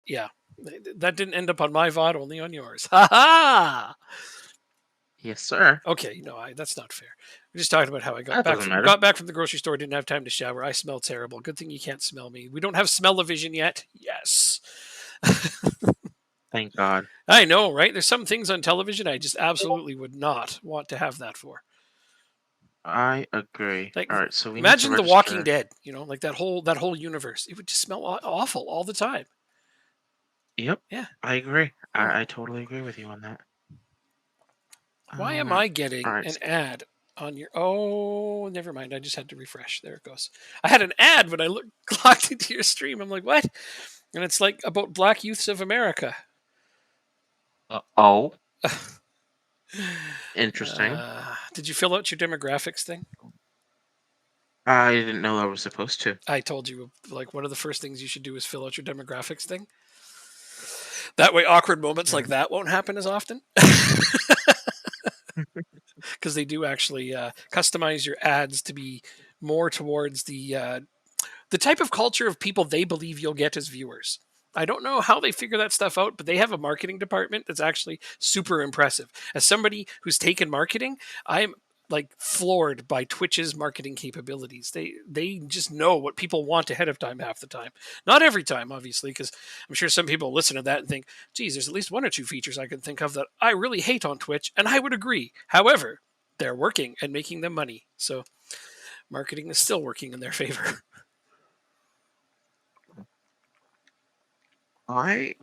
Yeah, that didn't end up on my VOD, only on yours. Ha ha! Yes, sir. Okay, no, that's not fair. We're just talking about how I That doesn't matter. got back from the grocery store, didn't have time to shower. I smell terrible. Good thing you can't smell me. We don't have smell-o-vision yet. Yes. Thank God. I know, right? There's some things on television I just absolutely would not want to have that for. I agree. Like All right, so we need to imagine The Walking register. Dead, like that whole universe. It would just smell awful all the time. Yep, Yeah. I agree. Yeah. I totally agree with you on that. Why am Um, I all getting right. an ad on your? Oh, never mind. I just had to refresh. There it goes. I had an ad when I clocked into your stream. I'm like, what? And it's like about Black Youths of America. Oh, interesting. Did you fill out your demographics thing? I didn't know I was supposed to. I told you, like, one of the first things you should do is fill out your demographics thing. That way, awkward moments like Mm. that won't happen as often. Because they do actually customize your ads to be more towards the type of culture of people they believe you'll get as viewers. I don't know how they figure that stuff out, but they have a marketing department that's actually super impressive. As somebody who's taken marketing, I'm like floored by Twitch's marketing capabilities. They just know what people want ahead of time half the time. Not every time, obviously, because I'm sure some people listen to that and think, geez, there's at least one or two features I can think of that I really hate on Twitch, and I would agree. However, they're working and making them money. So marketing is still working in their favor. I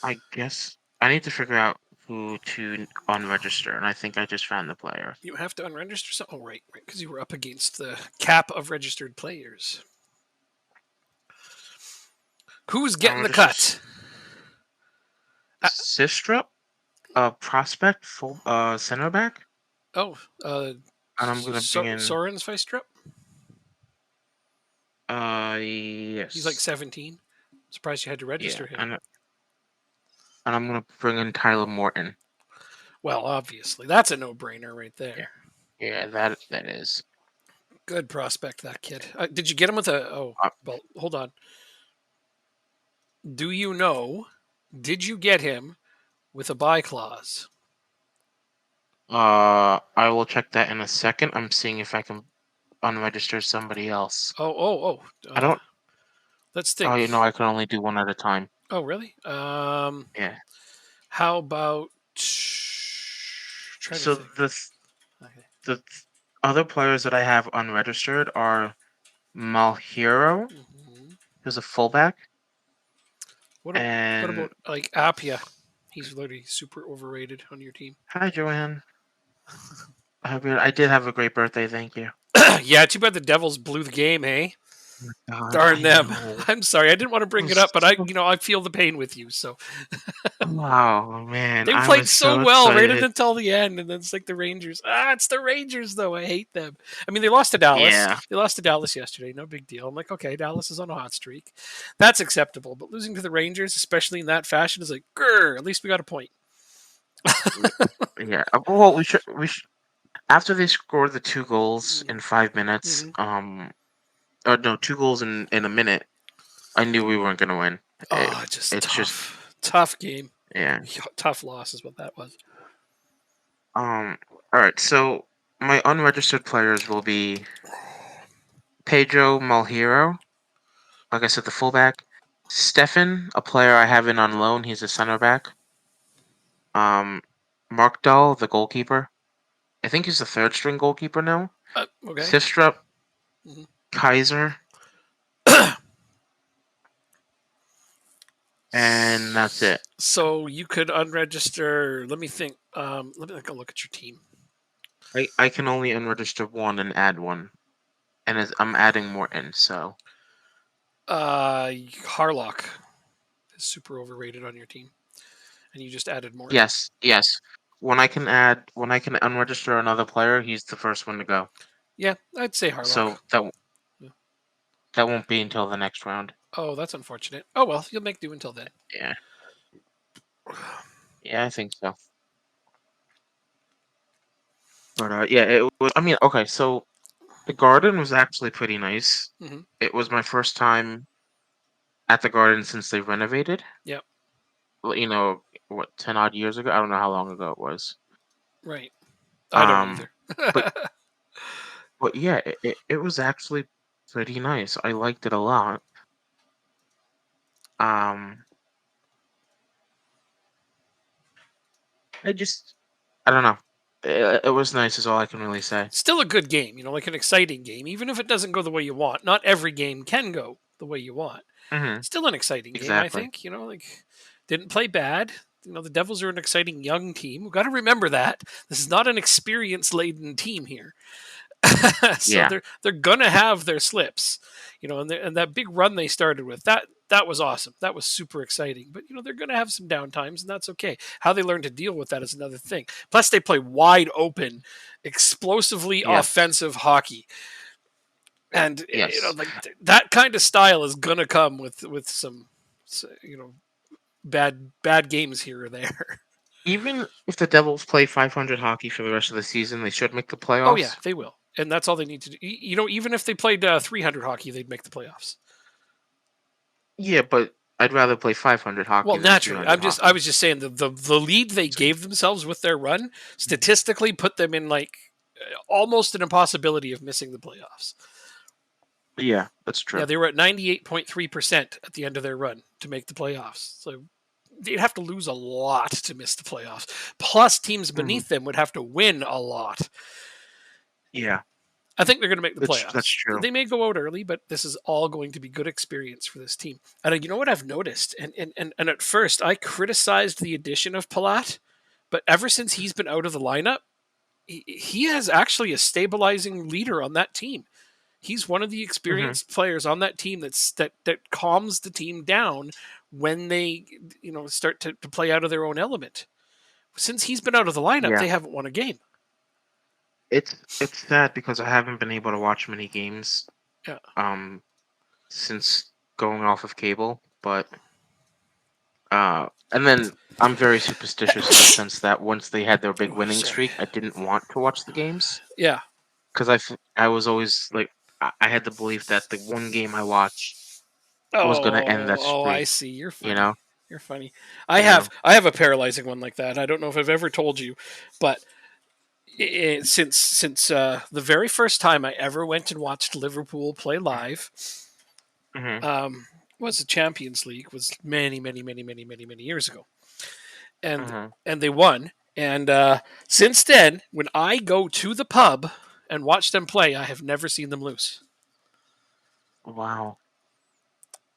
I guess I need to figure out who to unregister, and I think I just found the player. You have to unregister some. Oh, right, because you were up against the cap of registered players. Who's getting the Unregister cut? Uh, Sistrup, prospect, full center back, oh, and I'm gonna bring in Soren's Weistrup. He's like yes, 17. Surprised you had to yeah, register him. and I'm gonna bring in Tyler Morton. Well, obviously, that's a no-brainer right Yeah, there. yeah, that is. Good prospect, that kid. Did you get him with a? Oh, Uh, well, hold on. Do you know? Did you get him with a buy clause? I will check that in a second. I'm seeing if I can unregister somebody else. Oh, oh, oh. I don't. Let's Oh, think. I can only do one at a time. Oh, really? Yeah. How about trying to So think? Okay. the other players that I have unregistered are Malhero, Hmm. who's a fullback, What what and about like Appia? He's literally super overrated on your team. hi Joanne. I did have a great birthday. Thank you. Yeah, too bad the Devils blew the game, hey? Oh my God, Darn I them. know. I'm sorry. I didn't want to I bring it was up, but so, I feel the pain with you. So oh man, they I played was so so well right excited. until the end, and then it's like the Rangers. It's the Rangers though. I hate them. I mean, they lost to Dallas. Yeah. They lost to Dallas yesterday. No big deal. I'm like, okay, Dallas is on a hot streak. That's acceptable. But losing to the Rangers, especially in that fashion, is like, grr, at least we got a point. Yeah. Well, we should after they scored the two goals Mm-hmm. in 5 minutes. Or no, two goals in a minute. I knew we weren't gonna win. It, Oh, just it's just tough game. yeah. Tough loss is what that was. All right. So my unregistered players will be Pedro Malhero, like I said, the fullback. Stefan, a player I have in on loan. He's a center back. Mark Dahl, the goalkeeper. I think he's the third string goalkeeper now. Okay. Sistrup, Mhm. Kaiser, and that's it. So you could unregister. Let me think. Let me take a look at your team. I can only unregister one and add one, and I'm adding more in. So Harlock is super overrated on your team, and you just added Morton. yes, yes. When I can unregister another player, he's the first one to go. Yeah, I'd say Harlock. So Yeah. that won't be until the next round. Oh, that's unfortunate. Oh well, you'll make do until then. Yeah, yeah, I think so. But yeah, it was. I mean, okay, so The Garden was actually pretty nice. Hmm. It was my first time at the Garden since they renovated. Yep. Well, what, 10 odd years ago? I don't know how long ago it was. Right. I don't Um, either. but but yeah, it was actually pretty nice. I liked it a lot. Um, I just I don't know. It was nice is all I can really say. Still a good game, like an exciting game, even if it doesn't go the way you want. Not every game can go the way you want. Hmm. Still an exciting game, I Exactly. think. Like didn't play bad. The Devils are an exciting young team. We've got to remember that this is not an experience laden team here. So Yeah. they're gonna have their slips, and that big run they started with that was awesome. That was super exciting. But they're gonna have some downtimes, and that's okay. How they learn to deal with that is another thing. Plus, they play wide open, explosively Yeah. offensive hockey, and Yes. like that kind of style is gonna come with some, bad games here or there. Even if the Devils play 500 hockey for the rest of the season, they should make the Oh yeah, playoffs. they will, and that's all they need to do. Even if they played 300 hockey, they'd make the playoffs. Yeah, but I'd rather play 500 hockey Well, than naturally, 300 I hockey. was just saying the lead they gave themselves with their run Mhm. statistically put them in like almost an impossibility of missing the playoffs. Yeah, that's Yeah, true. they were at 98.3% at the end of their run to make the playoffs. So they'd have to lose a lot to miss the playoffs. Plus, teams Hmm. beneath them would have to win a lot. Yeah, I think they're going to make the that's playoffs. true. They may go out early, but this is all going to be good experience for this team. And you know what I've noticed? And at first, I criticized the addition of Palat, but ever since he's been out of the lineup, he has actually a stabilizing leader on that team. He's one of the Hmm. experienced players on that team that calms the team down when they start to play out of their own element. Since he's been out of the lineup, Yeah, they haven't won a game. it's sad because I haven't been able to watch many games Yeah. um since going off of cable, but and then I'm very superstitious in the sense that once they had their big Oh, winning sorry. streak, I didn't want to watch the games Yeah. because I was always like I had the belief that the one game I watched was gonna end that I streak. see. You're You funny. know, You're funny. you know. I have a paralyzing one like that. I don't know if I've ever told you, but since the very first time I ever went and watched Liverpool play live, Hmm. um, was the Champions League, was many years ago, and Hmm. they won. And since then, when I go to the pub and watch them play, I have never seen them lose. Wow.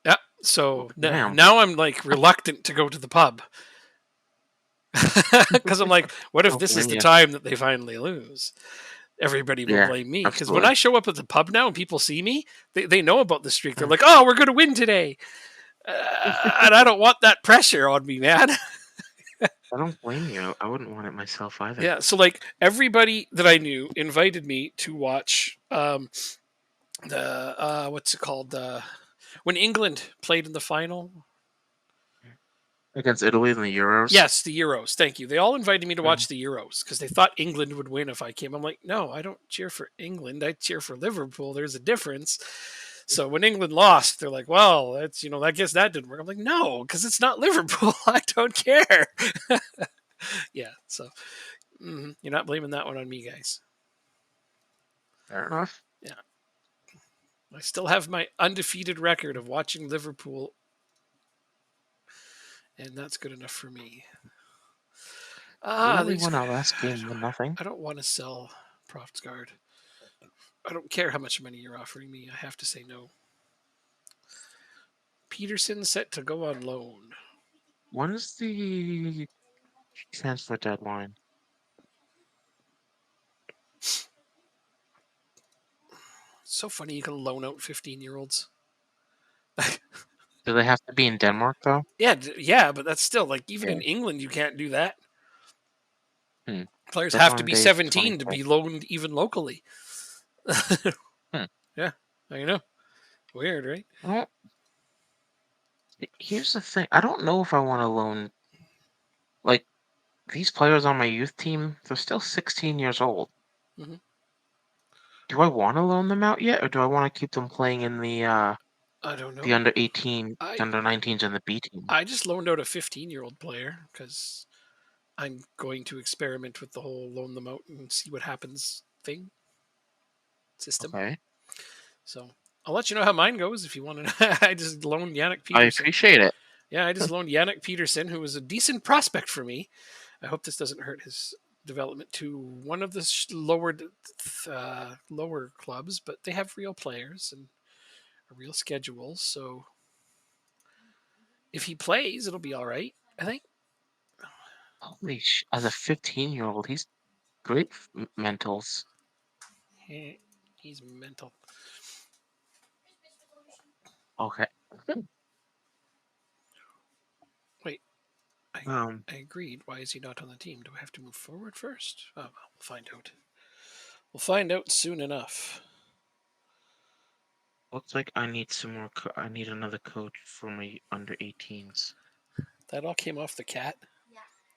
Yeah. So Damn. now I'm like reluctant to go to the pub because I'm like, what I if don't this is blame the you. time that they finally lose? Everybody will Yeah, blame me because when absolutely. I show up at the pub now and people see me, they know about the streak. They're like, "Oh, we're going to win today," and I don't want that pressure on me, man. I don't blame you. I wouldn't want it myself either. Yeah, so like everybody that I knew invited me to watch the what's it called, when England played in the final. Against Italy in the Euros. Yes, the Euros. Thank you. They all invited me to Mhm. watch the Euros because they thought England would win if I came. I'm like, no, I don't cheer for England. I cheer for Liverpool. There's a difference. So when England lost, they're like, well, that's, I guess that didn't work. I'm like, no, because it's not Liverpool. I don't care. Yeah. So you're not blaming that one on me, guys. Fair enough. Yeah. I still have my undefeated record of watching Liverpool, and that's good enough for me. We Ah, only these. won our last game 1-0. I don't want to sell Guard. I don't care how much money you're offering me. I have to say no. Peterson set to go on loan. When's the transfer deadline? It's so funny you can loan out 15-year-olds. Do they have to be in Denmark though? Yeah, yeah, but that's still like even Yeah. in England you can't do that. Hmm. Players have to Deadline be day is 17 to 26. be loaned even locally. Hmm. Yeah, I know. Weird, right? Well, here's the thing. I don't know if I want to loan like these players on my youth team. They're still 16 years old. Hmm. Do I want to loan them out yet, or do I want to keep them playing in I don't the know. under 18, I under 19s, and the B team? I just loaned out a 15-year-old player because I'm going to experiment with the whole loan them out and see what happens thing system. Okay, So I'll let you know how mine goes if you want to. I just loaned Yannick I Peterson. appreciate it. Yeah, I just loaned Yannick Peterson, who was a decent prospect for me. I hope this doesn't hurt his development to one of the lower clubs, but they have real players and a real schedule. So if he plays, it'll be all right. I think. As a 15-year-old, he's great mentals. He's mental. Okay. Wait, I Um, I agreed. Why is he not on the team? Do I have to move forward first? Oh well, we'll find out. We'll find out soon enough. looks like I need some more. I need another coach for my under 18s. That all came off the cat.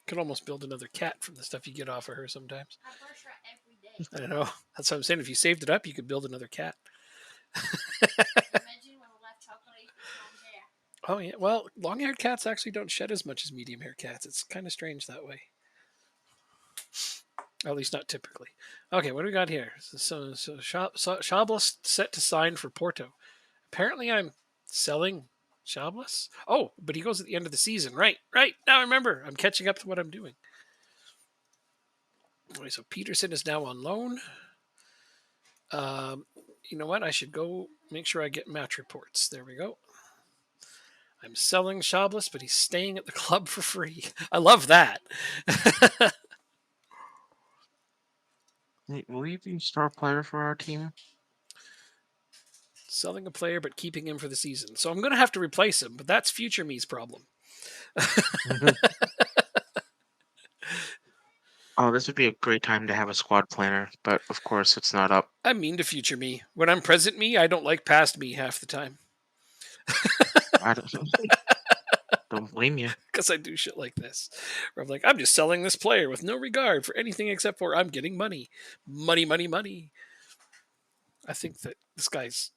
Could almost build another cat from the stuff you get off of her sometimes. I don't know. That's what I'm saying. If you saved it up, you could build another cat. Oh yeah. Well, long-haired cats actually don't shed as much as medium-haired cats. It's kind of strange that way. At least not typically. Okay, what do we got here? Schablas set to sign for Porto. Apparently, I'm selling Schablas. Oh, but he goes at the end of the season. Right. Now I remember. I'm catching up to what I'm doing. Okay, so Peterson is now on loan. Um, you know what? I should go make sure I get match reports. There we go. I'm selling Schablas, but he's staying at the club for free. I love that. Will you be star player for our team? Selling a player, but keeping him for the season. So I'm going to have to replace him, but that's future me's problem. Oh, this would be a great time to have a squad planner, but of course it's not up. I'm mean to future me. When I'm present me, I don't like past me half the time I don't, don't blame you. because I do shit like this. Where I'm like, I'm just selling this player with no regard for anything except for I'm getting money. Money, money, money. I think that this guy's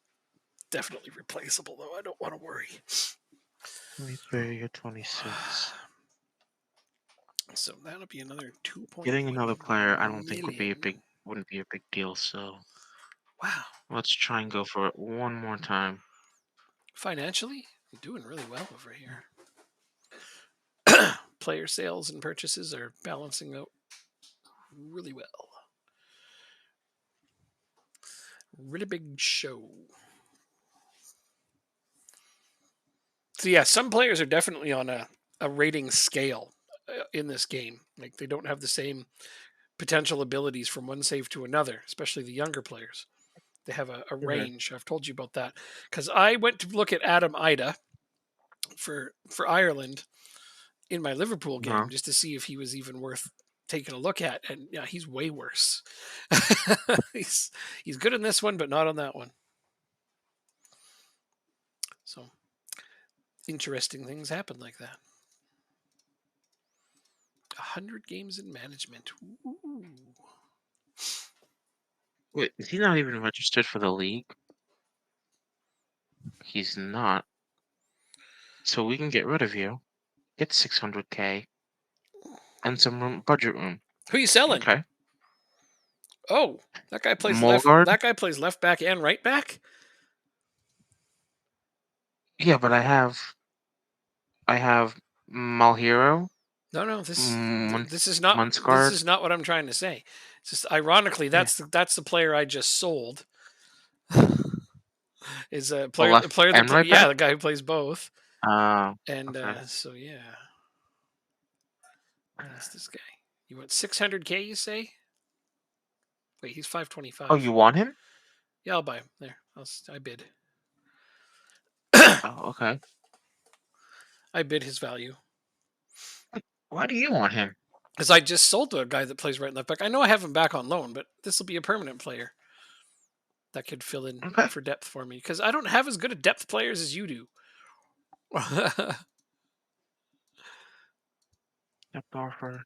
definitely replaceable, though. I don't want to worry. 23 or 26. So that'll be another 2.1 Getting another player, I don't think million. wouldn't be a big deal. So Wow. let's try and go for it one more time. Financially, I'm doing really well over here. Player sales and purchases are balancing out really well. Really big show. So yeah, some players are definitely on a rating scale in this game. Like they don't have the same potential abilities from one save to another, especially the younger players. They have a Mhm. range. I've told you about that because I went to look at Adam Ida for Ireland in my Liverpool game No. just to see if he was even worth taking a look at, and yeah, he's way worse. he's he's good in this one, but not on that one. So interesting things happen like that. 100 games in management. Ooh. Wait, is he not even registered for the league? He's not. So we can get rid of you. Get 600K and some budget room. Who you selling? Okay. Oh, that guy plays left. Molgard? That guy plays left back and right back. Yeah, but I have Malhero, No. Mun- This is not. This Munskard. is not what I'm trying to say. It's just ironically Yeah. that's the player I just sold. Is A a left player that and right back? the guy who plays both. And Okay. so yeah, that's this guy. You want 600K? You say? Wait, he's Oh, 525. you want him? Yeah, I'll buy him. There, I bid. Oh, okay. I bid his value Why do you want him? because I just sold to a guy that plays right and left back. I know I have him back on loan, but this will be a permanent player that could fill in Okay. for depth for me because I don't have as good a depth players as you do. Depth offer.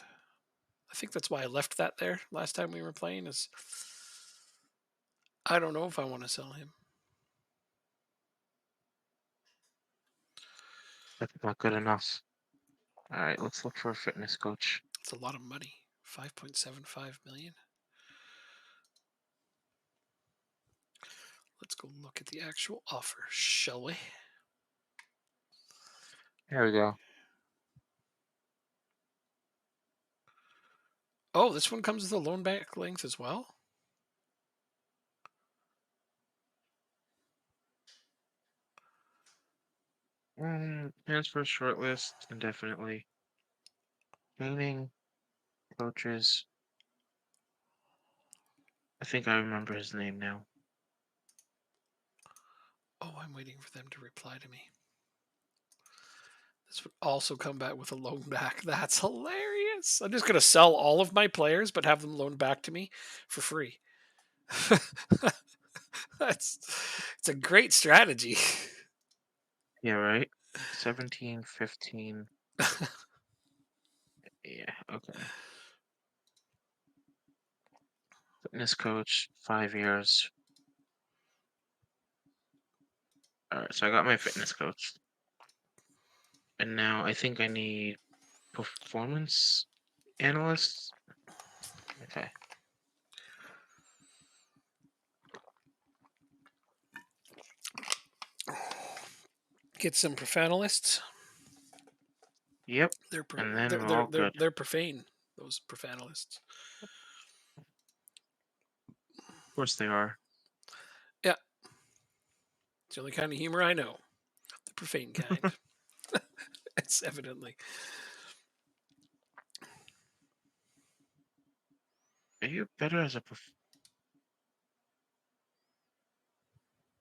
I think that's why I left that there last time we were playing. Is I don't know if I want to sell him. That's not good enough. All right, let's look for a fitness coach. It's a lot of money. 5.75 million. Let's go look at the actual offer, shall we? There we go. Oh, this one comes with a loan back length as well. Transfer shortlist indefinitely. Training coaches. I think I remember his name now. Oh, I'm waiting for them to reply to me. This would also come back with a loan back. That's hilarious. I'm just going to sell all of my players, but have them loaned back to me for free. That's it's a great strategy. Yeah, right. 17, 15. Yeah, okay. Fitness coach, 5 years. All right, so I got my fitness coach. And now I think I need performance analysts. Okay. Get some profanalists. Yep. They're And then we're all good. they're profane. Those profanalists. Of course they are. Yeah, it's the only kind of humor I know. The profane kind. It's evidently. Are you better as a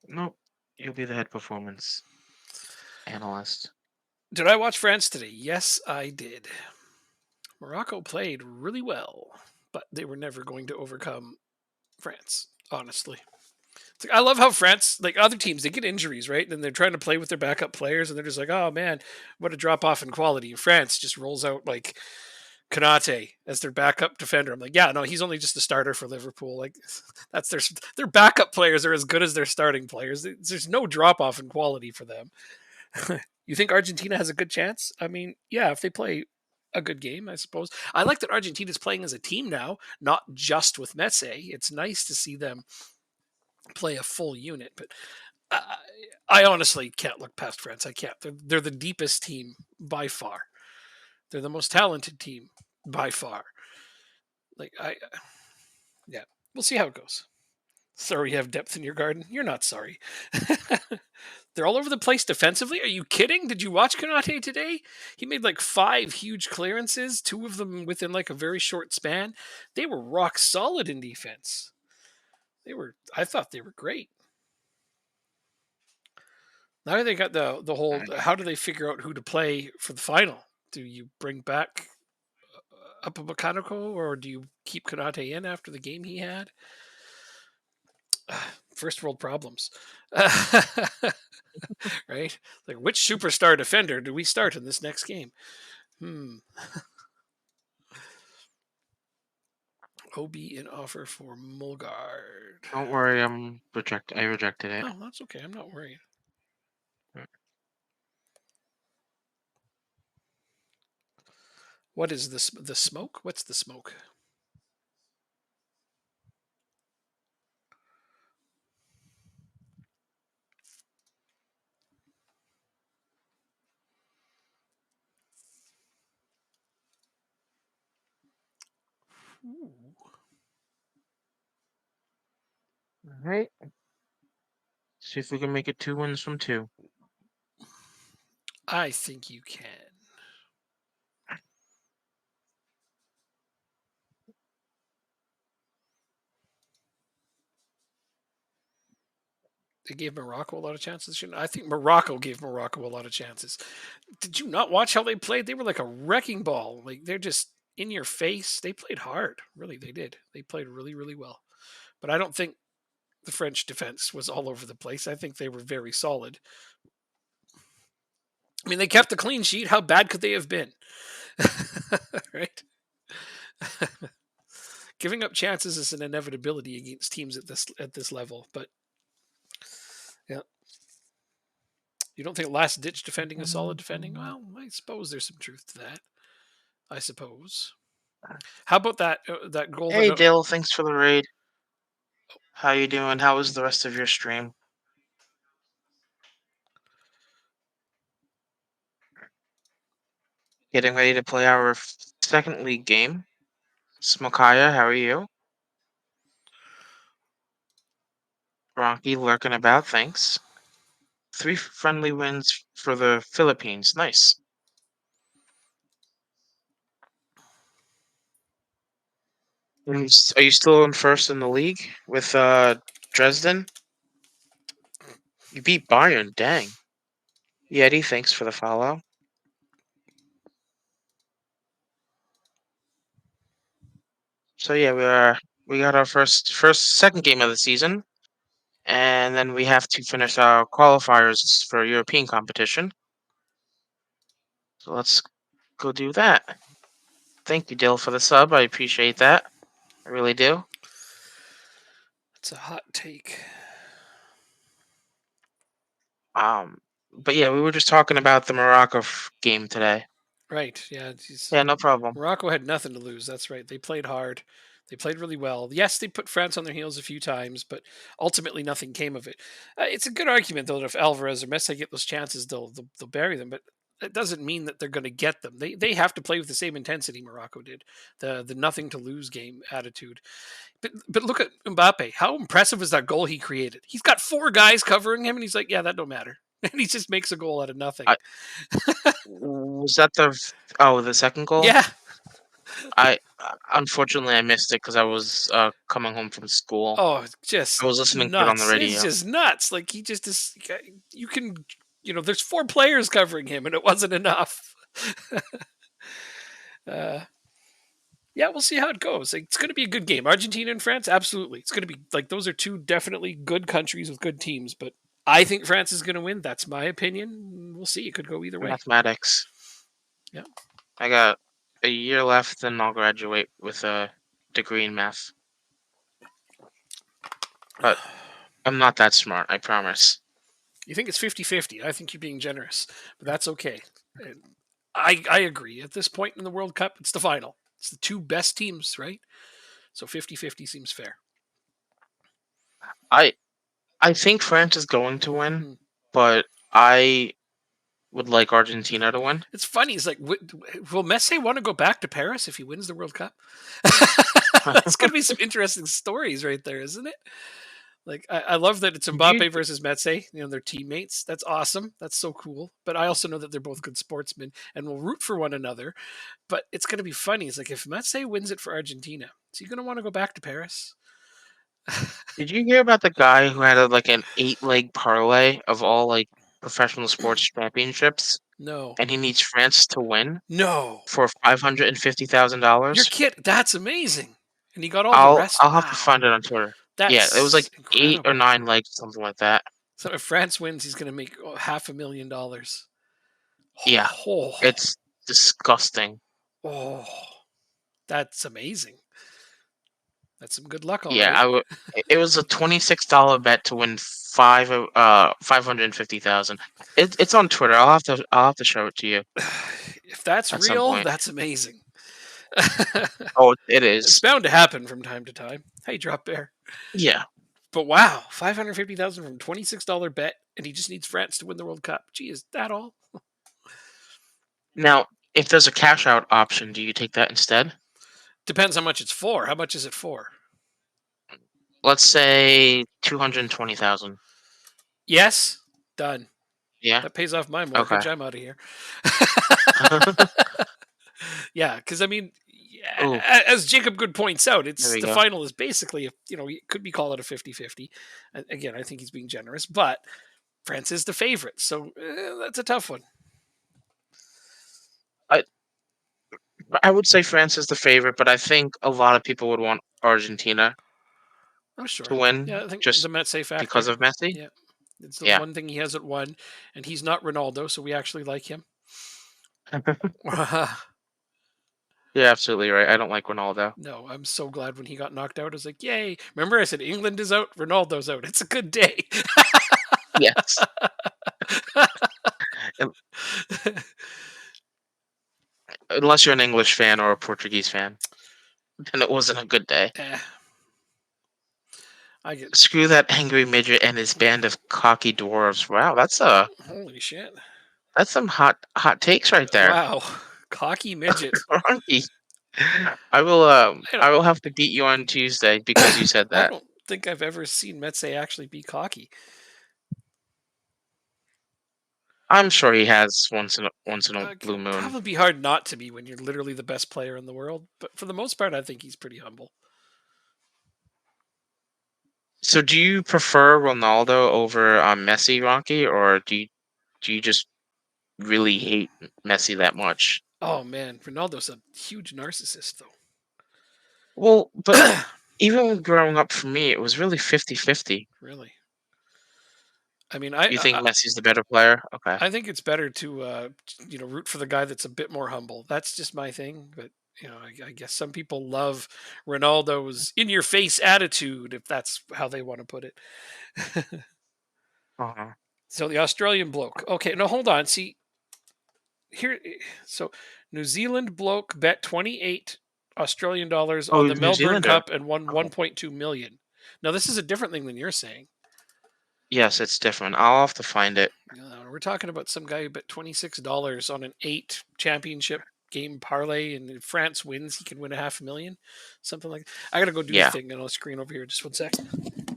Nope. You'll be the head performance analyst. Did I watch France today? Yes, I did. Morocco played really well, but they were never going to overcome France, honestly. It's like, I love how France, like other teams, they get injuries, right? And they're trying to play with their backup players, and they're just like, oh man, what a drop off in quality. And France just rolls out like Konate as their backup defender. I'm like, yeah, no, he's only just a starter for Liverpool. Like, that's their backup players are as good as their starting players. There's no drop off in quality for them. You think Argentina has a good chance? I mean, yeah, if they play a good game, I suppose. I like that Argentina's playing as a team now, not just with Messi. It's nice to see them play a full unit, but I, I honestly can't look past France. I can't. They're the deepest team by far. They're the most talented team by far. Like yeah, we'll see how it goes. Sorry you have depth in your garden. You're not sorry. They're all over the place defensively. Are you kidding? Did you watch Konate today? He made like 5 huge clearances, 2 of them within like a very short span. They were rock solid in defense. I thought they were great. Now they got the whole. How do they figure out who to play for the final? Do you bring back Upamecano or do you keep Konate in after the game he had? First world problems. Right? Like, which superstar defender do we start in this next game? OB in offer for Mulgard. Don't worry, I rejected it. Oh, that's okay. I'm not worried. What is this? The smoke? What's the smoke? Ooh. All right. See if we can make it 2 wins from 2. I think you can. They gave Morocco a lot of chances. I think Morocco gave Morocco a lot of chances. Did you not watch how they played? They were like a wrecking ball. Like they're just in your face. They played hard. Really, they did. They played really, really well. But I don't think the French defense was all over the place. I think they were very solid. I mean, they kept the clean sheet. How bad could they have been? Right? Giving up chances is an inevitability against teams at this level. But yeah, you don't think last ditch defending is solid defending? Well, I suppose there's some truth to that. I suppose. How about that goal that Hey, Dill, thanks for the raid. How you doing? How was the rest of your stream? Getting ready to play our second league game. Smokaya, how are you? Ronky lurking about, thanks. 3 friendly wins for the Philippines. Nice. Are you still in first in the league with Dresden? You beat Bayern, dang. Yeti, thanks for the follow. So yeah, we got our second game of the season, and then we have to finish our qualifiers for European competition. So let's go do that. Thank you, Dill, for the sub. I appreciate that. I really do. it's a hot take. But yeah, we were just talking about the Morocco game today. Right. Yeah. Yeah, no problem. Morocco had nothing to lose. That's right. They played hard. They played really well. Yes, they put France on their heels a few times, but ultimately nothing came of it. It's a good argument though that if Alvarez or Messi get those chances, they'll bury them. But it doesn't mean that they're going to get them. They have to play with the same intensity Morocco did, the nothing to lose game attitude. But look at Mbappe. How impressive is that goal he created? He's got four guys covering him, and he's like, "Yeah, that don't matter," and he just makes a goal out of nothing. I was that the second goal? Yeah. I unfortunately I missed it because I was coming home from school. Oh, I just was listening to it on the nuts. It's radio. just nuts. Like he just is. You can, there's four players covering him, and it wasn't enough. uh, yeah, we'll see how it goes. Like, it's going to be a good game. Argentina and France, absolutely. It's going to be like those are two definitely good countries with good teams. But I think France is going to win. That's my opinion. We'll see. It could go either way. Mathematics. Yeah. I got a year left, and I'll graduate with a degree in math. But I'm not that smart, I promise. You think it's 50-50. I think you're being generous, but that's okay. And I agree. At this point in the World Cup, it's the final. It's the two best teams, right? So 50-50 seems fair. I I think France is going to win, Hmm. but I would like Argentina to win. It's funny. It's like, will Messi want to go back to Paris if he wins the World Cup? That's going to be some interesting stories right there, isn't it? Like, I love that it's Did you Mbappe versus Messi. They're teammates. That's awesome. That's so cool. But I also know that they're both good sportsmen and will root for one another. But it's going to be funny. It's like if Messi wins it for Argentina, is he going to want to go back to Paris? did you hear about the guy who had like an 8-leg parlay of all like professional sports championships, No. and he needs France to win No. for $550,000? You're kidding. That's amazing. And he got all the I'll rest. I'll have to Wow. find it on Twitter. Yeah, it was like That's 8 or incredible. 9 legs, something like that. So if France wins, he's going to make $500,000. Yeah, Oh, it's disgusting. oh, that's amazing. That's some good luck, all Yeah, right. it was a $26 bet to win 550,000. It's on Twitter. I'll have to show it to you If that's at some real, point. that's amazing. Oh, it It's is. bound to happen from time to time. Hey, drop bear. Yeah. But wow, 550,000 from $26 bet, and he just needs France to win the World Cup. Gee, is that all? Now, if there's a cash out option, do you take that instead? Depends how much it's for. How much is it for? Let's say 220,000. Yes, done. Yeah. That pays off my Okay. mortgage. I'm out of here. Yeah, because I mean, Oh, as Jacob Good points out, there it's we the go. final is basically, you could be called it a 50-50. Again, I think he's being generous, but France is the favorite. So that's a tough one. I I would say France is the favorite, but I think a lot of people would want Argentina I'm to sure. Yeah, win I think the just Metse because factor. of Messi. Yeah. It's the Yeah. one thing he hasn't won, and he's not Ronaldo, so we actually like him. You're absolutely right. I don't like Ronaldo. No, I'm so glad when he got knocked out. I was like, yay. Remember, I said England is out, Ronaldo's out. It's a good day. Yes. Un- Unless you're an English fan or a Portuguese fan, then it wasn't a good day. Eh, I get, Screw that angry midget and his band of cocky dwarves. Wow, holy shit. that's some hot takes right there. Wow. Cocky midget. Cronky. I don't, I will have to beat you on Tuesday because you said I that. don't think I've ever seen Metse actually be cocky. I'm sure he has once in a blue Could moon. probably be hard not to be when you're literally the best player in the world. But for the most part, I think he's pretty humble. So do you prefer Ronaldo over Messi, Ronky, or do you just really hate Messi that much? Oh man, Ronaldo's a huge narcissist, Well, but though. even growing up for me, it was really 50-50. Really. I mean, You think Messi's the better player? Okay. I think it's better to root for the guy that's a bit more humble. That's just my thing. But I guess some people love Ronaldo's in-your-face attitude, if that's how they want to put it. Uh-huh. So the Australian bloke. Okay, no, hold on. See here. So New Zealand bloke bet 28 Australian dollars Oh, on the he's New Melbourne Zealander. Cup and won Okay. 1.2 million. Now this is a different thing than you're saying. Yes, it's different. I'll have to find it. We're talking about some guy who bet $26 on an 8 championship game parlay, and if France wins, he can win a 500,000, something like. I gotta go do the Yeah. thing, and I'll screen over here just 1 second.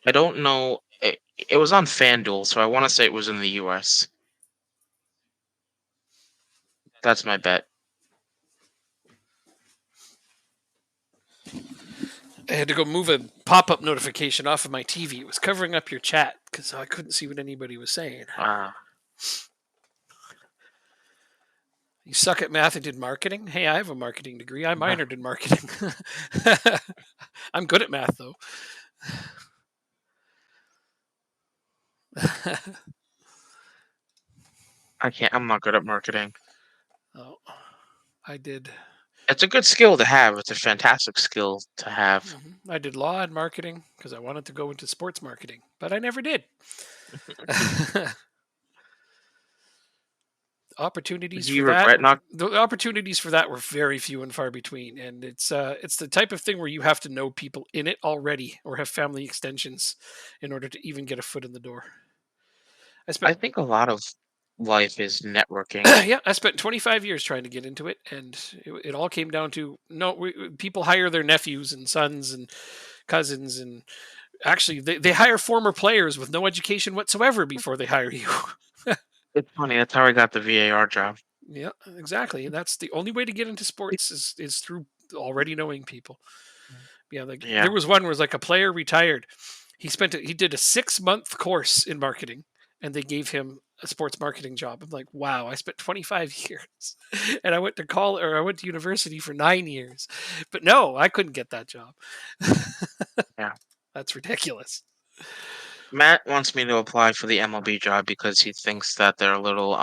I don't know. It was on FanDuel, so I want to say it was in the US. That's my bet. I had to go move a pop-up notification off of my TV. It was covering up your chat because I couldn't see what anybody was saying. Ah, You suck at math and did marketing? Hey, I have a marketing degree. I uh, minored in marketing. I'm good at math though. I can't. I'm not good at marketing. Oh, I did. It's a good skill to have. It's a fantastic skill to have. I did law and marketing because I wanted to go into sports marketing, but I never did. opportunities Do for you that regret not? the opportunities for that were very few and far between, and it's the type of thing where you have to know people in it already or have family extensions in order to even get a foot in the door. I I spent think a lot of life is networking. yeah, I spent 25 years trying to get into it, and it all came down to no, people hire their nephews and sons and cousins, and actually they hire former players with no education whatsoever before they hire you. It's funny. That's how I got the VAR job. Yeah, exactly. And that's the only way to get into sports is through already knowing people. Yeah, like there Yeah. was one where it was like a player retired. He did a 6 month course in marketing, and they gave him a sports marketing job. I'm like, wow, I spent 25 years, and I went to college or I went to university for 9 years, but no, I couldn't get that job. Yeah. That's ridiculous. Matt wants me to apply for the MLB job because he thinks that they're a little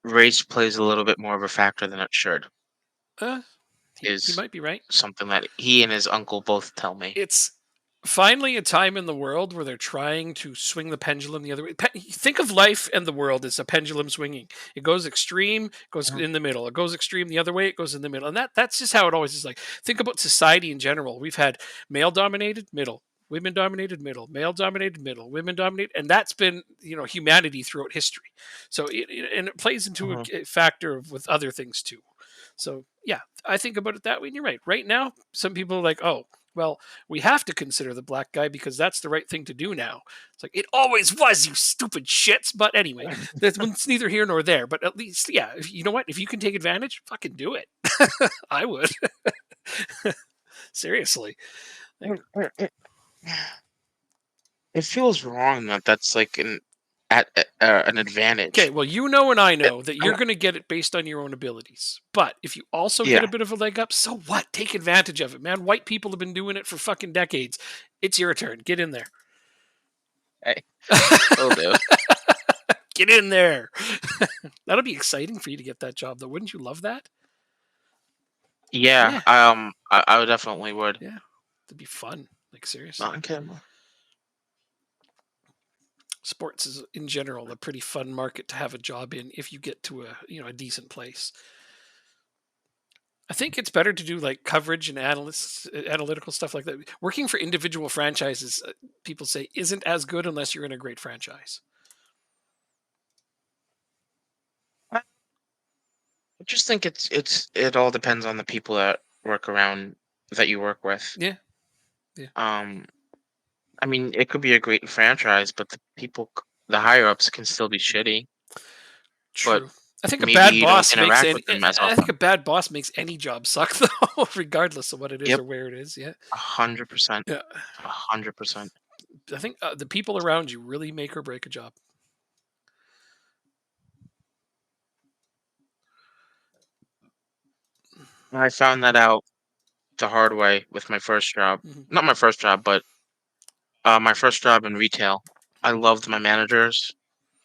race plays a little bit more of a factor than it should. Uh, he Is might be right. something that he and his uncle both tell me. It's finally a time in the world where they're trying to swing the pendulum the other way. Think of life and the world as a pendulum swinging. It goes extreme, goes Mhm. in the middle. It goes extreme the other way, it goes in the middle. And that's just how it always is. Like think about society in general. We've had male dominated, middle, women dominated, middle, male dominated, middle, women dominated, and that's been humanity throughout history. So and it plays into Mhm. a factor with other things too. So yeah, I think about it that way. And you're right. Right now, some people are like, oh, well, we have to consider the black guy because that's the right thing to do now. It's like it always was, you stupid shits. But anyway, it's neither here nor there. But at least, yeah, you know what? If you can take advantage, fucking do it. I would. Seriously. Like, It it feels wrong that that's like an okay, advantage. well, you know, and I It, know that I'm, you're going to get it based on your own abilities. But if you also get a yeah, bit of a leg up, so what? Take advantage of it, man. White people have been doing it for fucking decades. It's your turn. Get in there. hey, will do. Get in there. That'll be exciting for you to get that job, though. Wouldn't you love that? Yeah, Yeah, I would definitely would. yeah. That'd be fun. Like Not seriously. on camera. Sports is in general a pretty fun market to have a job in if you get to a a decent place. I think it's better to do like coverage and analytical stuff like that. Working for individual franchises, people say, isn't as good unless you're in a great franchise. I just think it all depends on the people that work around that you work with. Yeah, yeah, Um, I mean, it could be a great franchise, but the higher ups can still be shitty. But true. I think a maybe bad you don't boss makes interact any. with them as I think a often. bad boss makes any job suck, though, regardless of what it is Yep, or where it is. Yeah, 100%, yeah. 100%. I think the people around you really make or break a job. I found that out the hard way with my first job. Hmm. Not my first job, but my first job in retail. I loved my managers,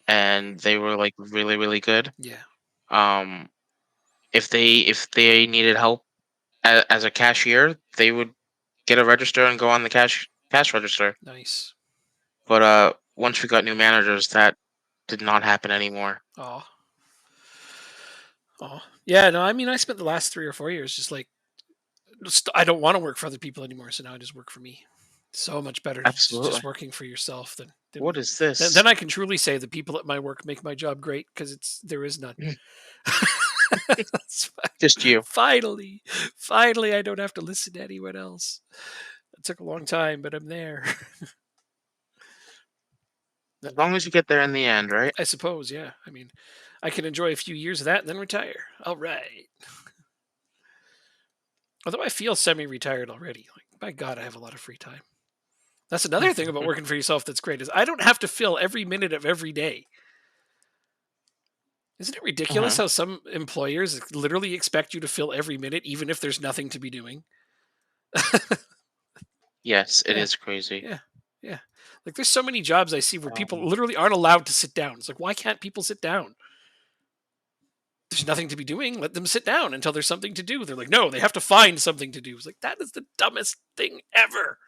and they were like really, really good. Yeah, Um, if they needed help as a cashier, they would get a register and go on the cash register. nice. But once we got new managers, that did not happen anymore. Oh, oh, yeah. No, I mean, I spent the last 3 or 4 years just like I don't want to work for other people anymore, so now I just work for me. So much better just Absolutely. working for yourself What is then this? I can truly say the people at my work make my job great because it's there is none. That's Just you. finally, finally, I don't have to listen to anyone else. It took a long time, but I'm there. As long as you get there in the end, right? I suppose, yeah. I mean, I can enjoy a few years of that and then retire. All right. Although I feel semi-retired already. Like, my God, I have a lot of free time. That's another thing about working for yourself that's great is I don't have to fill every minute of every day. Isn't it ridiculous Mhm. how some employers literally expect you to fill every minute, even if there's nothing to be doing? Yes, it Yeah, is crazy. yeah, yeah. Like there's so many jobs I see where people Um, literally aren't allowed to sit down. It's like, why can't people sit down? There's nothing to be doing. Let them sit down until there's something to do. They're like, no, they have to find something to do. It's like that is the dumbest thing ever.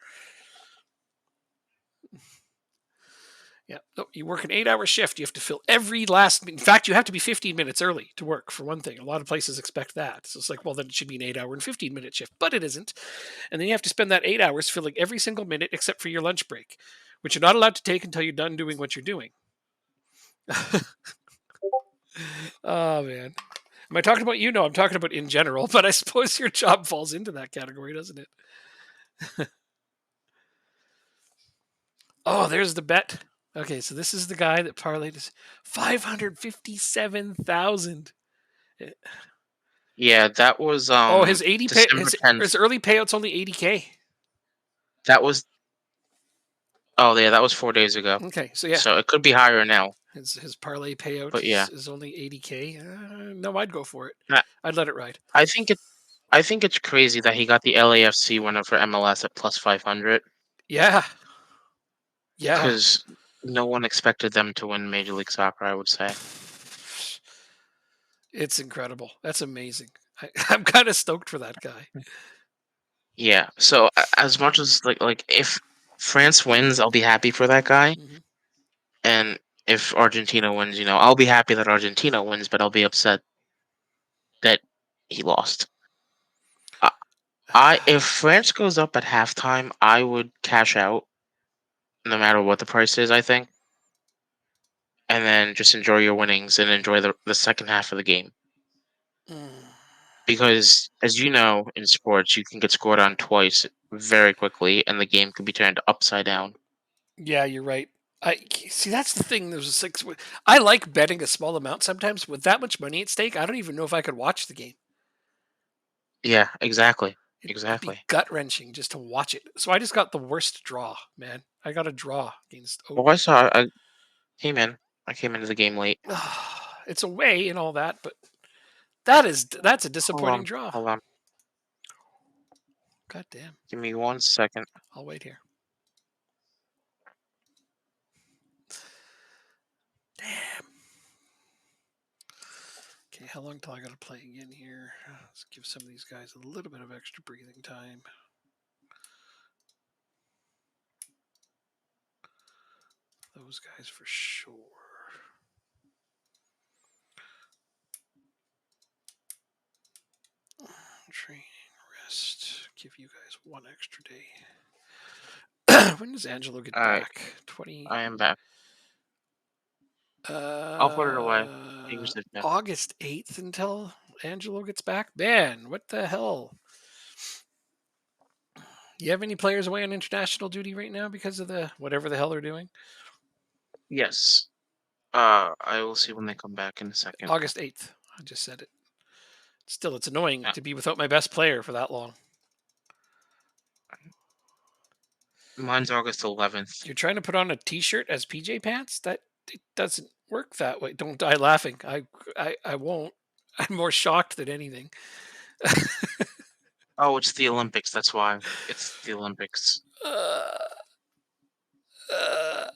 Yeah. No, you work an 8 hour shift. You have to fill every last. In fact, you have to be 15 minutes early to work for one thing. A lot of places expect that. So it's like, well, then it should be an 8 hour and 15-minute shift, but it isn't. And then you have to spend that 8 hours filling every single minute except for your lunch break, which you're not allowed to take until you're done doing what you're doing. Oh man. Am I talking about you? No, I'm talking about in general, but I suppose your job falls into that category, doesn't it? Oh, there's the bet. Okay, so this is the guy that parlayed us 557,000. yeah, that was Oh, his 80 pay December 10th. his early payout's only 80K. That was Oh yeah, that was 4 days ago. Okay, so yeah, So it could be higher now. his parlay payout But yeah, is only 80K. No, I'd go for it. I, I'd let it ride. I think it's crazy that he got the LAFC winner for MLS at plus 500 Yeah. Yeah. because no one expected them to win Major League Soccer, I would say. It's incredible. That's amazing. I'm kind of stoked for that guy. Yeah. So as much as like if France wins, I'll be happy for that guy, Mhm. and if Argentina wins, I'll be happy that Argentina wins, but I'll be upset that he lost. I, if France goes up at halftime, I would cash out no matter what the price is, I think, and then just enjoy your winnings and enjoy the second half of the game. Mm. Because as you know, in sports, you can get scored on twice very quickly, and the game could be turned upside down. Yeah, you're right. I see. That's the thing. There's a six. I like betting a small amount sometimes. With that much money at stake, I don't even know if I could watch the game. Yeah, exactly, It'd be exactly. gut wrenching just to watch it. So I just got the worst draw, man. I got a draw against. Oh, Well, I came in. I came into the game late. it's away and all that, but that's a Hold disappointing on, draw. hold on. God damn. Give me 1 second. I'll wait here. Damn. Okay, how long till I gotta play again here? Let's give some of these guys a little bit of extra breathing time. Those guys for sure. Training, rest. Give you guys one extra day. When does Angelo get All right, back? 20. I am back. I'll put it away. Use the fifth. August 8th until Angelo gets back? Man, what the hell? You have any players away on international duty right now because of the whatever the hell they're doing? Yes. I will see when they come back in a second. August 8th. I just said it. Still, it's annoying Yeah. to be without my best player for that long. Mine's August 11th. You're trying to put on a t-shirt as PJ pants? That it doesn't work that way. Don't die laughing. I won't. I'm more shocked than anything. Oh, it's the Olympics. That's why. It's the Olympics. Uh, uh,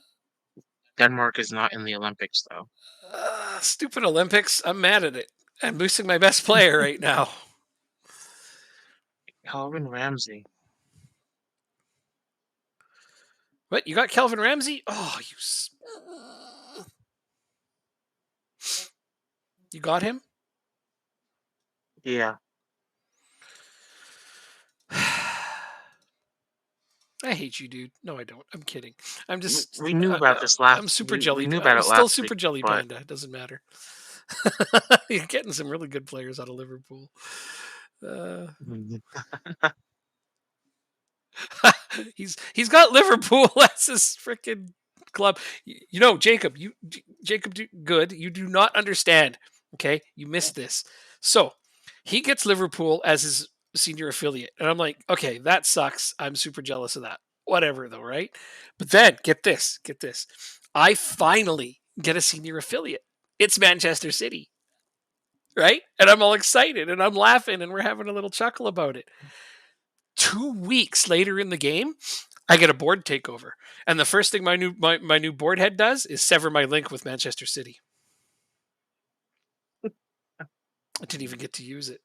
Denmark is not in the Olympics, though. Stupid Olympics. I'm mad at it. I'm losing my best player right now. Calvin Ramsey. What? You got Kelvin Ramsey? Oh, you got him? Yeah. I hate you, dude. No, I don't. I'm kidding. I'm just. We knew about this last. I'm super We jelly. knew about I'm it still last week, super jelly but panda. It doesn't matter. You're getting some really good players out of Liverpool. He's got Liverpool as his freaking club. You know, Jacob. Jacob, good. You do not understand. Okay, you missed this. So he gets Liverpool as his senior affiliate, and I'm like, okay, that sucks. I'm super jealous of that. Whatever, though, right? But then get this. I finally get a senior affiliate. It's Manchester City, right? And I'm all excited, and I'm laughing, and we're having a little chuckle about it. 2 weeks later in the game, I get a board takeover, and the first thing my new board head does is sever my link with Manchester City. I didn't even get to use it.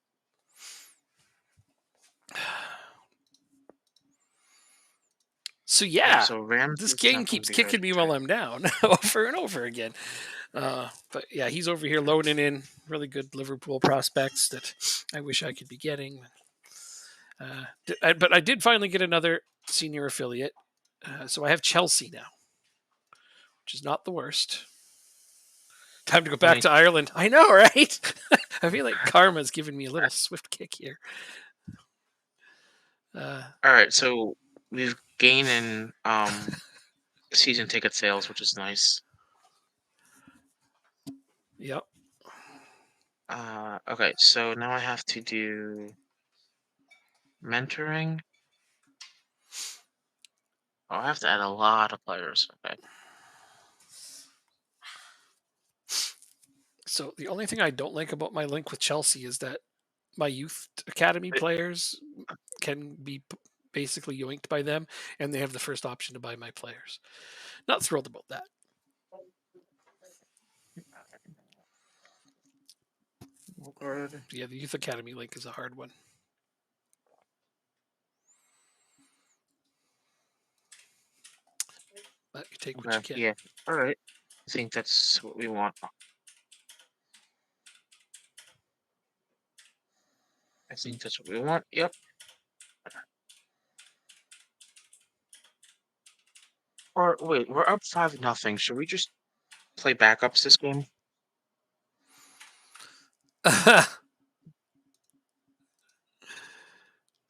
So yeah, so this game keeps kicking me while I'm down over and over again. But yeah, he's over here loading in really good Liverpool prospects that I wish I could be getting. But I did finally get another senior affiliate. So I have Chelsea now, which is not the worst. Time to go back to Ireland. I know, right? I feel like karma's giving me a little swift kick here. All right, so we've gained in season ticket sales, which is nice. Yep. Okay, so now I have to do mentoring. Oh, I have to add a lot of players. Okay. So the only thing I don't like about my link with Chelsea is that my youth academy players can be basically yoinked by them, and they have the first option to buy my players. Not thrilled about that. Yeah, the youth academy link is a hard one. But you take what you can. Yeah. All right. I think that's what we want. I think that's what we want. Yep. Or wait, we're up 5-0. Should we just play backups this game?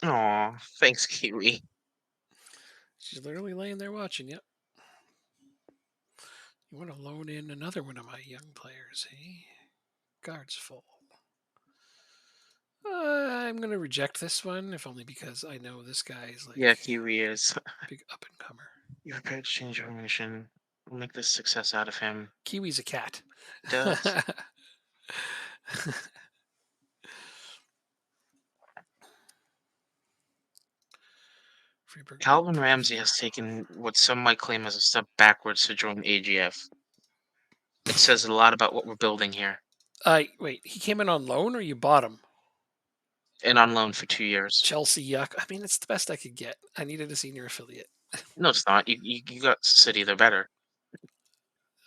Aw, thanks, Kiwi. She's literally laying there watching. Yep. You want to load in another one of my young players, hey? Guards full. I'm going to reject this one, if only because I know this guy is like. Yeah, Kiwi is. Big up and comer. You're prepared to change your mission. We'll make this success out of him. Kiwi's a cat. He does. Calvin Ramsey has taken what some might claim as a step backwards to join AGF. It says a lot about what we're building here. Wait, he came in on loan or you bought him? and on loan for 2 years. Chelsea, yuck. I mean, it's the best I could get. I needed a senior affiliate. No, it's not. You got City. They're better.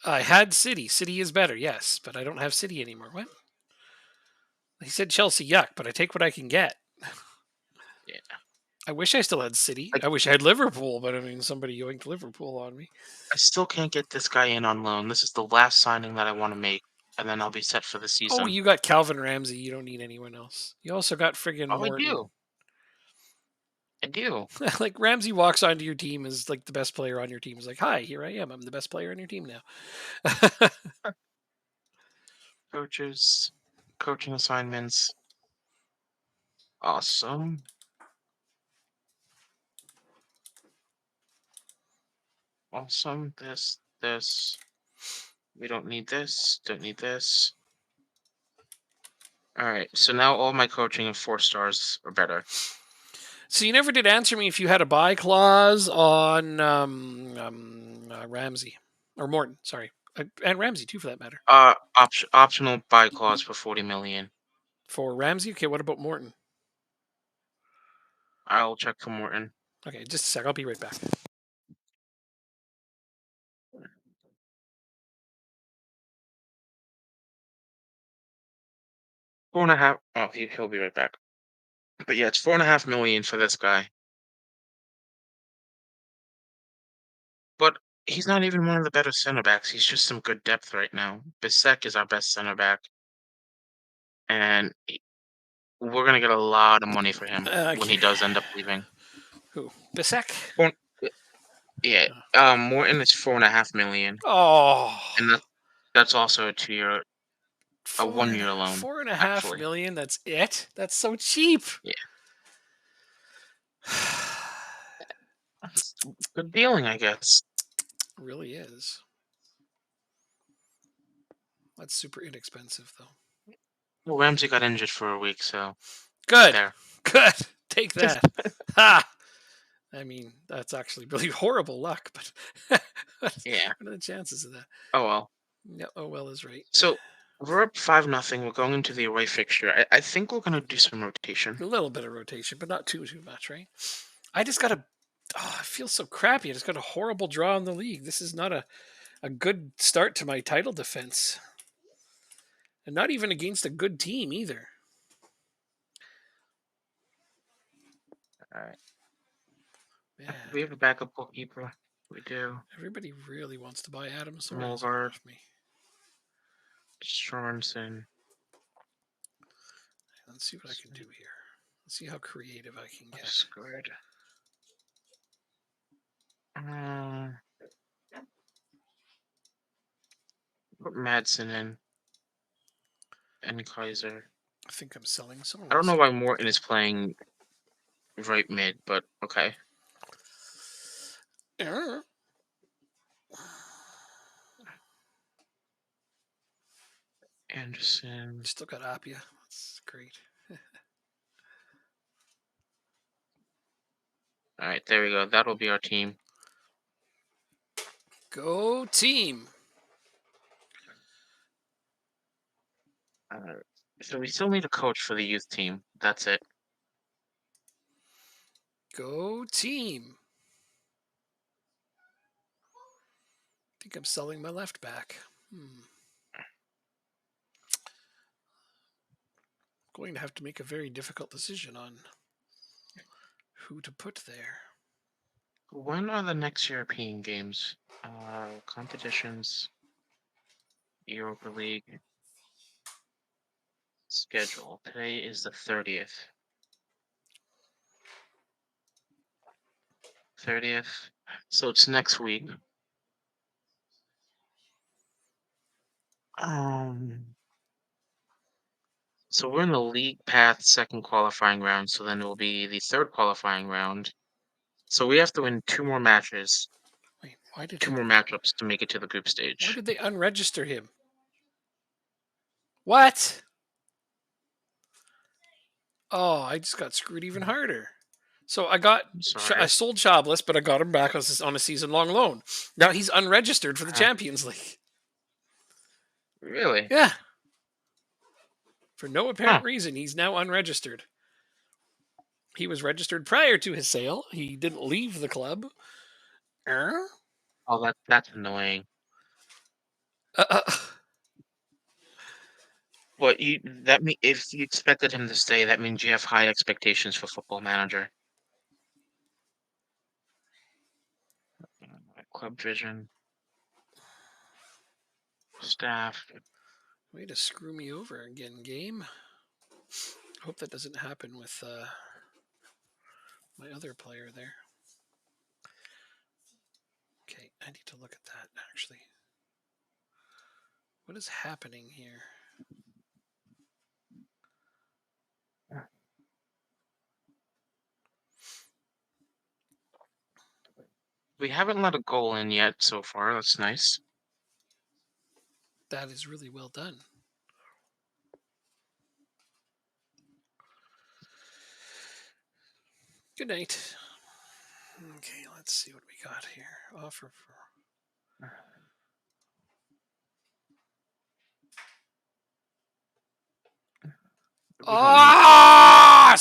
I had City. City is better, yes, but I don't have City anymore. What? He said Chelsea, yuck, but I take what I can get. Yeah. I wish I still had City. Like I wish I had Liverpool, but I mean, somebody yoinked Liverpool on me. I still can't get this guy in on loan. This is the last signing that I want to make, and then I'll be set for the Oh, season. you got Calvin Ramsey. You don't need anyone else. You also got friggin' Oh, I Morton. do. I do. Like Ramsey walks onto your team as like the best player on your team. Is like, hi, here I am. I'm the best player on your team now. Coaches, coaching assignments. Awesome. Awesome. This. We don't need this. Don't need this. All right. So now all my coaching of 4 stars or better. So you never did answer me if you had a buy clause on Ramsey or Morton. Sorry, and Ramsey too, for that matter. Optional buy clause for 40 million. For Ramsey, okay. What about Morton? I'll check for Morton. Okay, just a sec. I'll be right back. 4.5. Oh, he'll be right back. But yeah, it's 4.5 million for this guy. But he's not even one of the better center backs. He's just some good depth right now. Bisek is our best center back, and we're gonna get a lot of money for him when he Okay. does end up leaving. Who? Bisek? Four, yeah, Morton is 4.5 million, Oh, and that's also a four 1 year loan, four and a half actually. million. That's it. That's so cheap. Yeah, that's good dealing, I guess. Really is. That's super inexpensive, though. Well, Ramsey got injured for a week, so Good. there. Good. Take that. Ha! I mean, that's actually really horrible luck, but what Yeah. are the chances of that? Oh well. Yeah, oh well is right. So we're up 5-0. We're going into the away fixture. I think we're gonna do some rotation. A little bit of rotation, but not too much, right? I just got a. Oh, I feel so crappy. I just got a horrible draw in the league. This is not a good start to my title defense, and not even against a good team either. All right. Man, We have a backup goalkeeper. We do. everybody really wants to buy Adam Sorensen Mulgard, off me. Sorensen. Let's see what I can do here. Let's see how creative I can get. Squared. Put Madsen in and Kaiser. I think I'm selling I don't know Sorensen. why Morton is playing right mid, but okay. Yeah. Anderson. Still got Appia. That's great. All right, there we go. That'll be our team. Go team. So we still need a coach for the youth team. That's it. Go team. I think I'm selling my left back. Going to have to make a very difficult decision on who to put there. When are the next European games? Competitions, Europa League schedule. Today is the 30th. 30th. So it's next week. So we're in the league path second qualifying round, so then it will be the third qualifying round. So we have to win 2 more matches, Wait, why did 2 he? more matchups to make it to the group Why stage. did they unregister him? What? Oh, I just got screwed even harder. So I got I'm I sorry. sold Chabless, but I got him back on a season long loan. Now he's unregistered for the Uh, Champions League. really? Yeah. For no Huh. apparent reason, he's now unregistered. He was registered prior to his sale. He didn't leave the club. Er? Oh, that's annoying. Uh, uh, But if you expected him to stay, that means you have high expectations for Football Manager. Club vision, staff. way to screw me over again, game. Hope that doesn't happen with my other player there. Okay, I need to look at that actually. What is happening here? We haven't let a goal in yet so far. That's nice. That is really well done. Good night. Okay, let's see what we got here. Offer for. We don't need. Ah!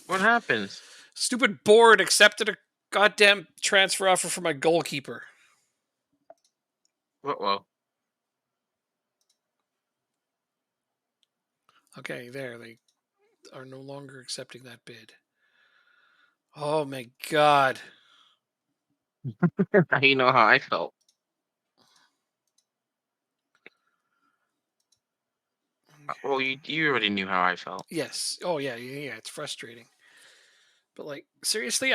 What happens? Stupid board accepted a goddamn transfer offer for my goalkeeper. Well, Okay, there. They are no longer accepting that bid. Oh my god. now you know how I felt. Well, you already knew how I felt. Yes. Oh yeah. It's frustrating. But like seriously,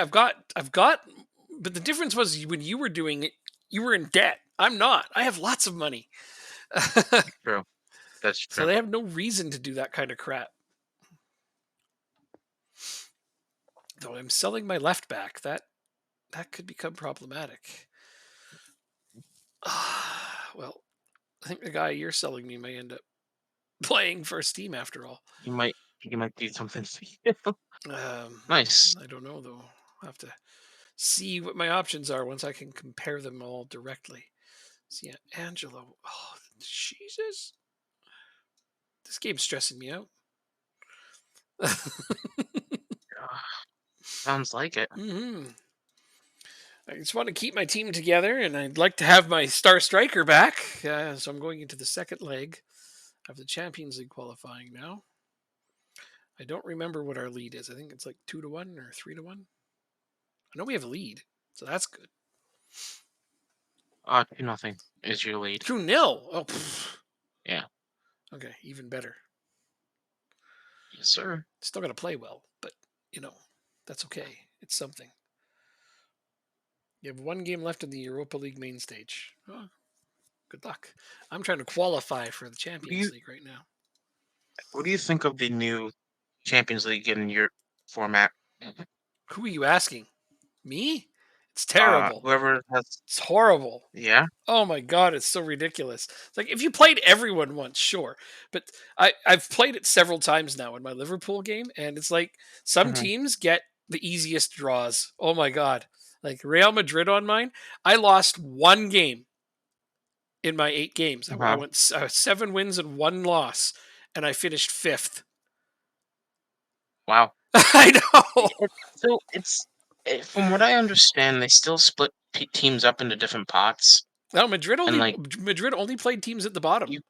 but the difference was when you were doing it, you were in debt. I'm not. I have lots of money. True. That's So true. they have no reason to do that kind of crap. Though I'm selling my left back, that could become problematic. Well, I think the guy you're selling me may end up playing first team after all. You might do something. For you. Um, Nice. I don't know though. I'll have to see what my options are once I can compare them all directly. So yeah, Angelo. Oh Jesus, this game's stressing me out. Sounds like it. hmm I just want to keep my team together, and I'd like to have my star striker back. So I'm going into the second leg of the Champions League qualifying now. I don't remember what our lead is. I think it's like 2-1 or 3-1. I know we have a lead, so that's good. 2-0 is your lead. 2-0. Oh, pff. Yeah. Okay, even better. Yes, sir. Still got to play well, but you know, that's okay. It's something. You have one game left in the Europa League main stage. Oh, good luck. I'm trying to qualify for the What do Champions you League right now. What do you think of the new Champions League in your format? Who are you asking? Me? It's terrible. Whoever has. It's horrible. Yeah. Oh my god, it's so ridiculous. It's like if you played everyone once, sure. But I've played it several times now in my Liverpool game, and it's like some Hmm. teams get the easiest draws. Oh my god. Like Real Madrid on mine, I lost one game in my 8 games. I Uh-huh. went 7 wins and 1 loss, and I finished fifth. Wow. I know. So from what I understand, they still split teams up into different pots, No, and like Madrid only played teams at the bottom. you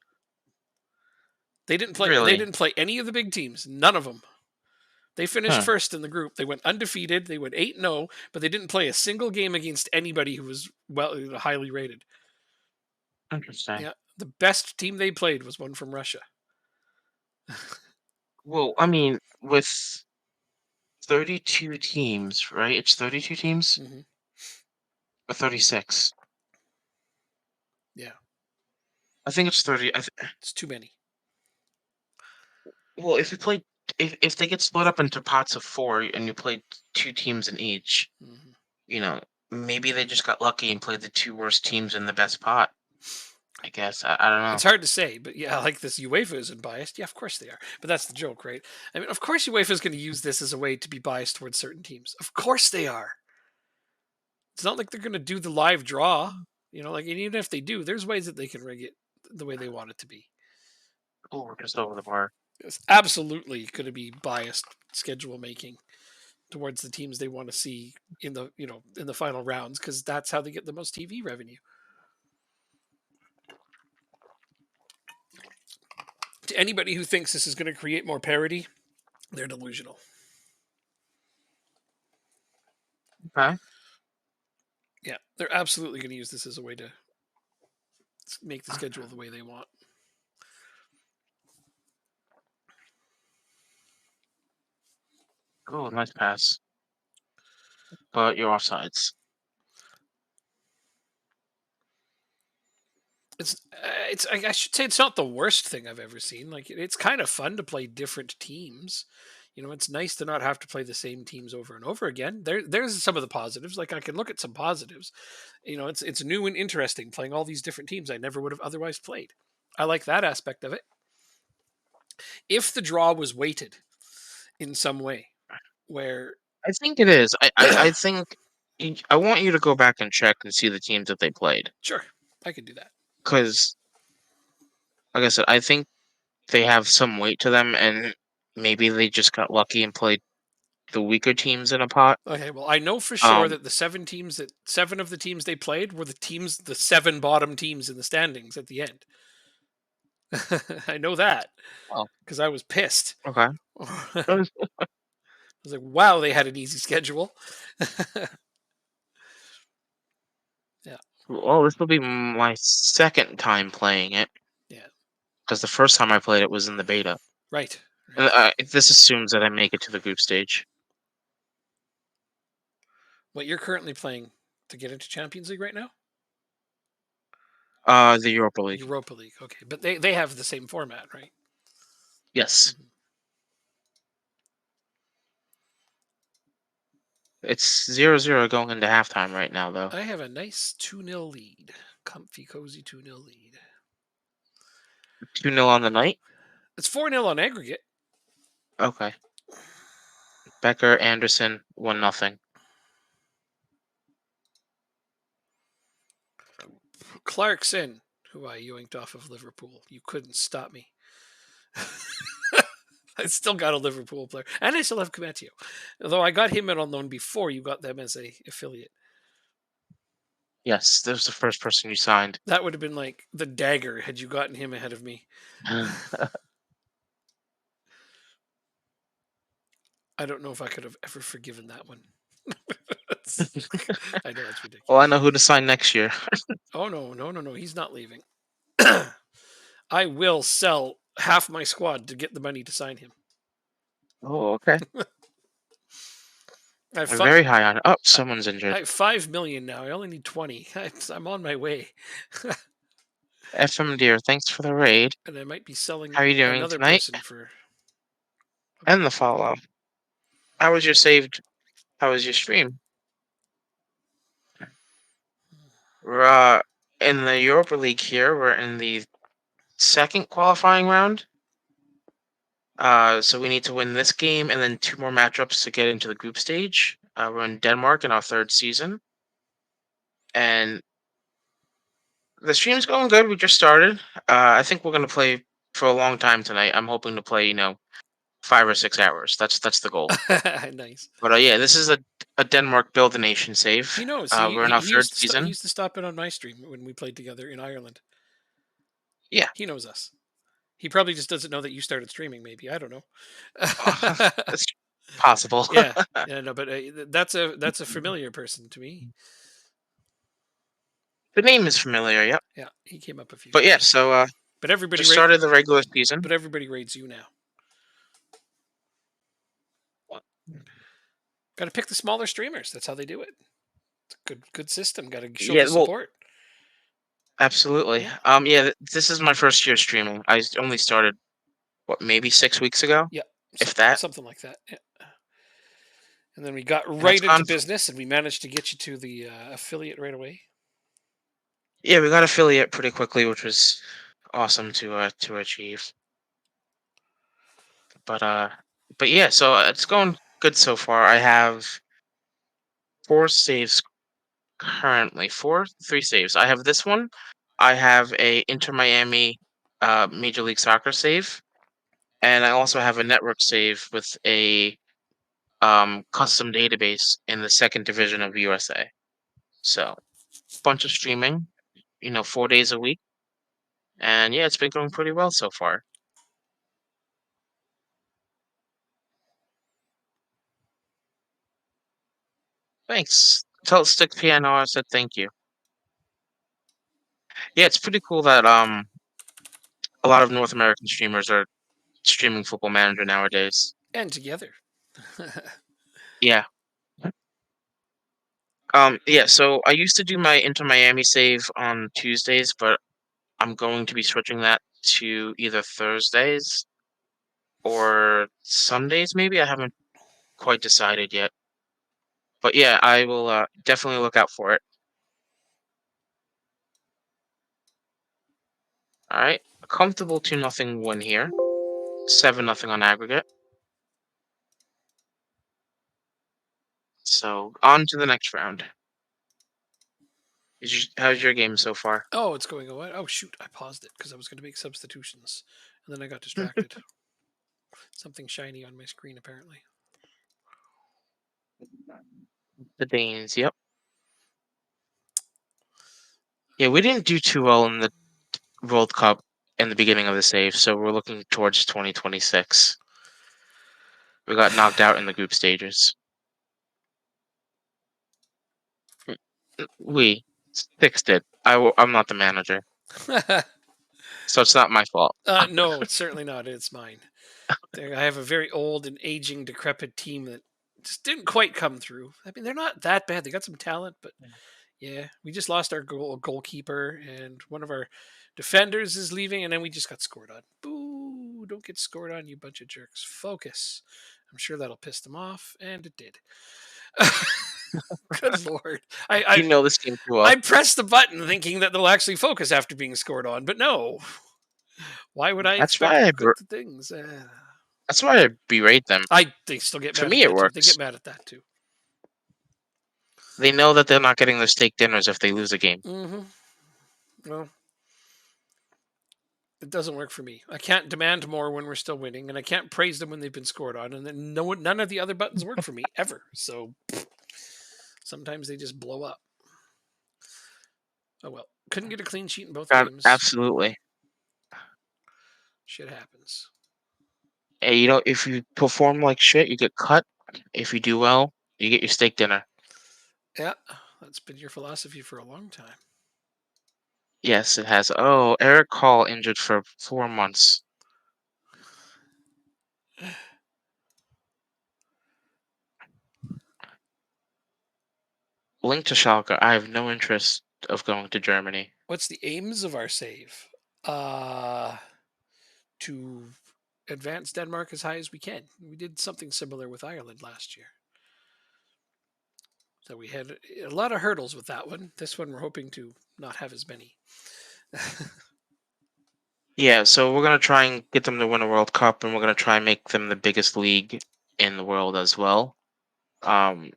They really, didn't play any of the big teams. None of them. They finished huh? first in the group. They went undefeated. They went 8-0, but they didn't play a single game against anybody who was highly rated. Interesting. Yeah, the best team they played was one from Russia. Well, I mean, with 32 teams, right? It's 32 teams hmm or 36. Yeah, I think it's 30. it's too many. Well, if they get split up into pots of four and you play two teams in each, hmm you know, maybe they just got lucky and played the two worst teams in the best pot. I guess I don't know. It's hard to say, but yeah, like this UEFA isn't biased. Yeah, of course they are. But that's the joke, right? I mean, of course UEFA is going to use this as a way to be biased towards certain teams. Of course they are. It's not like they're going to do the live draw. Like and even if they do, there's ways that they can rig it the way they want it to be. Oh, we're just over the bar. It's absolutely going to be biased schedule making towards the teams they want to see in the in the final rounds because that's how they get the most TV revenue. To anybody who thinks this is going to create more parity, they're delusional. Okay. Yeah, they're absolutely going to use this as a way to make the schedule the way they want. Oh, nice pass. But you're offsides. It's I should say it's not the worst thing I've ever seen. Like it's kind of fun to play different teams. It's nice to not have to play the same teams over and over again. There's some of the positives. Like I can look at some positives. It's new and interesting playing all these different teams I never would have otherwise played. I like that aspect of it. If the draw was weighted in some way, where I think it is. I think I want you to go back and check and see the teams that they played. sure, I could do that. Because, like I said, I think they have some weight to them, and maybe they just got lucky and played the weaker teams in a pot. Okay, well, I know for sure Um, that the seven of the teams they played were the seven bottom teams in the standings at the end. I know that oh, because I was pissed. okay. I was like, wow, they had an easy schedule. Yeah, Well, this will be my second time playing it yeah, because the first time I played it was in the beta. right, And right. this assumes that I make it to the group stage. What you're currently playing to get into Champions League right now? The Europa League. Europa League. Okay, but they have the same format, right? Yes, Mhm. it's 0-0 going into halftime right now, though. I have a nice 2-0 lead. Comfy, cozy 2-0 lead. 2-0 on the night. It's 4-0 on aggregate. Okay. Becker, Anderson, 1-0. Clarkson, who I yoinked off of Liverpool. You couldn't stop me. I still got a Liverpool player, and I still have Cometio. Although I got him in on loan before you got them as a affiliate. Yes, that was the first person you signed. That would have been like the dagger had you gotten him ahead of me. I don't know if I could have ever forgiven that one. I know it's Well, I ridiculous. know who to sign next year. Oh no, no, no, no! He's not leaving. I will sell half my squad to get the money to sign him. Oh, okay. I have, I'm fi- very high on it. Oh, I someone's I injured. have 5 million now. I only need 20. I'm on my way, FM Deer, thanks for the raid. and I might be selling How are you doing another tonight? person for. And the follow. How was your saved? How was your stream? We're in the Europa League here. We're in the second qualifying round. So we need to win this game and then two more matchups to get into the group stage. We're in Denmark in our third season, and the stream's going good. We just started. I think we're gonna play for a long time tonight. I'm hoping to play, 5 or 6 hours. That's the goal. Nice. But yeah, this is a Denmark build a nation save. He knows. We're in our He third used to he season. used to stop in on my stream when we played together in Ireland. Yeah, He knows us. He probably just doesn't know that you started streaming. Maybe I don't know. it's possible. Yeah, yeah, no, but that's a familiar person to me. The name is familiar. Yep. Yeah, he came up a few But yeah, times. so But everybody just rate, started the regular season. but everybody rates you now. Got to pick the smaller streamers. That's how they do it. It's a good system. Got to show Yeah, the well, support. absolutely. Yeah, Yeah, this is my first year streaming. Only started what, maybe 6 weeks ago, yeah, if that. something like that. Yeah. And then we got And it's right into gone. business, and we managed to get you to the affiliate right away. Yeah, we got affiliate pretty quickly, which was awesome to achieve. But yeah, so it's going good so far. I have 4 saves currently. 3 saves. I have this one. I have a Inter Miami Major League Soccer save, and I also have a network save with a custom database in the second division of USA. So bunch of streaming, 4 days a week, and yeah, it's been going pretty well so far. Thanks. Tell Stick Piano I said thank you. Yeah, it's pretty cool that a lot of North American streamers are streaming Football Manager nowadays. And together. Yeah. Yeah, so I used to do my Inter Miami save on Tuesdays, but I'm going to be switching that to either Thursdays or Sundays maybe. I haven't quite decided yet. But yeah, I will definitely look out for it. All right. A comfortable 2-0 win here. 7-0 on aggregate. So on to the next round. How's your game so far? Oh, it's going away. Oh shoot! I paused it because I was going to make substitutions, and then I got distracted. Something shiny on my screen apparently. The Danes, yep. Yeah, we didn't do too well in the World Cup in the beginning of the save, so we're looking towards 2026. We got knocked out in the group stages. We fixed it. I'm not the manager, so it's not my fault. No, it's certainly not. It's mine. I have a very old and aging, decrepit team that just didn't quite come through. I mean, they're not that bad. They got some talent, but yeah, we just lost our goalkeeper, and one of our defenders is leaving, and then we just got scored on. Boo! Don't get scored on, you bunch of jerks. Focus. I'm sure that'll piss them off, and it did. Good lord! I, You I know this game too well. I pressed the button thinking that they'll actually focus after being scored on, but no. Why would I That's expect why good things? that's why I berate them. They still get For mad at me, it that too. They get works. mad at that too. They know that they're not getting their steak dinners if they lose a game. Hmm. Well, it doesn't work for me. I can't demand more when we're still winning, and I can't praise them when they've been scored on. And then none of the other buttons work for me ever. So sometimes they just blow up. Oh well, couldn't get a clean sheet in both God, games. absolutely. Shit happens. Hey, if you perform like shit, you get cut. If you do well, you get your steak dinner. Yeah, that's been your philosophy for a long time. Yes, it has. Oh, Eric Hall injured for 4 months. Link to Schalke. I have no interest of going to Germany. What's the aims of our save? Uh, to advance Denmark as high as we can. We did something similar with Ireland last year. So we had a lot of hurdles with that one. This one we're hoping to not have as many. Yeah, so we're gonna try and get them to win a World Cup, and we're gonna try and make them the biggest league in the world as well. Um,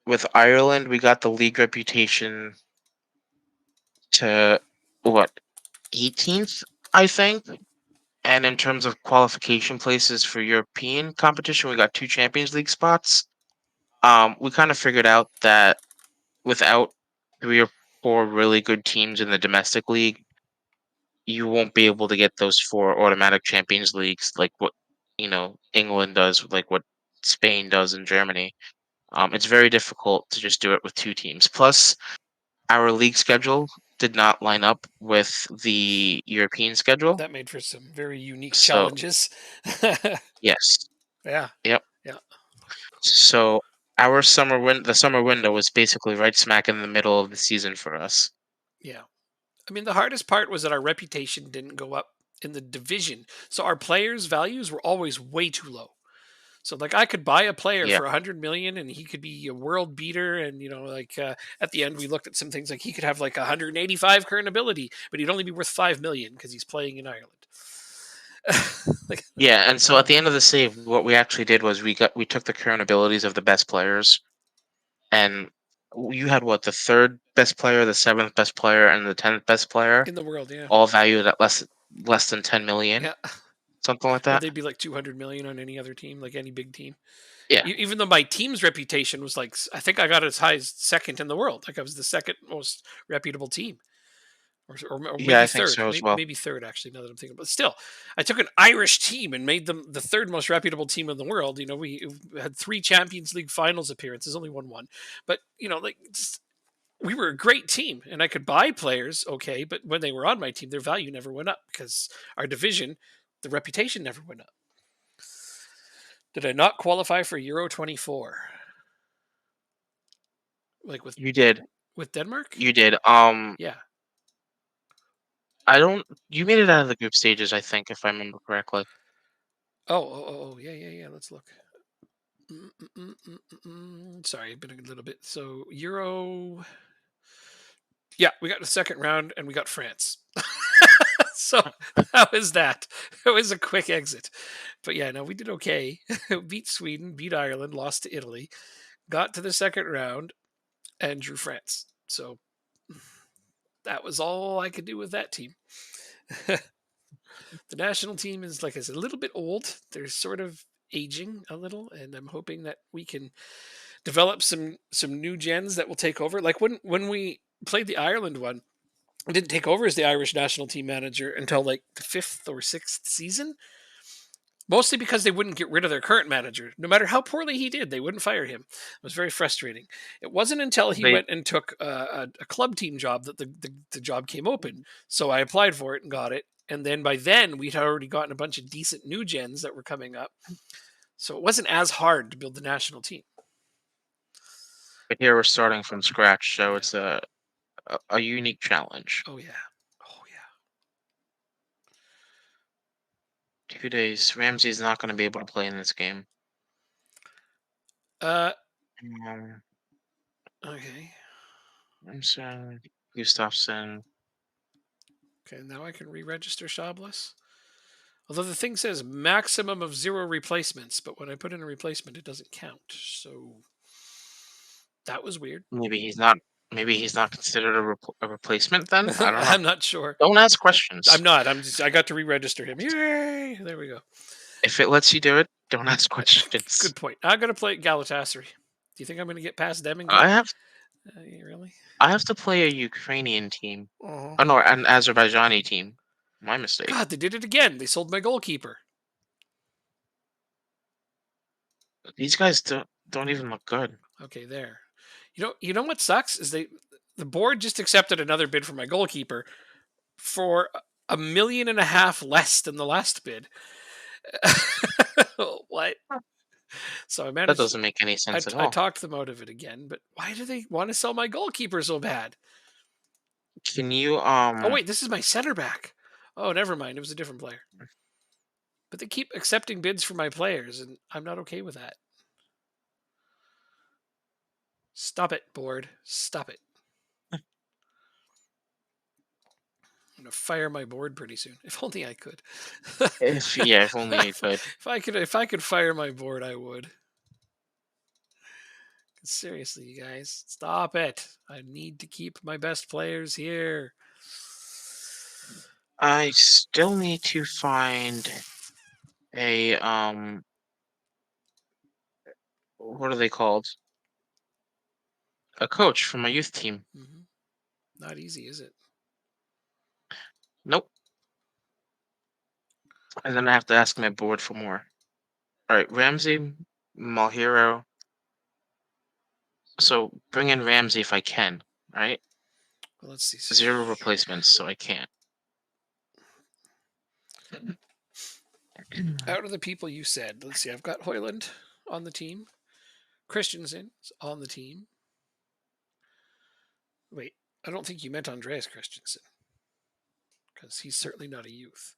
with Ireland, we got the league reputation to what 18th, I think. And in terms of qualification places for European competition, we got 2 Champions League spots. We kind of figured out that without 3 or 4 really good teams in the domestic league, you won't be able to get those 4 automatic Champions Leagues like what England does, like what Spain does in Germany. It's very difficult to just do it with 2 teams. Plus, our league schedule did not line up with the European schedule. That made for some very unique So challenges. yes, Yeah, yep. yeah, So the summer window was basically right smack in the middle of the season for us. yeah. I mean, the hardest part was that our reputation didn't go up in the division. So our players' values were always way too low. So like I could buy a player Yeah, for 100 million and he could be a world beater. And at the end we looked at some things like he could have like 185 current ability, but he'd only be worth 5 million because he's playing in Ireland. Like, yeah. And so at the end of the save, what we actually did was we took the current abilities of the best players, and you had what, the third best player, the seventh best player, and the 10th best player, in the world, yeah. all valued at less. less than 10 million, Yeah. something like Well, that. they'd be like 200 million on any other team, like any big team. Yeah, Even though my team's reputation was like, I think I got as high as second in the world. Like I was the second most reputable team, or yeah, maybe I think third, so as well. maybe third actually. Now that I'm thinking, but still, I took an Irish team and made them the third most reputable team in the world. You know, we had three Champions League finals appearances, only won one, but like we were a great team, and I could buy players, okay, but when they were on my team, their value never went up because our division, the reputation never went up. Did I not qualify for Euro 24? Like You did, with Denmark? you did. Yeah. I don't. You made it out of the group stages, I think, if I remember correctly. Yeah, yeah, yeah. Let's look. Sorry, I've been a little bit. So Euro, yeah, we got the second round and we got France. So how is that? It was a quick exit, but yeah, no, we did okay. Beat Sweden, beat Ireland, lost to Italy, got to the second round, and drew France. So that was all I could do with that team. The national team is, like I said, a little bit old. They're sort of aging a little, and I'm hoping that we can develop some new gens that will take over. Like when we played the Ireland one, I didn't take over as the Irish national team manager until like the fifth or sixth season. Mostly because they wouldn't get rid of their current manager. No matter how poorly he did, they wouldn't fire him. It was very frustrating. It wasn't until he They went and took a club team job that the job came open. So I applied for it and got it. And then by then, we'd already gotten a bunch of decent new gens that were coming up. So it wasn't as hard to build the national team. but here we're starting from scratch, so Yeah. it's a unique challenge. Oh, yeah. Oh, yeah. 2 days. Ramsey's not going to be able to play in this game. Uh, Um, okay. Ramsey, Gustafsson. Okay, now I can re-register Shabless. Although the thing says maximum of 0 replacements, but when I put in a replacement, it doesn't count. So that was weird. Maybe he's not. Maybe he's not considered a replacement. Then I don't know. I'm not sure. Don't ask questions. I'm not. I got to re-register him. Yay! There we go. If it lets you do it, don't ask questions. Good point. I'm gonna play Galatasaray. Do you think I'm gonna get past them and get? I have Really? I have to play a Ukrainian team. Oh Oh no, an Azerbaijani team. My mistake. God! They did it again. They sold my goalkeeper. These guys don't even look good. Okay, there. You know what sucks is the board just accepted another bid for my goalkeeper for $1.5 million less than the last bid. What? So I That managed. doesn't make any I, sense at I all. talked them out of it again, but why do they want to sell my goalkeeper so bad? Can you Oh wait, this is my center back. Oh, never mind. It was a different player. But they keep accepting bids for my players, and I'm not okay with that. Stop it, board. Stop it. I'm gonna fire my board pretty soon. If only I could. if only you could. If I could fire my board, I would. Seriously, you guys, stop it. I need to keep my best players here. I still need to find a what are they called? A coach for my youth team. Not easy, is it? Nope. And then I have to ask my board for more. All right, Ramsey, Malhero. So bring in Ramsey if I can. Right, Well, let's see. 0 replacements, so I can't. Out of the people you said, let's see. I've got Hoyland on the team. Christensen on the team. Wait, I don't think you meant Andreas Christensen because he's certainly not a youth.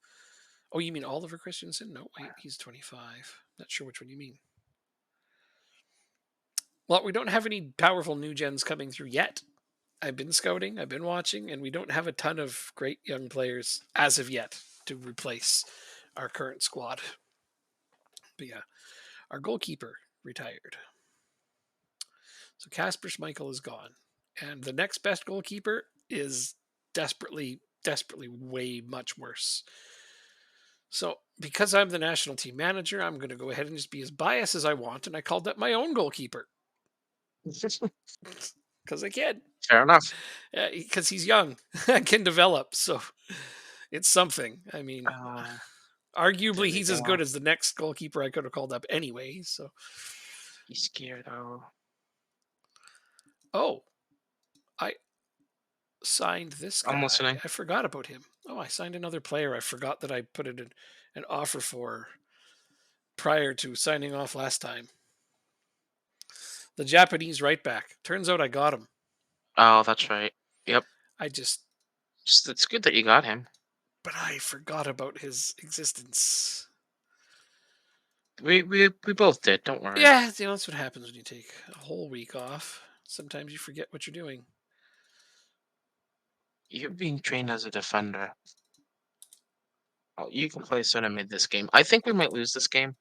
Oh, you mean Oliver Christensen? No, wait, he's 25. Not sure which one you mean. Well, we don't have any powerful new gens coming through yet. I've been scouting, I've been watching, and we don't have a ton of great young players as of yet to replace our current squad. But yeah, our goalkeeper retired. So Kasper Schmeichel is gone. And the next best goalkeeper is desperately desperately way much worse. So, because I'm the national team manager, I'm going to go ahead and just be as biased as I want. And I called up my own goalkeeper because I can, Fair enough. because he's young and can develop. So, it's something. I mean, Uh, there arguably, we he's as good go. as the next goalkeeper I could have called up anyway. So, He's scared. Oh, oh, I signed this I'm guy. listening. I forgot about him. Oh, I signed another player. I forgot that I put it in an offer for prior to signing off last time. The Japanese right back. Turns out I got him. Oh, that's right. Yep. I just, It's good that you got him. but I forgot about his existence. We both did. Don't worry. Yeah, that's what happens when you take a whole week off. Sometimes you forget what you're doing. You're being trained as a defender. Oh, you can play center mid this game. I think we might lose this game.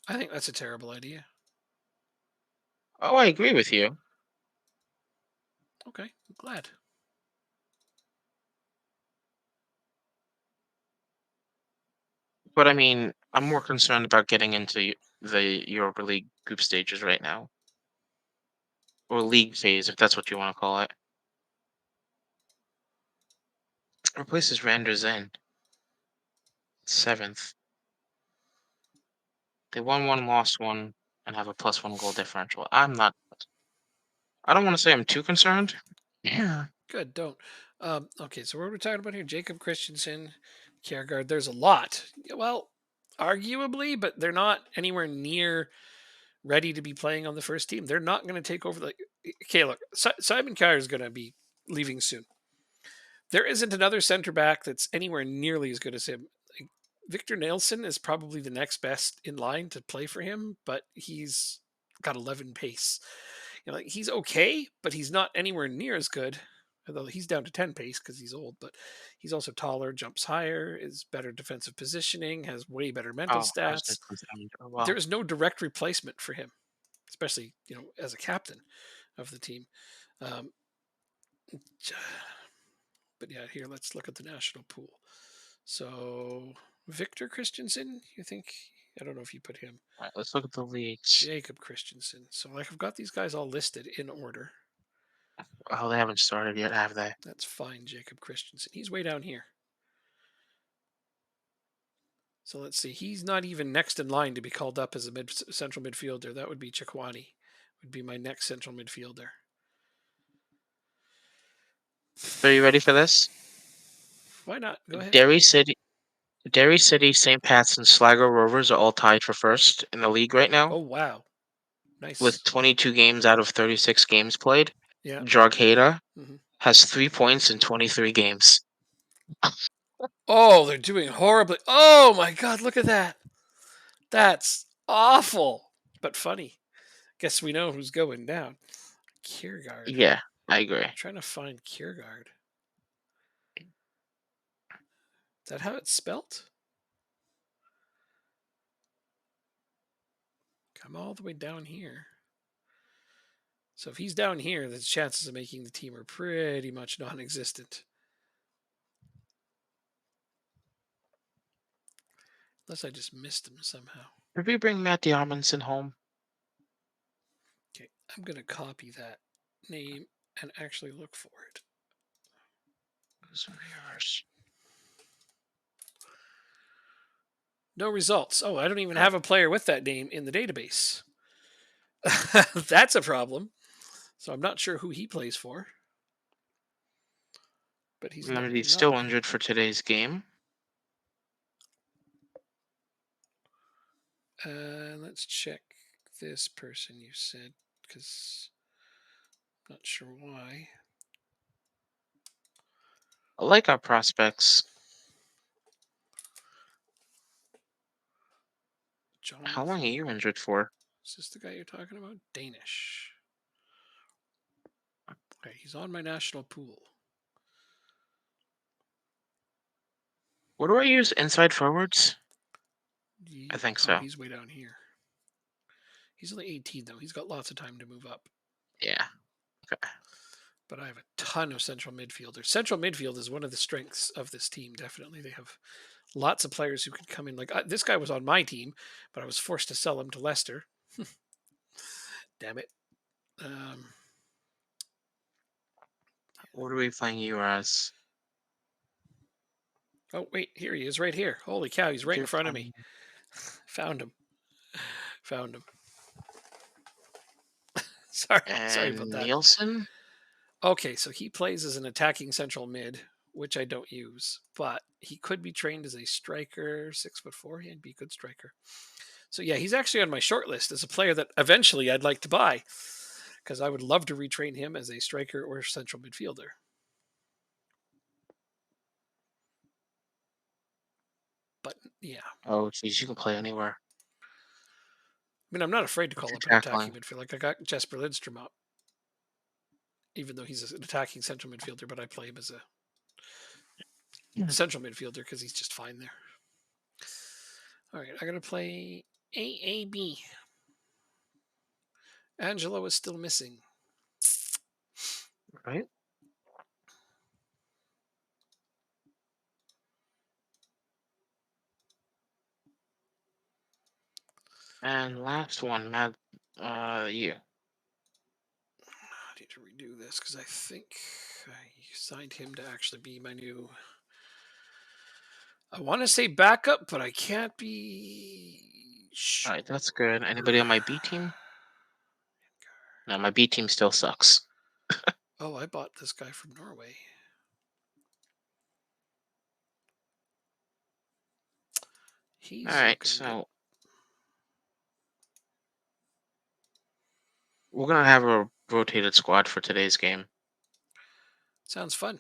I think that's a terrible idea. Oh, I agree with you. Okay, I'm glad. But I mean, I'm more concerned about getting into the Europa League group stages right now, or league phase, if that's what you want to call it. Replaces Randers in seventh. They won one, lost one, and have a +1 goal differential. I'm not. I don't want to say I'm too concerned. Yeah. Good, don't. Okay, so what are we talking about here? Jacob Christensen, Kiergaard. There's a lot. Yeah, well, arguably, but they're not anywhere near ready to be playing on the first team. They're not going to take over. Okay, look, Simon Kyer is going to be leaving soon. There isn't another center back that's anywhere nearly as good as him. Like, Victor Nelson is probably the next best in line to play for him, but he's got 11 pace. Like, he's okay, but he's not anywhere near as good. Although he's down to 10 pace because he's old, but he's also taller, jumps higher, is better defensive positioning, has way better mental Oh, I was stats. just concerned. Oh, There well, is no direct replacement for him, especially as a captain of the team. Um, but yeah, here let's look at the national pool. So Victor Christensen, you think? I don't know if you put him. all right, let's look at the leagues. Jacob Christensen. So like I've got these guys all listed in order. Oh, they haven't started yet, have they? That's fine, Jacob Christensen. He's way down here. So let's see. He's not even next in line to be called up as a central midfielder. That would be Chikwani. Would be my next central midfielder. Are you ready for this? Why not? Go ahead. Derry City, Derry City, St. Pat's, and Sligo Rovers are all tied for first in the league right now Oh wow, with nice. 22 games out of 36 games played. Yeah. Drogheda Hmm. has 3 points in 23 games. Oh, they're doing horribly. Oh my God, look at that. That's awful, but funny. Guess we know who's going down. Kiergaard. Yeah, I agree. I'm trying to find Kiergaard. Is that how it's spelt? Come all the way down here. So if he's down here, the chances of making the team are pretty much non-existent. Unless I just missed him somehow. Did we bring Matt Diamondson home? Okay, I'm going to copy that name and actually look for it. No results. Oh, I don't even have a player with that name in the database. That's a problem. So I'm not sure who he plays for. But he's Remember, he's not. still injured for today's game. Let's check this person you said, because I'm not sure why. I like our prospects. How long are Jonathan. you injured for? Is this the guy you're talking about? Danish. Okay, he's on my national pool. What do I use? Inside forwards? I think Oh, so. he's way down here. He's only 18 though. He's got lots of time to move up. Yeah. Okay. but I have a ton of central midfielders. Central midfield is one of the strengths of this team. Definitely, they have lots of players who could come in. Like this guy was on my team, but I was forced to sell him to Leicester. Damn it. Um, What are we playing you as? oh wait, here he is, right here. Holy cow, he's right in You're front of me. playing Found him. Found him. Sorry about and that. Nielsen. Okay, so he plays as an attacking central mid, which I don't use, but he could be trained as a striker, 6'4". He'd be a good striker. So yeah, he's actually on my short list as a player that eventually I'd like to buy because I would love to retrain him as a striker or central midfielder. But yeah, Oh, geez, you can play anywhere. I mean, I'm not afraid to What's call your up an attacking tackling? midfielder. Like I got Jesper Lidstrom up, even though he's an attacking central midfielder, but I play him as a Yeah. central midfielder because he's just fine there. All right, I'm gonna play AAB. Angelo is still missing. Right. And last one, Matt. You. I need to redo this because I think I signed him to actually be my new. I want to say backup, but I can't be All sure. right, that's good. Anybody on my B team? No, my B team still sucks. Oh, I bought this guy from Norway. All He's right, looking good. so we're gonna have a rotated squad for today's game. Sounds fun.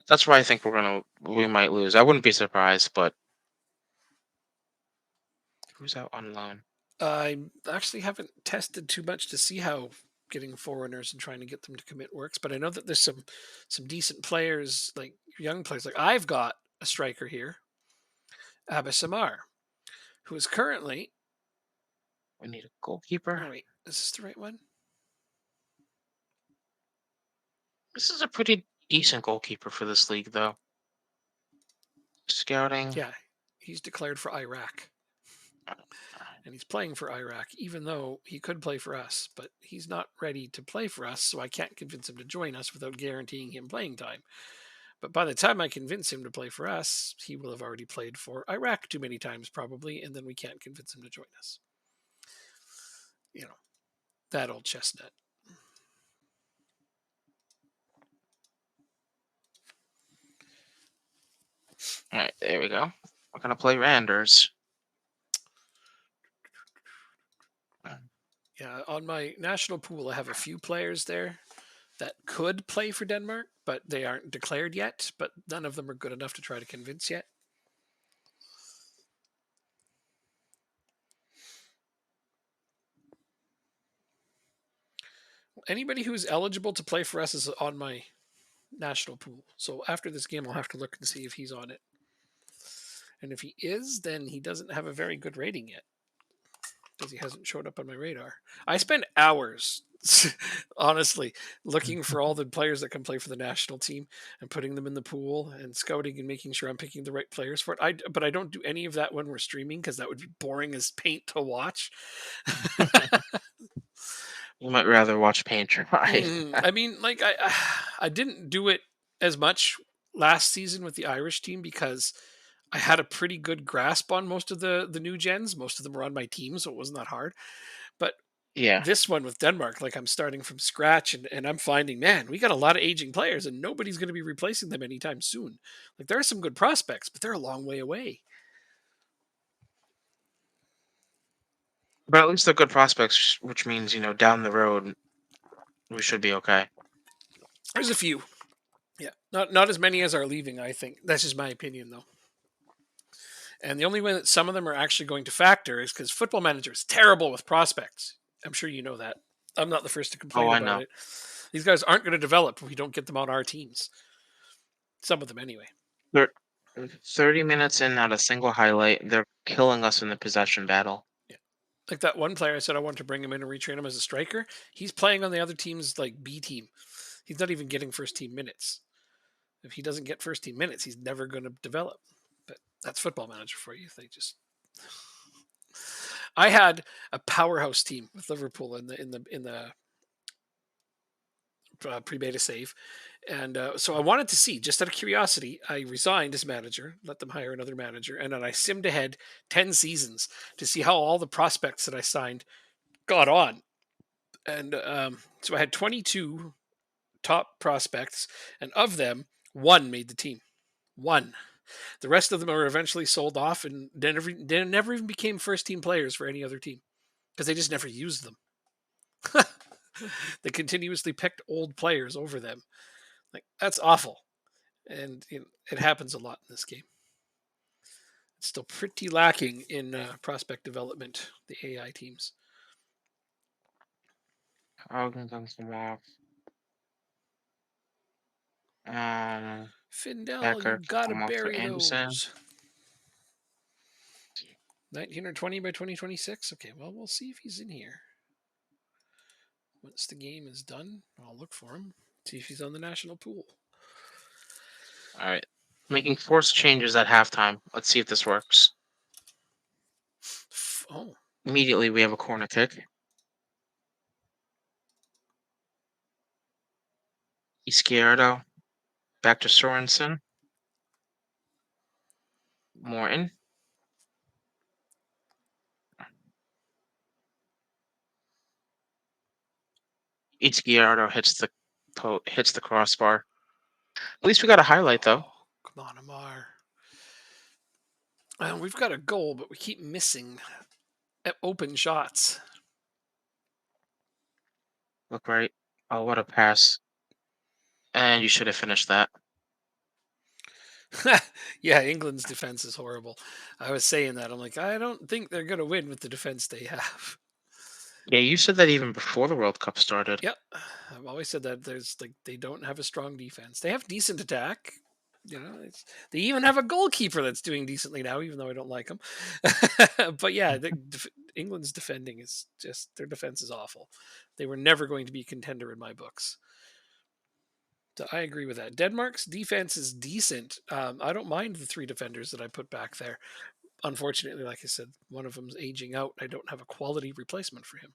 That's why I think we might lose. I wouldn't be surprised, but who's out on loan? I actually haven't tested too much to see how getting foreigners and trying to get them to commit works, but I know that there's some decent players, like young players. Like I've got a striker here, Abbas Amar, who is currently. We need a goalkeeper. Oh wait, is this the right one? This is a pretty decent goalkeeper for this league, though. Scouting. Yeah, he's declared for Iraq, uh, and he's playing for Iraq, even though he could play for us, but he's not ready to play for us, so I can't convince him to join us without guaranteeing him playing time. But by the time I convince him to play for us, he will have already played for Iraq too many times, probably, and then we can't convince him to join us. You know, that old chestnut. All right, there we go. We're gonna play Randers. Yeah, on my national pool, I have a few players there that could play for Denmark, but they aren't declared yet. But none of them are good enough to try to convince yet. Anybody who's eligible to play for us is on my national pool. So after this game, I'll have to look and see if he's on it. And if he is, then he doesn't have a very good rating yet because he hasn't showed up on my radar. I spend hours, honestly, looking for all the players that can play for the national team and putting them in the pool and scouting and making sure I'm picking the right players for it. But I don't do any of that when we're streaming because that would be boring as paint to watch. You might rather watch paint dry. I mean, like I didn't do it as much last season with the Irish team because I had a pretty good grasp on most of the new gens. Most of them were on my team, so it wasn't that hard. But Yeah, this one with Denmark, like I'm starting from scratch and I'm finding, man, we got a lot of aging players and nobody's going to be replacing them anytime soon. Like there are some good prospects, but they're a long way away. but at least they're good prospects, which means down the road we should be okay. There's a few. Yeah. Not as many as are leaving, I think. That's just my opinion though. And the only way that some of them are actually going to factor is because Football Manager is terrible with prospects. I'm sure you know that. I'm not the first to Oh, complain I about know. it. These guys aren't going to develop if we don't get them on our teams. Some of them, anyway. They're 30 minutes in, not a single highlight. They're killing us in the possession battle. Yeah. Like that one player I said I wanted to bring him in and retrain him as a striker. He's playing on the other team's like B team. He's not even getting first team minutes. If he doesn't get first team minutes, he's never going to develop. But that's football manager for you. They just I had a powerhouse team with Liverpool in the pre-beta save, and so I wanted to see, just out of curiosity, I resigned as manager, let them hire another manager, and then I simmed ahead 10 seasons to see how all the prospects that I signed got on, and so I had 22 top prospects, and of them, one made the team. One. The rest of them were eventually sold off, and they never even became first team players for any other team because they just never used them. They continuously picked old players over them. Like that's awful, and it happens a lot in this game. It's still pretty lacking in prospect development. The AI teams. Hogan comes off. Findell, you Becker can gotta come off for bury Anderson. those. 19 or 20 by 2026. Okay, well we'll see if he's in here. Once the game is done, I'll look for him. See if he's on the national pool. All right. Making forced changes at halftime. Let's see if this works. Oh, Immediately, we have a corner kick. Izquierdo. Back to Sorensen. Morton. Izquierdo hits the crossbar. At least we got a highlight though. oh, come on, Amar. We've got a goal, but we keep missing open shots. Look right. Oh, what a pass! And you should have finished that. Yeah, England's defense is horrible. I was saying that. I'm like, I don't think they're going to win with the defense they have. Yeah, you said that even before the World Cup started. Yep. I've always said that there's like they don't have a strong defense. They have decent attack. They even have a goalkeeper that's doing decently now, even though I don't like him. But yeah, England's defending is just their defense is awful. They were never going to be a contender in my books. So I agree with that. Denmark's defense is decent. I don't mind the three defenders that I put back there. Unfortunately, like I said, one of them's aging out. I don't have a quality replacement for him.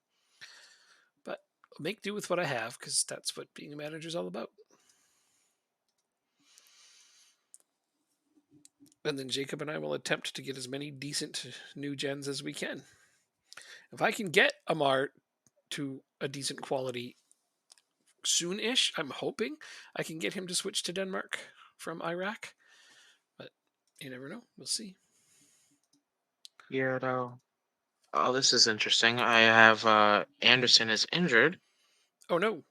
But I'll make do with what I have because that's what being a manager is all about. And then Jacob and I will attempt to get as many decent new gens as we can. If I can get Amar to a decent quality soon-ish, I'm hoping I can get him to switch to Denmark from Iraq. But you never know. We'll see. Izquierdo. Oh, this is interesting. I have Anderson is injured. Oh no.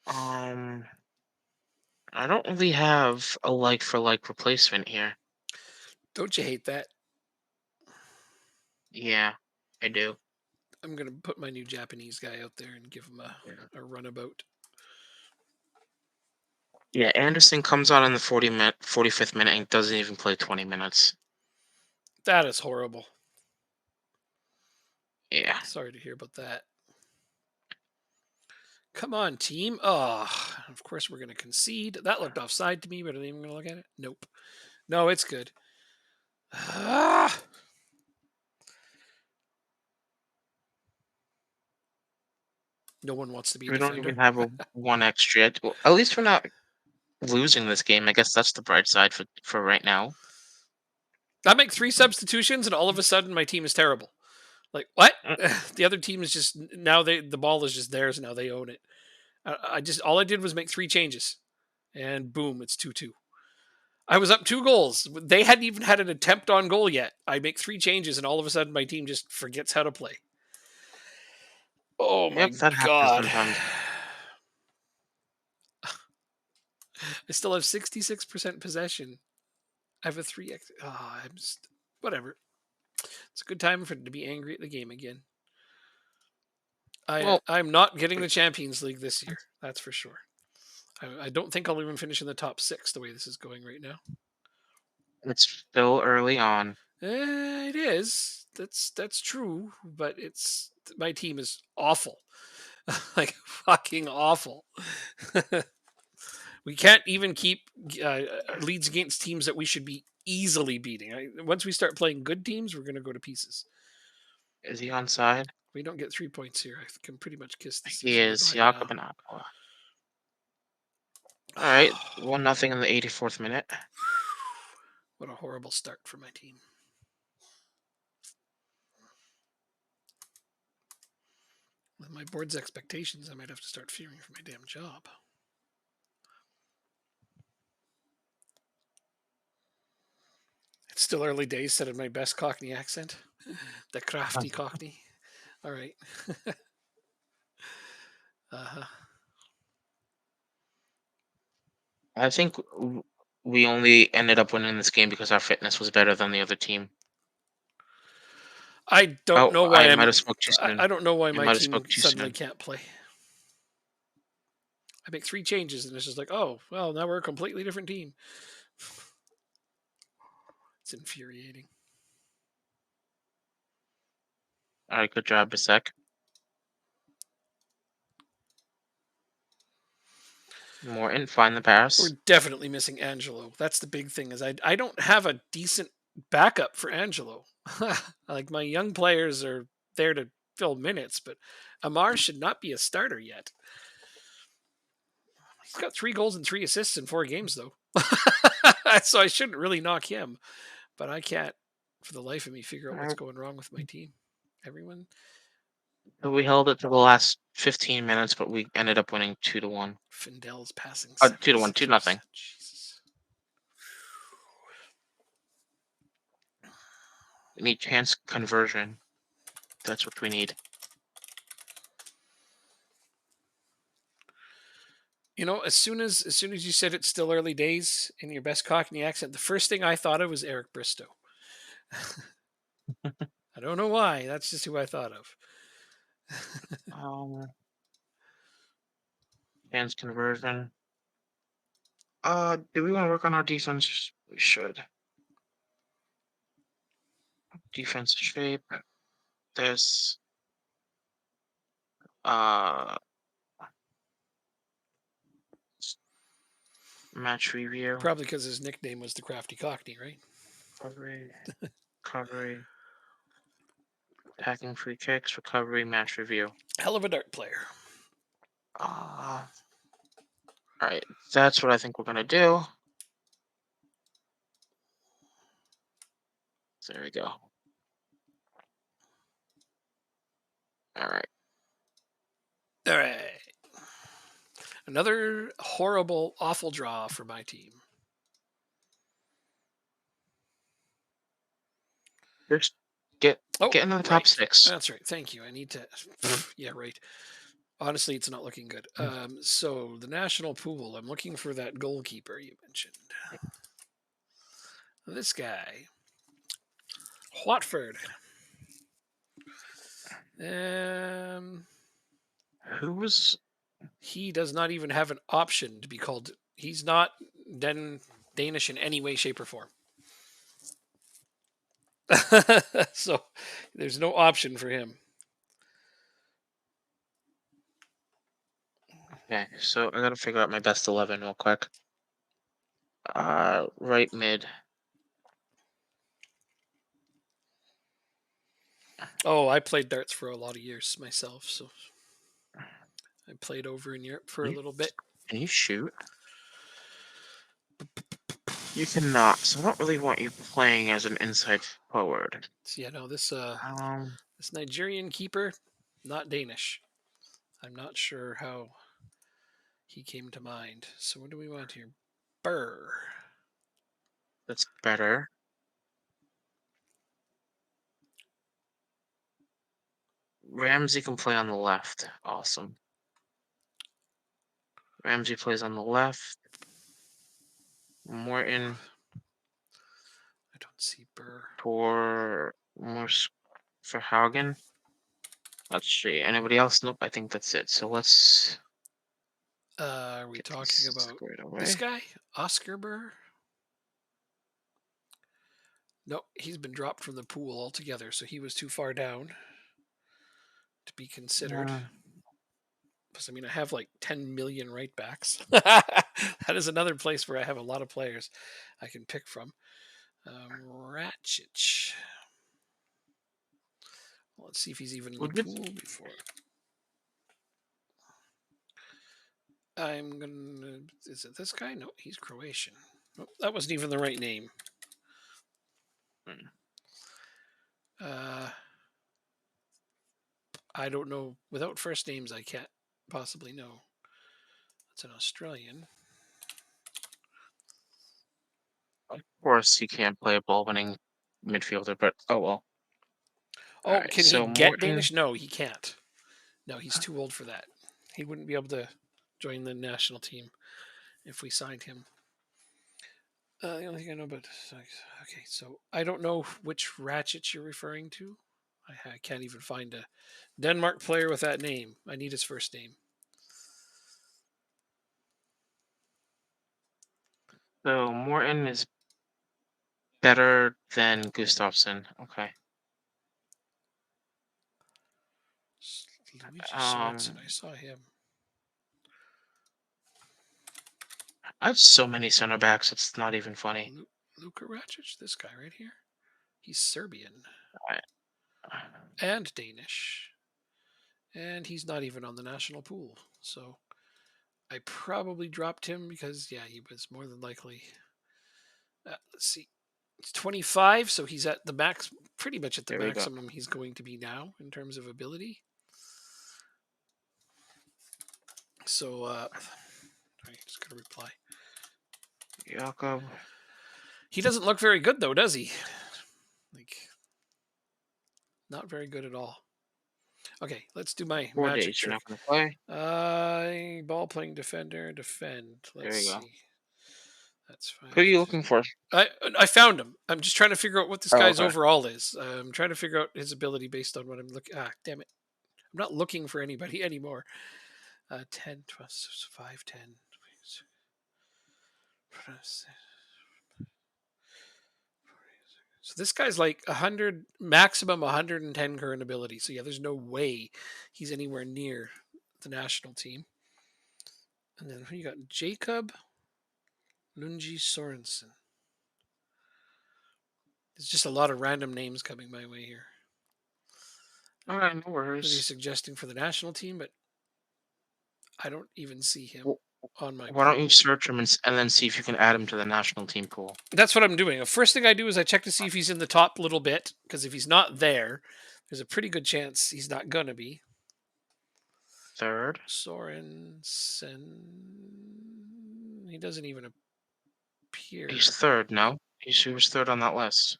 Um, I don't really have a like for like replacement here. Don't you hate that? Yeah, I do. I'm going to put my new Japanese guy out there and give him a runabout. Yeah, Anderson comes on in the 45th minute and doesn't even play 20 minutes. That is horrible. Yeah. Sorry to hear about that. Come on, team. Oh, of course we're going to concede. That looked offside to me, but are they even going to look at it? Nope. No, it's good. Ah! No one wants to be a We don't defender. even have a one extra yet. Well, at least we're not losing this game. I guess that's the bright side for right now. I make 3 substitutions, and all of a sudden my team is terrible. Like what? Mm, The other team is just now the ball is just theirs. Now they own it. I just all I did was make 3 changes, and boom, it's 2-2. I was up 2 goals. They hadn't even had an attempt on goal yet. I make 3 changes, and all of a sudden my team just forgets how to play. Oh my Yep, that happens god! sometimes. I still have 66% possession. I have a 3x. I'm just whatever. It's a good time for to be angry at the game again. Well, I'm not getting the Champions League this year. That's for sure. I don't think I'll even finish in the top 6 the way this is going right now. it's still early on. It is. that's true, but it's my team is awful. Like fucking awful. We can't even keep leads against teams that we should be easily beating. Once we start playing good teams, we're going to go to pieces. Is he on side? We don't get 3 points here. I can pretty much kiss the He season is. goodbye Jakob now. and Aqua. All right, 1-0 in the 84th minute. What a horrible start for my team. With my board's expectations, I might have to start fearing for my damn job. It's still early days, said in my best Cockney accent. The crafty Cockney. All right. Uh-huh. I think we only ended up winning this game because our fitness was better than the other team. I don't Oh, know why I might have spoke too soon. I don't know why I my might have spoke team too suddenly soon. can't play. I make 3 changes and it's just like, oh, well, now we're a completely different team. It's infuriating. All right, good job, Bisek. Morton, find the pass. We're definitely missing Angelo. That's the big thing is I don't have a decent backup for Angelo. Like my young players are there to fill minutes, but Amar should not be a starter yet. He's got 3 goals and 3 assists in 4 games though. So I shouldn't really knock him, but I can't for the life of me figure out All what's right. going wrong with my team. Everyone So we held it to the last 15 minutes, but we ended up winning 2-1. Findel's passing 2-1, 2-0. Jesus. We need chance conversion. That's what we need. You know, as soon as you said it's still early days in your best Cockney accent, the first thing I thought of was Eric Bristow. I don't know why. That's just who I thought of. Um, chance conversion. Do we want to work on our defense? We should. Defense shape. This. Uh, match review. Probably because his nickname was the Crafty Cockney, right? Recovery. Recovery. Attacking free kicks. Recovery. Match review. Hell of a dart player. All right. That's what I think we're gonna do. There we go. All right. All right. Another horrible, awful draw for my team. Just get Oh, into the top right. 6. That's right. Thank you. I need to. Yeah, right. Honestly, it's not looking good. So the national pool. I'm looking for that goalkeeper you mentioned. This guy, Watford. Who was? He does not even have an option to be called. He's not Danish in any way, shape, or form. So there's no option for him. Okay, so I gotta figure out my best 11 real quick. Right mid. Oh, I played darts for a lot of years myself, so I played over in Europe for a You, little bit. can you shoot? You cannot. So I don't really want you playing as an inside forward. So yeah, no, Um, this Nigerian keeper, not Danish. I'm not sure how he came to mind. So what do we want here? Burr. that's better. Ramsey can play on the left. Awesome. Ramsey plays on the left. Morton I don't see Burr. for Haugen. Let's see. Anybody else? Nope. I think that's it. So let's Are we get talking these about squared this away. guy, Oscar Burr? No, he's been dropped from the pool altogether, so he was too far down to be considered. Uh, Plus, I mean, I have like 10 million right backs. That is another place where I have a lot of players I can pick from. Ratchich. Well, let's see if he's even in the would it, pool before. I'm gonna. Is it this guy? No, he's Croatian. Oh, that wasn't even the right name. hmm, Uh, I don't know. Without first names, I can't possibly know. That's an Australian. of course he can't play a ball-winning midfielder, but oh well. All Oh, right, can he so get Morton. Danish? No, he can't. No, he's too old for that. He wouldn't be able to join the national team if we signed him. The only thing I know about. Okay, so I don't know which Ratchet you're referring to. I can't even find a Denmark player with that name. I need his first name. So Morton is better than Gustafsson. Okay. Luigi Sorensen. Um, I saw him. I have so many center backs. It's not even funny. Luka Racic. This guy right here. He's Serbian I, and Danish, and he's not even on the national pool. So I probably dropped him because yeah, he was more than likely. Let's see. He's 25, so he's at the max, pretty much at the there we go. maximum he's going to be now in terms of ability. So, I just gotta reply. Jakob. He doesn't look very good though, does he? Like, not very good at all. Okay, let's do my 4 days. magic You're trick. not going to play. Ball playing defender, defend. There Let's you go. see. That's Who are five. you looking for? I found him. I'm just trying to figure out what this Oh, guy's okay. overall is. I'm trying to figure out his ability based on what I'm looking. Ah, damn it! I'm not looking for anybody anymore. 10, 12, 5, 10. So this guy's like 100, maximum 110 current ability. So yeah, there's no way he's anywhere near the national team. And then who you got? Jacob Lungi Sorensen. There's just a lot of random names coming my way here All right, no that he's worries. suggesting for the national team, but I don't even see him Wh- on my Why don't you pool. search him and then see if you can add him to the national team pool? That's what I'm doing. The first thing I do is I check to see if he's in the top little bit, because if he's not there, there's a pretty good chance he's not gonna be. Third. Sorensen. He doesn't even He's appear. third. No, he was third on that list.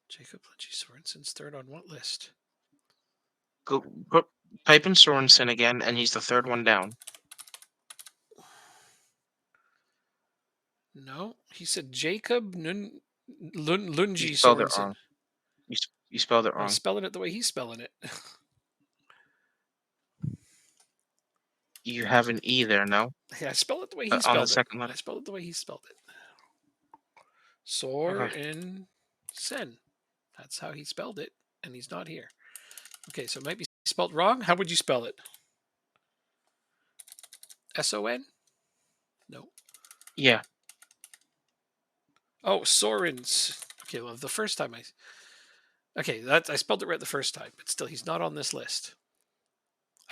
Jacob Lucci Sorensen's third on what list? Go put type in Sorensen again, and he's the third one down. No, he said Jacob You Lungi spelled it Sorensen. wrong. You spelled it I'm wrong. spelling it the way he's spelling it. You have an E there, no? Yeah, I spell it the way he On the spelled it. second I letter. spelled it the way he spelled it. Okay. Sorensen. That's how he spelled it, and he's not here. Okay, so it might be spelled wrong. How would you spell it? Son? No. Yeah. Oh, Sorens. Okay, well, the first time I. Okay, that I spelled it right the first time, but still, he's not on this list.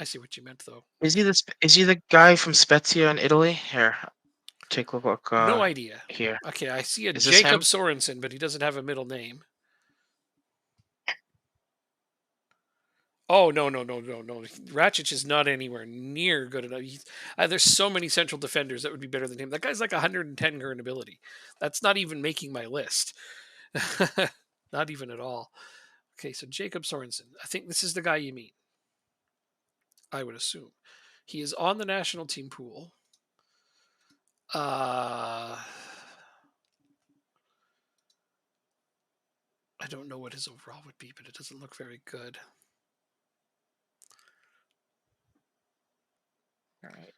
I see what you meant, though. Is he the guy from Spezia in Italy? Here, take a look. No idea. Here. Okay, I see a Is this Jacob him? Sorensen, but he doesn't have a middle name. Oh no! Ratchich is not anywhere near good enough. There's so many central defenders that would be better than him. That guy's like 110 current ability. That's not even making my list. Not even at all. Okay, so Jacob Sorensen. I think this is the guy you mean. I would assume he is on the national team pool. I don't know what his overall would be, but it doesn't look very good. All right.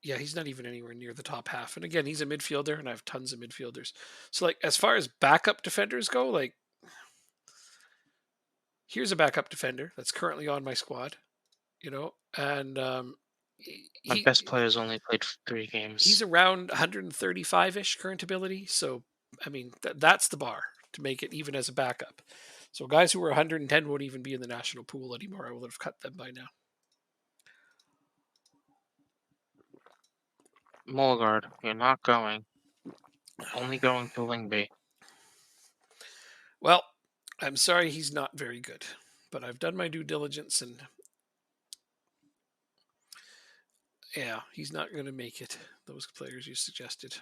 Yeah, he's not even anywhere near the top half. And again, he's a midfielder, and I have tons of midfielders. So, like, as far as backup defenders go, like, here's a backup defender that's currently on my squad, and My he best player's only played 3 games. he's around 135-ish current ability. So, I mean, that's the bar to make it even as a backup. So, guys who are 110 won't even be in the national pool anymore. I would have cut them by now. Mulgard, you're not going. Only going to Lingby. Well, I'm sorry he's not very good, but I've done my due diligence, and yeah, he's not going to make it. Those players you suggested.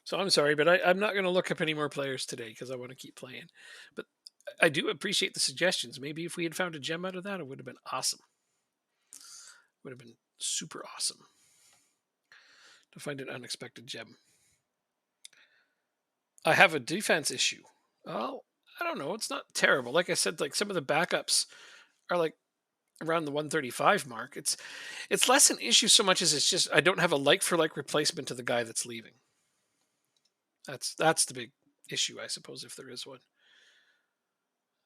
So I'm sorry, but I'm not going to look up any more players today because I want to keep playing. But I do appreciate the suggestions. Maybe if we had found a gem out of that, it would have been awesome. Would have been super awesome to find an unexpected gem. I have a defense issue. Oh, I don't know. It's not terrible. Like I said, like some of the backups are like around the 135 mark. It's less an issue so much as it's just I don't have a like for like replacement to the guy that's leaving. That's the big issue, I suppose, if there is one.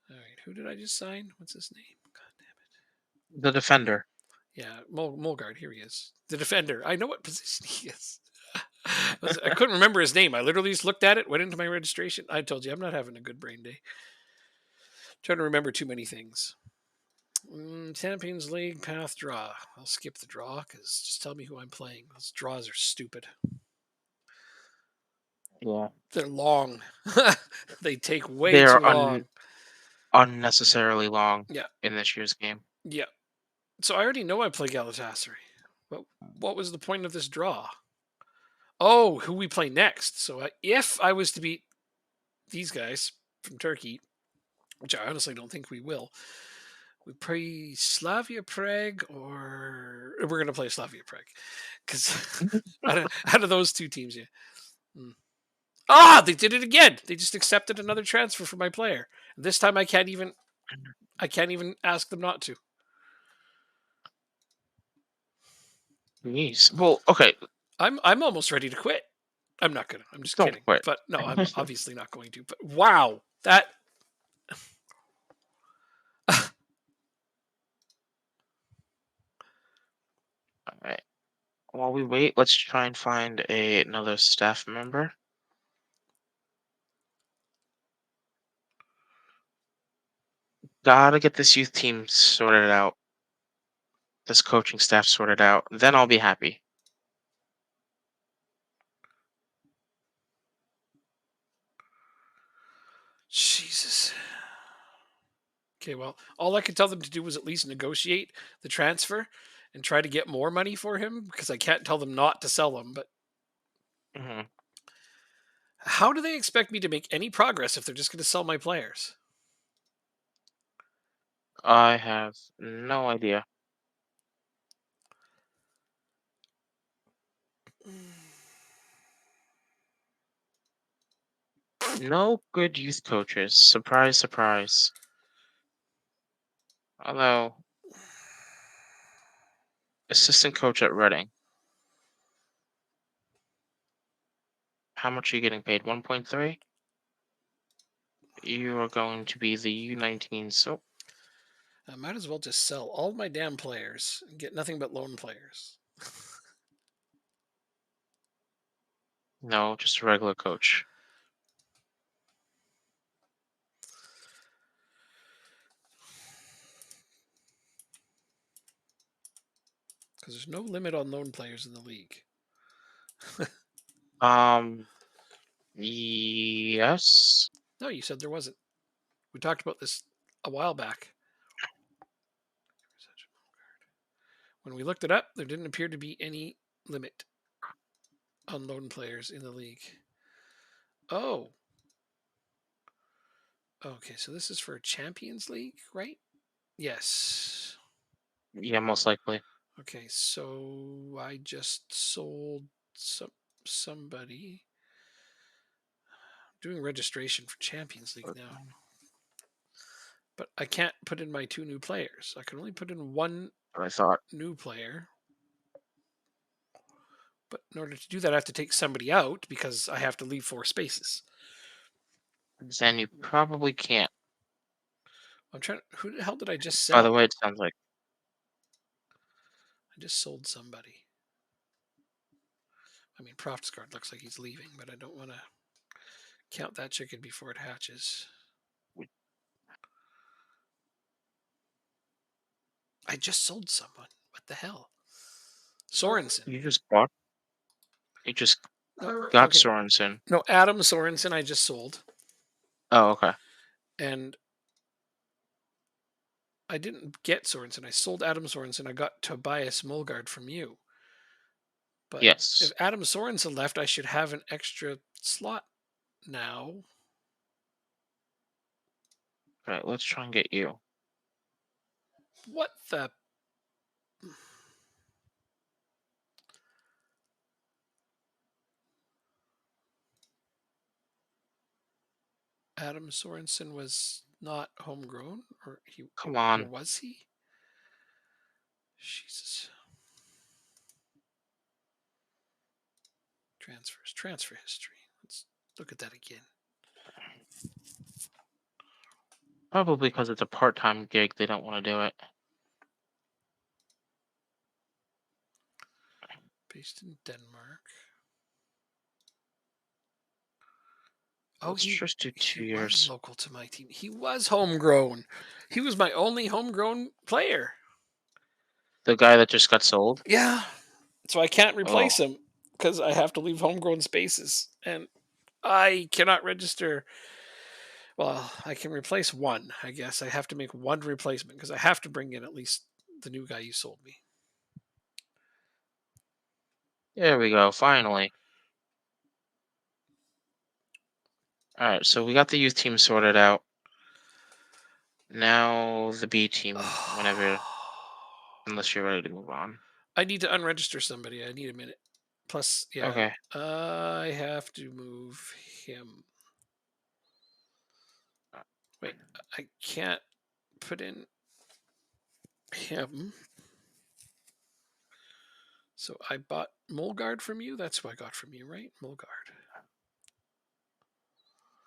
All right, who did I just sign? What's his name? God damn The defender. it. Yeah, Mulgard. Here he is, the defender. I know what position he is. I couldn't remember his name. I literally just looked at it, went into my registration. I told you I'm not having a good brain day. Trying to remember too many things. Champions League path draw. I'll skip the draw because just tell me who I'm playing. Those draws are stupid. Yeah. They're long. They take way They too are long. unnecessarily long Yeah, in this year's game. yeah. So I already know I play Galatasaray. What was the point of this draw? Oh, who we play next. So if I was to beat these guys from Turkey, which I honestly don't think we will, we play Slavia Prague, or we're going to play Slavia Prague because out of those two teams, yeah. Mm. Ah, they did it again. They just accepted another transfer for my player. This time I can't even ask them not to. Jeez. Well, okay. I'm almost ready to quit. I'm not gonna. I'm just Don't kidding. quit. But no, I'm obviously not going to. But wow, that All right. While we wait, let's try and find another staff member. Gotta get this youth team sorted out. This coaching staff sorted out. Then I'll be happy. Jesus. Okay, well, all I could tell them to do was at least negotiate the transfer and try to get more money for him because I can't tell them not to sell him. But Hmm. how do they expect me to make any progress if they're just going to sell my players? I have no idea. No good youth coaches. Surprise, surprise. Although, assistant coach at Reading. How much are you getting paid? 1.3? You are going to be the U19. So, I might as well just sell all my damn players and get nothing but loan players. no, just a regular coach. Because there's no limit on loan players in the league. Um, yes. No, you said there wasn't. We talked about this a while back. When we looked it up, there didn't appear to be any limit on loan players in the league. Oh, okay. So this is for Champions League, right? Yes. Yeah, most likely. Okay, so I just sold somebody. I'm doing registration for Champions League now, but I can't put in my two new players. I can only put in one What I thought. new player. But in order to do that, I have to take somebody out because I have to leave 4 spaces. Then you probably can't. I'm trying. Who the hell did I just By the sell? way, it sounds like I just sold somebody. I mean, Proftsguard looks like he's leaving, but I don't want to count that chicken before it hatches. we- I just sold someone. What the hell? Sorensen. you just bought. You just No, got okay. Sorensen. No, Adam Sorensen I just sold. Oh, okay. And I didn't get Sorensen. I sold Adam Sorensen. I got Tobias Mulgard from you. But if Yes. Adam Sorensen left, I should have an extra slot now. All right. Let's try and get you. What the? Adam Sorensen was not homegrown, Come or on. was he? Jesus. Transfers, transfer history. Let's look at that again. Probably because it's a part-time gig, they don't want to do it. Based in Denmark. Oh, Let's he just do he 2 was years. local to my team. He was homegrown. He was my only homegrown player. The guy that just got sold. Yeah. So I can't Oh, replace him because I have to leave homegrown spaces. And I cannot register. Well, I can replace one, I guess. I have to make one replacement because I have to bring in at least the new guy you sold me. there we go. Finally. All right. So we got the youth team sorted out. Now the B team. Whenever, unless you're ready to move on. I need to unregister somebody. I need a minute. Plus, yeah, Okay. I have to move him. Wait, I can't put in him. So I bought Mulgard from you. That's who I got from you, right? Mulgard.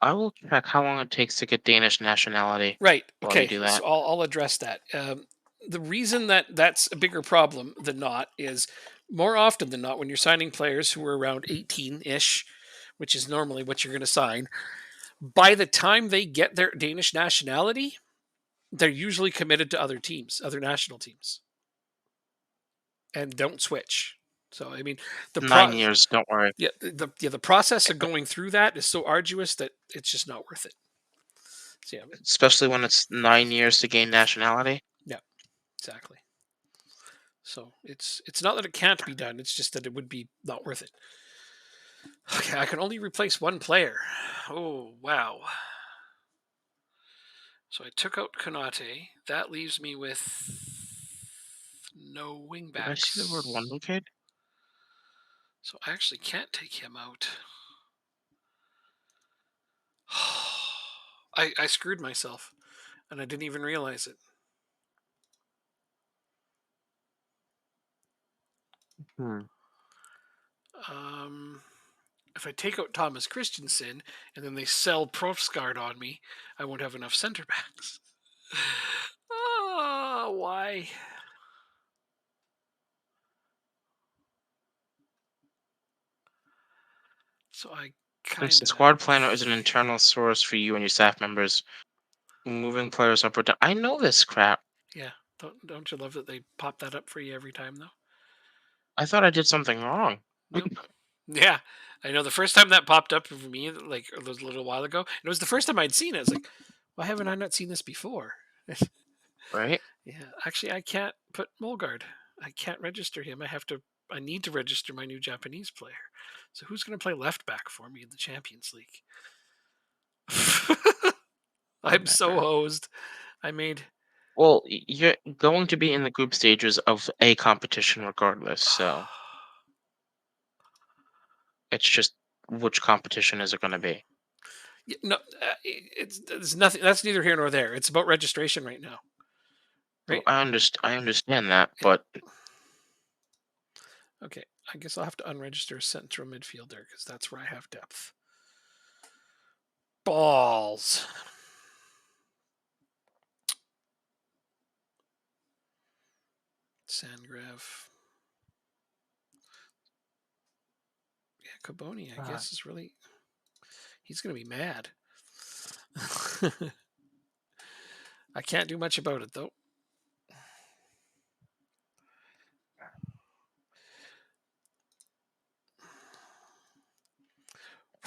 I will check how long it takes to get Danish nationality Right. while you Okay. do that. So I'll address that. The reason that that's a bigger problem than not is more often than not when you're signing players who are around 18 ish, which is normally what you're going to sign, by the time they get their Danish nationality, they're usually committed to other teams, other national teams, and don't switch. So I mean, the 9 years. Don't worry. the process of going through that is so arduous that it's just not worth it. So yeah, Especially when it's 9 years to gain nationality. yeah, exactly. So it's not that it can't be done. It's just that it would be not worth it. Okay, I can only replace one player. Oh wow. So I took out Konate. That leaves me with no Did I see the word wingbacks. one locate? So I actually can't take him out. I screwed myself and I didn't even realize it. Hmm. Um, if I take out Thomas Christensen and then they sell Profsgard on me, I won't have enough center backs. Oh, why? So I Since kind the of squad planner is an internal source for you and your staff members, moving players up or down. I know this crap. yeah. Don't you love that they pop that up for you every time though? I thought I did something wrong. Nope. Yeah, I know. The first time that popped up for me, like a little while ago, and it was the first time I'd seen it. I was like, "Why haven't I not seen this before?" Right? Yeah, actually, I can't put Mulgard. I can't register him. I have to. I need to register my new Japanese player. So who's going to play left back for me in the Champions League? I'm so Nightmare. hosed. I made. Well, you're going to be in the group stages of a competition regardless, so it's just which competition is it going to be? No, it's nothing. That's neither here nor there. It's about registration right now, Oh, right? I understand that, Yeah. but Okay. I guess I'll have to unregister central midfielder because that's where I have depth. Balls. Sandgrave. Yeah, Caboni, I guess, is really. He's going to be mad. I can't do much about it, though.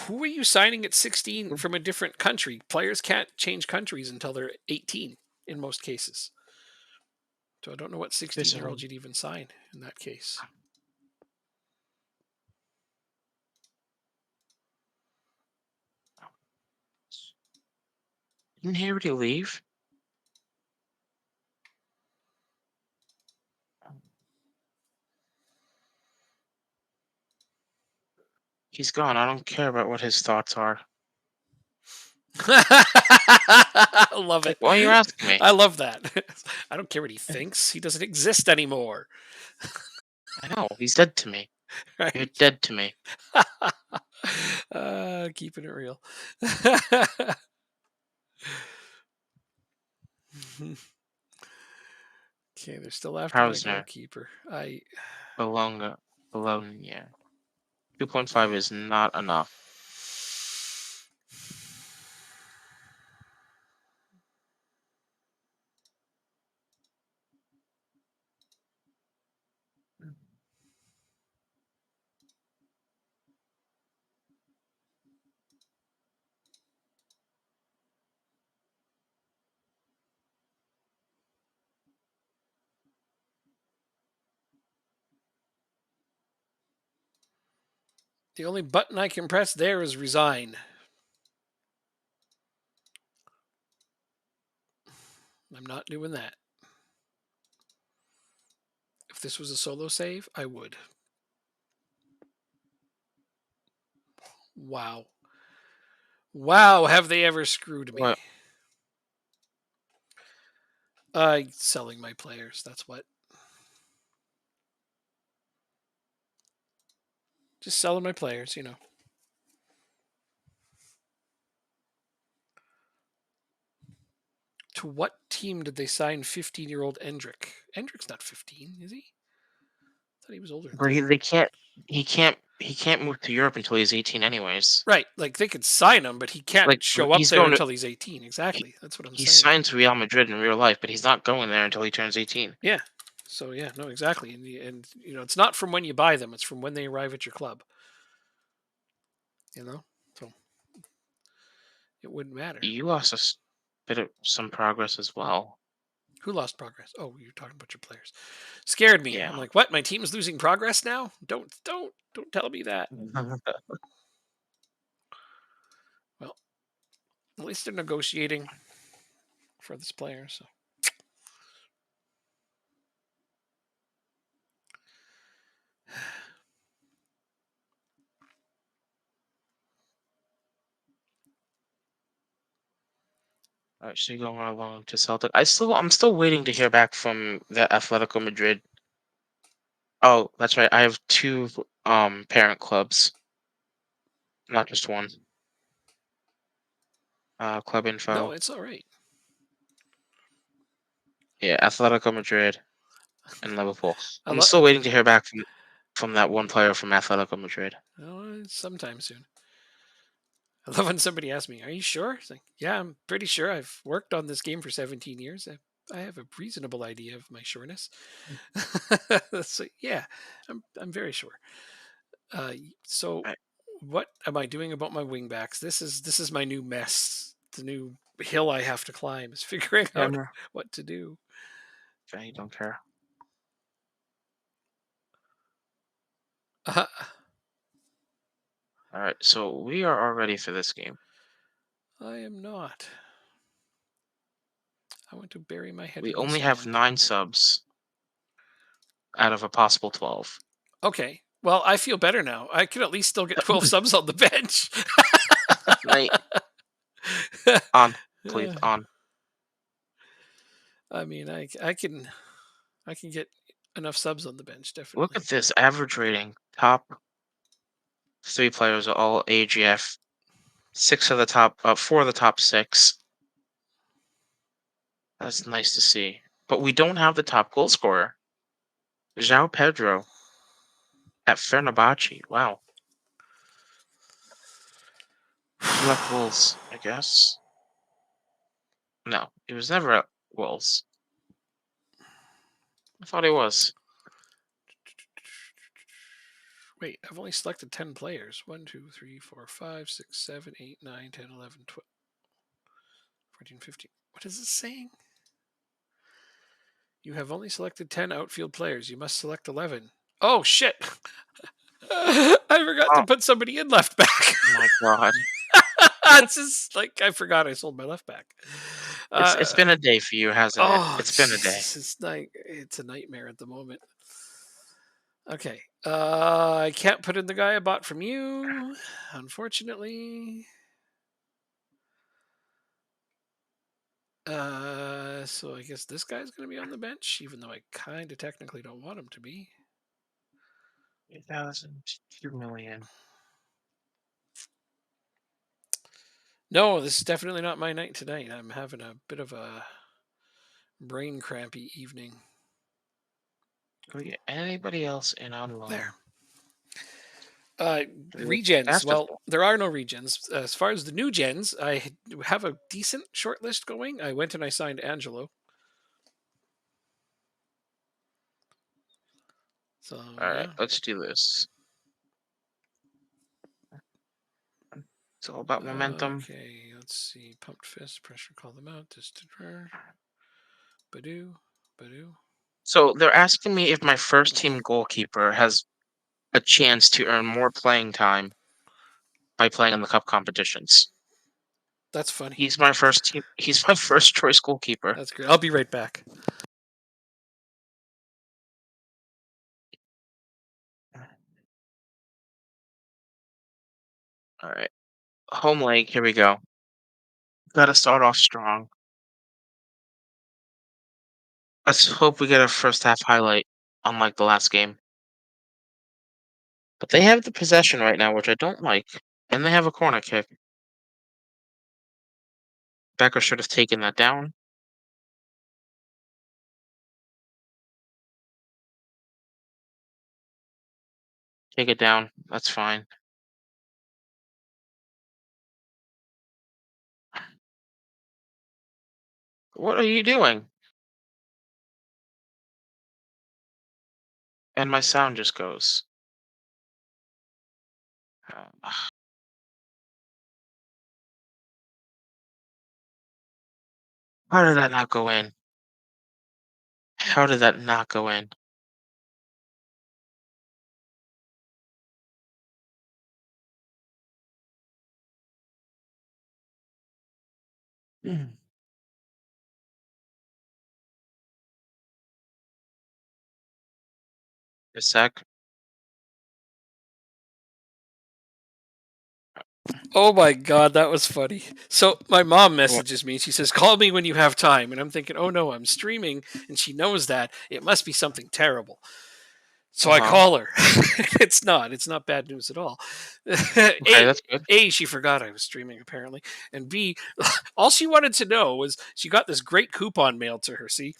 Who are you signing at 16 from a different country? Players can't change countries until they're 18 in most cases. So I don't know what 16-year-old you'd even sign in that case. Didn't he already leave? He's gone. I don't care about what his thoughts are. I love Like, it. why are you asking me? I love that. I don't care what he thinks. He doesn't exist anymore. I know. He's dead to me. You're Right? dead to me. Keeping it real. Okay, they're still after my Hausner. goalkeeper. Bologna. Bologna, yeah. 2.5 is not enough. The only button I can press there is resign. I'm not doing that. If this was a solo save, I would. Wow. Wow, have they ever screwed me? What? Selling my players, that's what. Just selling my players, you know. To what team did they sign 15-year-old Endrick? Endrick's not 15, is he? I thought he was older than But that. they can't. He can't move to Europe until he's 18, anyways. Right, like they could sign him, but he can't Like show up he's there going to. until he's 18. He, Exactly. That's what I'm he saying. signed to Real Madrid in real life, but he's not going there until he turns 18. Yeah. So yeah, no, exactly. And you know, it's not from when you buy them; it's from when they arrive at your club. You know, so it wouldn't matter. You lost bit of some progress as well. Who lost progress? Oh, you're talking about your players. Scared me. I'm Yeah. like, what? My team's losing progress now? Don't tell me that. Well, at least they're negotiating for this player. So Actually, going along to Celtic. I'm still waiting to hear back from the Atletico Madrid. Oh, that's right. I have two parent clubs, not just one. Club no, info. it's all right. Yeah, Atletico Madrid and Liverpool. I I'm love. still waiting to hear back from that one player from Atletico Madrid. Oh, sometime soon. I love when somebody asks me, "Are you sure?" It's like, yeah, I'm pretty sure. I've worked on this game for 17 years. I have a reasonable idea of my sureness. So yeah, I'm very sure. So Right. what am I doing about my wingbacks? This is my new mess. The new hill I have to climb is figuring Yeah, out no. what to do. I don't care. Uh, All right, so we are all ready for this game. I am not. I want to bury my head We in the only have sand. 9 subs out of a possible 12. Okay. Well, I feel better now. I can at least still get 12 subs on the bench. Night on, please on. I mean, I can get enough subs on the bench, Look definitely. at this average rating. Top 3 players are all AGF. 4 of the top 6. That's nice to see. But we don't have the top goal scorer. João Pedro at Fenerbahce. Wow. He left Wolves, I guess. No, he was never at Wolves. I thought he was. Wait, I've only selected 10 players. 1, 2, 3, 4, 5, 6, 7, 8, 9, 10, 11, 12, 14, 15. What is this saying? You have only selected 10 outfield players. You must select 11. Oh, shit. I forgot to Oh put somebody in left back. my god. It's just like I forgot I sold my left back. It's been a day for you, hasn't it? Oh, It's been a day. Jesus. It's a nightmare at the moment. Okay. I can't put in the guy I bought from you, unfortunately. So I guess this guy's going to be on the bench, even though I kind of technically don't want him to be. 8,000, 2 million. No, this is definitely not my night tonight. I'm having a bit of a brain crampy evening. Can we get anybody else in on There. loan? Regens. Well, Masterful. there are no regens. As far as the new gens, I have a decent short list going. I went and I signed Angelo. So All right, yeah. let's do this. It's all about momentum. Okay, let's see. Pumped fist, pressure, call them out. Distant prayer. Badoo, Badoo. So they're asking me if my first team goalkeeper has a chance to earn more playing time by playing in the cup competitions. That's funny. He's my first team. He's my first choice goalkeeper. That's great. I'll be right back. All right, home leg. Here we go. Got to start off strong. Let's hope we get a first half highlight, unlike the last game. But they have the possession right now, which I don't like, and they have a corner kick. Becker should have taken that down. Take it down. That's fine. What are you doing? And my sound just goes. Uh, How did that not go in? How did that not go in? Mm. A sec. Oh my god, that was funny. So my mom What? messages me. She says, "Call me when you have time." And I'm thinking, "Oh no, I'm streaming," and she knows that it must be something terrible. So Uh I huh. call her. It's not. It's not bad news at all. Okay, a, that's good. she forgot I was streaming apparently, and B, all she wanted to know was she got this great coupon mailed to her. See,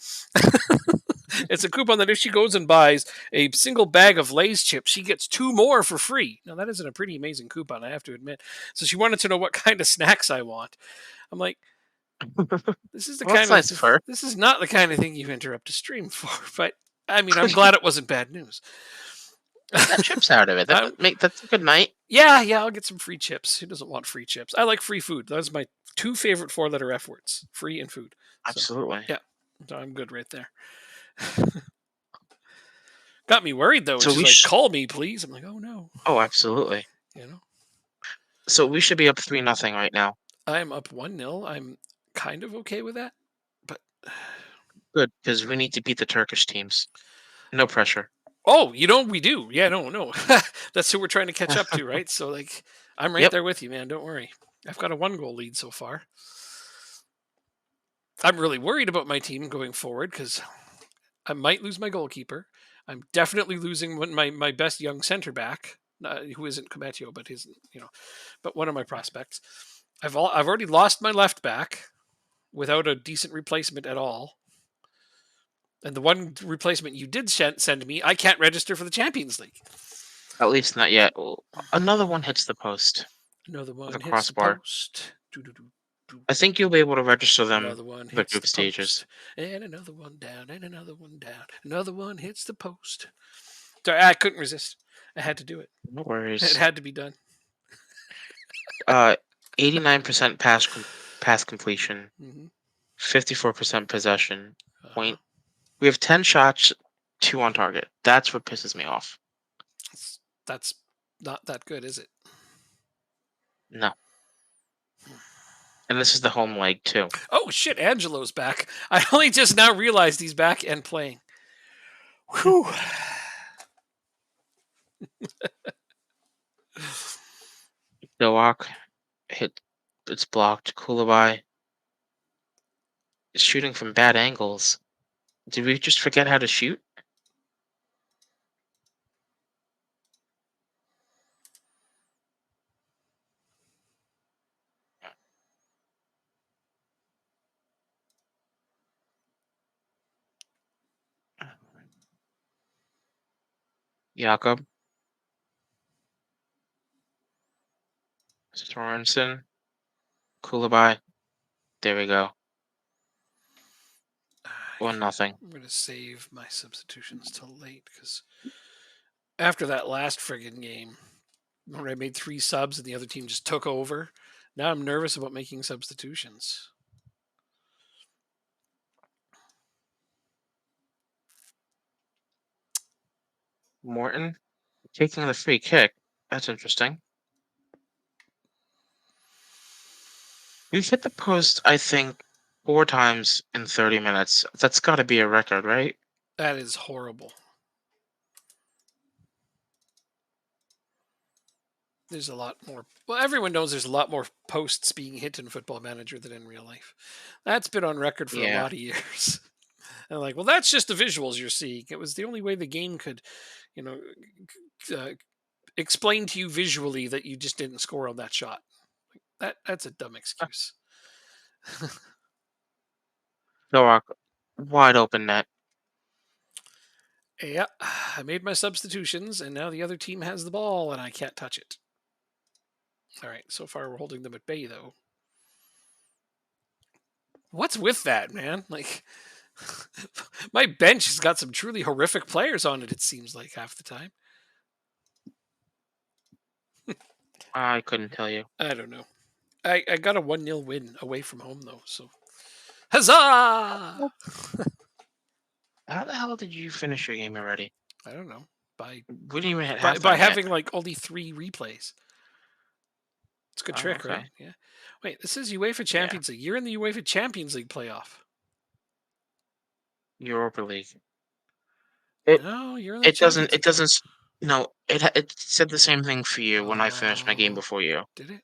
it's a coupon that if she goes and buys a single bag of Lay's chips, she gets 2 more for free. Now that isn't a pretty amazing coupon, I have to admit. So she wanted to know what kind of snacks I want. I'm like, this is the Well, that's kind of nice of her. this is not the kind of thing you interrupt a stream for. But I mean, I'm glad it wasn't bad news. You got chips out of it. I'm, That's a good night. yeah, I'll get some free chips. Who doesn't want free chips? I like free food. Those are my 2 favorite 4-letter F words: free and food. So Absolutely. yeah, so I'm good right there. Got me worried though. So She's we like, sh "Call me, please." I'm like, "Oh no," Oh, absolutely. you know. So we should be up 3-0 right now. I'm up 1-0. I'm kind of okay with that, but Good, because we need to beat the Turkish teams. No pressure. oh, we do. Yeah, no, that's who we're trying to catch up to, right? So like, I'm right Yep. there with you, man. Don't worry. I've got a 1-goal lead so far. I'm really worried about my team going forward because I might lose my goalkeeper. I'm definitely losing my best young center back, who isn't Cometio, but his but one of my prospects. I've already lost my left back without a decent replacement at all. And the one replacement you did send me, I can't register for the Champions League. At least not yet. Well, another one hits the post Another with a one hits the crossbar. post. Doo-doo-doo-doo. I think you'll be able to register them Another one for the hits group the stages. post. And another one down. And another one down. Another one hits the post. Sorry, I couldn't resist. I had to do it. No It worries. had to be done. 89% pass completion, Hmm. 54% possession. Uh-huh. Point. We have 10 shots, 2 on target. That's what pisses me off. That's not that good, is it? No. And this is the home leg too. Oh shit, Angelo's back. I only just now realized he's back and playing. Whew. Dowak hit. It's blocked. Koulibaly is shooting from bad angles. Did we just forget how to shoot? Jakob Sorensen, Koulibaly. There we go. 1-0. I'm going to save my substitutions till late because after that last friggin' game, where I made 3 subs and the other team just took over, now I'm nervous about making substitutions. Morton taking the free kick. That's interesting. We've hit the post, I think, 4 times in 30 minutes. That's got to be a record, right? That is horrible. There's a lot more. Well, everyone knows there's a lot more posts being hit in Football Manager than in real life. That's been on record for a Yeah. lot of years. And like, well, that's just the visuals you're seeing. It was the only way the game could, you know, explain to you visually that you just didn't score on that shot. That's a dumb excuse. Dowak, wide open net. Yeah, I made my substitutions, and now the other team has the ball, and I can't touch it. All right, so far we're holding them at bay, though. What's with that, man? Like, my bench has got some truly horrific players on it. It seems like half the time. I couldn't tell you. I don't know. I got a 1-0 win away from home though, so huzzah! How the hell did you finish your game already? I don't know. By We didn't even hit by halftime yet. having like only 3 replays. It's a good Oh, trick, right? okay. Yeah. Wait, this is UEFA Yeah. Champions League. You're in the UEFA Champions League playoff. Europa League. It No, you're in the it doesn't Champions it League. doesn't no it said the same thing for you when I finished my game Oh, before you. did it?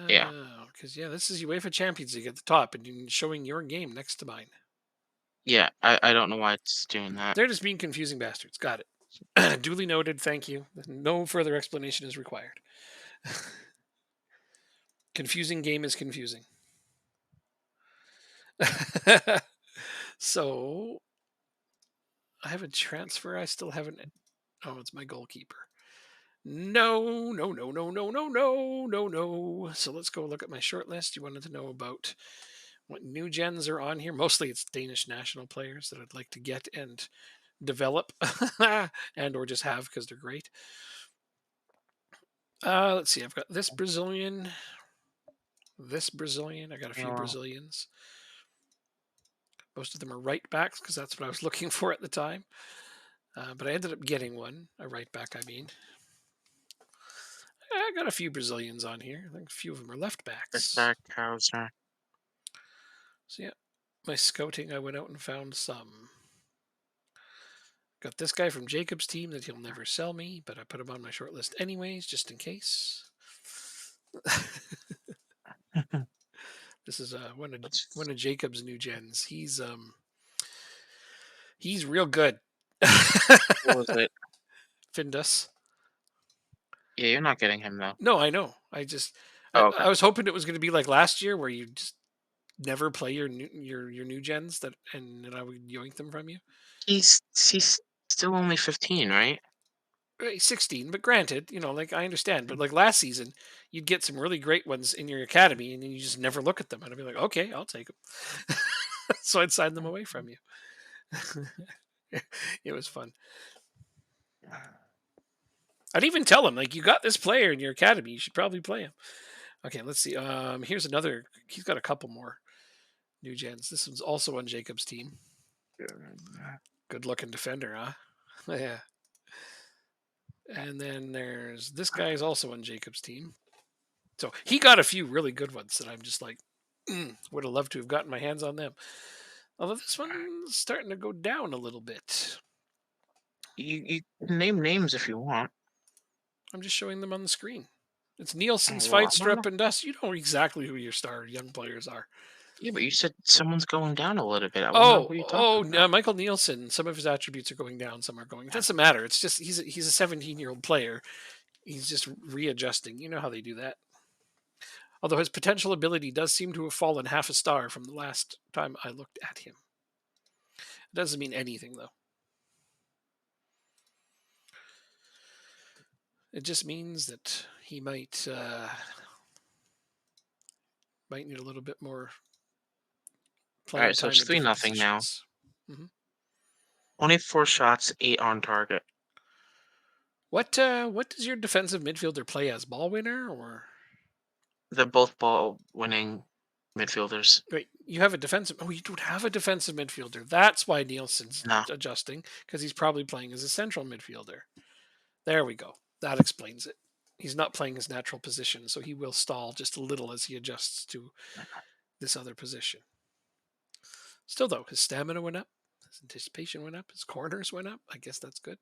Yeah. Oh, because yeah, this is UEFA Champions League at the top, and you're showing your game next to mine. Yeah. I don't know why it's doing that. They're just being confusing bastards. Got it. Duly noted. Thank you. No further explanation is required. Confusing game is confusing. So I have a transfer. I still haven't. Oh, it's my goalkeeper. No, no, no, no, no, no, no, no, no. So let's go look at my short list. You wanted to know about what new gens are on here. Mostly it's Danish national players that I'd like to get and develop and or just have because they're great. Let's see. I've got this Brazilian. This Brazilian. I got a few Oh, Brazilians. Most of them are right backs because that's what I was looking for at the time. But I ended up getting one, a right back, I mean. I got a few Brazilians on here. I think a few of them are left backs. back Hauser. So, yeah, my scouting, I went out and found some. Got this guy from Jacob's team that he'll never sell me, but I put him on my short list anyways, just in case. This is one of Jacob's new gens. He's He's real good. What was it? Findus. Yeah, you're not getting him though. No, I know. I, Oh, I okay. was hoping it was going to be like last year, where you just never play your new gens and I would yoink them from you. He's still only 15, right? 16, but granted, like I understand, but like last season, you'd get some really great ones in your academy, and then you just never look at them, and I'd be like, okay, I'll take them. So I'd sign them away from you. It was fun. I'd even tell him, like, you got this player in your academy, you should probably play him. Okay, let's see. Here's another. He's got a couple more new gens. This one's also on Jacob's team. Good looking defender, huh? Yeah. And then there's this guy is also on Jacob's team. So he got a few really good ones that I'm just like, would have loved to have gotten my hands on them. Although this one's starting to go down a little bit. You can name names if you want. I'm just showing them on the screen. It's Oh, Nielsen's, well, I'm Feitstrup, not. and Dust. You know exactly who your star young players are. Yeah, but you said someone's going down a little bit. I want to know Oh, who you're talking oh, about. no, Michael Nielsen. Some of his attributes are going down. Some are going. It doesn't matter. It's just he's a 17-year-old player. He's just readjusting. You know how they do that. Although his potential ability does seem to have fallen half a star from the last time I looked at him. It doesn't mean anything though. It just means that he might need a little bit more All playing right, so time it's at 3 different nothing now. positions. hmm 24 shots, 8 on target. What does your defensive midfielder play as? Ball winner or They're both ball winning midfielders. wait? You have a defensive. Oh, you don't have a defensive midfielder. That's why Nielsen's No. adjusting because he's probably playing as a central midfielder. There we go. That explains it. He's not playing his natural position, so he will stall just a little as he adjusts to this other position. Still, though, his stamina went up, his anticipation went up, his corners went up. I guess that's good.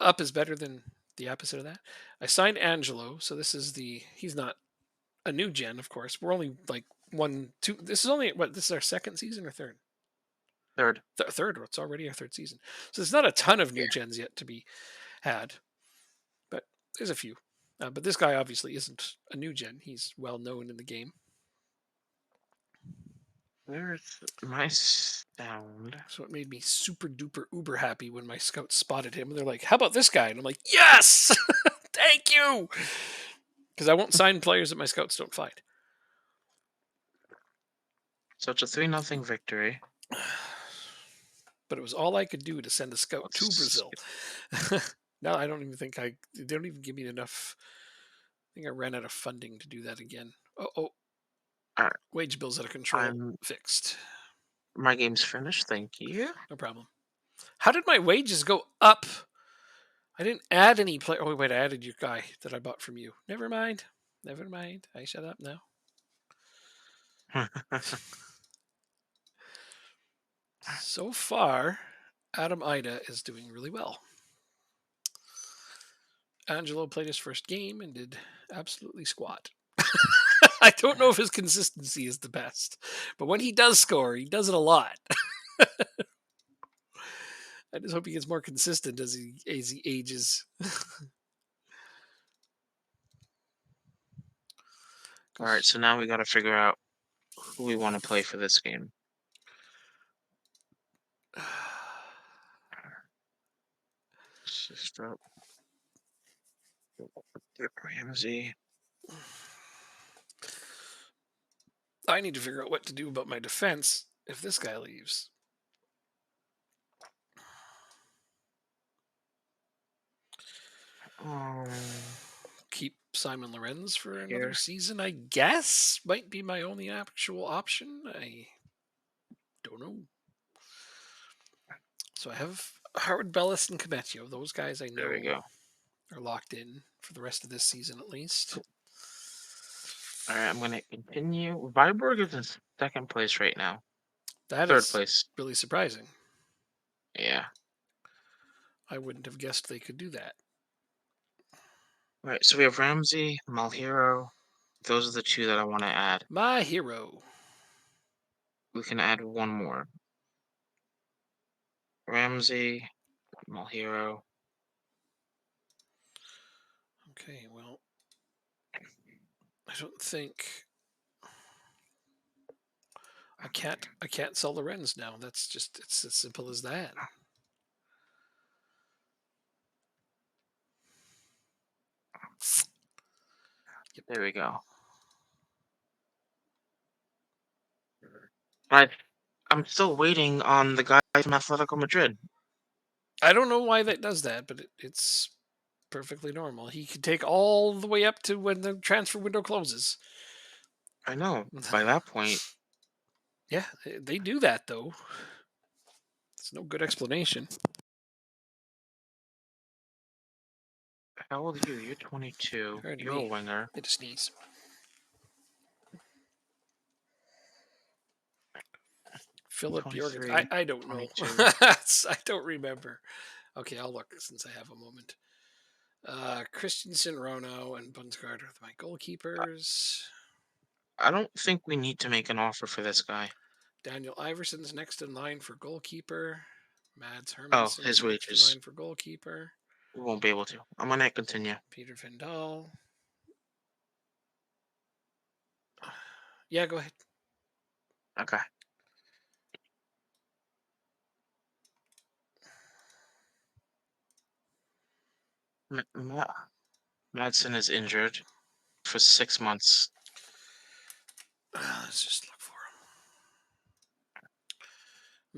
Up is better than the opposite of that. I signed Angelo, so this is he's not a new gen, of course. We're only like one, two. This is only what? This is our second season or third? Third. Third. It's already our third season. So there's not a ton of Yeah. new gens yet to be had, but there's a few. But this guy obviously isn't a new gen. He's well known in the game. Where's my sound? So it made me super duper uber happy when my scouts spotted him. And they're like, "How about this guy?" And I'm like, "Yes, thank you," because I won't sign players that my scouts don't find. So it's a 3 nothing victory. But it was all I could do to send a scout to Let's Brazil. Now I don't even think they don't even give me enough. I think I ran out of funding to do that again. Oh, Alright, wage bills out of control. I'm Fixed. my game's finished, thank you. No problem. How did my wages go up? I didn't add any play. Oh wait, I added your guy that I bought from you. Never mind. Never mind. I shut up now. So far, Adam Ida is doing really well. Angelo played his first game and did absolutely squat. I don't know if his consistency is the best, but when he does score, he does it a lot. I just hope he gets more consistent as he ages. Alright, so now we gotta figure out who we wanna play for this game. Let's just drop Ramsey. I need to figure out what to do about my defense if this guy leaves. Um, Keep Simon Lorenz for another here. season, I guess. Might be my only actual option. I don't know. So I have Howard Bellis and Cometio. Those guys I There we know go. are locked in for the rest of this season at least. Alright, I'm gonna continue. Viborg is in second place right now. That Third is place. really surprising. Yeah. I wouldn't have guessed they could do that. Alright, so we have Ramsey, Malhero. Those are the two that I want to add. My hero. We can add one more. Ramsey, Malhero. Okay, well, I don't think I can't sell Lorenz now. That's just it's as simple as that. Yep. There we go. I I'm still waiting on the guy from Atletico Madrid. I don't know why that does that, but it's perfectly normal. He could take all the way up to when the transfer window closes. I know. By that point, Yeah, they do that though. It's no good explanation. how old are you? You're 22. Pardon You're a me. winger. I just sneeze. Philip Jorgens. 23, I don't know. 22. I don't remember. Okay, I'll look since I have a moment. Christensen, Rono, and Bunsgaard are my goalkeepers. I don't think we need to make an offer for this guy. Daniel Iverson's next in line for goalkeeper. Mads Oh, Hermansson's his next in wages. line for goalkeeper. We won't be able to. I'm gonna continue. Peter Vendal. Yeah, go ahead. Okay. Madsen is injured for 6 months. Let's just look for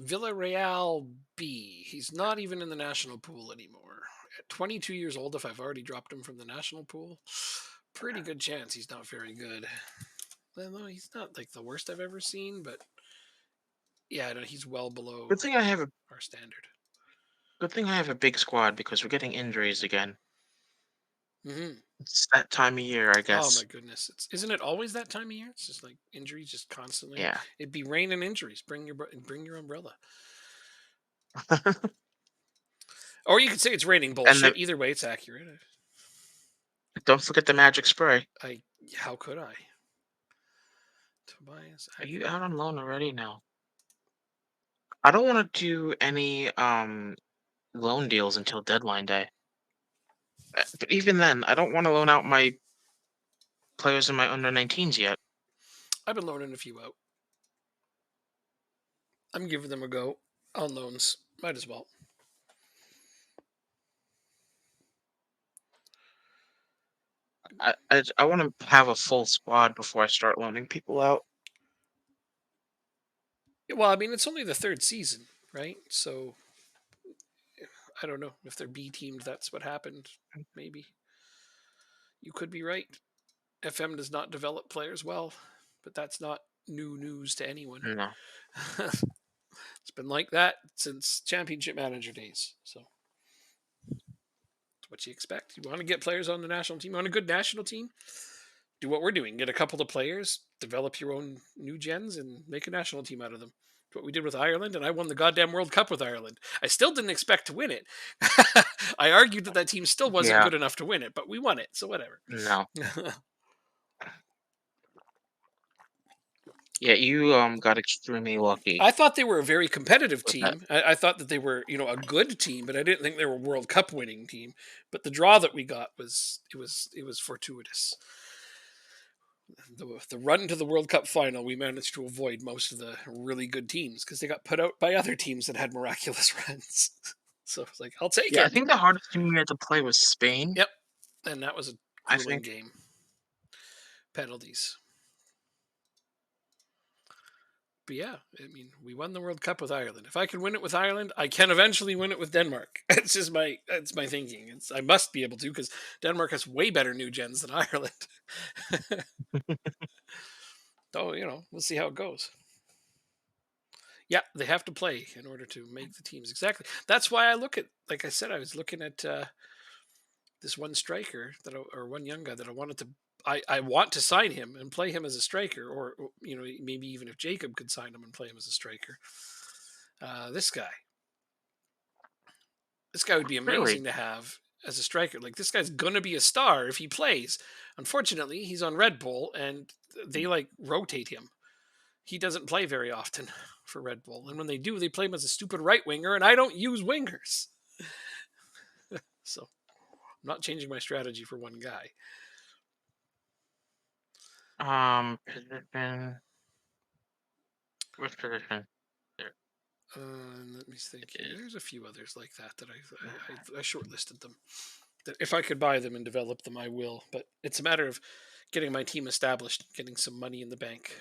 him. Villarreal B. He's not even in the national pool anymore. At 22 years old, if I've already dropped him from the national pool, pretty good chance he's not very good. Well, no, he's not like the worst I've ever seen, but yeah, no, he's well below Good thing I have a our standard. good thing I have a big squad because we're getting injuries again. Hmm. It's that time of year, I Oh my guess. goodness! Isn't it always that time of year? It's just like injuries, just constantly. Yeah. It'd be rain and injuries. Bring your umbrella. Or you could say it's raining And bullshit. Either way, it's accurate. don't forget the magic spray. I how could I? Tobias Are you Agnew. out on loan already now? I don't want to do any loan deals until deadline day. But even then, I don't want to loan out my players in my under 19s yet. I've been loaning a few out. I'm giving them a go on loans. Might as well. I want to have a full squad before I start loaning people out. Well, I mean, it's only the third season, right? So I don't know if they're B teamed. That's what happened. Maybe you could be right. FM does not develop players well, but that's not new news to anyone. No. It's been like that since Championship Manager days. So it's what you expect. You want to get players on the national team. You want a good national team? Do what we're doing. Get a couple of players, develop your own new gens, and make a national team out of them. It's what we did with Ireland, and I won the goddamn World Cup with Ireland. I still didn't expect to win it. I argued that team still wasn't Yeah. good enough to win it, but we won it, so whatever. No. Yeah, you got extremely lucky. I thought they were a very competitive With that. team. I thought that they were, a good team, but I didn't think they were a World Cup winning team. But the draw that we got was fortuitous. The run to the World Cup final, we managed to avoid most of the really good teams because they got put out by other teams that had miraculous runs. So it's like, I'll take Yeah, I it. think the hardest team we had to play was Spain. Yep, and that was a I grueling think. game. Penalties. But yeah, I mean, we won the World Cup with Ireland. If I can win it with Ireland, I can eventually win it with Denmark. It's just my thinking. I must be able to because Denmark has way better new gens than Ireland. So we'll see how it goes. Yeah, they have to play in order to make the teams. Exactly. That's why I look at, like I said, I was looking at this one striker or one young guy that I wanted to. I want to sign him and play him as a striker, or maybe even if Jacob could sign him and play him as a striker. This guy. This guy would be Really? amazing to have as a striker. Like this guy's gonna be a star if he plays. Unfortunately, he's on Red Bull and they like rotate him. He doesn't play very often for Red Bull. And when they do, they play him as a stupid right winger, and I don't use wingers. So I'm not changing my strategy for one guy. Position. Which position? There. Let me think here. There's a few others like that that I shortlisted them. That if I could buy them and develop them, I will. But it's a matter of getting my team established, getting some money in the bank.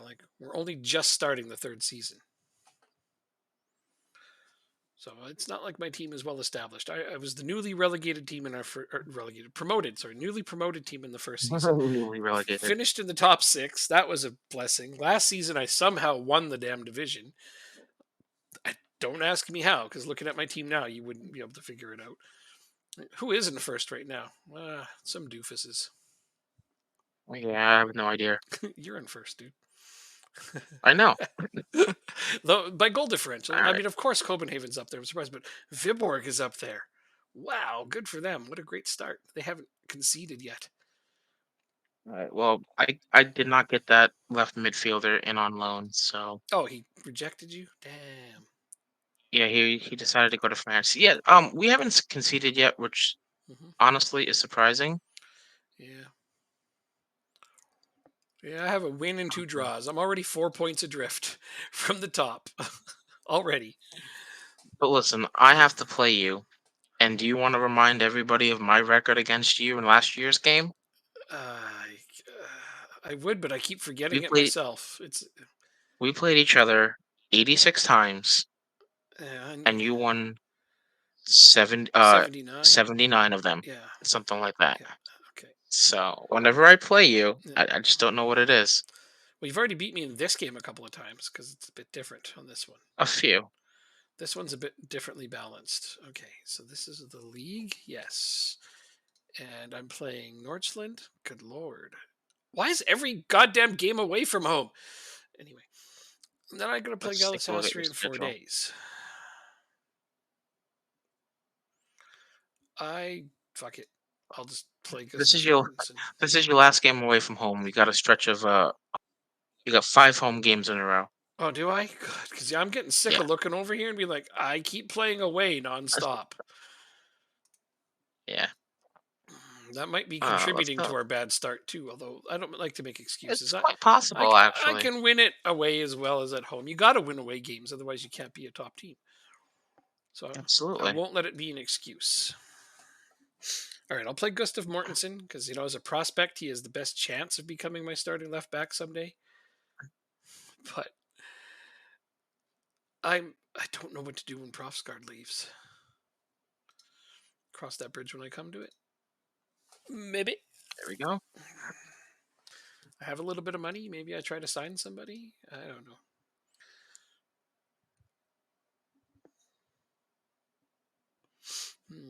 Like we're only just starting the third season. So it's not like my team is well established. I was the newly relegated team in our newly promoted team in the first season. Newly relegated. Finished in the top 6. That was a blessing. Last season, I somehow won the damn division. Don't ask me how, because looking at my team now, you wouldn't be able to figure it out. Who is in first right now? Some doofuses. Yeah, I have no idea. You're in first, dude. I know. Though by goal differential. All I right. mean, of course, Copenhagen's up there. I'm surprised, but Viborg is up there. Wow, good for them. What a great start. They haven't conceded yet. All right. Well, I did not get that left midfielder in on loan, so Oh, he rejected you? Damn. yeah, he decided to go to France. Yeah. We haven't conceded yet, which Hmm. honestly is surprising. Yeah. Yeah, I have a win and 2 Mhm. draws. I'm already 4 points adrift from the top. Already. But listen, I have to play you. And do you want to remind everybody of my record against you in last year's game? I would, but I keep We forgetting it played myself. It's we played each other 86 times, and and you won seven 79. 79 of them, Yeah. something like that. Yeah. Okay. So whenever I play you, Yeah. I just don't know what it is. Well, you've already beat me in this game a couple of times because it's a bit different on this one. A few. This one's a bit differently balanced. Okay, so this is the league. Yes. And I'm playing Nordsland. Good lord. Why is every goddamn game away from home? Anyway, and then I'm going to play Let's take a look at your Galatasaray in 4 schedule. days. I fuck it. I'll just play This is Gustav your Mortensen. this is your last game away from home. You got a stretch of you got 5 home games in a row. Oh, do I? Good, because I'm getting sick Yeah. of looking over here and be like, I keep playing away nonstop. Yeah. That might be Let's contributing to go. our bad start too. Although I don't like to make excuses. It's I, quite I, possible, I actually. can win it away as well as at home. You got to win away games, otherwise you can't be a top team. So I Absolutely. won't let it be an excuse. All right, I'll play Gustav Mortensen because as a prospect, he has the best chance of becoming my starting left back someday. But I don't know what to do when Profsgaard leaves. Cross that bridge when I come to it. Maybe There we go. I have a little bit of money. Maybe I try to sign somebody. I don't know.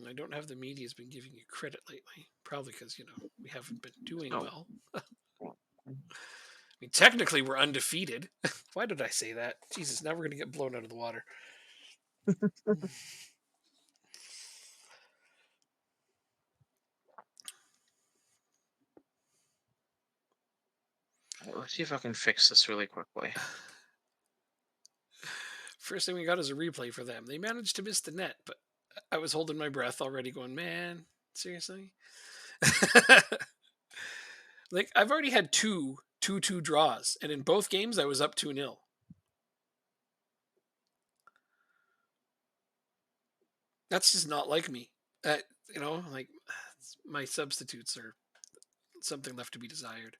I don't have the media's been giving you credit lately. Probably because we haven't been doing Oh. well. I mean, technically we're undefeated. Why did I say that? Jesus, now we're gonna get blown out of the water. Let's see if I can fix this really quickly. First thing we got is a replay for them. They managed to miss the net, but I was holding my breath already, going, "Man, seriously." Like I've already had two draws, and in both games I was up 2-0. That's just not like me. Uh, like my substitutes are something left to be desired.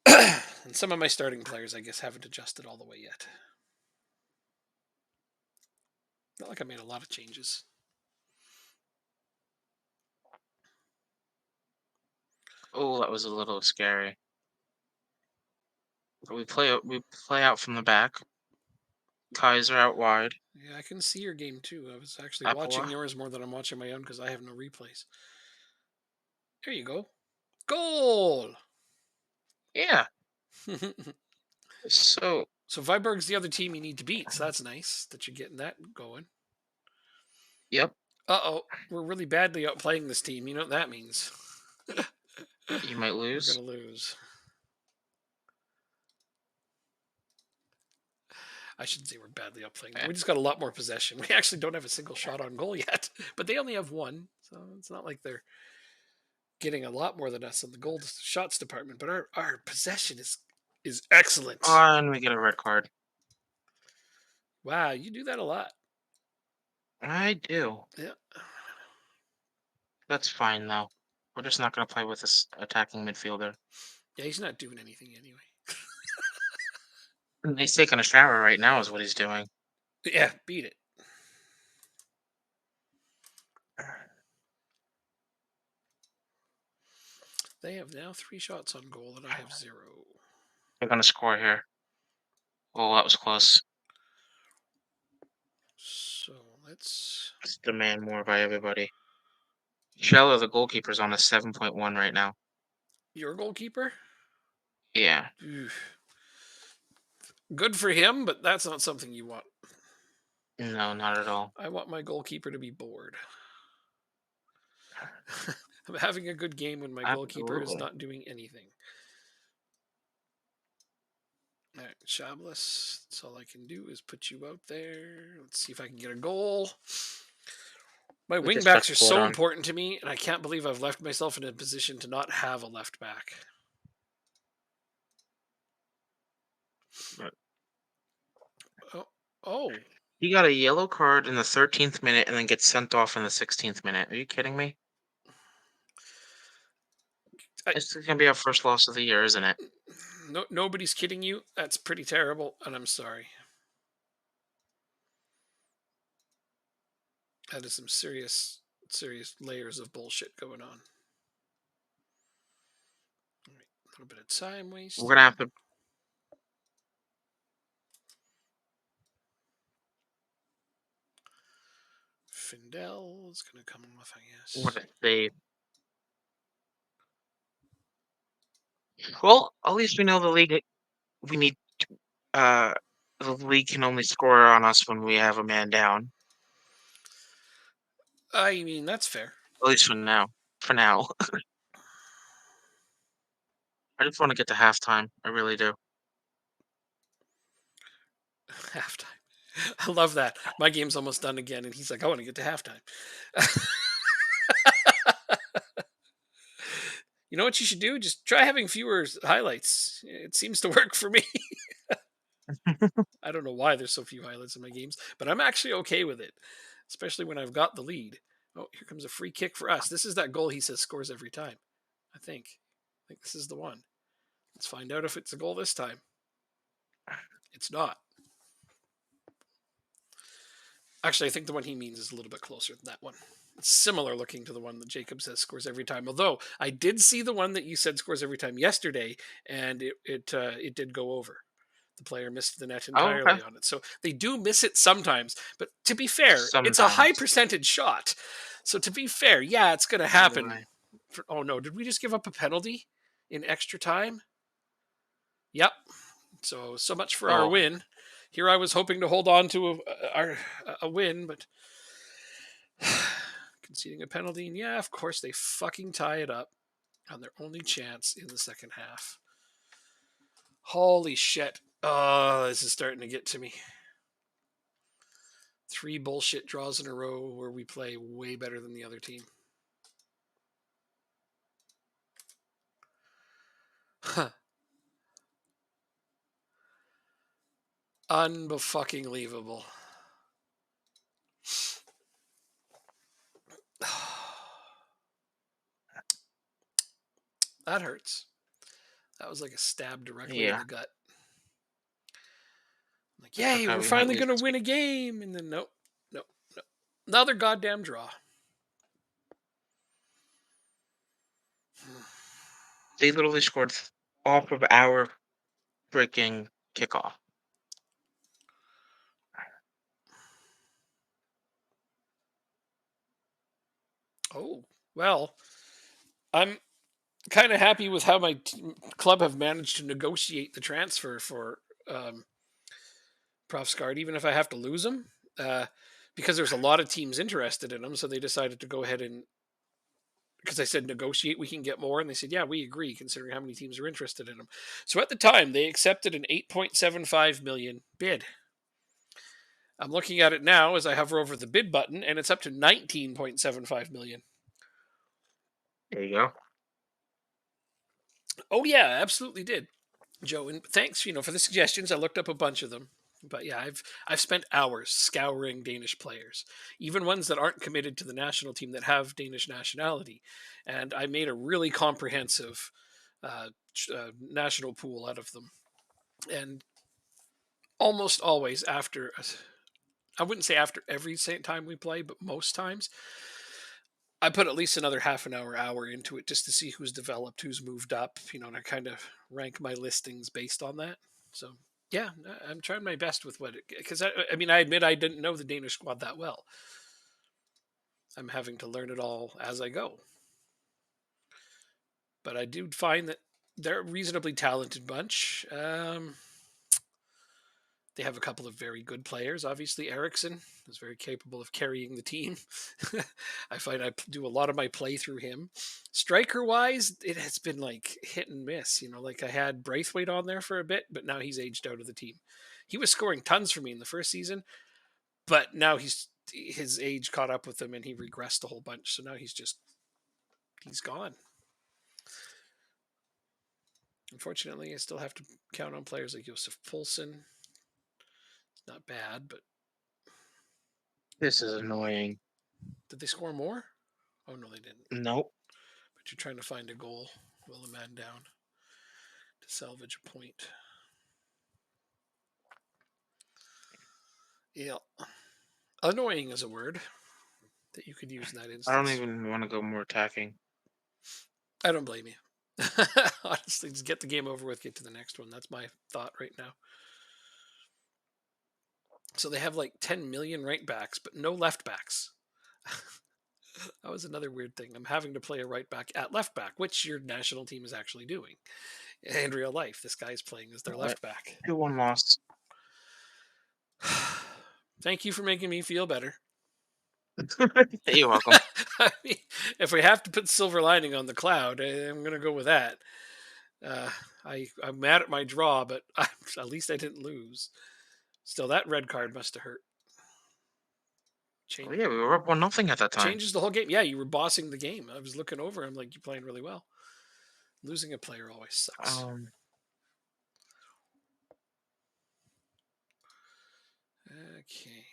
And some of my starting players, I guess, haven't adjusted all the way yet. Not like I made a lot of changes. Oh, that was a little scary. We play out from the back. Kaiser out wide. Yeah, I can see your game too. I was actually watching Apua. yours more than I'm watching my own because I have no replays. There you go. Goal! Yeah. So So Viborg's the other team you need to beat. So that's nice that you're getting that going. yep. Uh-oh. We're really badly outplaying this team. You know what that means. You might We're going lose. to lose. I shouldn't say we're badly outplaying them. Eh, We just got a lot more possession. We actually don't have a single shot on goal yet, but they only have one, so it's not like they're getting a lot more than us in the goal shots department. But our possession is excellent. and we get a red card. Wow, you do that a lot. I do. Yeah. That's fine though. We're just not gonna play with this attacking midfielder. Yeah, he's not doing anything anyway. He's taking a shower right now, is what he's doing. Yeah, beat it. They have now 3 shots on goal, and I have 0. They're gonna score here. Oh, that was close. So let's. Let's demand more by everybody. Shella, the goalkeeper's on a 7.1 right now. Your goalkeeper? Yeah. Oof. Good for him, but that's not something you want. No, not at all. I want my goalkeeper to be bored. I'm having a good game when my goalkeeper is Absolutely. not doing anything. All right, Shabless. That's all I can do is put you out there. Let's see if I can get a goal. My We just got wingbacks are scored so on. important to me, and I can't believe I've left myself in a position to not have a left back. But Oh, oh. he got a yellow card in the 13th minute and then gets sent off in the 16th minute. Are you kidding me? I, It's gonna be our first loss of the year, isn't it? no, nobody's kidding you. That's pretty terrible, and I'm sorry. That is some serious, serious layers of bullshit going on. All right, a little bit of time We're wasted. gonna have to. Findell is going to come off, I What guess. a save. Well, at least we know the league. We need. Uh, the league can only score on us when we have a man down. I mean, that's fair. At least for now. For now. I just want to get to halftime. I really do. Halftime. I love that. My game's almost done again, and he's like, I want to get to halftime. You know what you should do? Just try having fewer highlights. It seems to work for me. I don't know why there's so few highlights in my games, but I'm actually okay with it, especially when I've got the lead. Oh, here comes a free kick for us. This is that goal he says scores every time. I think. I think this is the one. Let's find out if it's a goal this time. It's not. Actually, I think the one he means is a little bit closer than that one. It's similar looking to the one that Jacob says scores every time. Although I did see the one that you said scores every time yesterday, and it did go over. The player missed the net Oh, okay. entirely on it. So they do miss it sometimes. But to be fair, it's a high Sometimes. percentage shot. So to be fair, yeah, it's going to happen. Anyway. Oh no, did we just give up a penalty in extra time? Yep. So much for our Oh, win. Here I was hoping to hold on to a win, but conceding a penalty. And yeah, of course they fucking tie it up on their only chance in the second half. Holy shit. Oh, this is starting to get to me. 3 bullshit draws in a row where we play way better than the other team. Huh. Unfucking believable. That hurts. That was like a stab directly in yeah. the gut. Like, It's yay, okay. we're We might finally lose going to this win game. a game. And then, nope, nope, nope. Another goddamn draw. They literally scored off of our freaking kickoff. Oh, well, I'm kind of happy with how my club have managed to negotiate the transfer for Prof. Scard, even if I have to lose him, because there's a lot of teams interested in him. So they decided to go ahead and, because I said negotiate, we can get more, and they said, yeah, we agree, considering how many teams are interested in him. So at the time, they accepted an 8.75 million bid. I'm looking at it now as I hover over the bid button, and it's up to 19.75 million. There you go. Oh yeah, absolutely did, Joe. And thanks, for the suggestions. I looked up a bunch of them. But yeah, I've spent hours scouring Danish players, even ones that aren't committed to the national team that have Danish nationality, and I made a really comprehensive national pool out of them. And almost always after, I wouldn't say after every time we play, but most times, I put at least another half an hour into it just to see who's developed, who's moved up, and I kind of rank my listings based on that. So yeah, I'm trying my best with what, because I mean, I admit I didn't know the Danish squad that well. I'm having to learn it all as I go, but I do find that they're a reasonably talented bunch. They have a couple of very good players. Obviously, Ericsson is very capable of carrying the team. I find I do a lot of my play through him. Striker wise, it has been like hit and miss. Like I had Braithwaite on there for a bit, but now he's aged out of the team. He was scoring tons for me in the first season, but now his age caught up with him and he regressed a whole bunch. So now he's gone. Unfortunately, I still have to count on players like Josef Poulsen. Not bad, but This is annoying. did they score more? Oh no, they didn't. Nope. But you're trying to find a goal while a man down to salvage a point. Yeah. Annoying is a word that you could use in that I don't instance. even want to go more attacking. I don't blame you. Honestly, just get the game over with, get to the next one. That's my thought right now. So they have like 10 million right backs, but no left backs. That was another weird thing. I'm having to play a right back at left back, which your national team is actually doing in real life. This guy's playing as their What? left back. 2-1 loss. Thank you for making me feel better. You're welcome. I mean, if we have to put silver lining on the cloud, I'm going to go with that. I'm mad at my draw, but at least I didn't lose. Still, that red card must have hurt. Oh Change, yeah, we were up 1-0 at that time. changes the whole game. Yeah, you were bossing the game. I was looking over. I'm like, you're playing really well. Losing a player always sucks. Okay.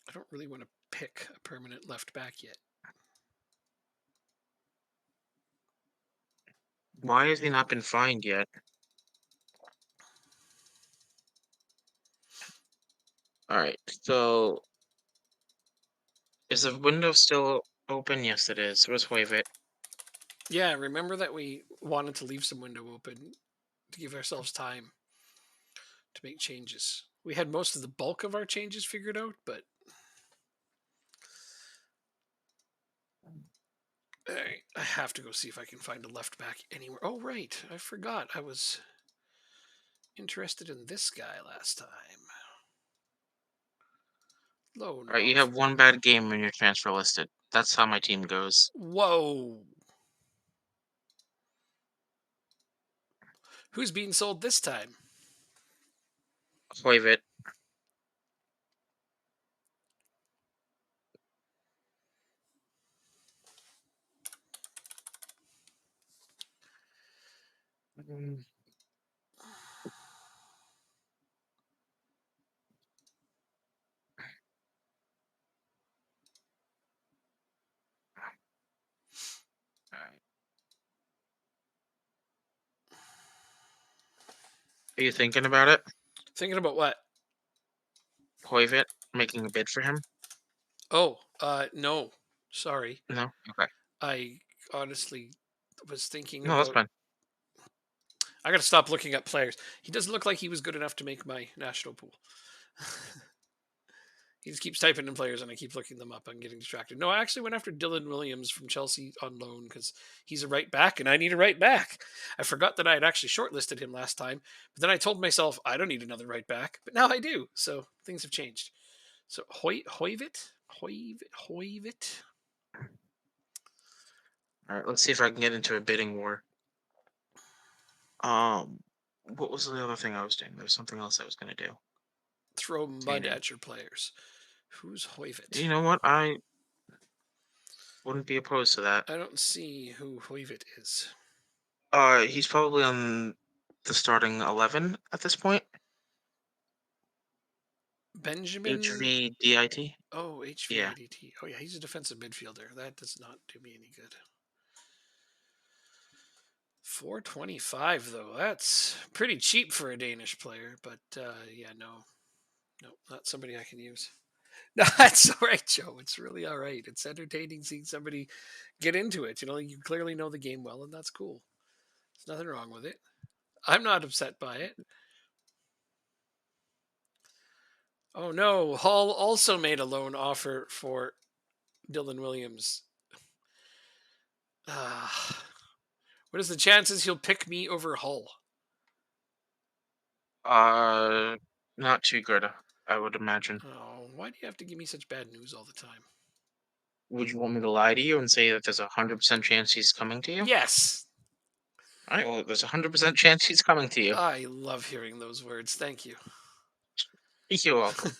I don't really want to pick a permanent left back yet. Why has he not been fined yet? All right, so is the window still open? Yes, it is. Let's wave it. Yeah, remember that we wanted to leave some window open to give ourselves time to make changes. We had most of the bulk of our changes figured out, but I have to go see if I can find a left back anywhere. Oh, right. I forgot. I was interested in this guy last time. Loan All right, you offer. have one bad game when you're transfer listed. That's how my team goes. Whoa. Who's being sold this time? Wave it. Mm, all right. Are you thinking about it? Thinking about what? Wave it. Making a bid for him? Oh, no. Sorry. No. Okay. I honestly was thinking No, that's about. fine. I got to stop looking at players. He doesn't look like he was good enough to make my national pool. He just keeps typing in players and I keep looking them up. I'm getting distracted. No, I actually went after Dylan Williams from Chelsea on loan because he's a right back and I need a right back. I forgot that I had actually shortlisted him last time, but then I told myself I don't need another right back, but now I do. So things have changed. So Hoivit. All right, let's see if I can get into a bidding war. Um, what was the other thing I was doing? There was something else I was gonna do. throw mud Entertaining. at your players. Who's Hoivit? You know what? I wouldn't be opposed to that. I don't see who Hoivit is. He's probably on the starting 11 at this point. Benjamin. HVDIT. Oh, Yeah. HVADT. Oh, yeah, he's a defensive midfielder. That does not do me any good. 425 though. That's pretty cheap for a Danish player, but yeah, no, not somebody I can use. No, that's all right, Joe. It's really all right. It's entertaining seeing somebody get into it. You clearly know the game well, and that's cool. There's nothing wrong with it. I'm not upset by it. Oh no, Hull also made a loan offer for Dylan Williams. Ah, what is the chances he'll pick me over Hull? Uh, Not too good, I would imagine. Oh, why do you have to give me such bad news all the time? Would you want me to lie to you and say that there's a 100% chance he's coming to you? Yes, All right, well, there's a 100% chance he's coming to you. I love hearing those words. Thank you. You're welcome.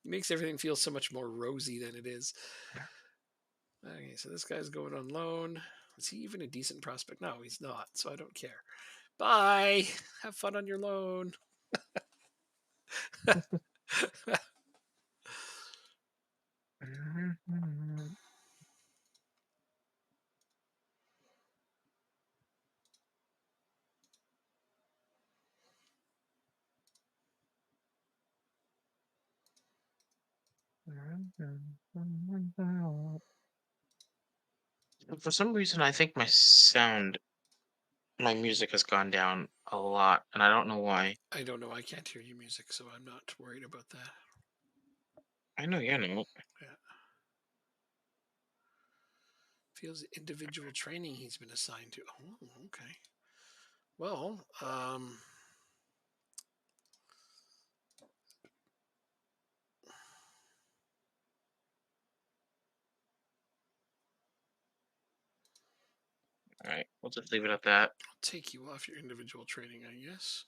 Makes everything feel so much more rosy than it is. Okay, so this guy's going on loan. Is he even a decent prospect? No, he's not, so I don't care. Bye. Have fun on your loan. For some reason, I think my music has gone down a lot, and I don't know why. I don't know. I can't hear your music, so I'm not worried about that. I know you know. Yeah. Feels individual training he's been assigned to. Oh, okay. Well, All right, we'll just leave it at that. I'll take you off your individual training, I guess.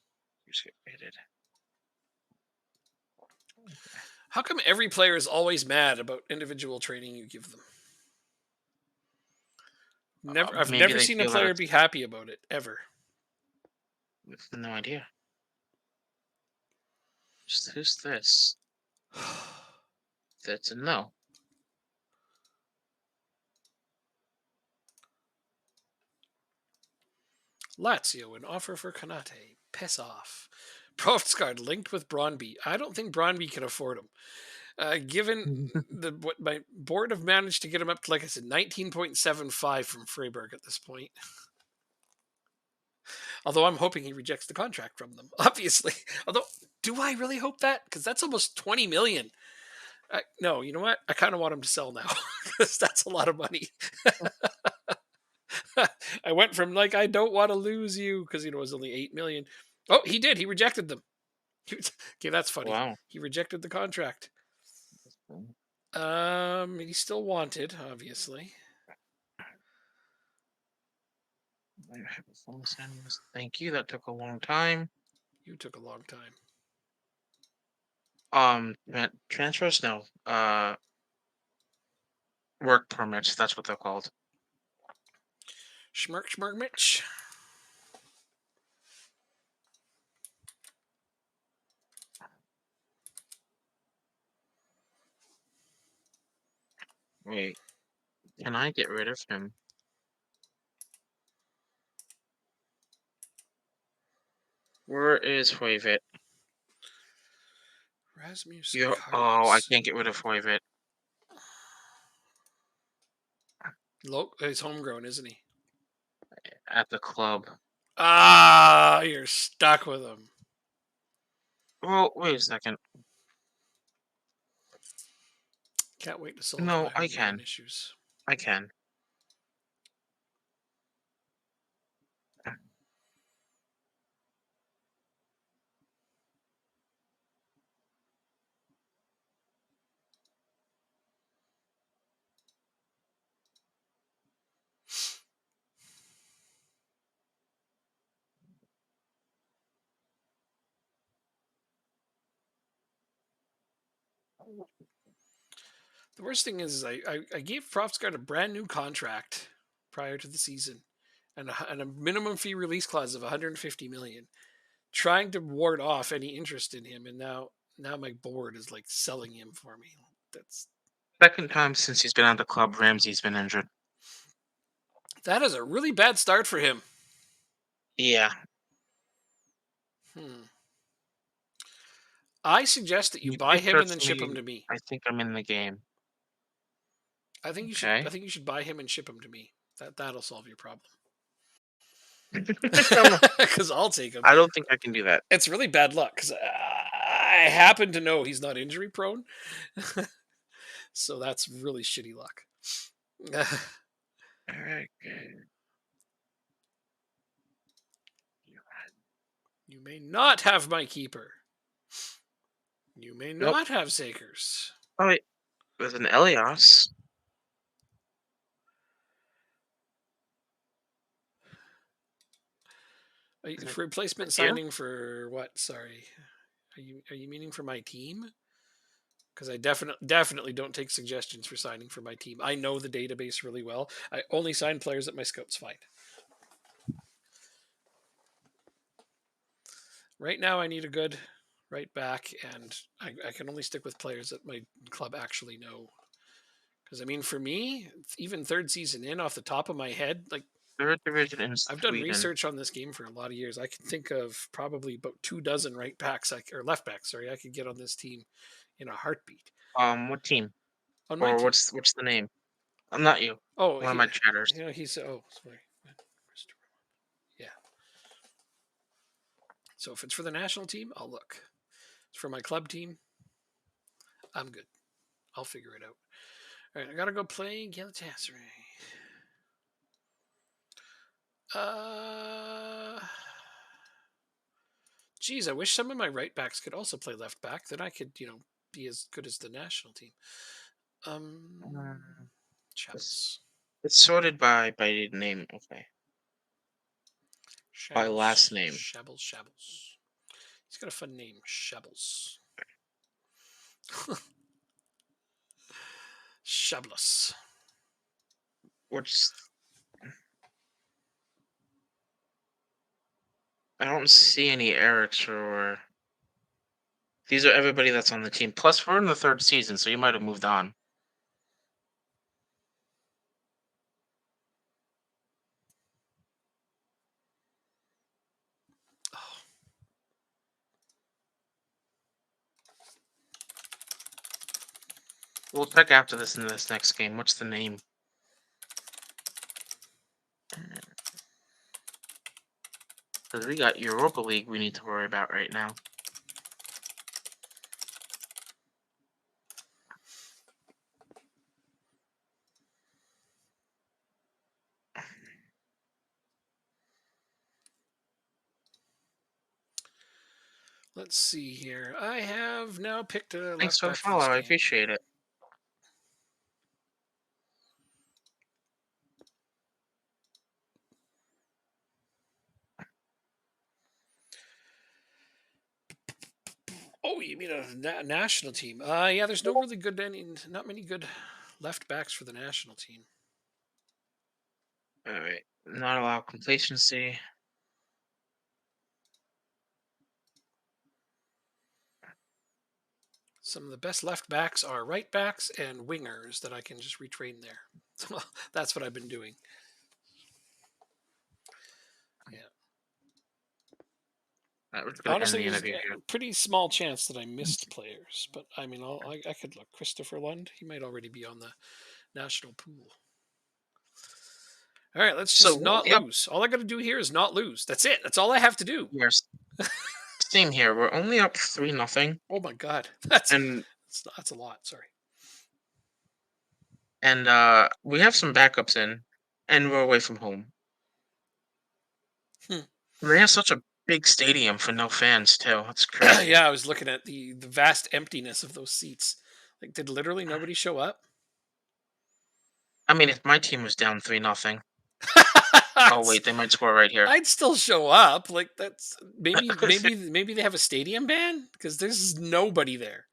Just get rated. How come every player is always mad about individual training you give them? I've Maybe never they seen a feel that player it's be happy about it ever. no idea. Who's this? That's a no. Lazio, an offer for Konate. Piss off. Profsgaard linked with Brondby. I don't think Brondby can afford him. Given what my board have managed to get him up to, like I said, 19.75 from Freiburg at this point. Although I'm hoping he rejects the contract from them, obviously. Although, do I really hope that? Because that's almost 20 million. No, you know what? I kind of want him to sell now because that's a lot of money. I went from like I don't want to lose you because it was only 8 million. Oh, he did. He rejected them. Okay, that's funny. Wow. He rejected the contract. He's still wanted, obviously. Thank you. That took a long time. You took a long time. Transfers? No. Work permits. That's what they're called. Schmirk, schmirk, Mitch. Wait, can I get rid of him? Where is Hoivit? Rasmus Oh, I Carlos. can't get rid of Hoivit. He's homegrown, isn't he? At the club. Ah, you're stuck with him. Well, wait a second. Can't wait to solve my No, I homegrown can. issues. I can. The worst thing is I gave Profsguard a brand new contract prior to the season and a minimum fee release clause of 150 million, trying to ward off any interest in him, and now my board is like selling him for me. That's Second time since he's been at the club, Ramsey's been injured. that is a really bad start for him. Yeah. Hmm. I suggest that you He buy him and restarts then ship him me. to me. I think I'm in the game. I think you should. I Okay. think you should buy him and ship him to me. That'll solve your problem. I'm Because I'll take him. I don't think I can do that. It's really bad luck because I happen to know he's not injury prone, so that's really shitty luck. Alright, good. You may not have my keeper. You may Nope. not have Sakers. Oh wait, with an Elias. Is it For replacement here? signing for what? Sorry, are you meaning for my team? Because I definitely don't take suggestions for signing for my team. I know the database really well. I only sign players that my scouts find. Right now, I need a good right back, and I can only stick with players that my club actually know. Because I mean, for me, even third season in, off the top of my head, like Third division in I've done Sweden. research on this game for a lot of years. I can think of probably about 2 dozen right backs or left backs. Sorry, I could get on this team in a heartbeat. What team? On my Or team. what's the name? I'm not you. Oh, One of my he, chatters. he's sorry. Yeah. So if it's for the national team, I'll look. It's for my club team. I'm good. I'll figure it out. All right, I gotta go play Galatasaray. Uh, Geez, I wish some of my right backs could also play left back. Then I could, be as good as the national team. Um, it's, Shabbles. it's sorted by name. Okay. By Shabbles. last name. Shabbles. Shabbles. He's got a fun name. Shabbles. Shabless. Which I don't see any Erics or these are everybody that's on the team. Plus, we're in the third season, so you might have moved on. Oh, We'll check after this in this next game. What's the name? Because we got Europa League we need to worry about right now. let's see here. I have now picked a Thanks left for the back for follow. this I game. appreciate it. Oh, you mean a national team? Yeah. There's not many good left backs for the national team. All right. Not allow complacency. Some of the best left backs are right backs and wingers that I can just retrain there. So that's what I've been doing. Yeah. We're just gonna end Honestly, the there's interview here. a pretty small chance that I missed players, but I mean, I could look. Christopher Lund, he might already be on the national pool. All right, let's So just we're not only up lose. All I got to do here is not lose. That's it. That's all I have to do. here. Same here. We're only up 3-0, Oh my god, that's and that's a lot. Sorry. we have some backups in, and we're away from home. Hmm. And they have such a big stadium for no fans too. That's crazy. Yeah, I was looking at the vast emptiness of those seats. Like, did literally nobody show up? I mean, if my team was down 3-0, oh wait, they might score right here. I'd still show up. Like, maybe they have a stadium ban because there's nobody there.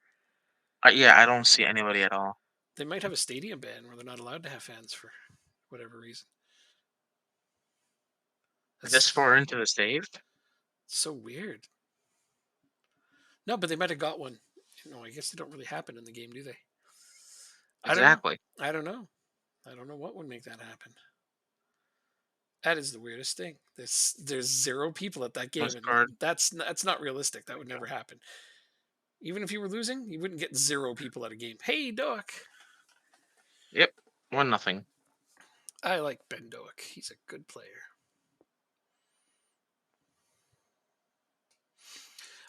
Yeah, I don't see anybody at all. They might have a stadium ban where they're not allowed to have fans for whatever reason. This That's far into the save? so weird. No, but they might have got one. I guess they don't really happen in the game, do they? I don't know. Exactly. I don't know. I don't know what would make that happen. That is the weirdest thing. There's zero people at that game, and Postcard. that's not realistic. That would never happen. Even if you were losing, you wouldn't get zero people at a game. Hey, Doak. Yep. 1-0. I like Ben Doak. He's a good player.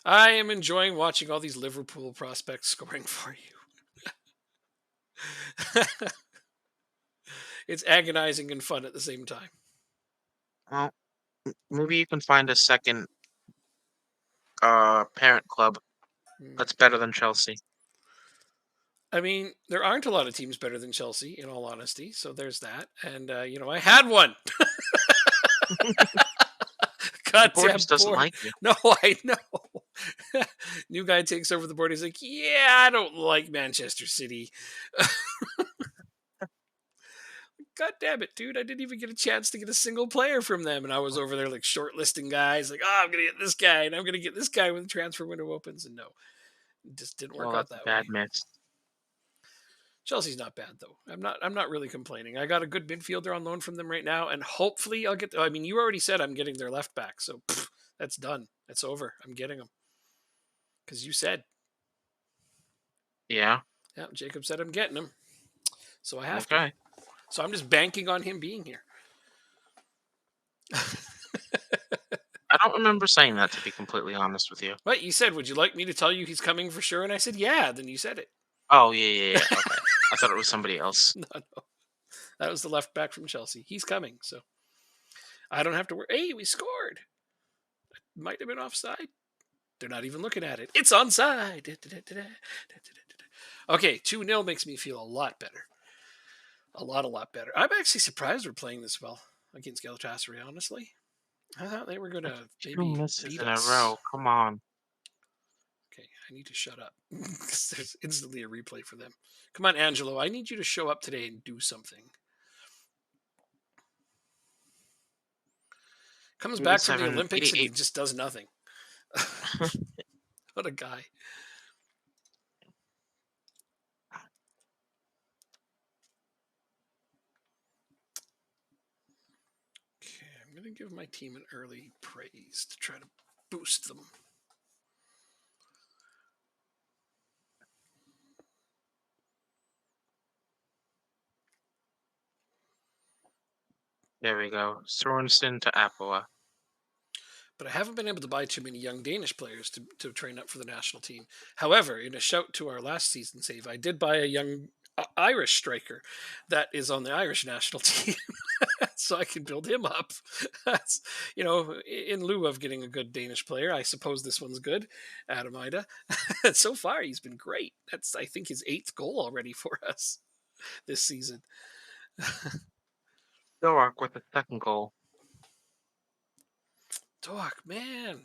I am enjoying watching all these Liverpool prospects scoring for you. It's agonizing and fun at the same time. Well, maybe you can find a second parent club Mm. that's better than Chelsea. I mean, there aren't a lot of teams better than Chelsea, in all honesty. So there's that. And, I had one. The board Goddamn just doesn't board. like you. No, I know. New guy takes over the board. He's like, yeah, I don't like Manchester City. God damn it, dude. I didn't even get a chance to get a single player from them. And I was over there like shortlisting guys, like, oh, I'm going to get this guy and I'm going to get this guy when the transfer window opens. And no, it just didn't work Well, out that's a that bad way. miss. Chelsea's not bad though. I'm not really complaining. I got a good midfielder on loan from them right now, and hopefully I'll get. I mean, you already said I'm getting their left back, so that's done. That's over. I'm getting them because you said. Yeah. Yeah, Jacob said I'm getting him, so I have to. Okay. So I'm just banking on him being here. I don't remember saying that, to be completely honest with you. What you said? Would you like me to tell you he's coming for sure? And I said, yeah. Then you said it. Oh, yeah, yeah, yeah. Okay. I thought it was somebody else. No, no, that was the left back from Chelsea. He's coming, so I don't have to worry. Hey, we scored. Might have been offside. They're not even looking at it. It's onside. Okay, 2-0 makes me feel a lot better. A lot better. I'm actually surprised we're playing this well against Galatasaray, honestly. I thought they were going to Two maybe misses beat in a us. row. Come on. Okay, I need to shut up because there's instantly a replay for them. Come on, Angelo. I need you to show up today and do something. Comes back from the 87, Olympics and he 88. just does nothing. What a guy. Okay, I'm going to give my team an early praise to try to boost them. There we go. Sorensen to Apua. But I haven't been able to buy too many young Danish players to train up for the national team. However, in a shout to our last season save, I did buy a young Irish striker that is on the Irish national team, so I can build him up. That's in lieu of getting a good Danish player, I suppose this one's good, Adam Ida. So far, he's been great. That's I think his 8th goal already for us this season. Doak with the second goal. Doc, man,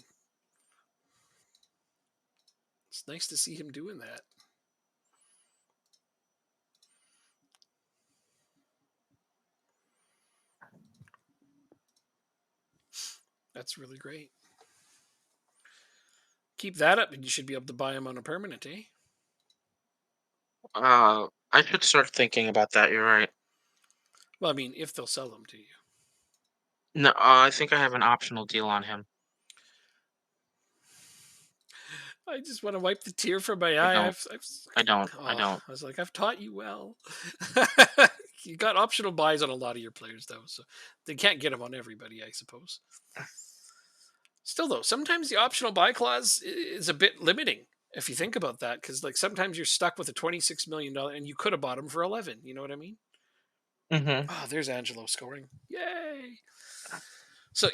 it's nice to see him doing that. That's really great. Keep that up, and you should be able to buy him on a permanent, eh? I should start thinking about that. You're right. Well, I mean, if they'll sell them to you. No, I think I have an optional deal on him. I just want to wipe the tear from my I eye. don't. I don't. I Oh, don't. I was like, I've taught you well. You got optional buys on a lot of your players, though, so they can't get them on everybody, I suppose. Still, though, sometimes the optional buy clause is a bit limiting if you think about that, because like sometimes you're stuck with a $26 million and you could have bought him for 11. You know what I mean? Mm-hmm. Oh, there's Angelo scoring. Yay! So,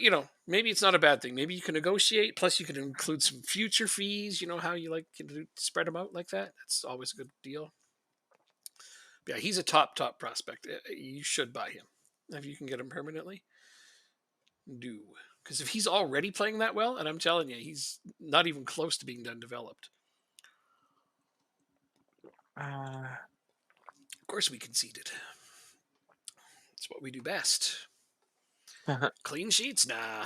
maybe it's not a bad thing. Maybe you can negotiate. Plus, you can include some future fees. You know how you like to spread them out like that? That's always a good deal. But yeah, he's a top prospect. You should buy him. If you can get him permanently, do. Because if he's already playing that well, and I'm telling you, he's not even close to being done developed. Uh, Of course, we conceded. It's what we do best. Clean sheets? Nah,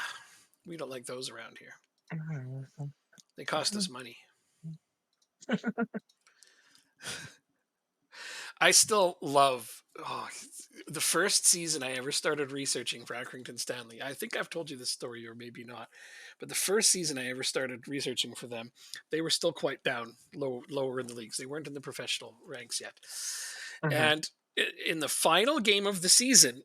we don't like those around here. They cost us money. I still love the first season I ever started researching for Accrington Stanley. I think I've told you this story, or maybe not. But the first season I ever started researching for them, they were still quite down, lower in the leagues. They weren't in the professional ranks yet. Mhm. And in the final game of the season,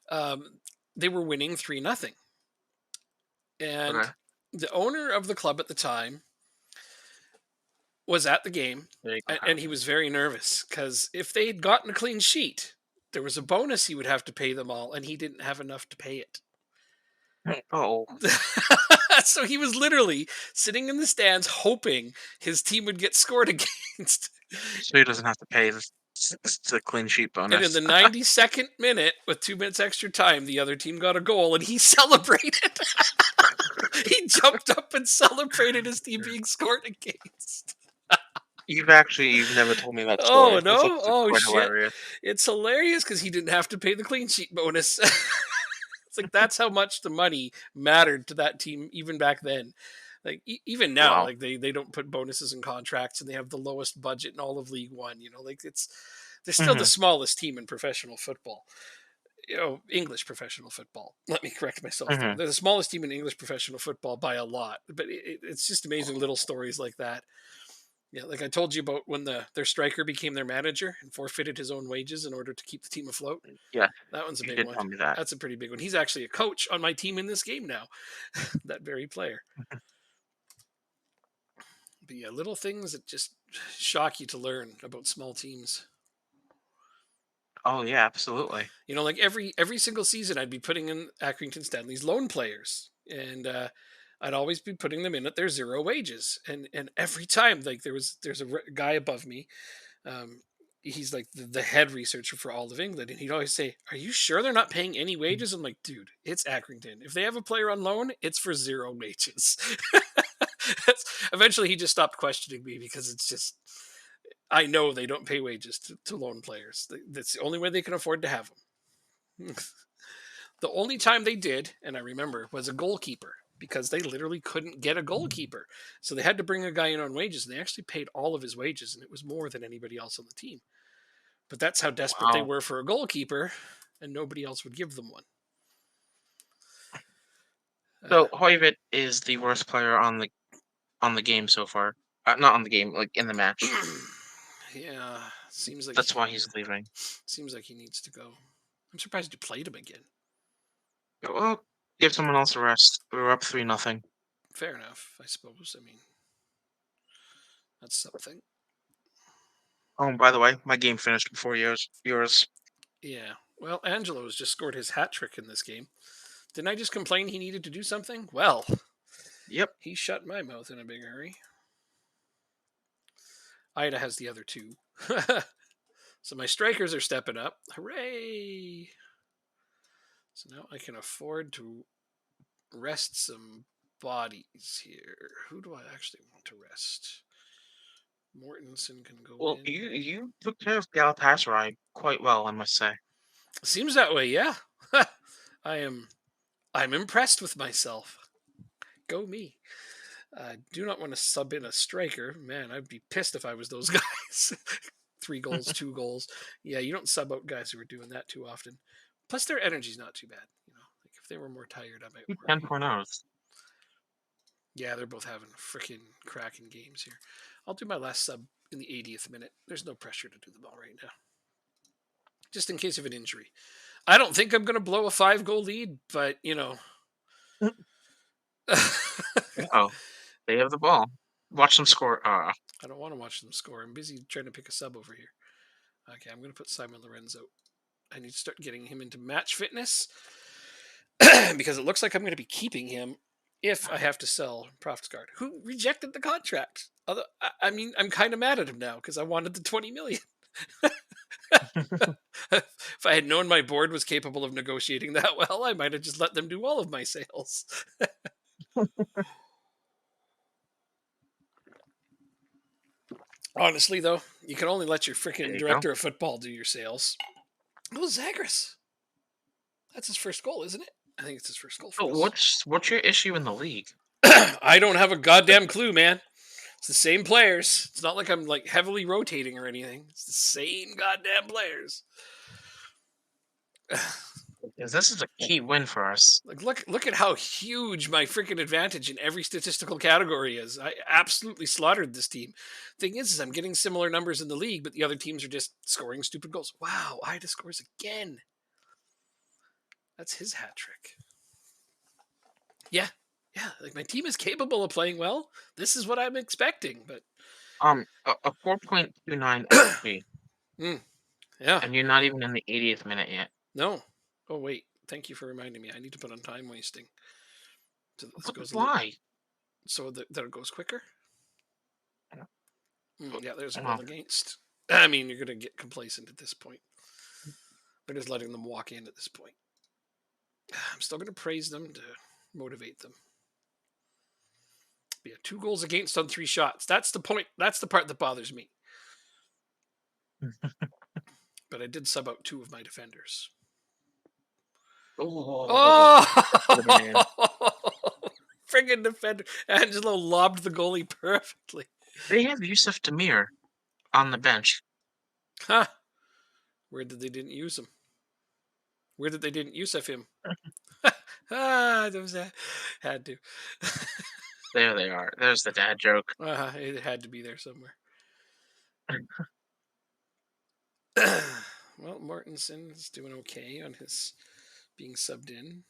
um, they were winning 3-0. And Okay. the owner of the club at the time was at the game, There you go. and he was very nervous because if they had gotten a clean sheet, there was a bonus he would have to pay them all, and he didn't have enough to pay it. Oh, So he was literally sitting in the stands hoping his team would get scored against. so he doesn't have to pay the clean sheet And in bonus. the 92nd minute, with 2 minutes extra time, the other team got a goal and he celebrated. He jumped up and celebrated his team being scored against. You've never told me that Oh story. That's no! actually Oh quite shit! hilarious. It's hilarious because he didn't have to pay the clean sheet bonus. It's like that's how much the money mattered to that team even back then. Like even now, Wow. like they don't put bonuses in contracts, and they have the lowest budget in all of League One. Like they're still the Hmm. smallest team in professional football. English professional football. Let me correct myself there. Hmm. They're the smallest team in English professional football by a lot. But it's just amazing little stories like that. Yeah, like I told you about when their striker became their manager and forfeited his own wages in order to keep the team afloat. Yeah, That one's a you big did one. tell me that. That's a pretty big one. He's actually a coach on my team in this game now. That very player. But yeah, little things that just shock you to learn about small teams. Oh yeah, absolutely. Like every single season, I'd be putting in Accrington Stanley's loan players, and I'd always be putting them in at their zero wages. And every time, like there's a guy above me. He's like the head researcher for all of England, and he'd always say, "Are you sure they're not paying any wages?" I'm like, "Dude, it's Accrington. If they have a player on loan, it's for zero wages." Eventually, he just stopped questioning me because it's just I know they don't pay wages to loan players. That's the only way they can afford to have them. The only time they did, and I remember, was a goalkeeper because they literally couldn't get a goalkeeper. So they had to bring a guy in on wages, and they actually paid all of his wages, and it was more than anybody else on the team. But that's how desperate they Wow. were for a goalkeeper, and nobody else would give them one. Uh, So Hoyvet is the worst player on the game so far. Not on the game, like in the match. yeah, That's why he's leaving. seems like he needs to go. I'm surprised you played him again. Well, give someone else a rest. We were up 3-0. Fair enough, I suppose. I mean, that's something. Oh, and by the way, my game finished before yours. Yours. Yeah. Well, Angelo's just scored his hat trick in this game. Didn't I just complain he needed to do something? Well, Yep. he shut my mouth in a big hurry. Ida has the other two. So my strikers are stepping up. Hooray! So now I can afford to rest some bodies here. Who do I actually want to rest? Mortensen can go Well, in. you took care of Galatasaray quite well, I must say. Seems that way, yeah. I am I'm impressed with myself. Go me. I do not want to sub in a striker. Man, I'd be pissed if I was those guys. 3 goals, 2 goals. Yeah, you don't sub out guys who are doing that too often. Plus, their energy's not too bad. Like if they were more tired, I might Two worry. 10.0s. Yeah, they're both having freaking cracking games here. I'll do my last sub in the 80th minute. There's no pressure to do them all right now, just in case of an injury. I don't think I'm going to blow a 5 goal lead, but Oh, they have the ball. Watch them score. I don't want to watch them score. I'm busy trying to pick a sub over here. Okay, I'm going to put Simon Lorenzo. I need to start getting him into match fitness because it looks like I'm going to be keeping him if I have to sell Proftsguard, who rejected the contract. I mean, I'm kind of mad at him now because I wanted the 20 million. If I had known my board was capable of negotiating that well, I might have just let them do all of my sales. Honestly, though, you can only let your There freaking you go. director of football do your sales. Oh, Zagreus. That's his first goal, isn't it? I think it's his first goal So for us. what's your issue in the league? I don't have a goddamn clue, man. It's the same players. It's not like I'm like heavily rotating or anything. It's the same goddamn players. Because this is a key win for us. Like look at how huge my freaking advantage in every statistical category is. I absolutely slaughtered this team. Thing is I'm getting similar numbers in the league, but the other teams are just scoring stupid goals. Wow, Ida scores again. That's his hat trick. Yeah. Yeah, like my team is capable of playing well. This is what I'm expecting, but A 4.29 XP, yeah. and you're not even in the 80th minute yet. No. Oh wait. Thank you for reminding me. I need to put on time wasting. So this But goes a little why? so that it goes quicker. Yeah, there's a Oh, goal against. I mean, you're going to get complacent at this point. They're just letting them walk in at this point. I'm still going to praise them to motivate them. Yeah, 2 goals against on 3 shots. That's the point. That's the part that bothers me. But I did sub out 2 of my defenders. oh, Oh, man. friggin' defender! Angelo lobbed the goalie perfectly. They have Yusuf Demir on the bench. Huh? Where did they didn't use him? Where did they didn't use of him? That was that. Had to. There they are. There's the dad joke. It had to be there somewhere. Well, Mortensen's doing okay on his being subbed in.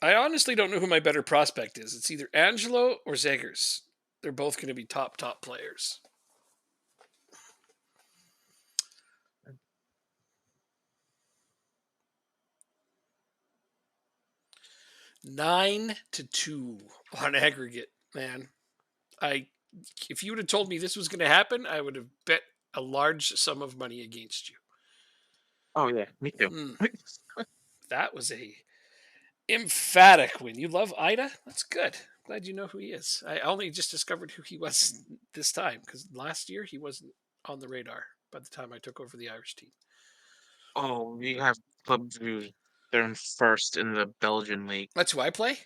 I honestly don't know who my better prospect is. It's either Angelo or Zegers. They're both going to be top players. Nine to 2 on aggregate, man. If you would have told me this was going to happen, I would have bet a large sum of money against you. Oh yeah, me too. Hmm. That was a emphatic win. You love Ida? That's good. Glad you know who he is. I only just discovered who he was this time because last year he wasn't on the radar by the time I took over the Irish team. Oh, we have Club Brugge. They're in first in the Belgian league. That's who I play?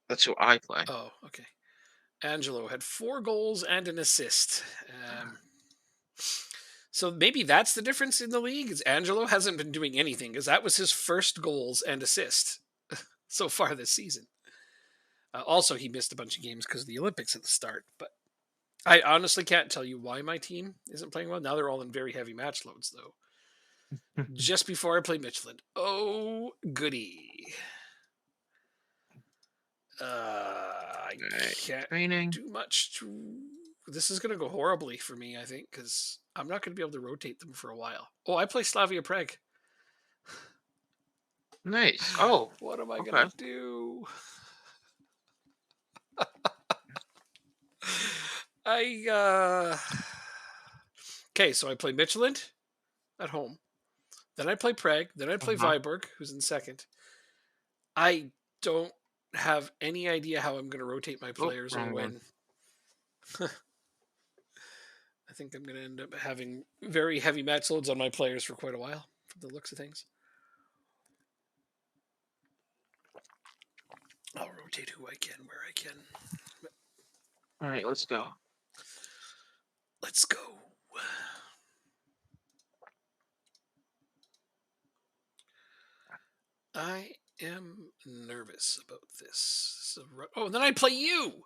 That's who I play. Oh, okay. Angelo had 4 goals and an assist. So maybe that's the difference in the league. Is Angelo hasn't been doing anything because that was his first goals and assist so far this season. Also, he missed a bunch of games because of the Olympics at the start. But I honestly can't tell you why my team isn't playing well. Now they're all in very heavy match loads, though. Just before I play Michelin. Oh, goody. I can't Training. do much to. This is going to go horribly for me, I think, because I'm not going to be able to rotate them for a while. Oh, I play Slavia Prague. Nice. Oh, What am I going okay. to do? I Okay, so I play Michelin at home. Then I play Prague. Then I play Uh-huh. Viborg, who's in second. I don't have any idea how I'm going to rotate my Oh, players or wrong one. when. I think I'm going to end up having very heavy match loads on my players for quite a while, from the looks of things. I'll rotate who I can, where I can. All right, let's go. Let's go. I am nervous about this. Oh, and then I play you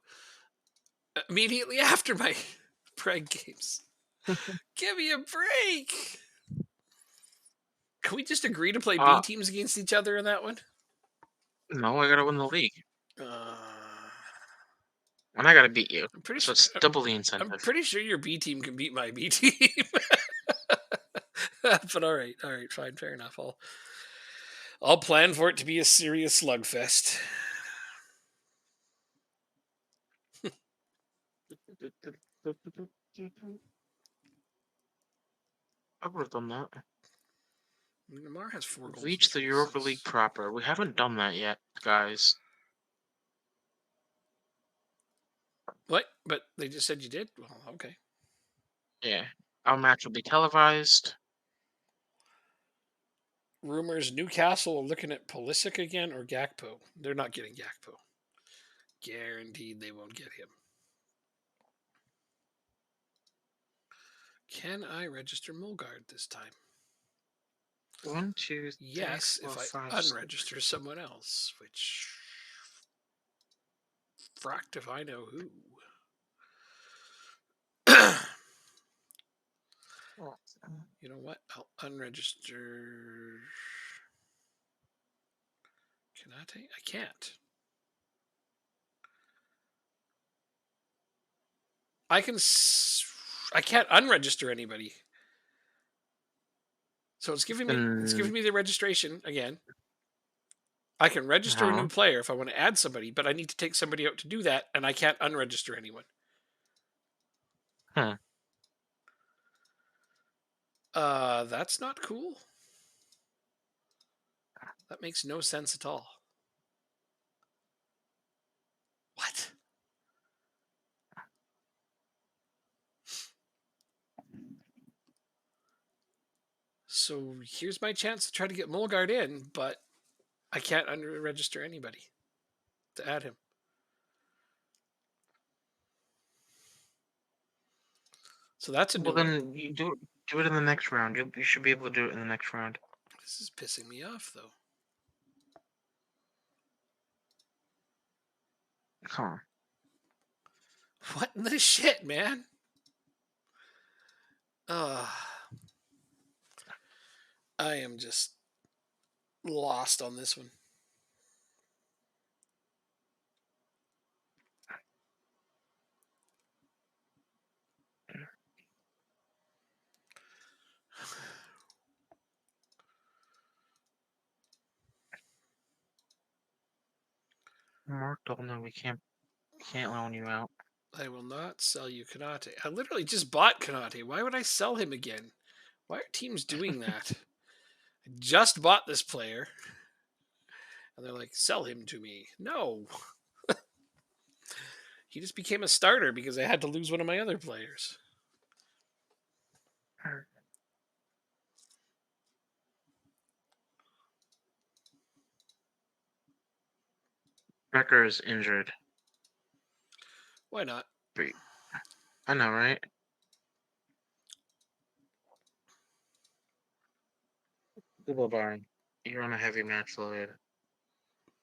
immediately after my Prague games. Give me a break. Can we just agree to play B Uh, teams against each other in that one? no, I gotta win the league, Uh, and I gotta beat you. I'm pretty So sure. it's double the I'm incentive. pretty sure your B team can beat my B team. But all right, fine, fair enough. I'll plan for it to be a serious slugfest. I would have done that. Neymar has 4 goals. Reach the Europa League proper. We haven't done that yet, guys. What? But they just said you did? Well, okay. Yeah. Our match will be televised. Rumors Newcastle are looking at Pulisic again or Gakpo. They're not getting Gakpo. Guaranteed they won't get him. Can I register Mulgard this time? 1, 2, 3, Yes, 4, if I 5, 6. unregister someone else, which fracked if I know who. You know what? I'll unregister Kanate. I can't. I can't unregister anybody. So it's giving Then me the registration again. I can register a uh-huh. new player if I want to add somebody, but I need to take somebody out to do that, and I can't unregister anyone. Hmm. That's not cool. That makes no sense at all. What? So here's my chance to try to get Mulgard in, but I can't register anybody to add him. So that's a new Well, one. then you do it in the next round. You should be able to do it in the next round. This is pissing me off, though. Huh. What in the shit, man? I am just lost on this one. Mark Dolno, we can't loan you out. I will not sell you Kanate. I literally just bought Kanate. Why would I sell him again? Why are teams doing that? I just bought this player. And they're like, sell him to me. No. He just became a starter because I had to lose one of my other players. Becker is injured. Why not? I know, right? Bar, you're on a heavy match load.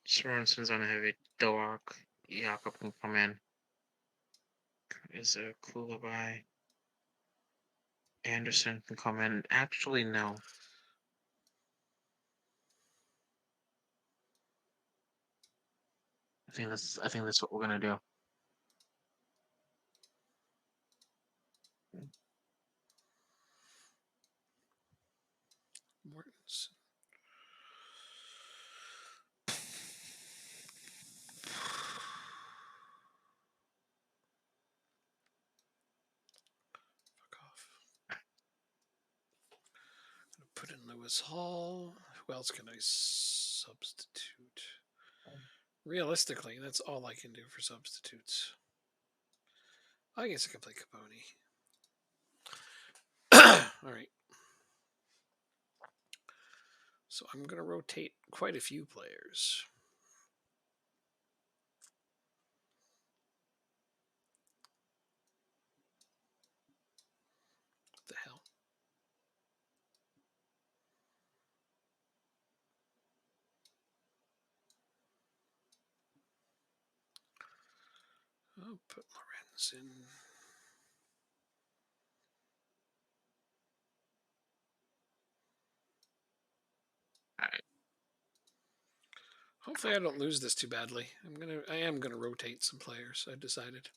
Swarenson's on a heavy. Doak, Jakob can come in. Is a Kulabai. Anderson can come in. Actually, no. I think that's what we're gonna do. Mortens. Fuck off. Put in Lewis Hall. Who else can I substitute? Realistically, that's all I can do for substitutes. I guess I can play Caponi. All right. So I'm going to rotate quite a few players. What the hell? I'll put Lorenz in. Alright. Hopefully I don't lose this too badly. I am gonna rotate some players, I decided.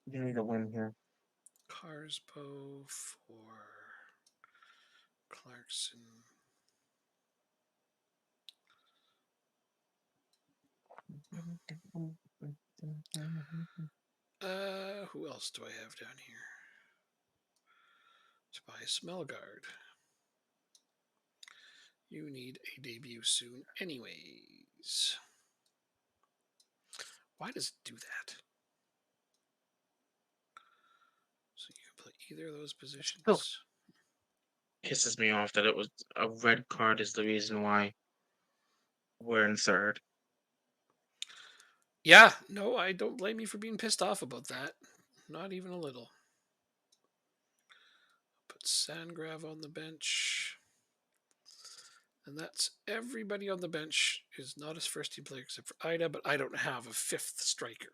You need a win here. Carspo for Clarkson. Who else do I have down here? Tobias Melgard. You need a debut soon, anyways. Why does it do that? So you can play either of those positions. Still pisses me off that it was a red card is the reason why we're in third. Yeah, no, I don't blame you for being pissed off about that. Not even a little. Put Sandgrav on the bench. And that's everybody on the bench is not his first team player except for Ida, but I don't have a fifth striker.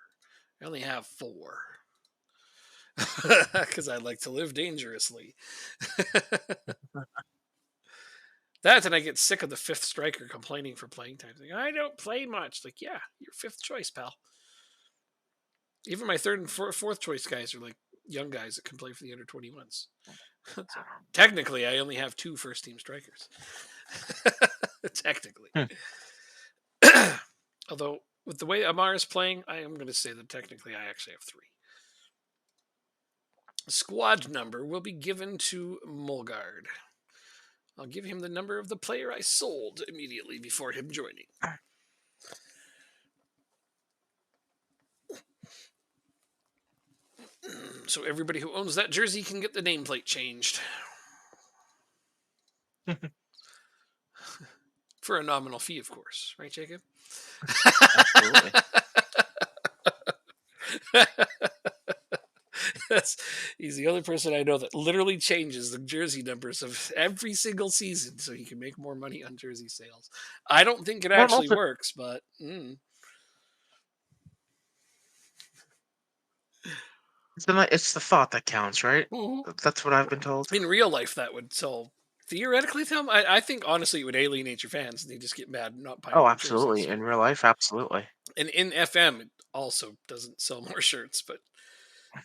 I only have 4. Because I like to live dangerously. That and I get sick of the fifth striker complaining for playing time. Like, I don't play much. Like, yeah, you're fifth choice, pal. Even my third and fourth choice guys are like young guys that can play for the under 21s. So, technically, I only have 2 first team strikers. Technically. Although, with the way Amar is playing, I am going to say that technically I actually have 3. Squad number will be given to Mulgard. I'll give him the number of the player I sold immediately before him joining. So everybody who owns that jersey can get the nameplate changed. For a nominal fee, of course. Right, Jacob? Absolutely. He's the only person I know that literally changes the jersey numbers of every single season so he can make more money on jersey sales. I don't think it Well, actually also- works, but It's the thought that counts, right? That's what I've been told. in real life that would sell. Theoretically, Tom, I think honestly it would alienate your fans. They just get mad and not buy Oh, more absolutely. jerseys. In real life, absolutely. And in FM, it also doesn't sell more shirts, but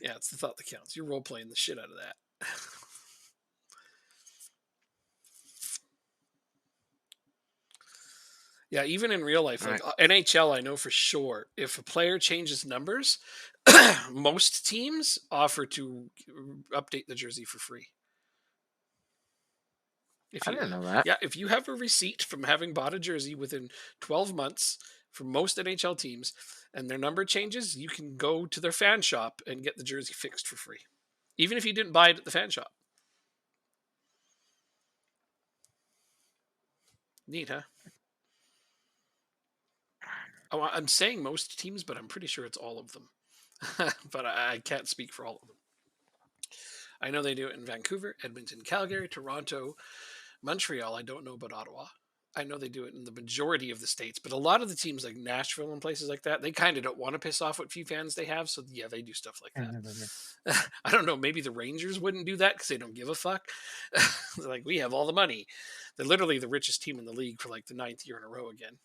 yeah, it's the thought that counts. You're role playing the shit out of that. Yeah, even in real life, like NHL, I know for sure if a player changes numbers, most teams offer to update the jersey for free. If I you, didn't know that. yeah, if you have a receipt from having bought a jersey within 12 months for most NHL teams, and their number changes, you can go to their fan shop and get the jersey fixed for free, even if you didn't buy it at the fan shop. Neat, huh? Oh, I'm saying most teams, but I'm pretty sure it's all of them. But I can't speak for all of them. I know they do it in Vancouver, Edmonton, Calgary, Toronto, Montreal. I don't know about Ottawa. I know they do it in the majority of the states, but a lot of the teams like Nashville and places like that, they kind of don't want to piss off what few fans they have. So yeah, they do stuff like that. I don't know. Maybe the Rangers wouldn't do that because they don't give a fuck. They're like, we have all the money. They're literally the richest team in the league for like the 9th year in a row again.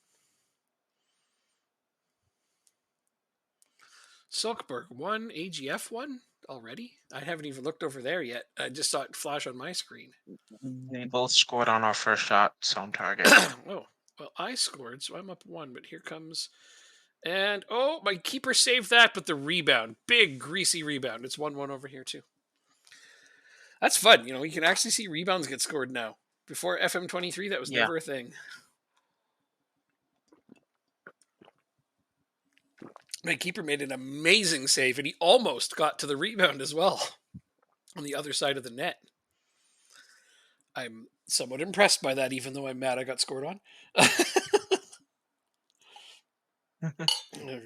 Silkberg 1, AGF 1 already? I haven't even looked over there yet. I just saw it flash on my screen. We both scored on our first shot, on target. Oh, well, I scored, so I'm up 1, but here comes. And, oh, my keeper saved that, but the rebound. Big, greasy rebound. It's 1-1 over here, too. That's fun. You know, you can actually see rebounds get scored now. Before FM23, that was never a thing. My keeper made an amazing save, and he almost got to the rebound as well on the other side of the net. I'm somewhat impressed by that, even though I'm mad I got scored on.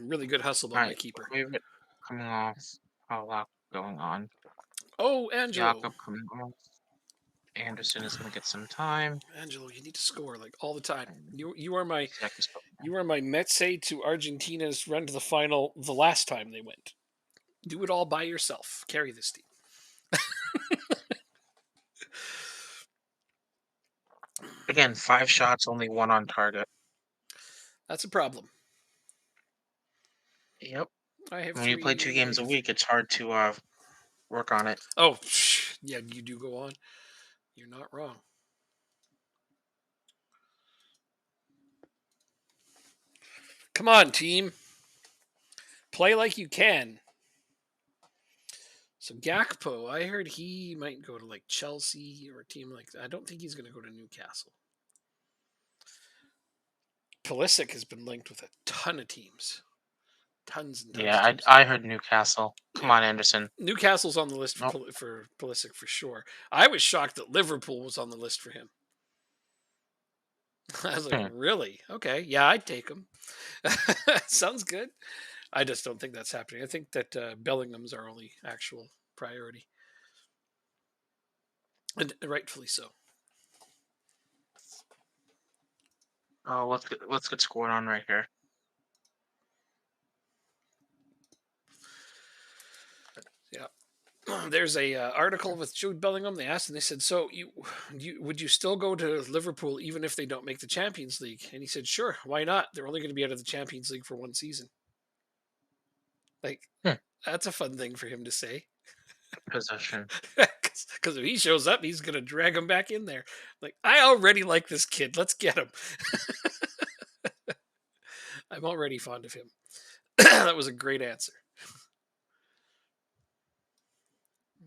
Really good hustle by my keeper. Favorite coming off. A lot going on. Oh, Angelo. Jakob coming off. Anderson is going to get some time. Angelo, you need to score like all the time. You are my Metse to Argentina's run to the final the last time they went. Do it all by yourself. Carry this team. Again, 5 shots, only 1 on target. That's a problem. Yep. I have When you play 2 games a week, it's hard to work on it. Oh, yeah, you do go on. You're not wrong. Come on, team. Play like you can. So Gakpo, I heard he might go to like Chelsea or a team like that. I don't think he's going to go to Newcastle. Pulisic has been linked with a ton of teams, tons and tons of Yeah, teams. I heard Newcastle. Come Yeah. on, Anderson. Newcastle's on the list Nope. for Pulisic for sure. I was shocked that Liverpool was on the list for him. I was like, Hmm. really? Okay, yeah, I'd take him. Sounds good. I just don't think that's happening. I think that Bellingham's our only actual priority, and rightfully so. Oh, let's get scored on right here. Yeah. There's a article with Jude Bellingham. They asked, and they said, "So would you still go to Liverpool even if they don't make the Champions League?" And he said, "Sure, why not? They're only going to be out of the Champions League for one season." Like, Hmm. that's a fun thing for him to say. Possession. Because if he shows up, he's going to drag him back in there. Like, I already like this kid. Let's get him. I'm already fond of him. That was a great answer.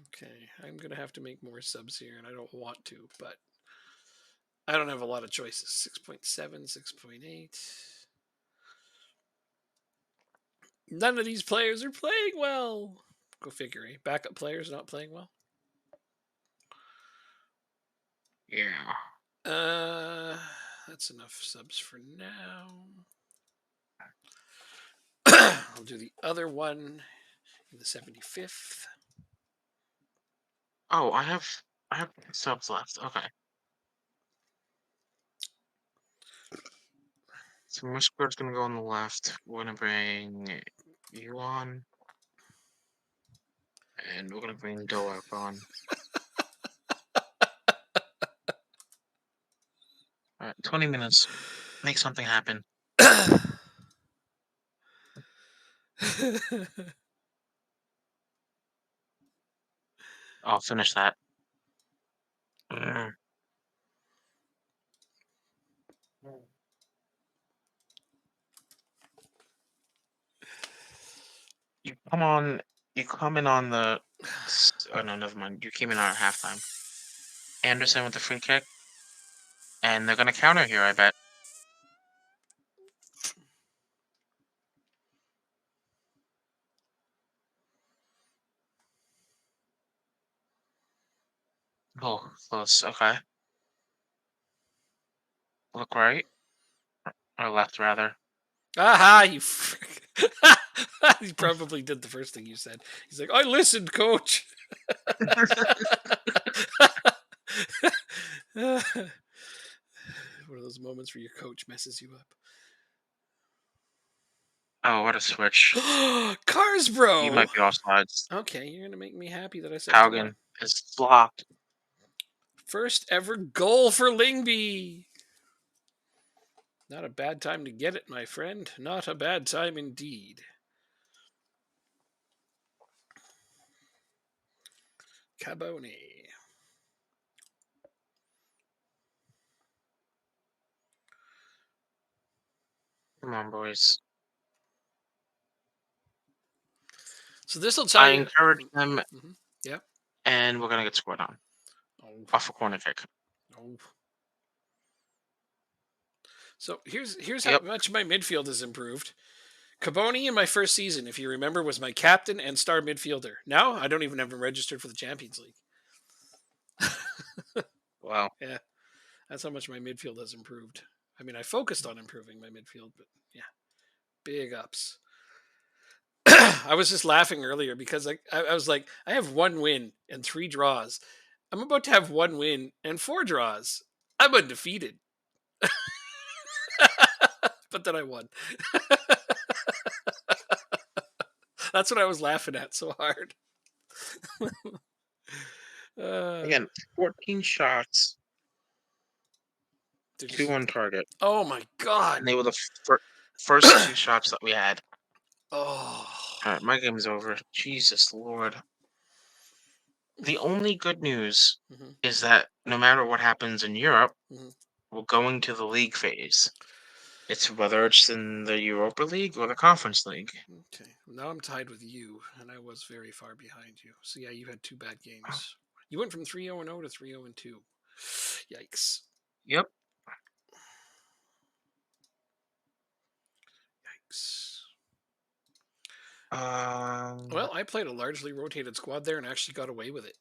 Okay, I'm going to have to make more subs here, and I don't want to, but I don't have a lot of choices. 6.7, 6.8. None of these players are playing well. Go figure, eh? Backup players not playing well. Yeah. That's enough subs for now. I'll do the other one in the 75th. Oh, I have subs left. Okay. So Mushbird's gonna go on the left. We're gonna bring you on, and we're gonna bring Doak on. All right, 20 minutes. Make something happen. I'll finish that. Mm. You come on. You come in on the. Oh no, never mind. You came in on at halftime. Anderson with the free kick, and they're gonna counter here. I bet. Oh, close. Okay. Look right or left, rather. Aha, you frick. He probably did the first thing you said. He's like, I listened, coach. One of those moments where your coach messes you up. Oh, what a switch! Cars, You bro. might be offsides. Okay, you're gonna make me happy that I said you up. Haugen is blocked. First ever goal for Lingby. Not a bad time to get it, my friend. Not a bad time indeed. Caboni. Come on, boys. So this will tell I you. encourage them, Mhm. Yep. and we're gonna get scored on Oh, off a corner kick. oh. So here's how Yep. much my midfield has improved. Caboni in my first season, if you remember, was my captain and star midfielder. Now I don't even have him registered for the Champions League. Wow. Yeah, that's how much my midfield has improved. I mean, I focused on improving my midfield, but yeah, big ups. I was just laughing earlier because I was like, I have one win and three draws. I'm about to have one win and four draws. I'm undefeated. But then I won. That's what I was laughing at so hard. Again, 14 shots, They're 2 just- on target, oh my god. and they were the first 2 shots that we had. Oh. All right, my game's over. Jesus Lord. The only good news Mhm, is that no matter what happens in Europe, mhm. we're going to the league phase. It's whether it's in the Europa League or the Conference League. Okay. Now I'm tied with you, and I was very far behind you. So yeah, you had two bad games. You went from 3-0-0 to 3-0-2. Yikes. Yep. leagues. Um, Well, I played a largely rotated squad there and actually got away with it.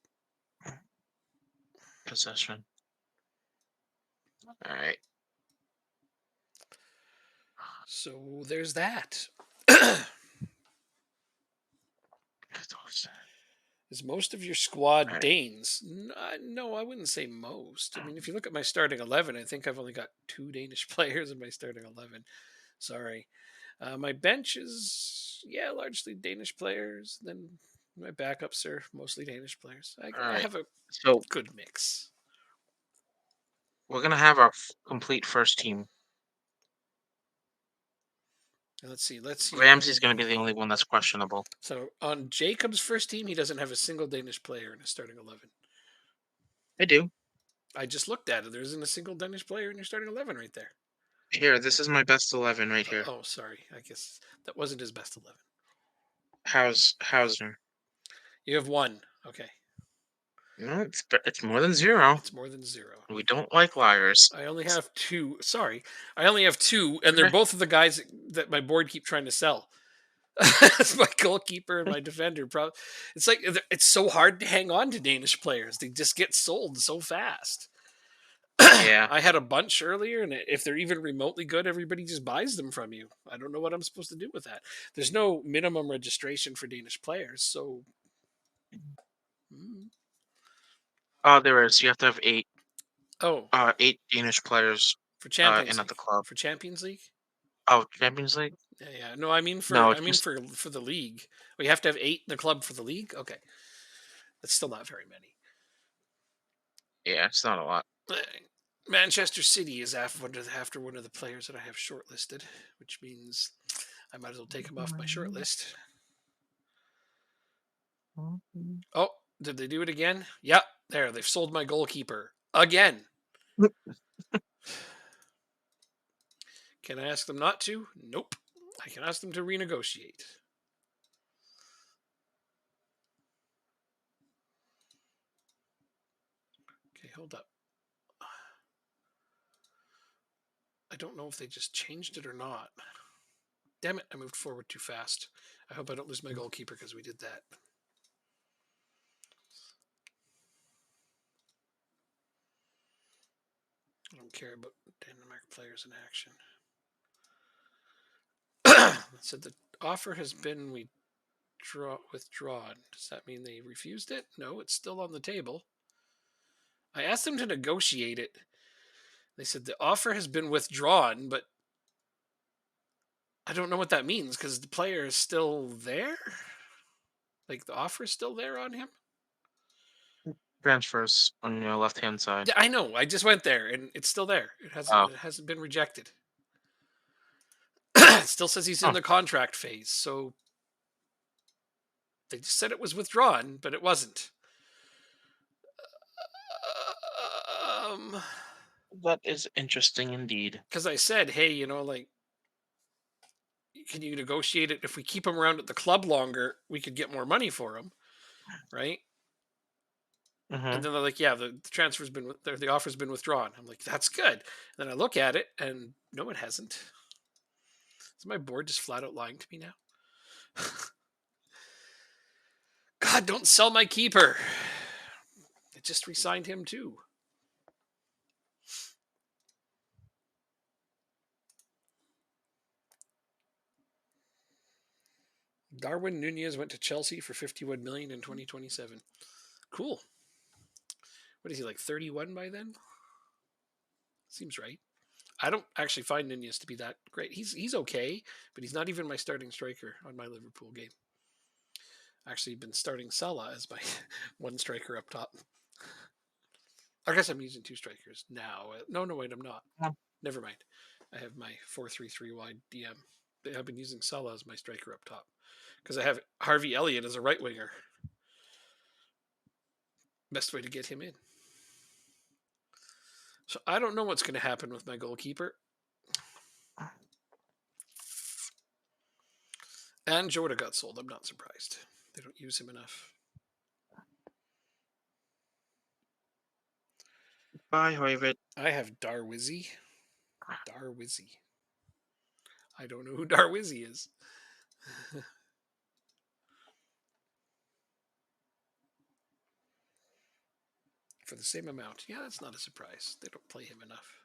possession. All right. So there's that. Is most of your squad Alright. Danes? No, I wouldn't say most. I mean, if you look at my starting 11, I think I've only got 2 Danish players in my starting 11. Sorry. My bench is, yeah, largely Danish players. Then my backups are mostly Danish players. All I right. have a So good mix. we're gonna have our complete first team. Let's see. Let's see. Ramsey's gonna be the only one that's questionable. So on Jacob's first team, he doesn't have a single Danish player in his starting 11. I do. I just looked at it. There isn't a single Danish player in your starting 11 right there. Here, this is my best 11 right here. Oh, sorry. I guess that wasn't his best 11. How's Hauser? You have one. Okay. No, it's more than 0. It's more than 0. We don't like liars. I only have 2. Sorry. I only have 2, and they're both of the guys that my board keep trying to sell. It's my goalkeeper and my defender. It's like it's so hard to hang on to Danish players. They just get sold so fast. Yeah. I had a bunch earlier, and if they're even remotely good, everybody just buys them from you. I don't know what I'm supposed to do with that. There's no minimum registration for Danish players, so. Mm. Oh, there is. You have to have 8 Oh, 8 Danish players for Champions in at League. the club. For Champions League. Oh, Champions League? Yeah, yeah. No, I mean No, I mean for the league. We have to have 8 in the club for the league. Okay, that's still not very many. yeah, it's not a lot. Manchester City is after one of the players that I have shortlisted, which means I might as well take him off my short list. Oh, did they do it again? Yep, there. They've sold my goalkeeper again. Can I ask them not to? Nope. I can ask them to renegotiate. Okay, hold up. I don't know if they just changed it or not. Damn it, I moved forward too fast. I hope I don't lose my goalkeeper because we did that. I don't care about Denmark players in action. It said the offer has been withdrawn. Does that mean they refused it? No, it's still on the table. I asked them to negotiate it. They said the offer has been withdrawn, but I don't know what that means because the player is still there. Like the offer is still there on him. Transfers on your left-hand side. Yeah, I know. I just went there and it's still there. Oh. It hasn't been rejected. It still says he's in the contract phase. So they just said it was withdrawn, but it wasn't. That is interesting indeed. Because I said, hey, like, can you negotiate it? If we keep him around at the club longer, we could get more money for him, right? And Mm-hmm. then they're like, yeah, the transfer's been, the offer's been withdrawn. I'm like, that's good. And then I look at it, and no, it hasn't. Is my board just flat out lying to me now? God, don't sell my keeper. I just re-signed him too. Darwin Nunez went to Chelsea for 51 million in 2027. Cool. What is he, like 31 by then? Seems right. I don't actually find Nunez to be that great. He's okay, but he's not even my starting striker on my Liverpool game. Actually, been starting Salah as my one striker up top. I guess I'm using 2 strikers now. No, wait, I'm not. Yeah. Never mind. I have my 4-3-3 wide DM. I've been using Salah as my striker up top because I have Harvey Elliott as a right winger. Best way to get him in. So I don't know what's going to happen with my goalkeeper. And Jota got sold. I'm not surprised. They don't use him enough. Bye, Hoyvet. I have Darwizzy. I don't know who Darwizi is. For the same amount. Yeah, that's not a surprise. They don't play him enough.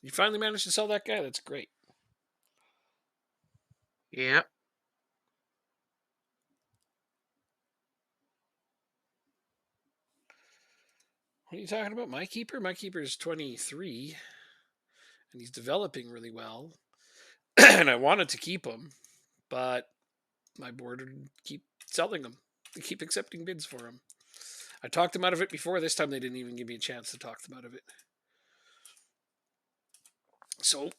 You finally managed to sell that guy? That's great. Yep. What are you talking about? My keeper? My keeper is 23, and he's developing really well. And I wanted to keep him, but my board would keep selling him. They keep accepting bids for him. I talked them out of it before. This time they didn't even give me a chance to talk them out of it. So,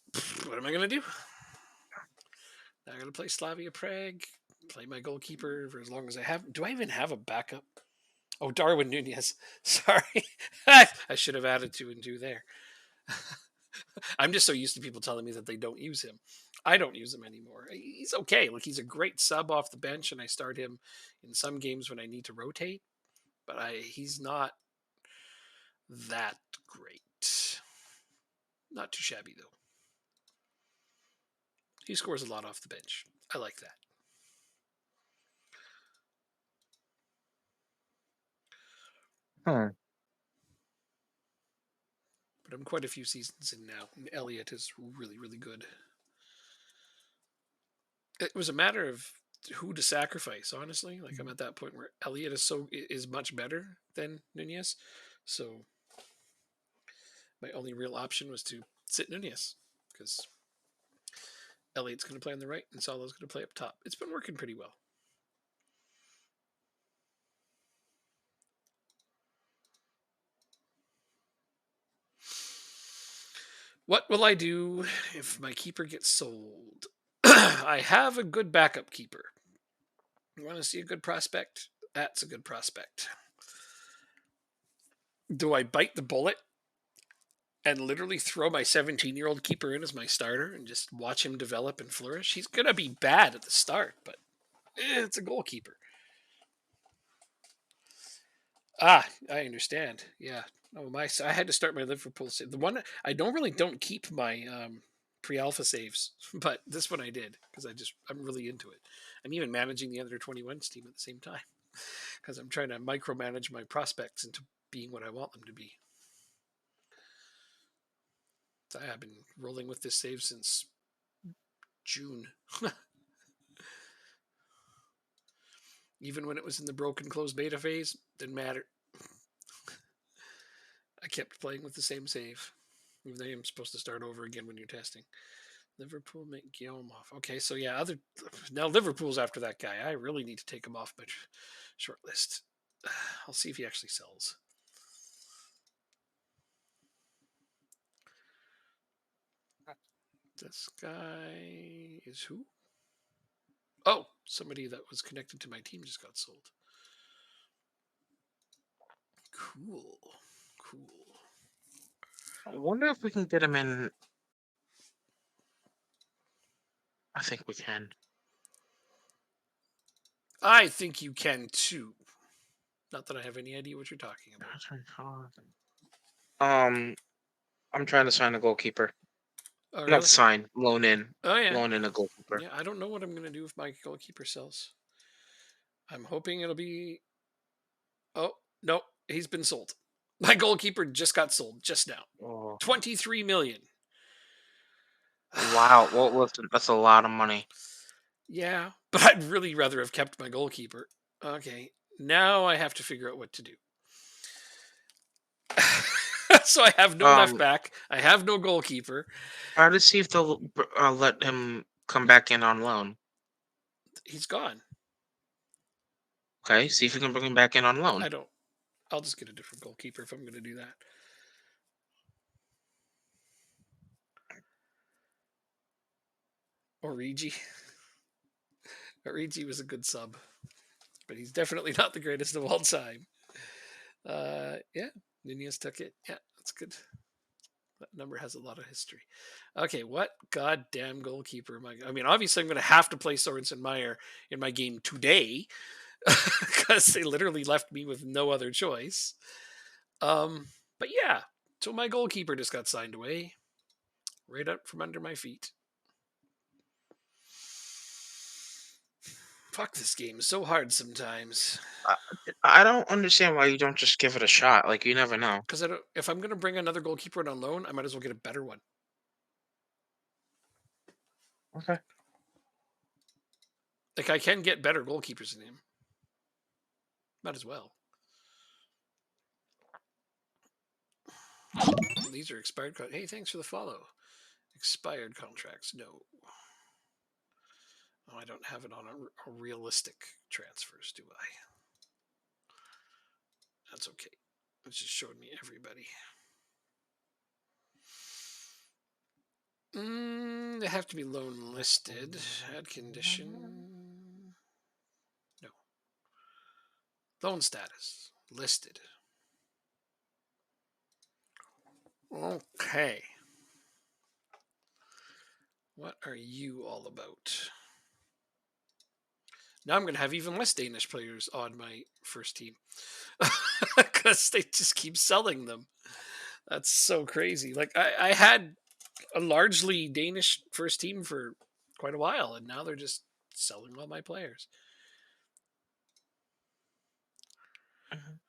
what am I going to do? Now I got to play Slavia Prague, play my goalkeeper for as long as I have. Do I even have a backup? Oh, Darwin Nunez. Sorry. I should have added 2 and 2 there. I'm just so used to people telling me that they don't use him. I don't use him anymore. He's okay. Like, he's a great sub off the bench, and I start him in some games when I need to rotate. But he's not that great. Not too shabby though. He scores a lot off the bench. I like that. But I'm quite a few seasons in now, and Elliot is really, really good. It was a matter of who to sacrifice, honestly. Like, I'm at that point where Elliot is much better than Nunez, so my only real option was to sit Nunez because Elliot's going to play on the right and Salah's going to play up top. It's been working pretty well. What will I do if my keeper gets sold? I have a good backup keeper. You want to see a good prospect? That's a good prospect. Do I bite the bullet and literally throw my 17-year-old keeper in as my starter and just watch him develop and flourish? He's going to be bad at the start, but it's a goalkeeper. Ah, I understand. Yeah. Oh, I had to start my Liverpool save. The one I don't keep my pre-alpha saves, but this one I did because I'm really into it. I'm even managing the under 21s team at the same time because I'm trying to micromanage my prospects into being what I want them to be. So I have been rolling with this save since June. Even when it was in the broken closed beta phase, didn't matter. I kept playing with the same save. Even though I'm supposed to start over again when you're testing. Liverpool make Guillaume off. Okay, so yeah, now Liverpool's after that guy. I really need to take him off my short list. I'll see if he actually sells. This guy is who? Oh, somebody that was connected to my team just got sold. Cool. I wonder if we can get him in. I think we can. I think you can too. Not that I have any idea what you're talking about. I'm trying to sign a goalkeeper. Oh, Not really? sign, loan in. Oh, yeah. Loan in a goalkeeper. Yeah, I don't know what I'm going to do if my goalkeeper sells. I'm hoping it'll be. Oh, no, he's been sold. My goalkeeper just got sold just now. Oh. 23 million. Wow. Well, listen, that's a lot of money. Yeah, but I'd really rather have kept my goalkeeper. Okay, now I have to figure out what to do. So I have no left back. I have no goalkeeper. Try to see if they'll let him come back in on loan. He's gone. Okay, see if you can bring him back in on loan. I don't. I'll just get a different goalkeeper if I'm going to do that. Origi. Origi was a good sub, but he's definitely not the greatest of all time. Yeah, Nunez took it. Yeah, that's good. That number has a lot of history. Okay, what goddamn goalkeeper am I? I mean, obviously, I'm going to have to play Sorensen Meyer in my game today because they literally left me with no other choice. But yeah, so my goalkeeper just got signed away. right out from under my feet. Fuck, this game is so hard sometimes. I don't understand why you don't just give it a shot. Like, you never know. Because I don't. If I'm gonna bring another goalkeeper in on loan, I might as well get a better one. Okay. Like I can get better goalkeepers than him. Might as well. These are expired. Hey, thanks for the follow. Expired contracts. No. Oh, I don't have it on a realistic transfers, do I? That's okay. It's just showing me everybody. They have to be loan listed. Add condition. No. Loan status. Listed. Okay. What are you all about? Now I'm going to have even less Danish players on my first team. Because they just keep selling them. That's so crazy. Like, I had a largely Danish first team for quite a while, and now they're just selling all my players.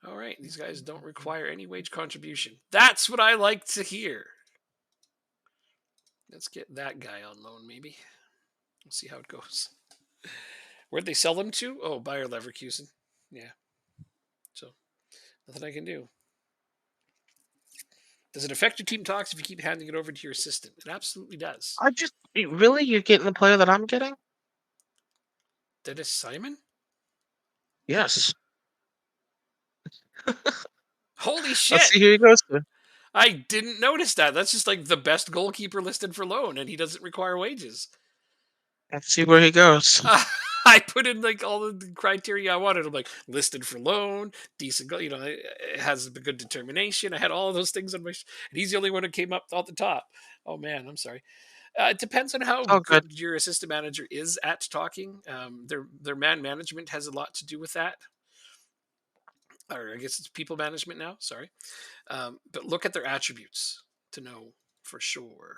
All right, these guys don't require any wage contribution. That's what I like to hear. Let's get that guy on loan, maybe. We'll see how it goes. Where'd they sell them to? Oh, Bayer Leverkusen. Yeah. So, nothing I can do. Does it affect your team talks if you keep handing it over to your assistant? It absolutely does. Really? You're getting the player that I'm getting? Dennis Simon? Yes. Holy Let's shit! see who he goes to. I didn't notice that. That's just like the best goalkeeper listed for loan, and he doesn't require wages. Let's see where he goes. I put in like all the criteria I wanted. I'm like listed for loan, decent goal. It has a good determination. I had all of those things on my. And he's the only one who came up at the top. Oh man, I'm sorry. It depends on how Oh, good. good your assistant manager is at talking. Their man management has a lot to do with that. Or I guess it's people management now. Sorry, but look at their attributes to know for sure.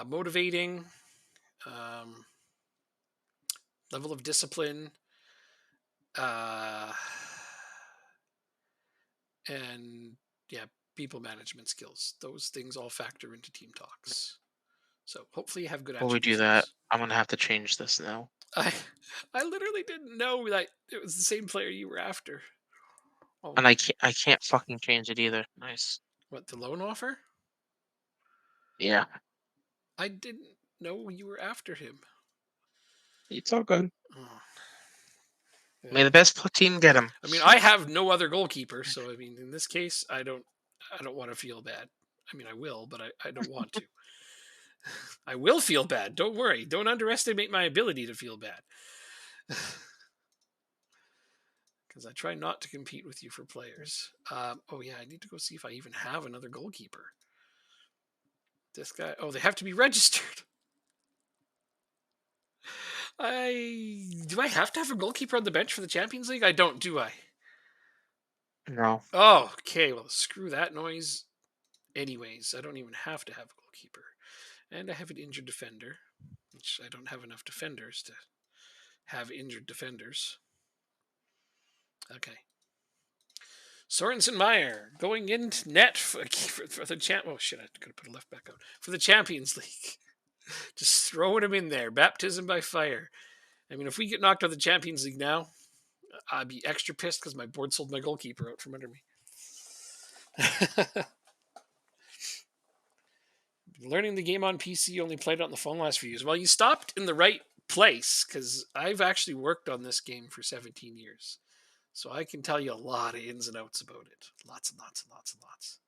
Motivating, um, level of discipline, uh, and yeah, people management skills. Those things all factor into team talks. So hopefully you have good Before we do attributes. that, I'm gonna have to change this now. I I literally didn't know that it was the same player you were after. Oh, And I can't fucking change it either. Nice. what, the loan offer? Yeah. I didn't know you were after him. It's all good. Oh, May yeah. the best team get him. I mean, I have no other goalkeeper, so I mean, in this case, I don't want to feel bad. I mean, I will, but I don't want to. I will feel bad. Don't worry. Don't underestimate my ability to feel bad. Because I try not to compete with you for players. Oh yeah, I need to go see if I even have another goalkeeper. This guy. Oh, they have to be registered. Do I have to have a goalkeeper on the bench for the Champions League? I don't, do I? No. Oh, okay. Well, screw that noise. Anyways, I don't even have to have a goalkeeper. And I have an injured defender, which I don't have enough defenders to have injured defenders. Okay. Sorensen Meyer going into net for the champ. Oh shit! I could have put a left back out for the Champions League. Just throwing him in there. Baptism by fire. I mean, if we get knocked out of the Champions League now, I'd be extra pissed because my board sold my goalkeeper out from under me. Learning the game on PC, only played it on the phone last few years. Well, you stopped in the right place because I've actually worked on this game for 17 years. So I can tell you a lot of ins and outs about it. Lots and lots and lots and lots.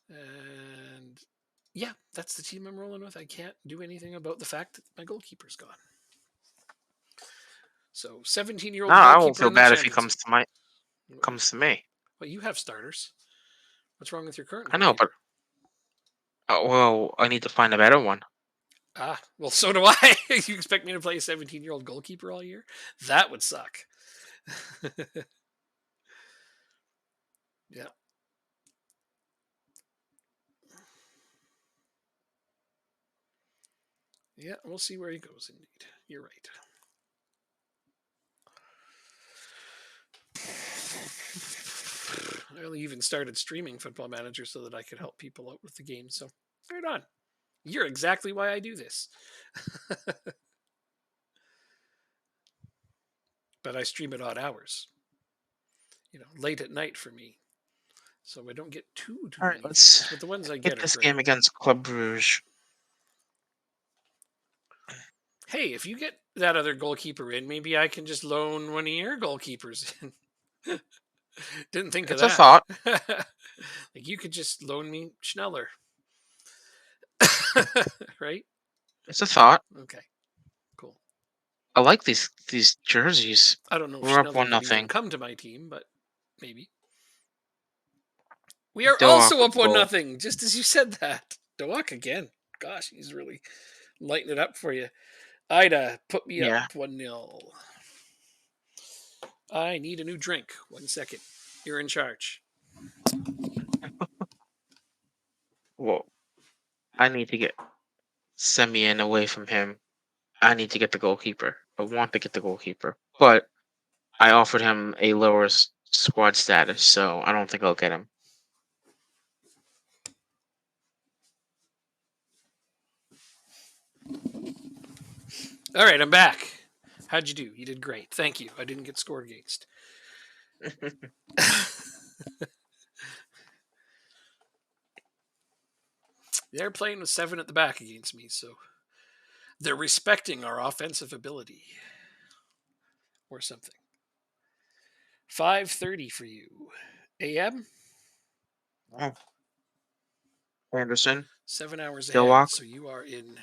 And yeah, that's the team I'm rolling with. I can't do anything about the fact that my goalkeeper's gone. So 17-year-old No, I won't goalkeeper feel in the bad if he Champions comes to me. Well, you have starters. What's wrong with your current I know, goalkeeper? but well, I need to find a better one. Well, so do I. You expect me to play a 17-year-old goalkeeper all year? That would suck. Yeah. Yeah, we'll see where he goes. Indeed, you're right. I only even started streaming Football Manager so that I could help people out with the game. So, right on. You're exactly why I do this. But I stream at odd hours. Late at night for me. So I don't get too All right, many let's viewers, but the ones I get get are this great. game against Club Bruges. Hey, if you get that other goalkeeper in, maybe I can just loan one of your goalkeepers in. Didn't think of It's a that. thought. Like you could just loan me Schneller. Right? It's a thought. Okay, cool. I like these jerseys. I don't know if We're up Schneller one would even nothing. come to my team, but maybe. We are Doak also with up the one goal. nothing, just as you said that. Dewak again. Gosh, he's really lighting it up for you. Ida, put me up Yeah. 1-0. I need a new drink. 1 second. You're in charge. Well, I need to get Semyon away from him. I need to get the goalkeeper. I want to get the goalkeeper, but I offered him a lower squad status, so I don't think I'll get him. All right, I'm back. How'd you do? You did great. Thank you. I didn't get scored against. They're playing with 7 at the back against me, so they're respecting our offensive ability or something. 5:30 for you. AM? Oh. Anderson, 7 hours ahead, Dilwak, so you are in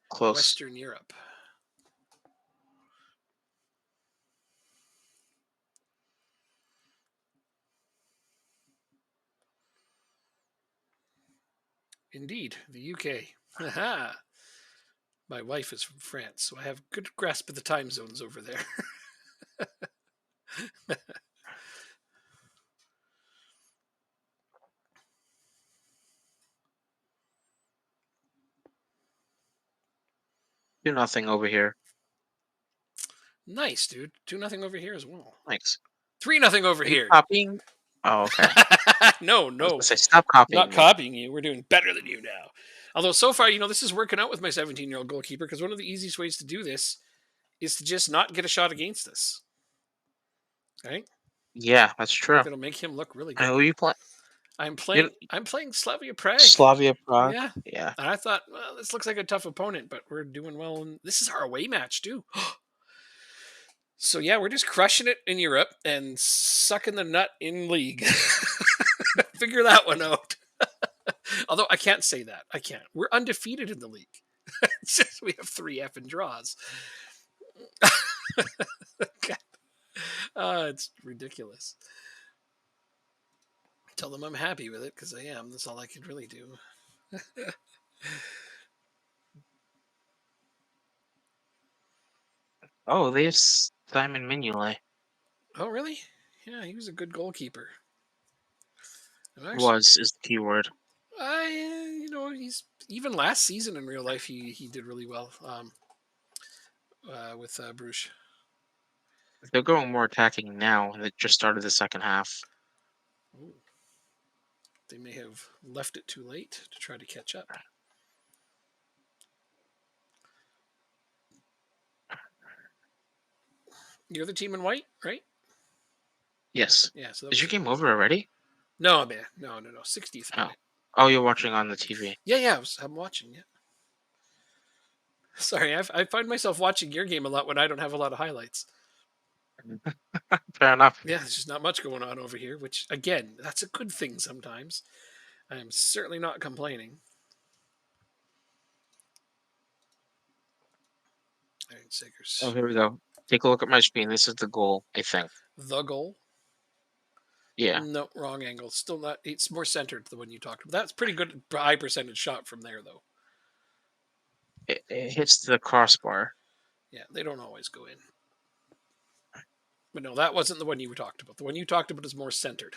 close. Western Europe. Indeed, the UK. Haha. My wife is from France, so I have good grasp of the time zones over there. Do nothing over here. Nice, dude. 2-0 over here as well. Thanks. 3-0 over Are you here. copying? Oh, okay. No, I was no. gonna say, stop copying Not me. copying you. We're doing better than you now. Although so far, this is working out with my 17-year-old goalkeeper because one of the easiest ways to do this is to just not get a shot against us. Right? Yeah, that's true. That'll make him look really And good. who are you playing? I'm You playing Slavia Prague. Slavia Prague. Yeah. Yeah. And I thought, well, this looks like a tough opponent, but we're doing well. And this is our away match too. So yeah, we're just crushing it in Europe and sucking the nut in league. Figure that one out. Although I can't say that. I can't. We're undefeated in the league. It's just we have 3 effing draws. It's ridiculous. Tell them I'm happy with it because I am. That's all I could really do. Oh, there's Simon Mignolet. Oh, really? Yeah, he was a good goalkeeper. And actually, Was is the keyword. he's even last season in real life he did really well with Bruges. They're going more attacking now. They just started the second half. Ooh, they may have left it too late to try to catch up. You're the team in white, right? Yes. Yeah. So that Is was your game over already? no, man, no. 60th Oh. minute. Oh, you're watching on the TV. Yeah. I'm watching. Yeah. Sorry, I find myself watching your game a lot when I don't have a lot of highlights. Fair enough. Yeah, there's just not much going on over here, which again, that's a good thing sometimes. I am certainly not complaining. Iron Siggers. Oh, here we go. Take a look at my screen. This is the goal, I think. The goal. Yeah. No, wrong angle. Still not. It's more centered the one you talked about. That's pretty good, high percentage shot from there, though. It hits the crossbar. Yeah, they don't always go in. But no, that wasn't the one you talked about. The one you talked about is more centered.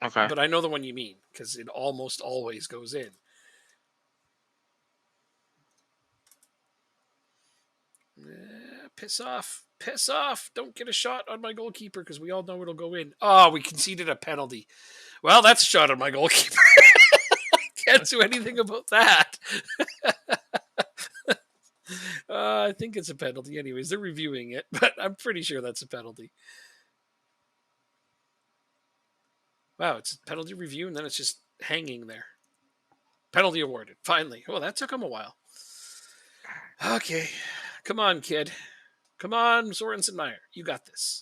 Okay. But I know the one you mean because it almost always goes in. Piss off. Piss off. Don't get a shot on my goalkeeper because we all know it'll go in. Oh, we conceded a penalty. Well, that's a shot on my goalkeeper. Can't do anything about that. I think it's a penalty. Anyways, they're reviewing it, but I'm pretty sure that's a penalty. Wow, it's a penalty review, and then it's just hanging there. Penalty awarded. Finally. Oh, that took him a while. Okay. Come on, kid. Come on, Sorensen Meyer. You got this.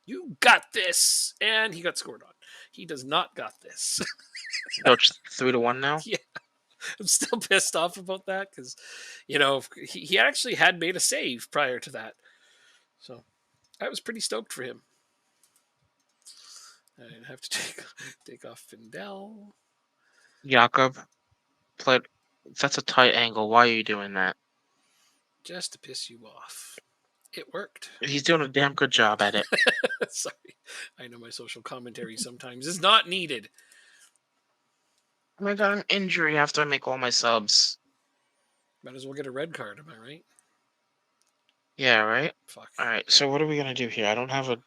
You got this. And he got scored on. He does not got this. So it's 3-1 now. Yeah. I'm still pissed off about that because, he actually had made a save prior to that. So I was pretty stoked for him. I didn't have to take off Findell. Jakob played. That's a tight angle. Why are you doing that? Just to piss you off. It worked. He's doing a damn good job at it. Sorry. I know my social commentary sometimes is not needed. I got an injury after I make all my subs. Might as well get a red card, am I right? Yeah, right? Fuck. Alright, so what are we going to do here? I don't have a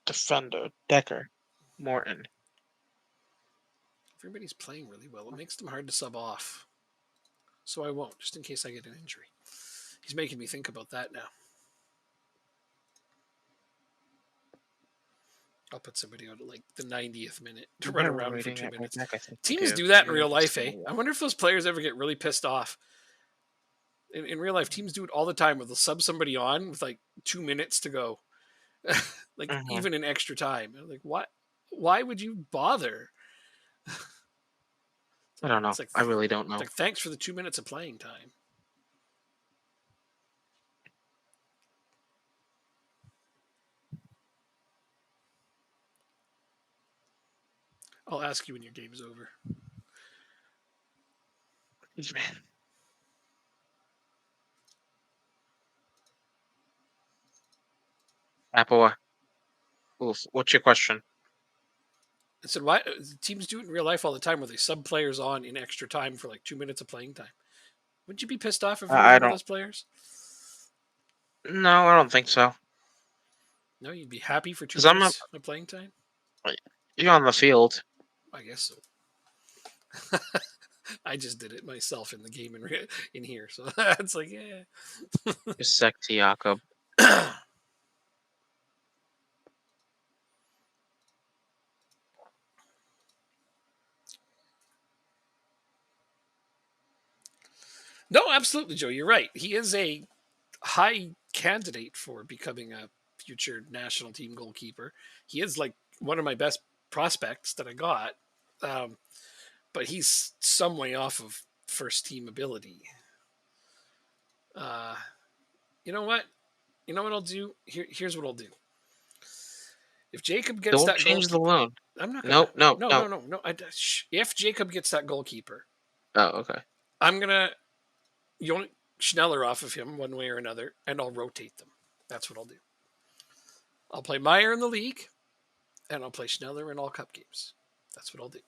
defender. Decker. Morton. Everybody's playing really well. It makes them hard to sub off. So I won't, just in case I get an injury. He's making me think about that now. I'll put somebody out at like the 90th minute to run around for 2 minutes. Teams do that in real life, eh? I wonder if those players ever get really pissed off. In real life, teams do it all the time where they'll sub somebody on with like 2 minutes to go. Like even in extra time. I'm like, what? Why would you bother? I don't know. It's like, I really don't know. Like, thanks for the 2 minutes of playing time. I'll ask you when your game's over. Man. Apple, what's your question? I said, why teams do it in real life all the time where they sub players on in extra time for like 2 minutes of playing time. Wouldn't you be pissed off if you were one of those players? No, I don't think so. No, you'd be happy for 2 minutes of playing time? You're on the field. I guess so. I just did it myself in the game in here, so it's like, yeah. Just sec to Jakob. No, absolutely, Joe. You're right. He is a high candidate for becoming a future national team goalkeeper. He is like one of my best prospects that I got, but he's some way off of first team ability. You know what? You know what I'll do? Here's what I'll do. If Jacob gets Don't that change the goalkeeper, loan. I'm not gonna. No. If Jacob gets that goalkeeper, Oh, okay. I'm gonna Schneller off of him one way or another, and I'll rotate them. That's what I'll do. I'll play Meyer in the league, and I'll play Schneller in all cup games. That's what I'll do.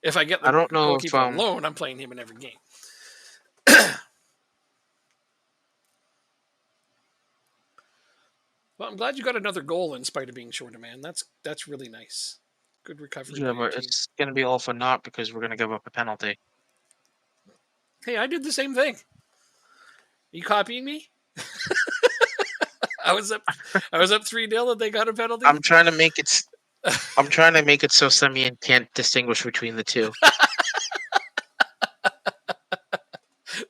If I get the goalkeeper on loan, I'm playing him in every game. Well, I'm glad you got another goal in spite of being short of man. That's really nice. Good recovery. Yeah, but it's going to be all for naught because we're going to give up a penalty. Hey, I did the same thing. Are you copying me? I was up 3-0 and they got a penalty. I'm trying to make it so Semyon can't distinguish between the two.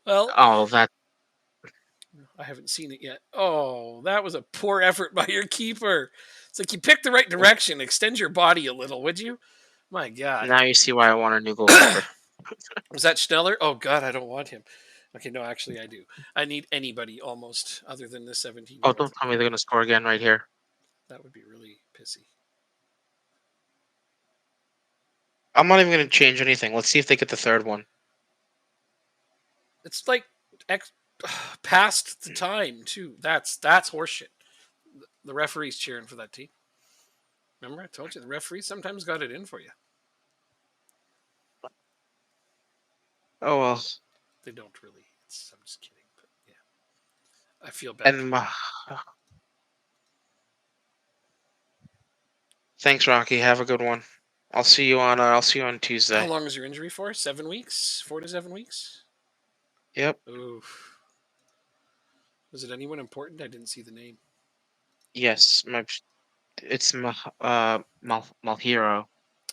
Well, that I haven't seen it yet. Oh, that was a poor effort by your keeper. It's like you picked the right direction. Extend your body a little, would you? My God. Now you see why I want a new goalkeeper. Was that Schneller? Oh, God, I don't want him. Okay, no, actually, I do. I need anybody almost other than this 17. Oh, don't tell me they're going to score again right here. That would be really pissy. I'm not even going to change anything. Let's see if they get the third one. It's like past the time, too. That's horseshit. The referee's cheering for that team. Remember, I told you the referee sometimes got it in for you. Oh, well. They don't really. I'm just kidding. But I feel bad. And thanks, Rocky. Have a good one. I'll see you on How Tuesday. long is your injury for? 7 weeks? 4 to 7 weeks? Yep. Oof. Was it anyone important? I didn't see the name. Yes. It's Malhero,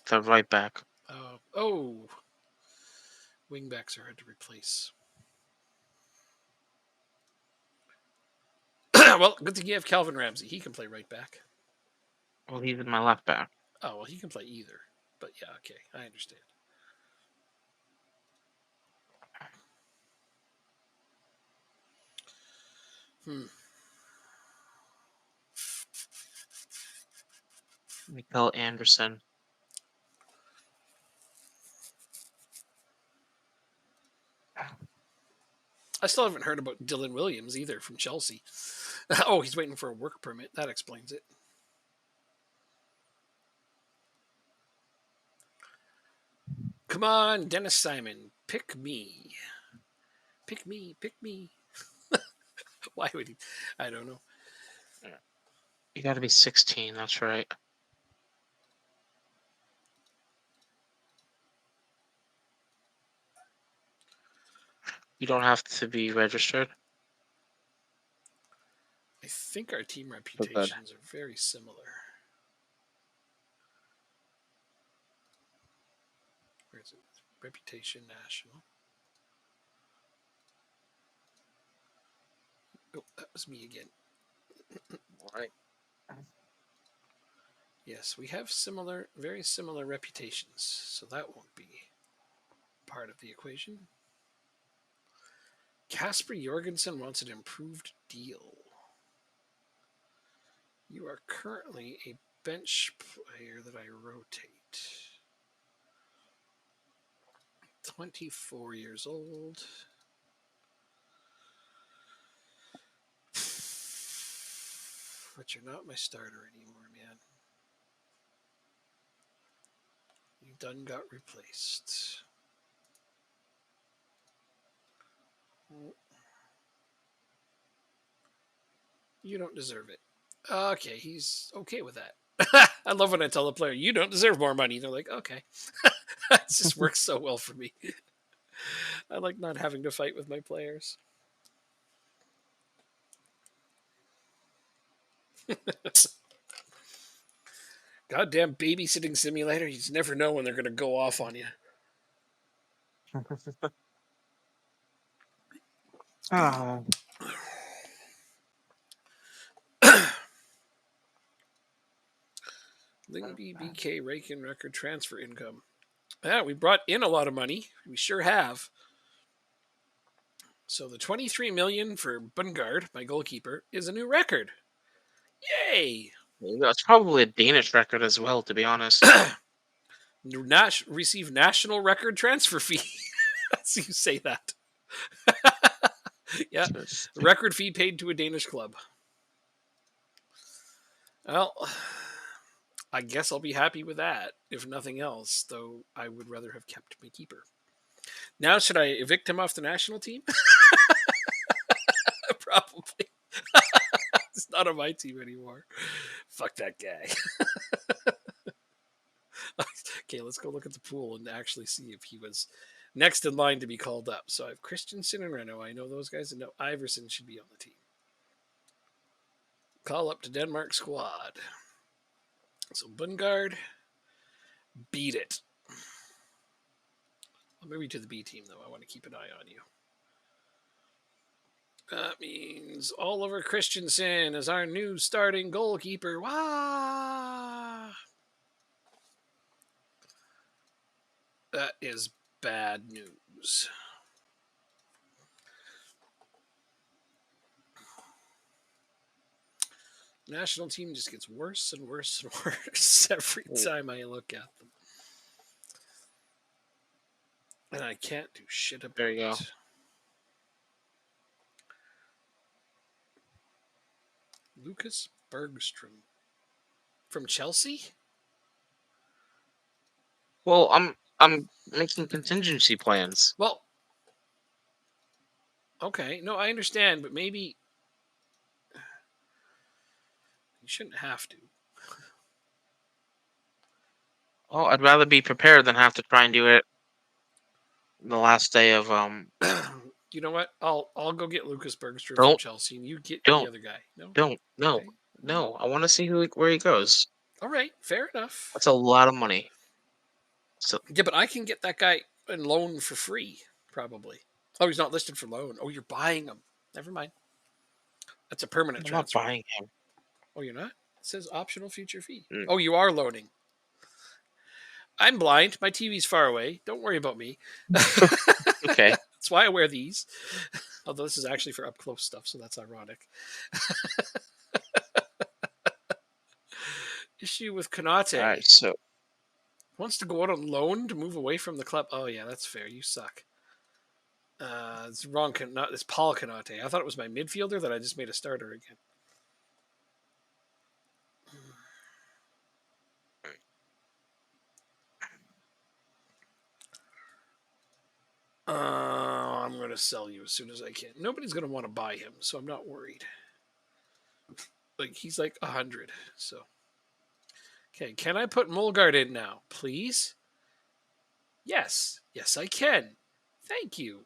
the right back. Oh. Wingbacks are hard to replace. Well, good thing you have Calvin Ramsey. He can play right back. Well, he's in my left back. Oh, well, he can play either. But yeah, okay. I understand. Mikael Anderson. I still haven't heard about Dylan Williams either from Chelsea. Oh, he's waiting for a work permit. That explains it. Come on, Dennis Simon. Pick me. Pick me. Pick me. Why would he? I don't know. You got to be 16. That's right. You don't have to be registered. I think our team good. reputations are very similar. Where is it? Reputation National. Oh, that was me again. All right. Yes, we have very similar reputations, so that won't be part of the equation. Casper Jorgensen wants an improved deal. You are currently a bench player that I rotate. 24 years old. But you're not my starter anymore, man. You done got replaced. You don't deserve it. Okay, he's okay with that. I love when I tell a player, you don't deserve more money. They're like, okay. It just works so well for me. I like not having to fight with my players. Goddamn babysitting simulator. You just never know when they're going to go off on you. Oh. Lingby BK Rakin record transfer income. Yeah, we brought in a lot of money. We sure have. So the 23 million for Bungard, my goalkeeper, is a new record. Yay! It's probably a Danish record as well, to be honest. Receive national record transfer fee. So you say that. Yeah, record fee paid to a Danish club. Well, I guess I'll be happy with that, if nothing else, though I would rather have kept my keeper. Now, should I evict him off the national team? Probably. It's not on my team anymore. Fuck that guy. Okay, let's go look at the pool and actually see if he was next in line to be called up. So I have Christensen and Renault. I know those guys, and no, Iverson should be on the team. Call up to Denmark squad. So Bungard, beat it. I'll move you to the B team, though. I want to keep an eye on you. That means Oliver Christensen is our new starting goalkeeper. Wah! That is bad news. National team just gets worse and worse and worse every time I look at them. And I can't do shit about There you go. it. Lucas Bergstrom from Chelsea? Well, I'm making contingency plans. Well, okay. No, I understand, but maybe You shouldn't have to. Oh, I'd rather be prepared than have to try and do it the last day of You know what? I'll go get Lucas Bergstrom from Don't, Chelsea, and you get the don't, other guy. No, don't, no, okay. no. I want to see where he goes. All right, fair enough. That's a lot of money. So Yeah, but I can get that guy in loan for free, probably. Oh, he's not listed for loan. Oh, you're buying him. Never mind. That's a permanent I'm not transfer. buying him. Oh, you're not? It says optional future fee. Mm. Oh, you are loaning. I'm blind. My TV's far away. Don't worry about me. Okay. That's why I wear these. Although this is actually for up close stuff, so that's ironic. Issue with All right. Konate. So Wants to go out on loan to move away from the club. Oh, yeah, that's fair. You suck. It's wrong. It's Paul Konate. I thought it was my midfielder that I just made a starter again. I'm going to sell you as soon as I can. Nobody's going to want to buy him, so I'm not worried. Like, he's like 100, so. Okay, can I put Mulgard in now, please? Yes. Yes, I can. Thank you.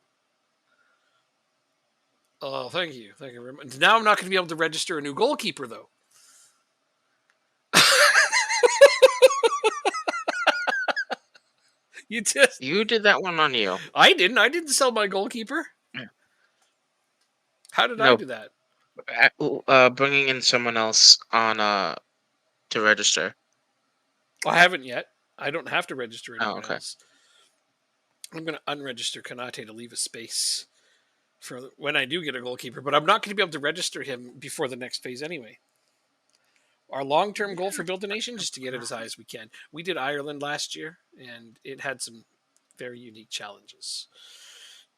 Oh, thank you. Thank you very much. Now I'm not going to be able to register a new goalkeeper, though. You just. you did that one on you. I didn't. I didn't sell my goalkeeper. Mm. How did I No, do that? bringing in someone else on to register. I haven't yet. I don't have to register Oh, anyone okay. else. I'm going to unregister Konate to leave a space for when I do get a goalkeeper, but I'm not going to be able to register him before the next phase anyway. Our long-term goal for Build a Nation is to get it as high as we can. We did Ireland last year, and it had some very unique challenges.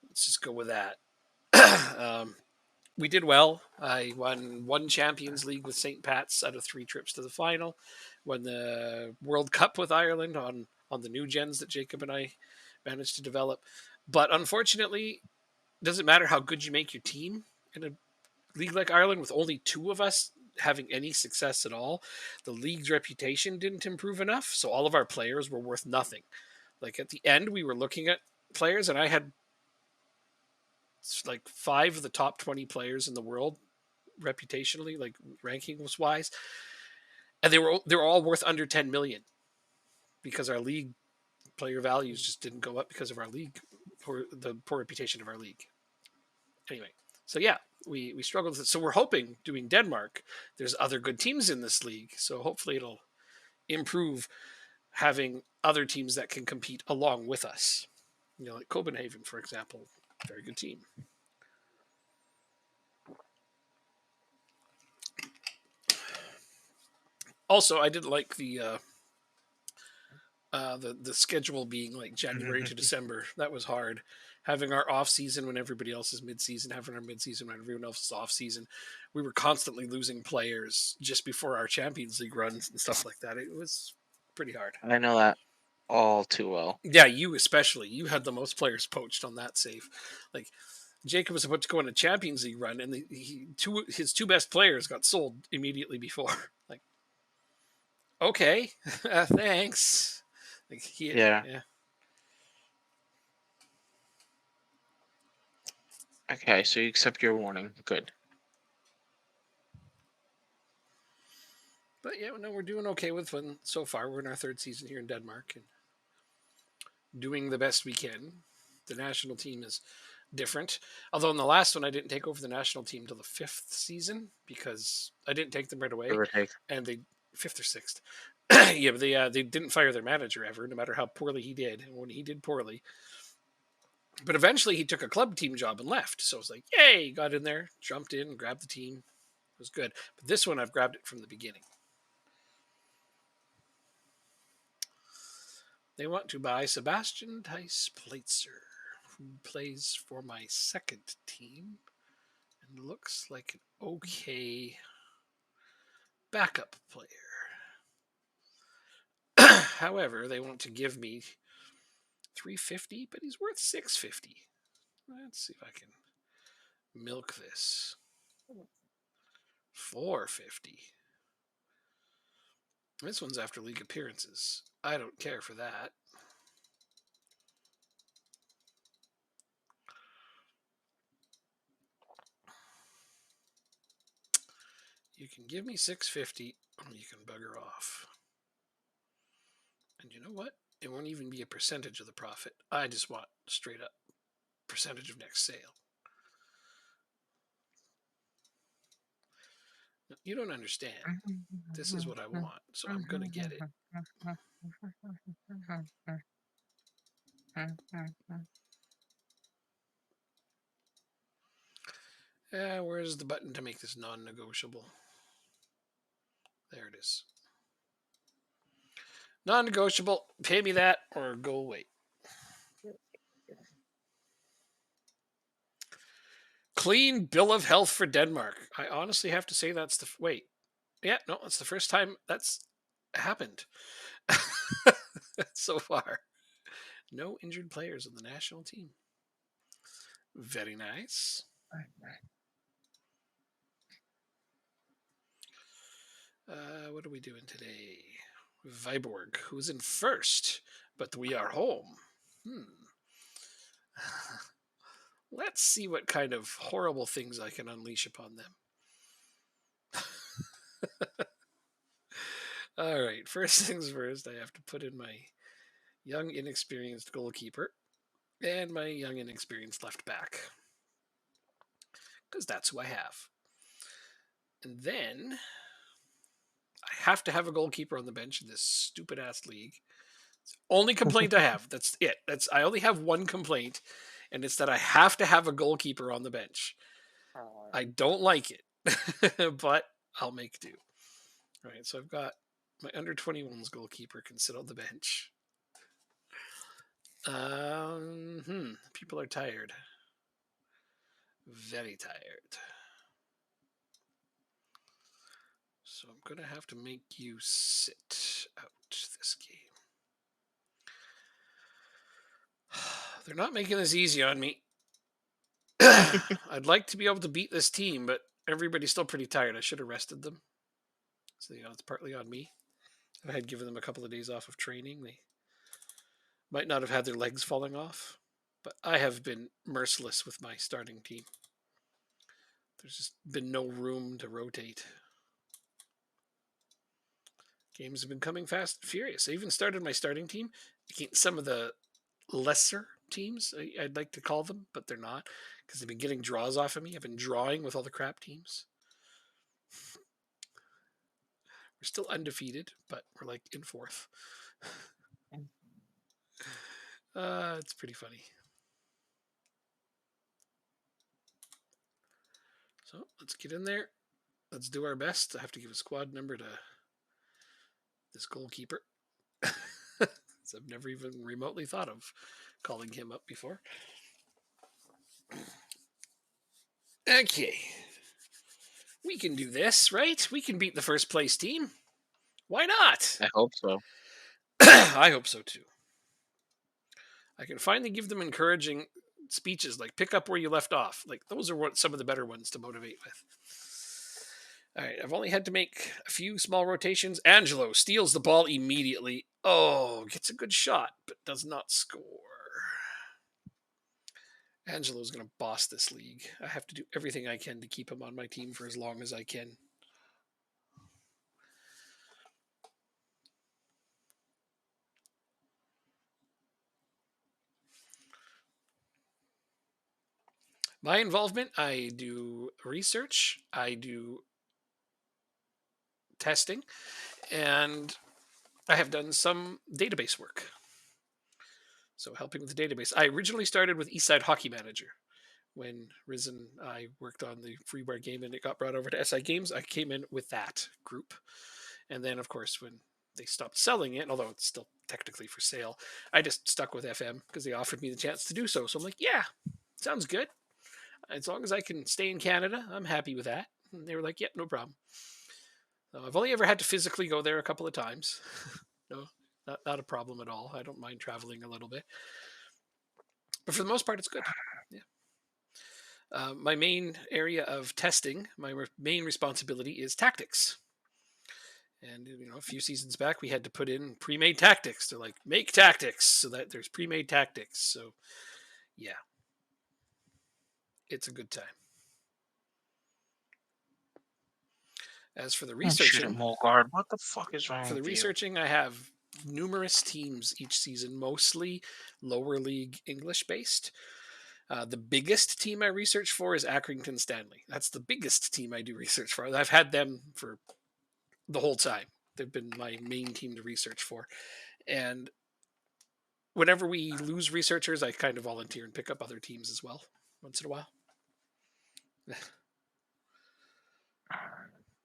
Let's just go with that. We did well. I won one Champions League with St. Pat's out of 3 trips to the final. Won the World Cup with Ireland on the new gens that Jacob and I managed to develop. But unfortunately, it doesn't matter how good you make your team in a league like Ireland with only 2 of us having any success at all. The league's reputation didn't improve enough, so all of our players were worth nothing. Like at the end, we were looking at players, and I had like 5 of the top 20 players in the world reputationally, like rankings wise, and they were all worth under 10 million because our league player values just didn't go up because of our league, for the poor reputation of our league. Anyway, so yeah, we struggled with it. So we're hoping doing Denmark. There's other good teams in this league, so hopefully it'll improve having other teams that can compete along with us. You know, like Copenhagen, for example, very good team. Also, I didn't like the schedule being like January to December. That was hard. Having our off season when everybody else is mid season, having our mid season when everyone else is off season. We were constantly losing players just before our Champions League runs and stuff like that. It was pretty hard. I know that all too well. Yeah, you especially. You had the most players poached on that save. Like Jacob was about to go on a Champions League run, and his 2 best players got sold immediately before. Like, okay, thanks. Like Yeah. yeah. Okay, so you accept your warning. Good. But yeah, no, we're doing okay with one so far. We're in our 3rd season here in Denmark and doing the best we can. The national team is different. Although in the last one, I didn't take over the national team till the 5th season because I didn't take them right Give away, or take. and they 5th or 6th. Yeah, but they didn't fire their manager ever, no matter how poorly he did. And when he did poorly, but eventually he took a club team job and left. So it was like, yay, got in there, jumped in, grabbed the team. It was good. But this one, I've grabbed it from the beginning. They want to buy Sebastian Tice Plaitzer, who plays for my 2nd team and looks like an okay backup player. However, they want to give me 350, but he's worth 650. Let's see if I can milk this. 450. This one's after league appearances. I don't care for that. You can give me 650, or you can bugger off. And you know what? It won't even be a percentage of the profit. I just want straight up percentage of next sale. No, you don't understand. This is what I want, so I'm going to get it. Where's the button to make this non-negotiable? There it is. Non-negotiable. Pay me that or go away. Clean bill of health for Denmark. I honestly have to say that's the wait. Yeah, no, that's the first time that's happened so far. No injured players on the national team. Very nice. What are we doing today? Viborg, who's in first, but we are home. Let's see what kind of horrible things I can unleash upon them. All right, first things first, I have to put in my young, inexperienced goalkeeper and my young, inexperienced left back, because that's who I have. And then I have to have a goalkeeper on the bench in this stupid ass league. It's the only complaint I have. That's it. I only have one complaint, and it's that I have to have a goalkeeper on the bench. I don't like it, but I'll make do. All right, so I've got my under 21s goalkeeper can sit on the bench. People are tired. Very tired. So I'm going to have to make you sit out this game. They're not making this easy on me. I'd like to be able to beat this team, but everybody's still pretty tired. I should have rested them. So, it's partly on me. If I had given them a couple of days off of training, they might not have had their legs falling off. But I have been merciless with my starting team. There's just been no room to rotate. Games have been coming fast and furious. I even started my starting team against some of the lesser teams, I'd like to call them, but they're not, because they've been getting draws off of me. I've been drawing with all the crap teams. We're still undefeated, but we're like in fourth. It's pretty funny. So let's get in there. Let's do our best. I have to give a squad number to this goalkeeper. I've never even remotely thought of calling him up before. Okay. We can do this, right? We can beat the first place team. Why not? I hope so. I hope so too. I can finally give them encouraging speeches like pick up where you left off. Like those are some of the better ones to motivate with. All right, I've only had to make a few small rotations. Angelo steals the ball immediately. Oh, gets a good shot, but does not score. Angelo's going to boss this league. I have to do everything I can to keep him on my team for as long as I can. My involvement, I do research, I do testing, and I have done some database work. So helping with the database. I originally started with Eastside Hockey Manager. When Risen, I worked on the freeware game and it got brought over to SI Games, I came in with that group. And then, of course, when they stopped selling it, although it's still technically for sale, I just stuck with FM because they offered me the chance to do so. So I'm like, yeah, sounds good. As long as I can stay in Canada, I'm happy with that. And they were like, yeah, no problem. So I've only ever had to physically go there a couple of times. No, not a problem at all. I don't mind traveling a little bit. But for the most part, it's good. Yeah. My main area of testing, my main responsibility is tactics. And a few seasons back, we had to put in pre-made tactics. They're like, make tactics, so that there's pre-made tactics. So, yeah, it's a good time. As for the Shit at researching, Molgard. What the fuck is wrong for the with you? researching, I have numerous teams each season, mostly lower league English based. The biggest team I research for is Accrington Stanley. That's the biggest team I do research for. I've had them for the whole time. They've been my main team to research for. And whenever we lose researchers, I kind of volunteer and pick up other teams as well once in a while.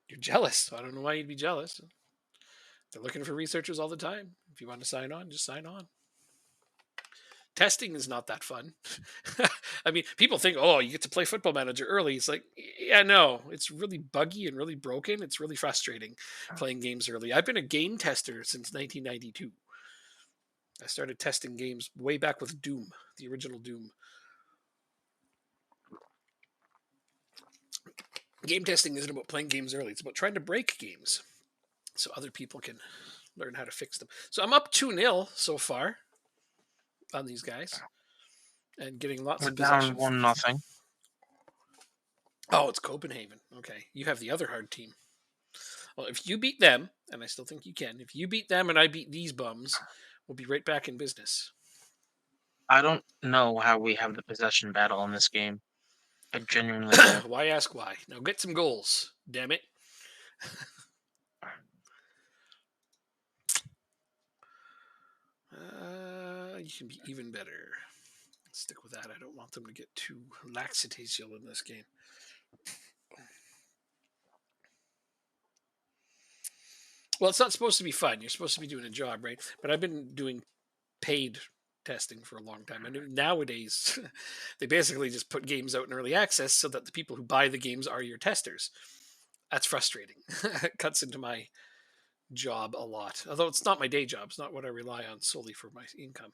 You're jealous. I don't know why you'd be jealous. They're looking for researchers all the time. If you want to sign on, just sign on. Testing is not that fun. I mean, people think, oh, you get to play Football Manager early. It's like, yeah, no, it's really buggy and really broken. It's really frustrating playing games early. I've been a game tester since 1992. I started testing games way back with Doom, the original Doom. Game testing isn't about playing games early. It's about trying to break games so other people can learn how to fix them. So I'm up 2-0 so far on these guys and getting lots We're of down possessions. 1-0. Oh, it's Copenhagen. Okay. You have the other hard team. Well, if you beat them, and I still think you can, if you beat them and I beat these bums, we'll be right back in business. I don't know how we have the possession battle in this game. I genuinely don't. Why ask why? Now get some goals. Damn it. You can be even better. Stick with that. I don't want them to get too lackadaisical in this game. Well, it's not supposed to be fun. You're supposed to be doing a job, right? But I've been doing paid testing for a long time. And nowadays, they basically just put games out in early access so that the people who buy the games are your testers. That's frustrating. It cuts into my job a lot. Although it's not my day job. It's not what I rely on solely for my income.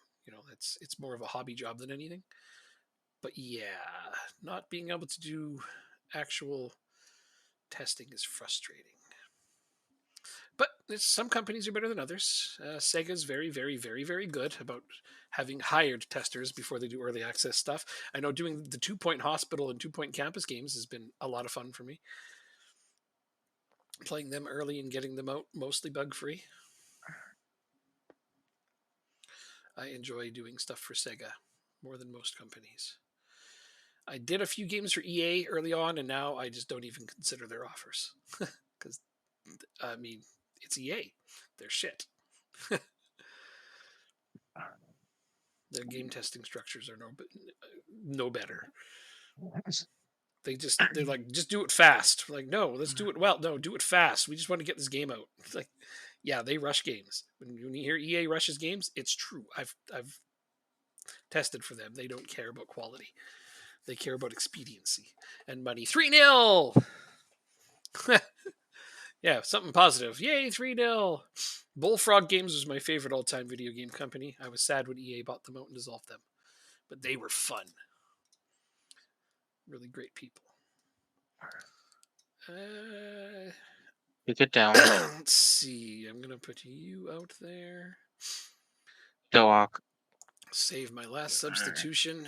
It's more of a hobby job than anything. But yeah, not being able to do actual testing is frustrating. But some companies are better than others. Sega's very, very, very, very good about having hired testers before they do early access stuff. I know doing the 2 Point Hospital and 2 Point Campus games has been a lot of fun for me. Playing them early and getting them out mostly bug free. I enjoy doing stuff for Sega more than most companies. I did a few games for EA early on, and now I just don't even consider their offers. Because, I mean, it's EA. They're shit. Their game testing structures are no better. They're like, just do it fast. Like, no, let's do it well. No, do it fast. We just want to get this game out. It's like, yeah, they rush games. When you hear EA rushes games, it's true. I've tested for them. They don't care about quality. They care about expediency and money. 3-0. Yeah, something positive. Yay, 3-0. Bullfrog Games was my favorite all-time video game company. I was sad when EA bought them out and dissolved them. But they were fun. Really great people. Pick it down. Let's see. I'm going to put you out there. Doak. Save my last substitution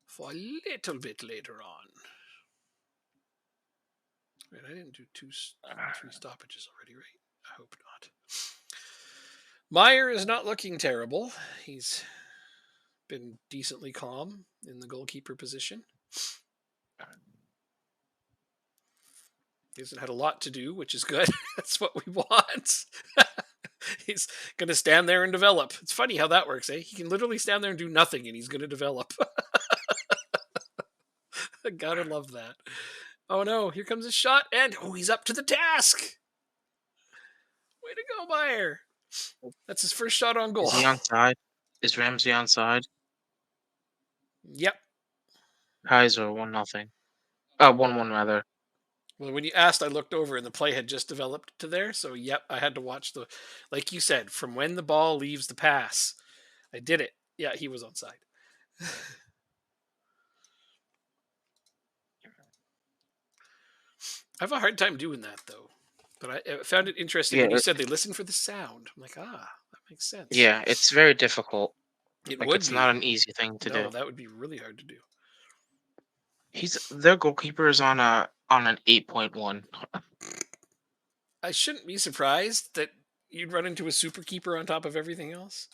for a little bit later on. Wait, I didn't do 3 stoppages already, right? I hope not. Meyer is not looking terrible. He's been decently calm in the goalkeeper position. He hasn't had a lot to do, which is good. That's what we want. He's going to stand there and develop. It's funny how that works, eh? He can literally stand there and do nothing, and he's going to develop. I gotta love that. Oh no, here comes his shot, and he's up to the task. Way to go, Meyer. That's his first shot on goal. Is he onside? Is Ramsey onside? Yep. Kaiser 1-0. 1-1 rather. Well, when you asked, I looked over and the play had just developed to there. So, yep, I had to watch like you said, from when the ball leaves the pass. I did it. Yeah, he was onside. I have a hard time doing that, though. But I found it interesting Yeah, when you said they listen for the sound. I'm like, that makes sense. yeah, it's very difficult. It Like, would it's not be. an easy thing to No, do. that would be really hard to do. Their goalkeeper is on an 8.1. I shouldn't be surprised that you'd run into a super keeper on top of everything else.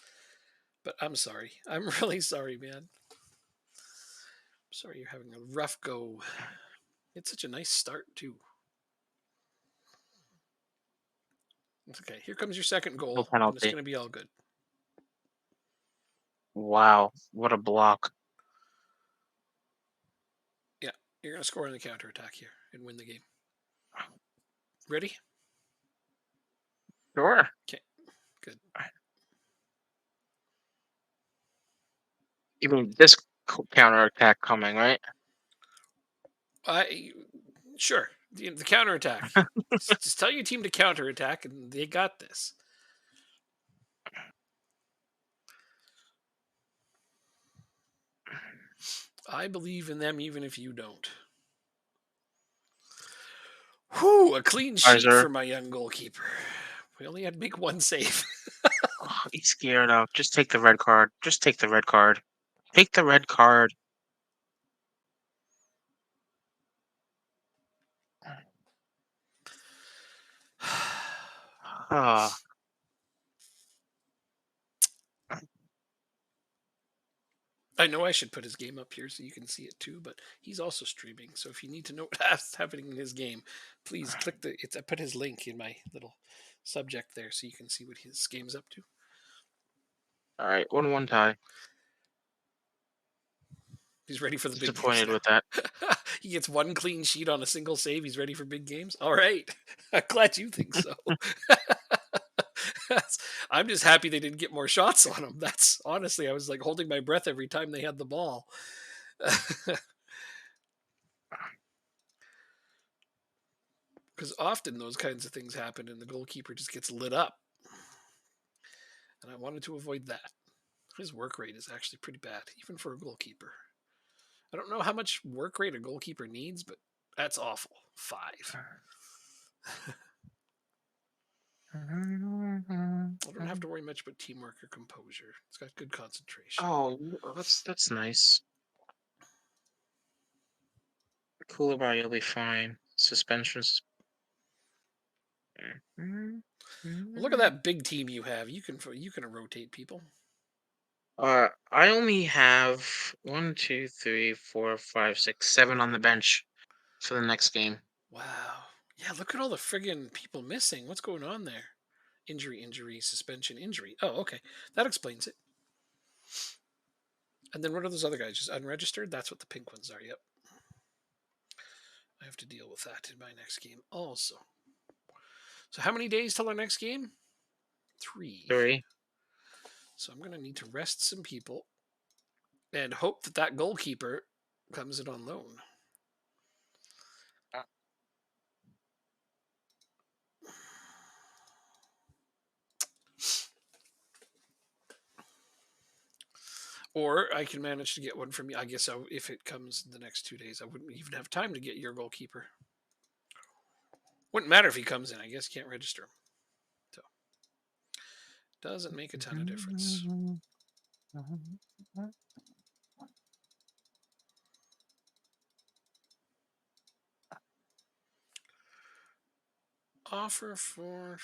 But I'm sorry. I'm really sorry, man. I'm sorry you're having a rough go. It's such a nice start, too. It's okay. Here comes your second No goal, and it's penalty. going to be all good. Wow, what a block. Yeah, you're going to score on the counterattack here and win the game. Ready? Sure. Okay, good. You mean this counterattack coming, right? I Sure. The counterattack. Just tell your team to counterattack, and they got this. I believe in them, even if you don't. Whew, a clean sheet Kaiser. for my young goalkeeper. We only had to make one save. Oh, he's scared of. Just take the red card. Just take the red card. Take the red card. Ah, I know I should put his game up here so you can see it too, but he's also streaming. So if you need to know what's happening in his game, please click I put his link in my little subject there so you can see what his game's up to. all right. 1-1 tie. He's ready for the big games Disappointed now. with that. He gets one clean sheet on a single save. He's ready for big games. All right. I'm glad you think so. I'm just happy they didn't get more shots on him. That's honestly, I was like holding my breath every time they had the ball. Because often those kinds of things happen and the goalkeeper just gets lit up. And I wanted to avoid that. His work rate is actually pretty bad, even for a goalkeeper. I don't know how much work rate a goalkeeper needs, but that's awful. 5. I don't have to worry much about teamwork or composure. It's got good concentration. Oh, that's nice. Koulibaly, you'll be fine. Suspensions. Well, look at that big team you have. You can rotate people. I only have 1, 2, 3, 4, 5, 6, 7 on the bench for the next game. Wow. Yeah, look at all the friggin' people missing. What's going on there? Injury, suspension, injury. Oh, okay. That explains it. And then what are those other guys? Just unregistered? That's what the pink ones are. Yep. I have to deal with that in my next game also. So how many days till our next game? 3. 3. So I'm going to need to rest some people and hope that goalkeeper comes in on loan. Or I can manage to get one from you. I guess if it comes in the next 2 days, I wouldn't even have time to get your goalkeeper. Wouldn't matter if he comes in. I guess you can't register him. So doesn't make a ton of difference. Offer for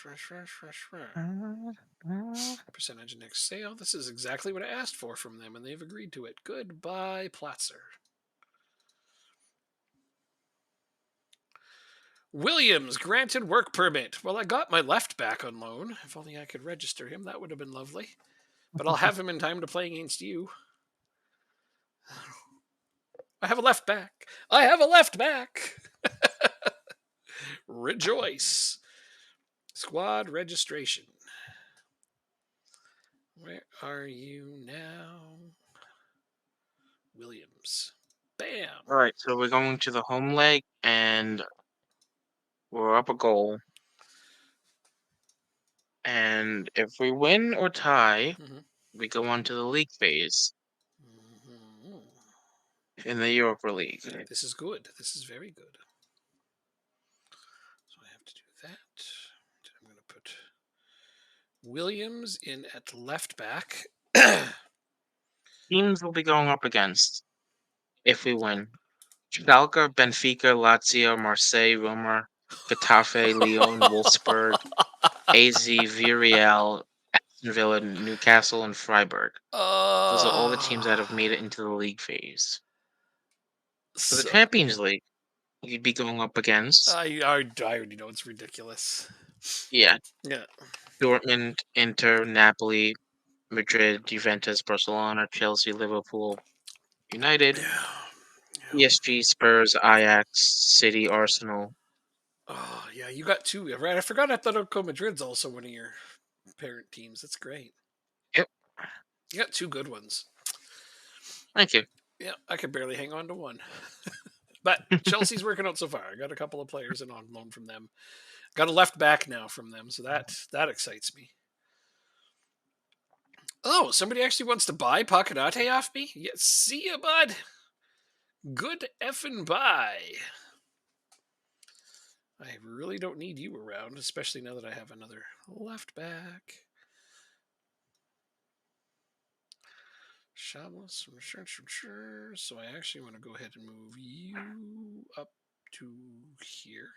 percentage of next sale. This is exactly what I asked for from them, and they've agreed to it. Goodbye, Platzer. Williams granted work permit. Well, I got my left back on loan. If only I could register him, that would have been lovely. But I'll have him in time to play against you. I have a left back. I have a left back. Rejoice. Squad registration. Where are you now? Williams. Bam. All right, so we're going to the home leg, and we're up a goal. And if we win or tie, Mm-hmm. we go on to the league phase Mm-hmm. in the Europa League. This is good. This is very good. So I have to do that. Williams in at left back. Teams will be going up against if we win. Schalke, Benfica, Lazio, Marseille, Roma, Getafe, Lyon, Wolfsburg, AZ, Villarreal, Aston Villa, Newcastle, and Freiburg. Those are all the teams that have made it into the league phase. For the So, Champions League, you'd be going up against I already know it's ridiculous. yeah, Yeah. Dortmund, Inter, Napoli, Madrid, Juventus, Barcelona, Chelsea, Liverpool, United, Yeah. PSG, Spurs, Ajax, City, Arsenal. Oh, yeah, you got two. Right. I forgot Atletico Madrid's also one of your parent teams. That's great. Yep. You got two good ones. Thank you. Yeah, I could barely hang on to one. But Chelsea's working out so far. I got a couple of players in on loan from them. Got a left back now from them, so that excites me. Oh, somebody actually wants to buy Pacanate off me? Yeah, see ya, bud. Good effing buy. I really don't need you around, especially now that I have another left back. Shameless, sure. So I actually want to go ahead and move you up to here.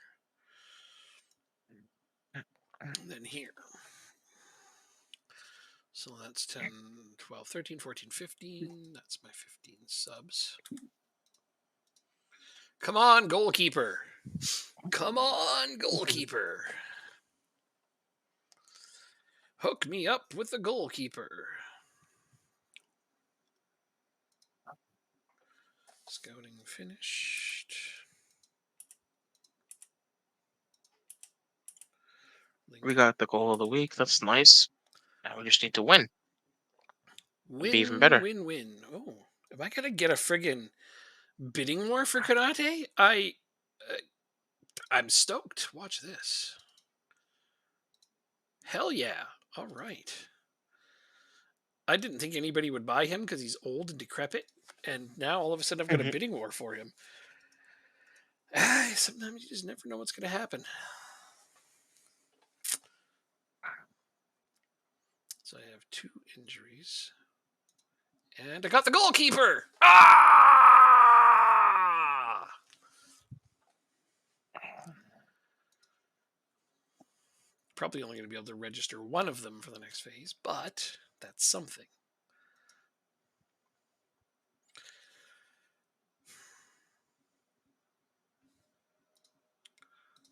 And then here. So that's 10, 12, 13, 14, 15. That's my 15 subs. Come on, goalkeeper. Come on, goalkeeper. Hook me up with the goalkeeper. Scouting finished. We got the goal of the week. That's nice. Now we just need to win. It'd be even better. Win. Oh, am I gonna get a friggin' bidding war for Konate? I'm stoked. Watch this. Hell yeah! All right. I didn't think anybody would buy him because he's old and decrepit, and now all of a sudden I've got a Mhm. bidding war for him. Sometimes you just never know what's going to happen. So I have two injuries. And I got the goalkeeper! Ah! Probably only going to be able to register one of them for the next phase, but that's something.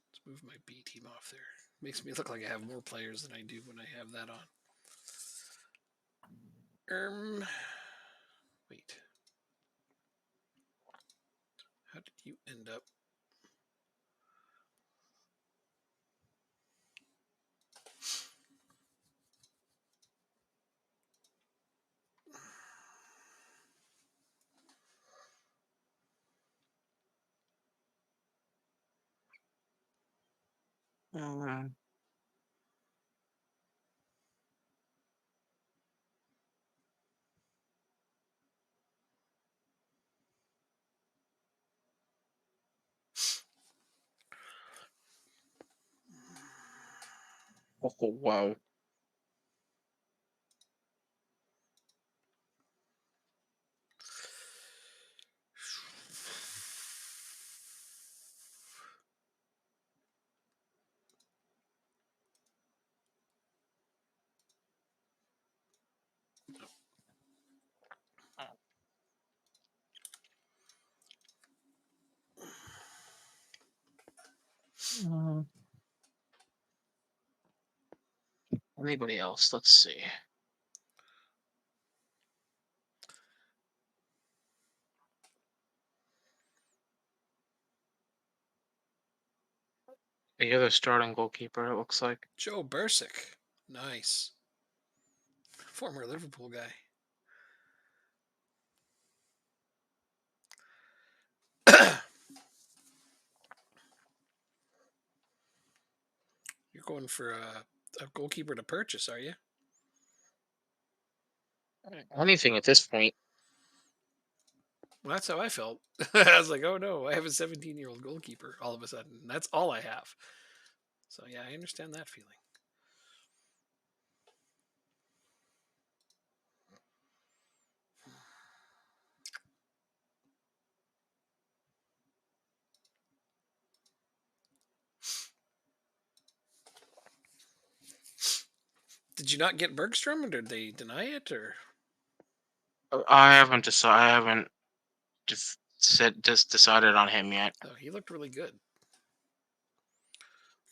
Let's move my B team off there. Makes me look like I have more players than I do when I have that on. Wait. How did you end up? Oh, wow. Anybody else? Let's see. You're the starting goalkeeper, it looks like. Joe Bursick. Nice. Former Liverpool guy. You're going for a goalkeeper to purchase, are you? Anything at this point. Well, that's how I felt. I was like, oh no, I have a 17-year-old goalkeeper all of a sudden. That's all I have. So yeah, I understand that feeling. Did you not get Bergstrom, or did they deny it, or? I haven't decided. I haven't just decided on him yet. Oh, he looked really good.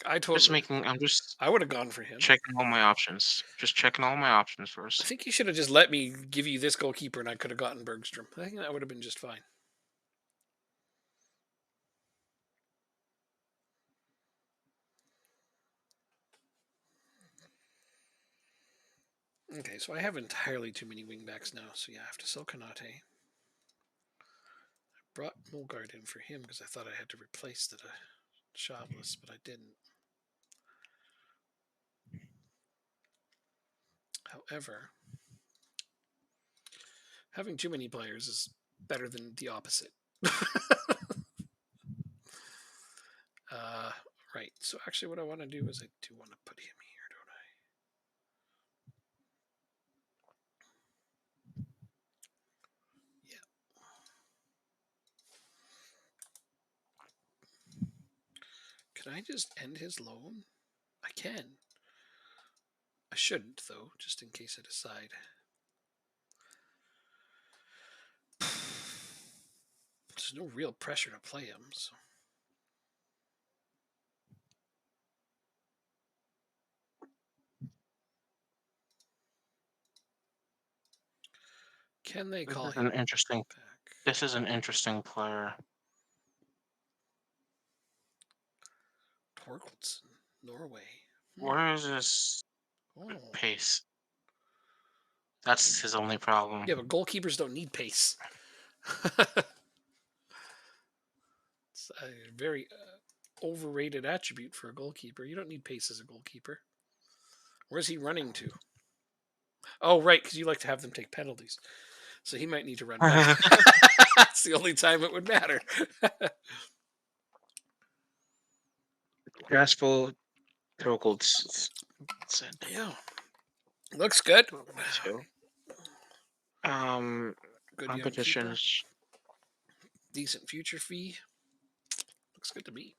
I I'm just I would have gone for him. checking all my options. Just checking all my options I first. think you should have just let me give you this goalkeeper, and I could have gotten Bergstrom. I think that would have been just fine. Okay, so I have entirely too many wingbacks now. So yeah, I have to sell Kanate. I brought Mulgard in for him because I thought I had to replace the Shavlis, but I didn't. However, having too many players is better than the opposite. Right. So actually, what I want to do is I do want to put him here, don't I? Can I just end his loan? I can. I shouldn't, though, just in case I decide. There's no real pressure to play him, so. Can they call him back? This is an interesting player. Torkelson, Norway. Where is his pace? That's his only problem. Yeah, but goalkeepers don't need pace. It's a very overrated attribute for a goalkeeper. You don't need pace as a goalkeeper. Where's he running to? Oh, right, because you like to have them take penalties. So he might need to run back. That's the only time it would matter. Graspel Torkelson. Yeah. Looks good. Good Competitions. Decent future fee. Looks good to me.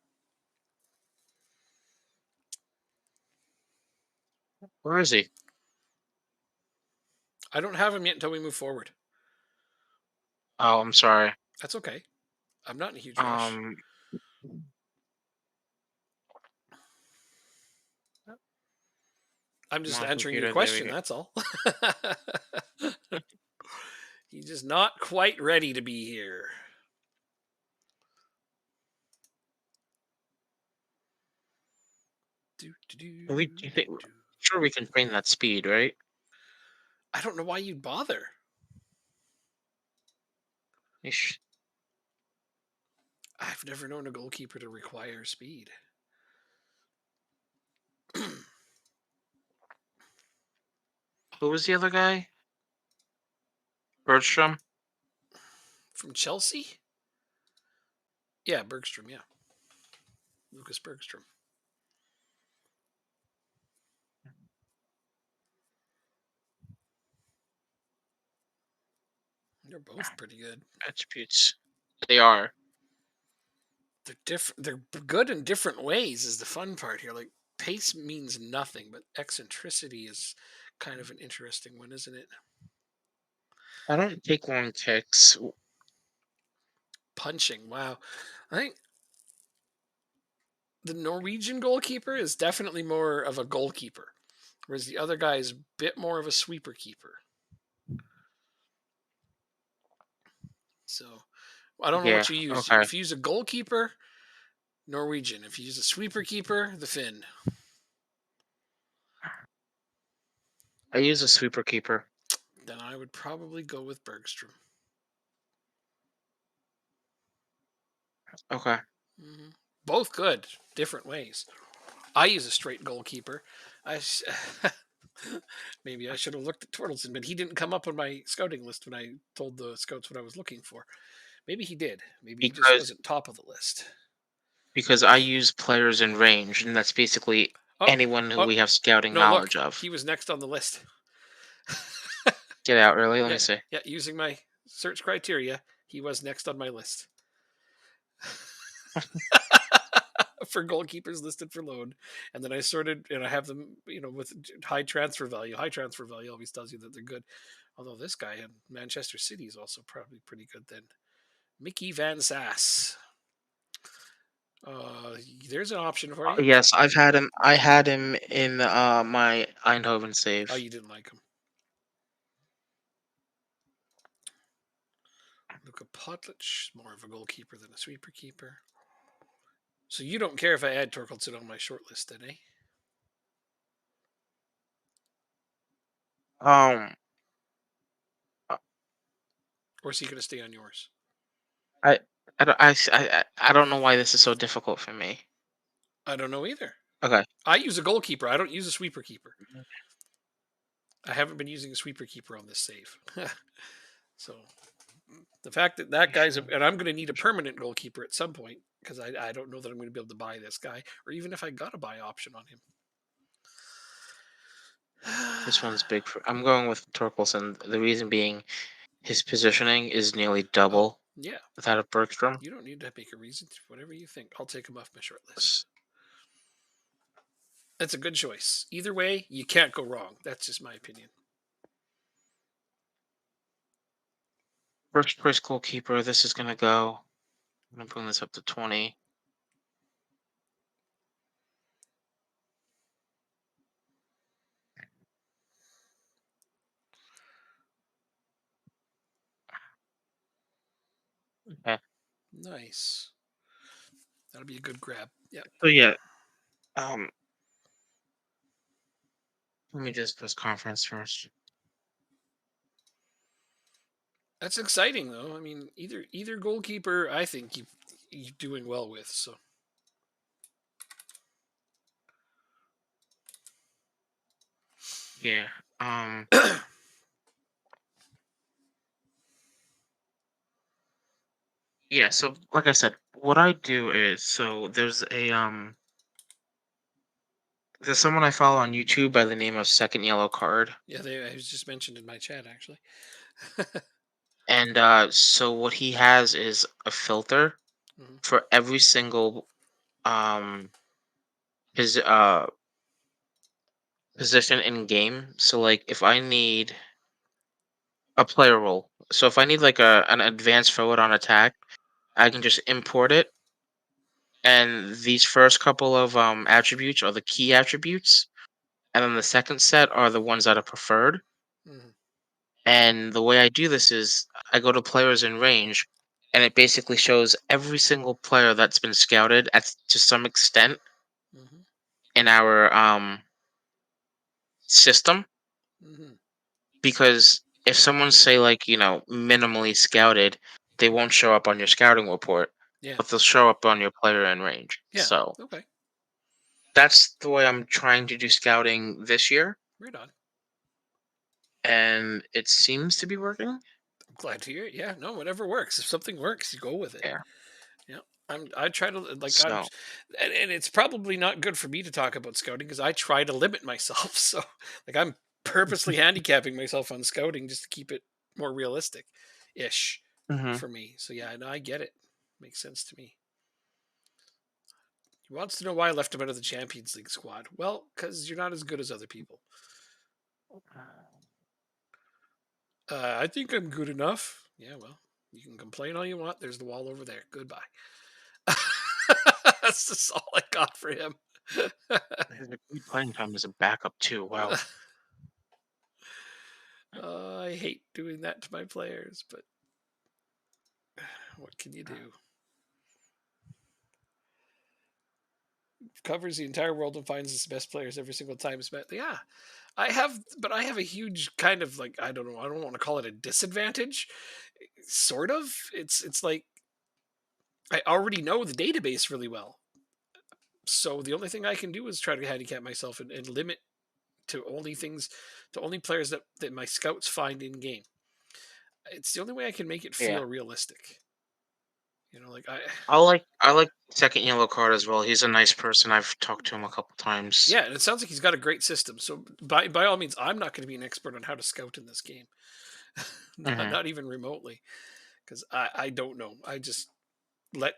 Where is he? I don't have him yet until we move forward. Oh, I'm sorry. That's okay. I'm not in a huge rush. I'm just answering your question, that's all. He's just not quite ready to be here. Sure we can train that speed, right? I don't know why you'd bother. I've never known a goalkeeper to require speed. Who was the other guy? Bergstrom? From Chelsea? Yeah, Bergstrom, yeah. Lucas Bergstrom. They're both pretty good. Attributes. They are. They're different. They're good in different ways is the fun part here. Like pace means nothing, but eccentricity is kind of an interesting one, isn't it? I don't take long kicks. Punching, wow. I think the Norwegian goalkeeper is definitely more of a goalkeeper, whereas the other guy is a bit more of a sweeper keeper. So I don't know what you use. Okay. If you use a goalkeeper, Norwegian. If you use a sweeper keeper, the Finn. I use a sweeper keeper. Then I would probably go with Bergstrom. Okay. Mm-hmm. Both good, different ways. I use a straight goalkeeper. Maybe I should have looked at Tortelson, but he didn't come up on my scouting list when I told the scouts what I was looking for. Maybe he did. Maybe he just wasn't top of the list. Because I use players in range, and that's basically anyone who we have scouting knowledge of. He was next on the list. Get out early, let me see. Yeah, using my search criteria, he was next on my list. for goalkeepers listed for loan, and then I sorted and I have them, with high transfer value. High transfer value always tells you that they're good. Although this guy in Manchester City is also probably pretty good. Then Mickey Van Sass. Uh, there's an option for you. Yes, I've had him. I had him in my Eindhoven Oh, save. you didn't like him. Luka Potlic, more of a goalkeeper than a sweeper keeper. So you don't care if I add Torkelson on my short list, then, eh? Um, uh, Or is he going to stay on yours? I I don't know why this is so difficult for me. I don't know either. Okay. I use a goalkeeper. I don't use a sweeper keeper. I haven't been using a sweeper keeper on this save. So the fact that guy's, and I'm going to need a permanent goalkeeper at some point because I don't know that I'm going to be able to buy this guy, or even if I got a buy option on him. This one's big for. I'm going with Torkelson. The reason being, his positioning is nearly double Yeah, that of Bergstrom. you don't need to make a reason. Whatever you think. I'll take him off my short list. That's a good choice. Either way, you can't go wrong. That's just my opinion. First choice goalkeeper. This is gonna go. I'm gonna bring this up to 20. Okay. Nice. That'll be a good grab. Yeah. So yeah. Um. Let me just press conference first. That's exciting though. I mean, either goalkeeper I think you're doing well with, so Yeah. Um. Yeah. So like I said, what I do is there's someone I follow on YouTube by the name of Second Yellow Card. yeah, I was just mentioned in my chat actually. And so what he has is a filter Mhm. for every single um his position in game. So like if I need a player role, so if I need like an advanced forward on attack, I can just import it, and these first couple of attributes are the key attributes, and then the second set are the ones that are preferred. Mhm. And the way I do this is I go to players in range, and it basically shows every single player that's been scouted to some extent Mhm. in our system. Mhm. Because if someone's say like minimally scouted, they won't show up on your scouting report, Yeah. but they'll show up on your player in range. Yeah. So Okay. that's the way I'm trying to do scouting this year, Right on. and it seems to be working. I'm glad to hear it. Yeah. No, whatever works. If something works, you go with it. Yeah. Yeah. I try to like I'm, So. and it's probably not good for me to talk about scouting because I try to limit myself. So like I'm purposely handicapping myself on scouting just to keep it more realistic, ish, Hmm. for me. So yeah, no, I get it. Makes sense to me. He wants to know why I left him out of the Champions League squad. Well, because you're not as good as other people. I think I'm good enough. Yeah, well, you can complain all you want. There's the wall over there. Goodbye. That's just all I got for him. His agreed playing time is a backup too. Wow. I hate doing that to my players, but what can you do? Covers the entire world and finds its best players every single time it's met. Yeah, but I have a huge kind of like I don't know. I don't want to call it a disadvantage. Sort of. It's like I already know the database really well. So the only thing I can do is try to handicap myself and limit to only things, to only players that my scouts find in game. It's the only way I can make it Yeah. feel realistic. Like I like Second Yellow Card as well. He's a nice person. I've talked to him a couple times. yeah, and it sounds like he's got a great system. So by all means, I'm not going to be an expert on how to scout in this game, not, Hmm. not even remotely, because I don't know. I just let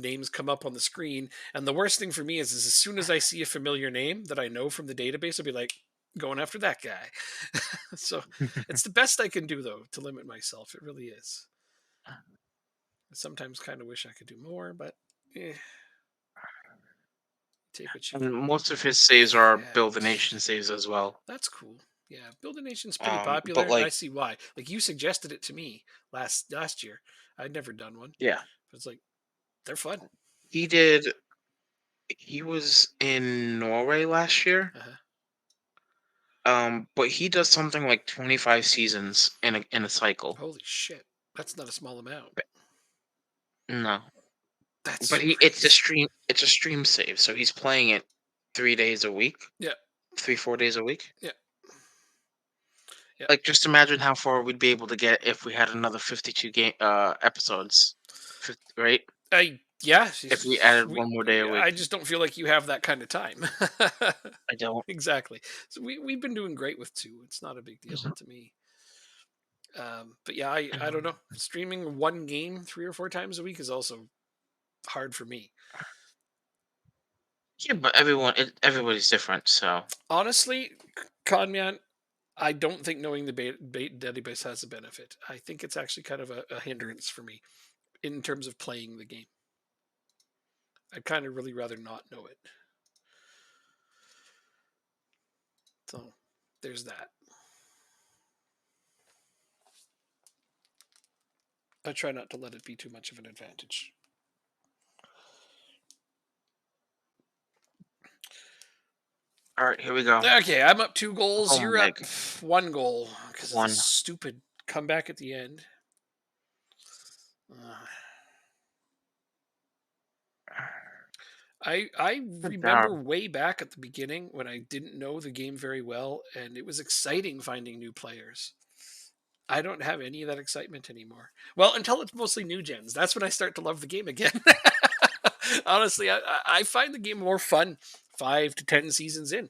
names come up on the screen. And the worst thing for me is as soon as I see a familiar name that I know from the database, I'll be like, going after that guy. So it's the best I can do, though, to limit myself. It really is. I sometimes kind of wish I could do more, but take what you And can. most of his saves are Yeah, Build the Nation saves as well. that's cool. Yeah, Build a Nation's pretty But popular. I like, see why. Like you suggested it to me last year. I'd never done one. yeah, But it's like they're fun. he did. He was in Norway last year. Uh-huh. But he does something like 25 seasons in a cycle. Holy shit, that's not a small amount. No, That's but crazy. it's a stream save, so he's playing it 3 days a week, Yeah, 4 days a week. yeah, yeah. Like, just imagine how far we'd be able to get if we had another 52 game episodes, right? Yeah. If we added We, 1 more day a I week. just don't feel like you have that kind of time. I don't. Exactly. So we've been doing great with two. It's not a big deal Mhm. to me. But yeah, I don't know. Streaming one game 3 or 4 times a week is also hard for me. Yeah, but everybody's different, so Honestly, Conman, I don't think knowing the database has a benefit. I think it's actually kind of a hindrance for me in terms of playing the game. I'd kind of really rather not know it. So there's that. I try not to let it be too much of an advantage. all right, here we go. Okay, I'm up 2 goals. Home You're up leg 1 goal because of the one. stupid comeback at the end. Uh, I Good remember job. way back at the beginning when I didn't know the game very well, and it was exciting finding new players. I don't have any of that excitement anymore. Well, until it's mostly new gens. That's when I start to love the game again. Honestly, I find the game more fun 5 to 10 seasons in.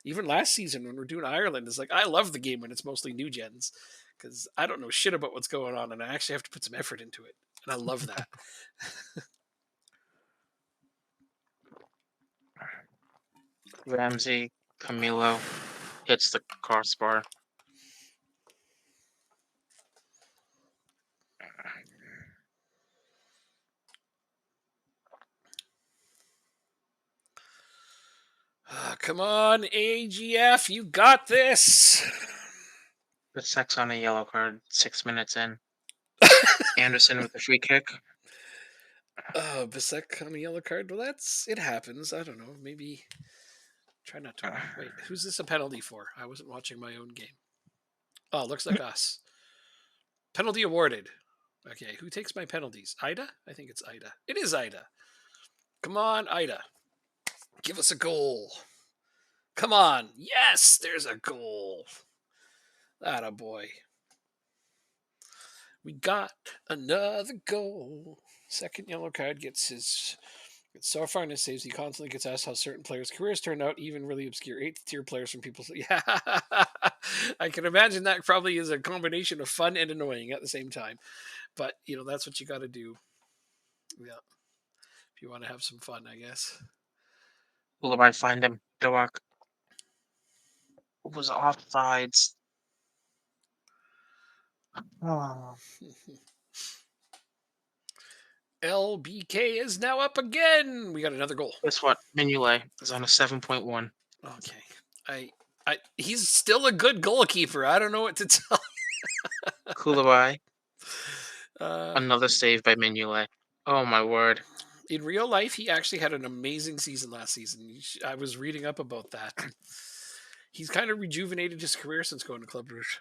Even last season when we're doing Ireland, it's like I love the game when it's mostly new gens because I don't know shit about what's going on, and I actually have to put some effort into it, and I love that. Ramsey Camilo hits the crossbar. Come on, AGF, you got this. The sex on a yellow card. 6 minutes in. Anderson with the free kick. Bisek on a yellow card. Well, it happens. I don't know. Maybe try not to. Wait, who's this a penalty for? I wasn't watching my own game. Oh, looks like us. Penalty awarded. Okay, who takes my penalties? Ida? I think it's Ida. It is Ida. Come on, Ida. Give us a goal. Come on. Yes, there's a goal. That a boy. We got another goal. Second yellow card gets his. So far in his saves, he constantly gets asked how certain players' careers turned out, even really obscure eighth tier players from people. Yeah, I can imagine that probably is a combination of fun and annoying at the same time. But that's what you got to do. Yeah, if you want to have some fun, I guess. Will I find him? Doak was offsides. Oh. LBK is now up again. We got another goal. Guess what? Mignolet is on a 7.1. Okay, he's still a good goalkeeper. I don't know what to tell. Koulibaly, Uh, another save by Mignolet. Oh my word. in real life, he actually had an amazing season last season. I was reading up about that. He's kind of rejuvenated his career since going to Club Rouge.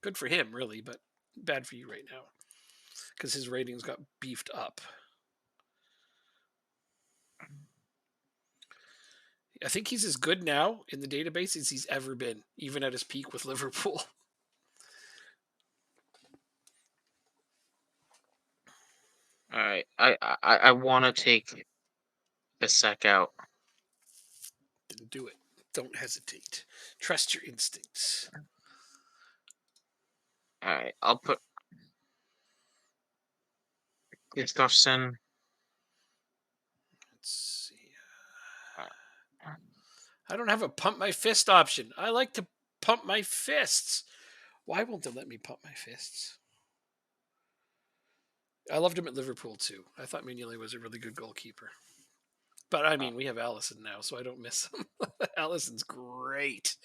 Good for him, really, but bad for you right now because his ratings got beefed up. I think he's as good now in the database as he's ever been, even at his peak with Liverpool. All right, I want to take the sec out. Then do it. Don't hesitate. Trust your instincts. All right, I'll put Gustafsson I don't have a pump my fist option. I like to pump my fists. Why won't they let me pump my fists? I loved him at Liverpool too. I thought Mignolet was a really good goalkeeper. But I mean, we have Allison now, so I don't miss him. Allison's great.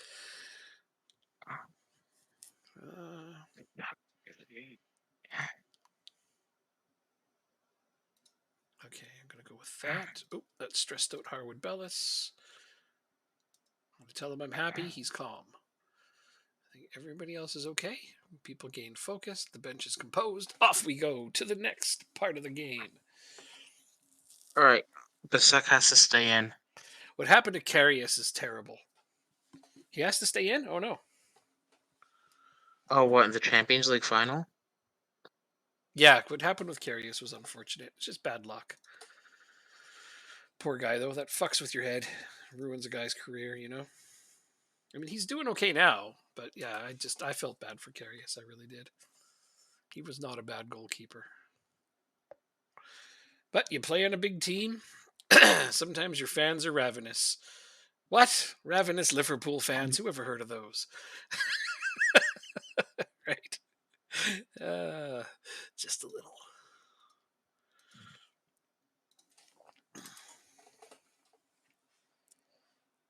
Okay, I'm going to go with that. Oh, that stressed out Harwood Bellis. I'm going to tell him I'm happy. He's calm. I think everybody else is okay. People gain focus. The bench is composed. Off we go to the next part of the game. All right. Bissek has to stay in. What happened to Karius is terrible. He has to stay in? Oh, no. Oh, what, in the Champions League final? Yeah, what happened with Karius was unfortunate. It's just bad luck. Poor guy, though. That fucks with your head. Ruins a guy's career, you know? I mean, he's doing okay now, but yeah, I felt bad for Karius. I really did. He was not a bad goalkeeper. But you play on a big team. Sometimes your fans are ravenous. What? Ravenous Liverpool fans? Who ever heard of those? Right? Just a little.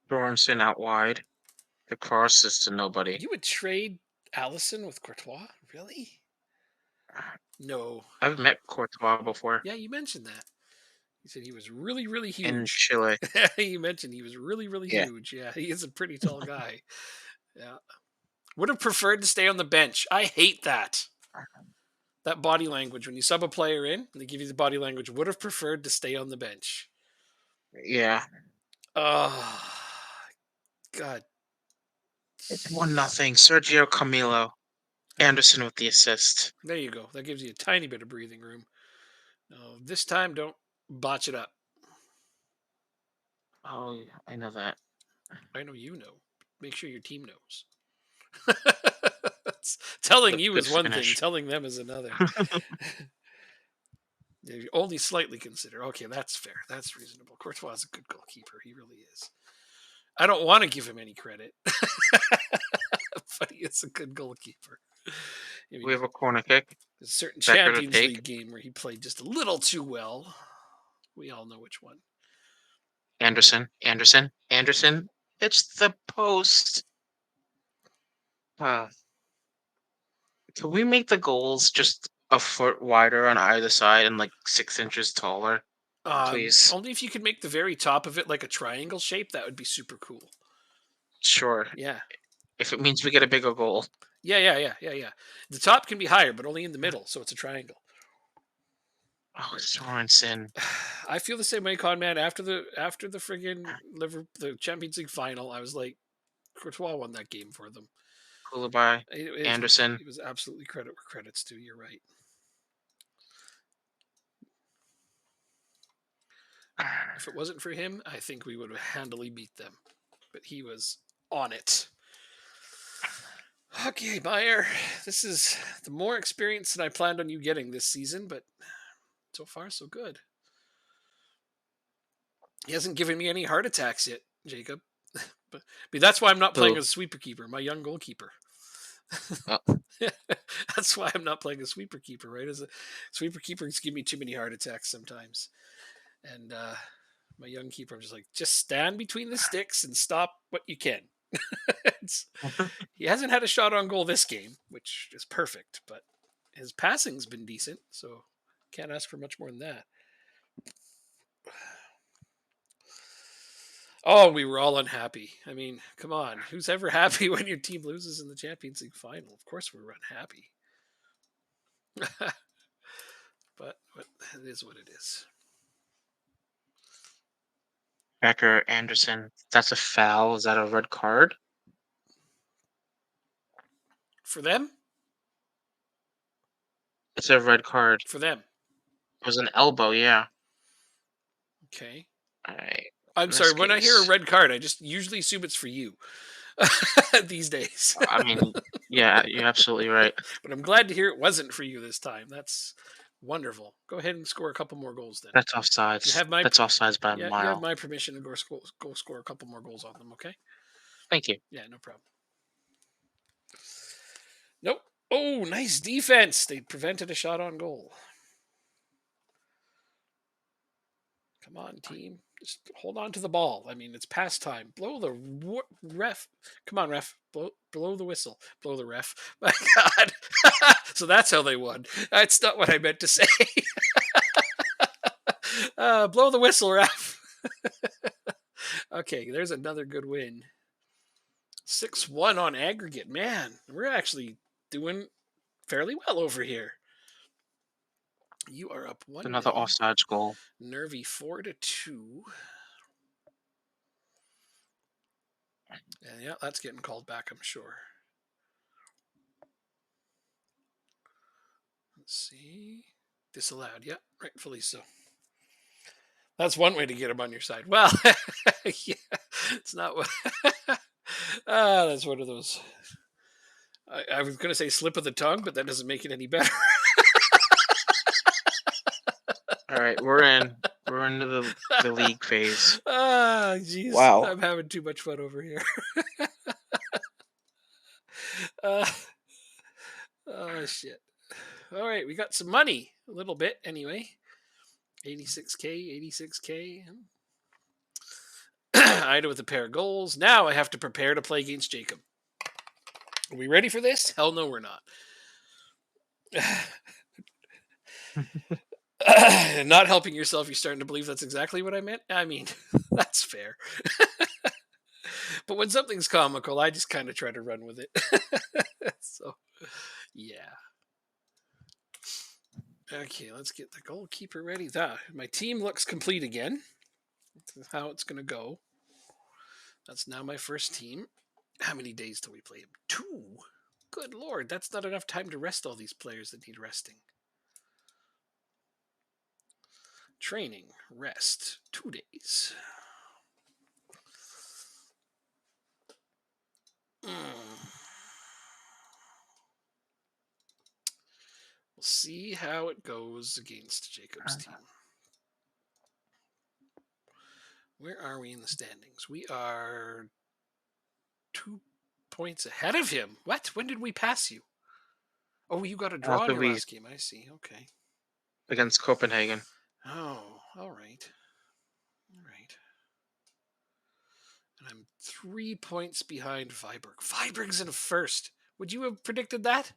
Sorensen out wide. The cross is to nobody. You would trade Allison with Courtois? Really? No. I've met Courtois before Yeah, you mentioned that. You said he was really, really in huge. Chile. You mentioned he was really, really Yeah. huge. Yeah, he is a pretty tall guy. Yeah. Would have preferred to stay on the bench. I hate that. That body language. When you sub a player in, and they give you the body language, would have preferred to stay on the bench. Yeah. Oh, God. It's 1-0. Sergio Camilo. Anderson with the assist. There you go. That gives you a tiny bit of breathing room. No, this time, don't botch it up. Oh, I know that. I know you know. Make sure your team knows. Telling you Good is one thing. finish. Telling them is another. You only slightly consider. Okay, that's fair. That's reasonable. Courtois is a good goalkeeper. He really is. I don't want to give him any credit, but he is a good goalkeeper. I mean, We have a corner kick. there's a certain Becker to Champions take. League game where he played just a little too well. We all know which one. Anderson. It's the post. Can we make the goals just a foot wider on either side and like 6 inches taller? Please. Only if you could make the very top of it like a triangle shape, that would be super cool. Sure. Yeah. If it means we get a bigger goal. Yeah. The top can be higher, but only in the middle, so it's a triangle. Oh, Sorensen. I feel the same way, Conman. After the friggin' the Champions League final, I was like, Courtois won that game for them. Koulibaly. Anderson. It was absolutely credit where credit's due. You're right. If it wasn't for him, I think we would have handily beat them. But he was on it. Okay, Meyer, this is the more experience than I planned on you getting this season, but so far so good. He hasn't given me any heart attacks yet, Jacob. but that's why I'm not playing as a sweeper keeper, my young goalkeeper. Oh. That's why I'm not playing a sweeper keeper, right? As a sweeper keepers give me too many heart attacks sometimes. And my young keeper, I'm just like, just stand between the sticks and stop what you can. He hasn't had a shot on goal this game, which is perfect, but his passing's been decent, so can't ask for much more than that. Oh, we were all unhappy. I mean, come on. Who's ever happy when your team loses in the Champions League final? Of course we were unhappy. but it is what it is. Becker, Anderson. That's a foul. Is that a red card? For them? It's a red card. For them. It was an elbow, yeah. Okay. All right. I'm sorry, when I hear a red card, I just usually assume it's for you these days. I mean, yeah, you're absolutely right. But I'm glad to hear it wasn't for you this time. That's Wonderful. Go ahead and score a couple more goals then. That's You offsides. have my That's offsides by a yeah, you have mile. my permission to go score a couple more goals on them. Okay. Thank you. Yeah, no problem. Nope. Oh, nice defense. They prevented a shot on goal. Come on, team. Just hold on to the ball. I mean, it's past time. Blow the ref. Come on, ref. Blow the whistle. Blow the ref. My God. So that's how they won. That's not what I meant to say. Blow the whistle, ref. Okay, there's another good win. 6-1 on aggregate. Man, we're actually doing fairly well over here. You are up 1-0. Another offsides goal. Nervy 4-2. And yeah, that's getting called back, I'm sure. Let's see. Disallowed. Yeah, rightfully so. That's one way to get him on your side. Well, yeah, it's not what. That's one of those. I was going to say slip of the tongue, but that doesn't make it any better. All right, we're in. We're into the league phase. Ah, jeez. Wow. I'm having too much fun over here. Oh, shit. All right, we got some money. A little bit, anyway. 86K, 86K. Ida with a pair of goals. Now I have to prepare to play against Jacob. Are we ready for this? Hell no, we're not. Not helping yourself, you're starting to believe that's exactly what I meant. I mean, that's fair. But when something's comical, I just kind of try to run with it. So, yeah. Okay, let's get the goalkeeper ready. My team looks complete again. This is how it's going to go. That's now my first team. How many days do we play him? 2. Good Lord, that's not enough time to rest all these players that need resting. Training, rest, 2 days. We'll see how it goes against Jacob's team. Where are we in the standings? We are 2 points ahead of him. What? When did we pass you? Oh, you got a draw in your last game. I see. Okay. Against Copenhagen. Oh, all right. All right. And I'm 3 points behind Viborg. Viborg's in first. Would you have predicted that?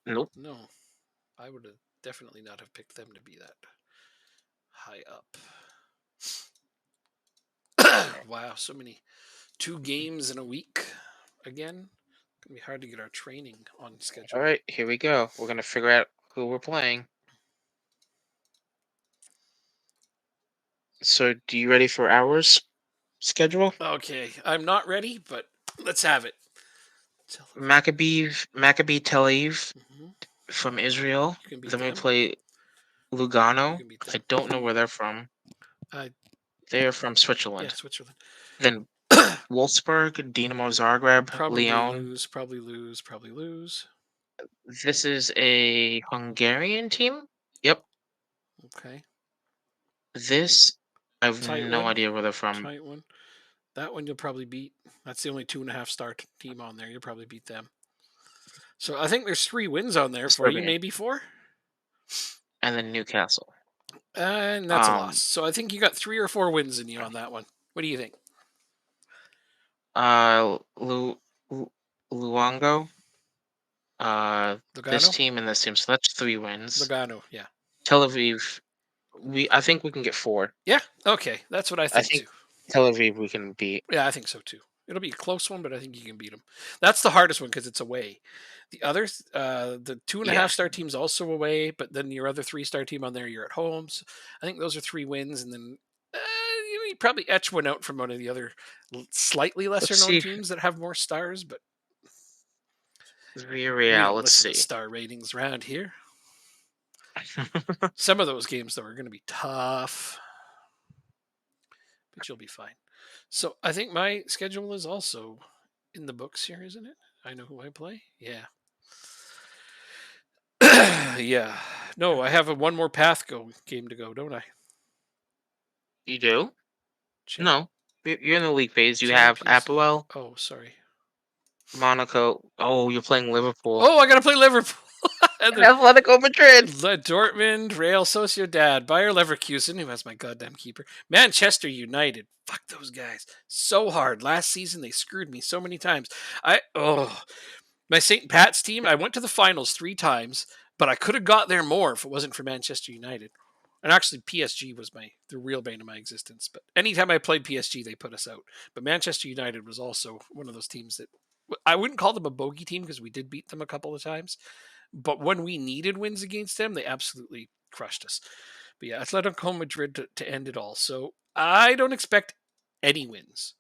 Nope. No. I would have definitely not have picked them to be that high up. Wow, so many. 2 games in a week again. It's going to be hard to get our training on schedule. All right, here we go. We're going to figure out who we're playing. So, do you ready for ours schedule? Okay, I'm not ready, but let's have it. Maccabi Tel Aviv Mhm. from Israel. You can beat Then we them. play Lugano. You can beat them. I don't know where they're from. Uh, They're from Switzerland. Yeah, Switzerland. Then Wolfsburg, Dinamo Zagreb, Probably Lyon. lose, probably lose, probably lose. This is a Hungarian team. Yep. Okay. This, I have Tight no one. idea where they're from. Tight one. That one you'll probably beat. That's the only 2.5-star team on there. You'll probably beat them. So I think there's 3 wins on there for you, Serbia. maybe 4. And then Newcastle. And that's a loss. So I think you got 3 or 4 wins in you on that one. What do you think? Luango. This Lugano? team and this team. So that's 3 wins. Lugano, yeah. Tel Aviv. I think we can get 4. Yeah, okay. That's what I think too. Tel Aviv we can beat. Yeah, I think so too. It'll be a close one, but I think you can beat them. That's the hardest one because it's away. The others, the 2.5-star team's also away, but then your other 3-star team on there, you're at home. So I think those are 3 wins, and then you probably etch one out from one of the other slightly lesser known teams that have more stars. But Villarreal, let's listen see. to star ratings around here. Some of those games though are going to be tough, but you'll be fine. So I think my schedule is also in the books here, isn't it? I know who I play. Yeah. Yeah. No, I have a one more path game to go, don't I? You do? Check. No. You're in the league phase. You have Champions. Apoel, Oh, sorry. Monaco. Oh, you're playing Liverpool. Oh, I gotta play Liverpool. And And Atletico Madrid. Dortmund, Real Sociedad, Bayer Leverkusen, who has my goddamn keeper, Manchester United. Fuck those guys. So hard. Last season they screwed me so many times. My St. Pat's team, I went to the finals 3 times, but I could have got there more if it wasn't for Manchester United. And actually, PSG was the real bane of my existence. But anytime I played PSG, they put us out. But Manchester United was also one of those teams that I wouldn't call them a bogey team because we did beat them a couple of times. But when we needed wins against them, they absolutely crushed us. But yeah, Atletico Madrid to end it all. So I don't expect any wins.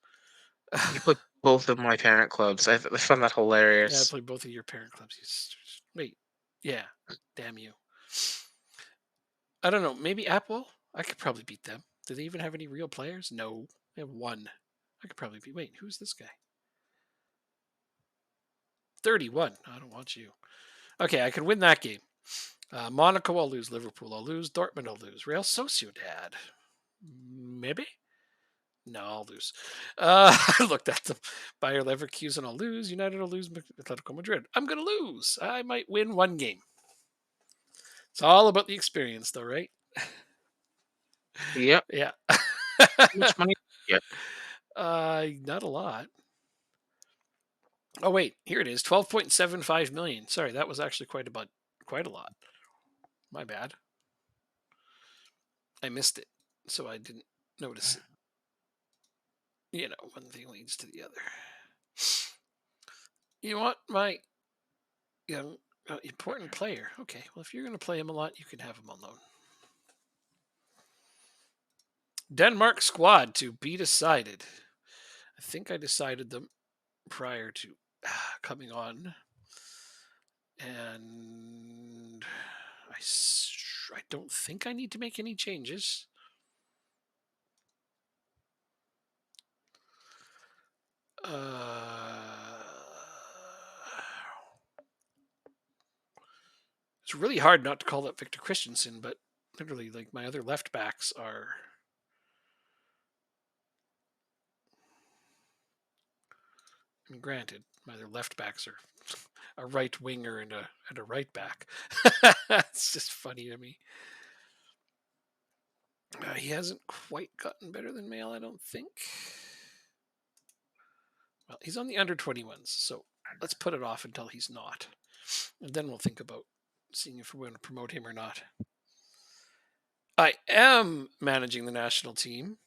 You put both of my parent clubs. I found that Yeah, I hilarious. played both of your parent clubs. Wait, yeah, damn you. I don't know. Maybe Apple. I could probably beat them. Do they even have any real players? No, they have one. I could probably beat. Wait, who's this guy? 31. I don't want you. Okay, I could win that game. Monaco, I'll lose. Liverpool, I'll lose. Dortmund, I'll lose. Real Sociedad, maybe. No, I'll lose. I looked at them. Bayer Leverkusen, I'll lose. United, I'll lose. Atletico Madrid, I'm gonna lose. I might win one game. It's all about the experience, though, right? Yep. Yeah. How much money? Yep. Not a lot. Oh wait, here it is. 12.75 million. Sorry, that was actually quite a lot. My bad. I missed it, so I didn't notice it. One thing leads to the other. You want my important player? Okay, well, if you're going to play him a lot, you can have him on loan. Denmark squad to be decided. I think I decided them prior to coming on, and I don't think I need to make any changes. It's really hard not to call up Victor Christensen, but literally, like, my other left backs are. I mean, granted, my other left backs are a right winger and a right back. It's just funny to me. He hasn't quite gotten better than Mail, I don't think. Well, he's on the under 21s, so let's put it off until he's not. And then we'll think about seeing if we're going to promote him or not. I am managing the national team.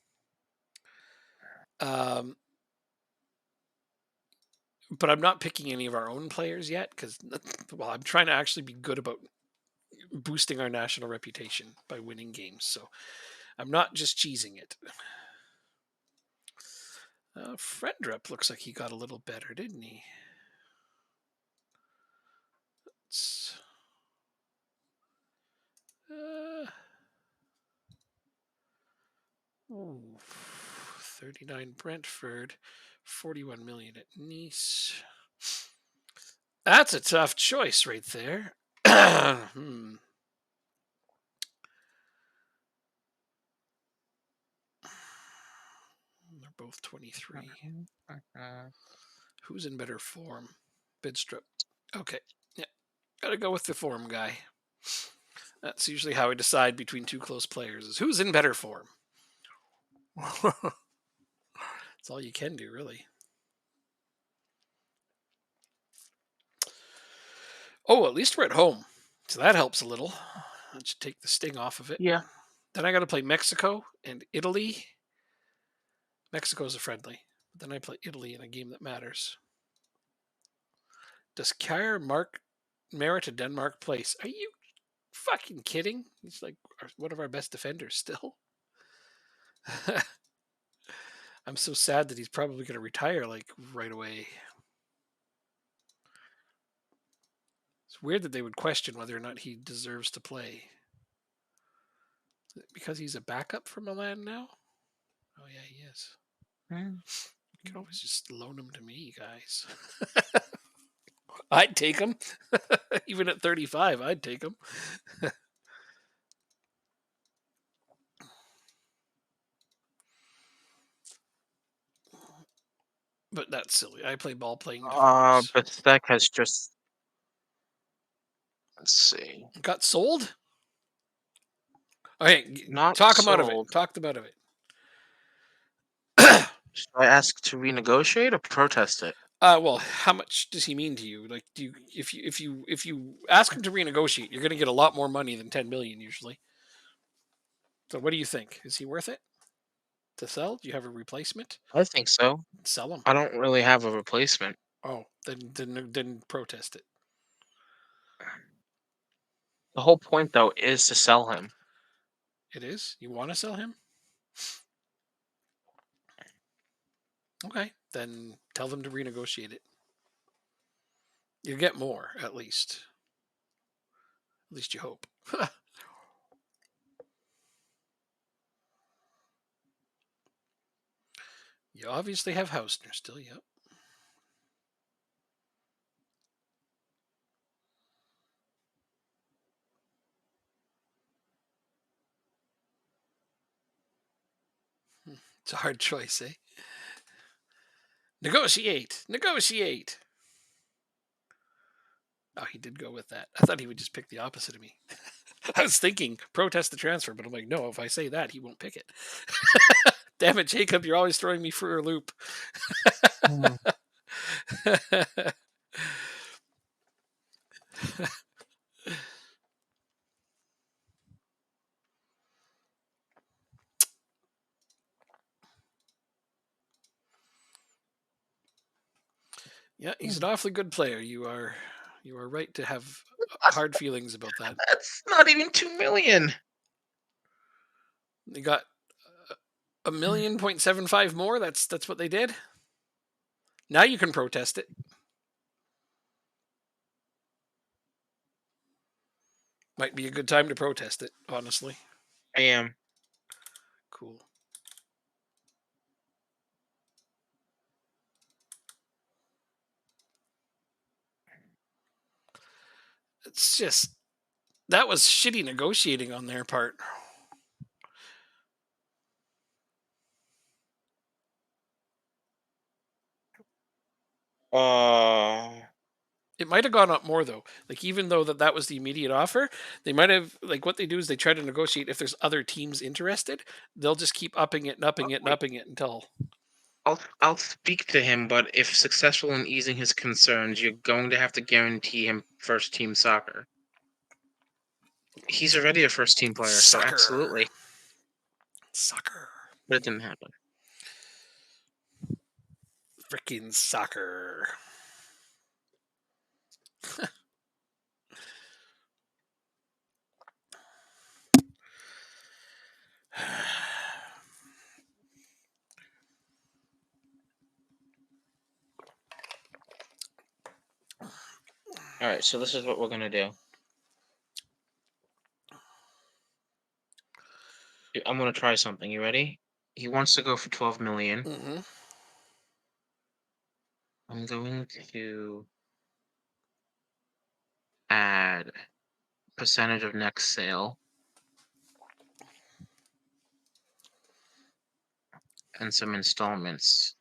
But I'm not picking any of our own players yet because, well, I'm trying to actually be good about boosting our national reputation by winning games. So I'm not just cheesing it. Frendrup looks like he got a little better, didn't he? Let's, 39 Brentford, 41 million at Nice. That's a tough choice right there. They're both 23. Who's in better form? Bidstrup. Okay. Yeah. Gotta go with the form guy. That's usually how I decide between two close players is who's in better form. That's all you can do, really. Oh, at least we're at home. So that helps a little. That should take the sting off of it. Yeah. Then I got to play Mexico and Italy. Mexico's a friendly. Then I play Italy in a game that matters. Does Kjaer merit a Denmark place? Are you fucking kidding? He's like one of our best defenders still. I'm so sad that he's probably going to retire like right away. It's weird that they would question whether or not he deserves to play. Because he's a backup for Milan now? Oh, yeah, he is. You can always just loan him to me, guys. I'd take him. Even at 35, I'd take him. but that's silly. I play ball playing defenders. But Spec has just. Let's see. Got sold? Okay, Not talk him out of it. sold. Talk them out of it. Should I ask to renegotiate or protest it? Well, how much does he mean to you? Like, do you if you ask him to renegotiate, you're going to get a lot more money than 10 million usually. So, what do you think? Is he worth it to sell? Do you have a replacement? I think so. Sell him. I don't really have a replacement. Oh, then protest it. The whole point, though, is to sell him. It is. You want to sell him? Okay, then tell them to renegotiate it. You get more, at least. At least you hope. You obviously have Hausner still, yep. It's a hard choice, eh? Negotiate! Negotiate! Oh, he did go with that. I thought he would just pick the opposite of me. I was thinking protest the transfer, but I'm like, no, if I say that, he won't pick it. Damn it, Jacob, you're always throwing me for a loop. Yeah, he's an awfully good player. You are right to have hard feelings about that. That's not even 2 million. They got $1.75 million more. That's what they did. Now you can protest it. Might be a good time to protest it, honestly. I am. Cool. It's just that was shitty negotiating on their part. It might have gone up more though. Like even though that was the immediate offer, they might have like what they do is they try to negotiate if there's other teams interested. They'll just keep upping it and upping it and Wait. upping it until I'll speak to him, but if successful in easing his concerns, you're going to have to guarantee him first team soccer. He's already a first team player, so Soccer. absolutely. Soccer. But it didn't happen. Freaking soccer. All right, so this is what we're gonna do. I'm gonna try something. You ready? He wants to go for 12 million. Mm-hmm. I'm going to add percentage of next sale and some installments.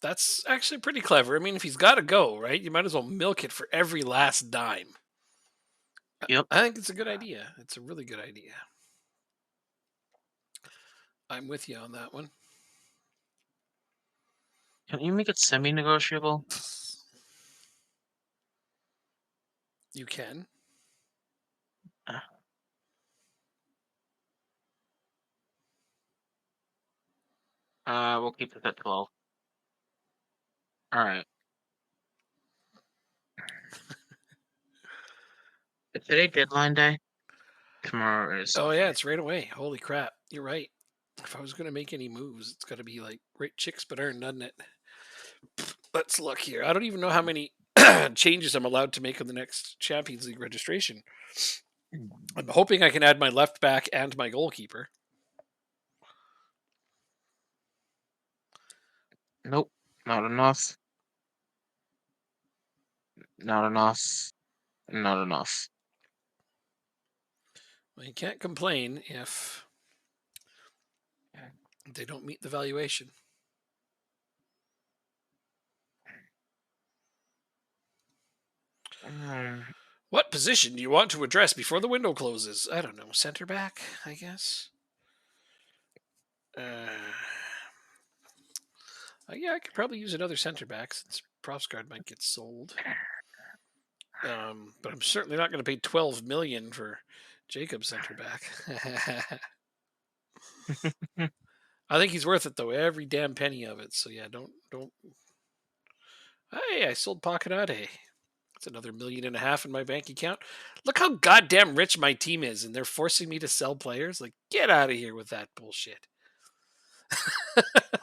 That's actually pretty clever. I mean, if he's got to go, right, you might as well milk it for every last dime. Yep. I think it's a good idea. It's a really good idea. I'm with you on that one. Can you make it semi-negotiable? You can. We'll keep it at 12. All right. Is today deadline day? Tomorrow is. Oh yeah, it's right away. Holy crap! You're right. If I was going to make any moves, it's got to be like right chicks but earned, doesn't it? Let's look here. I don't even know how many changes I'm allowed to make on the next Champions League registration. I'm hoping I can add my left back and my goalkeeper. Nope, not enough. Not enough. Not enough. Well, you can't complain if they don't meet the valuation. What position do you want to address before the window closes? I don't know. Center back, I guess. Yeah, I could probably use another center back since Prosgard might get sold. But I'm certainly not going to pay 12 million for Jacob center back. I think he's worth it though, every damn penny of it. So yeah, don't. Hey, I sold Pacanate. It's another $1.5 million in my bank account. Look how goddamn rich my team is, and they're forcing me to sell players. Like, get out of here with that bullshit.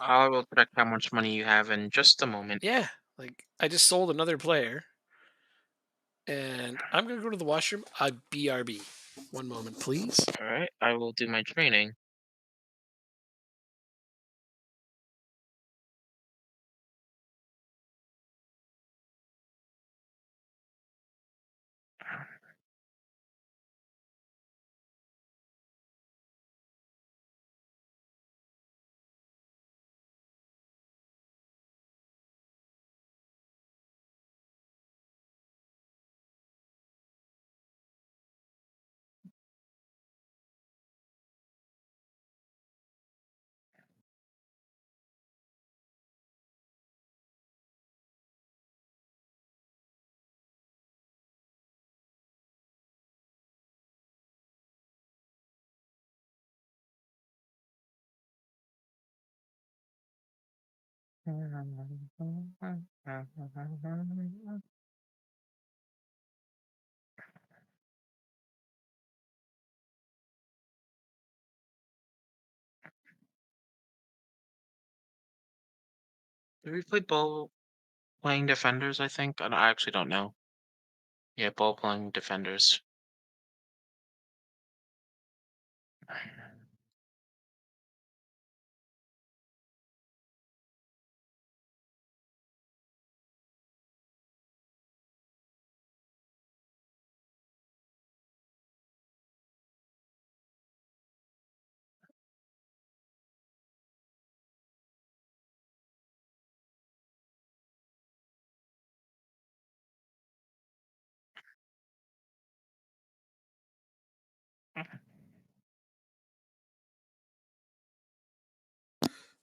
I will check how much money you have in just a moment. Yeah, like I just sold another player, and I'm gonna go to the washroom. BRB. One moment, please. All right, I will do my training. Do we play ball playing defenders? I think I actually don't know. Yeah, ball playing defenders.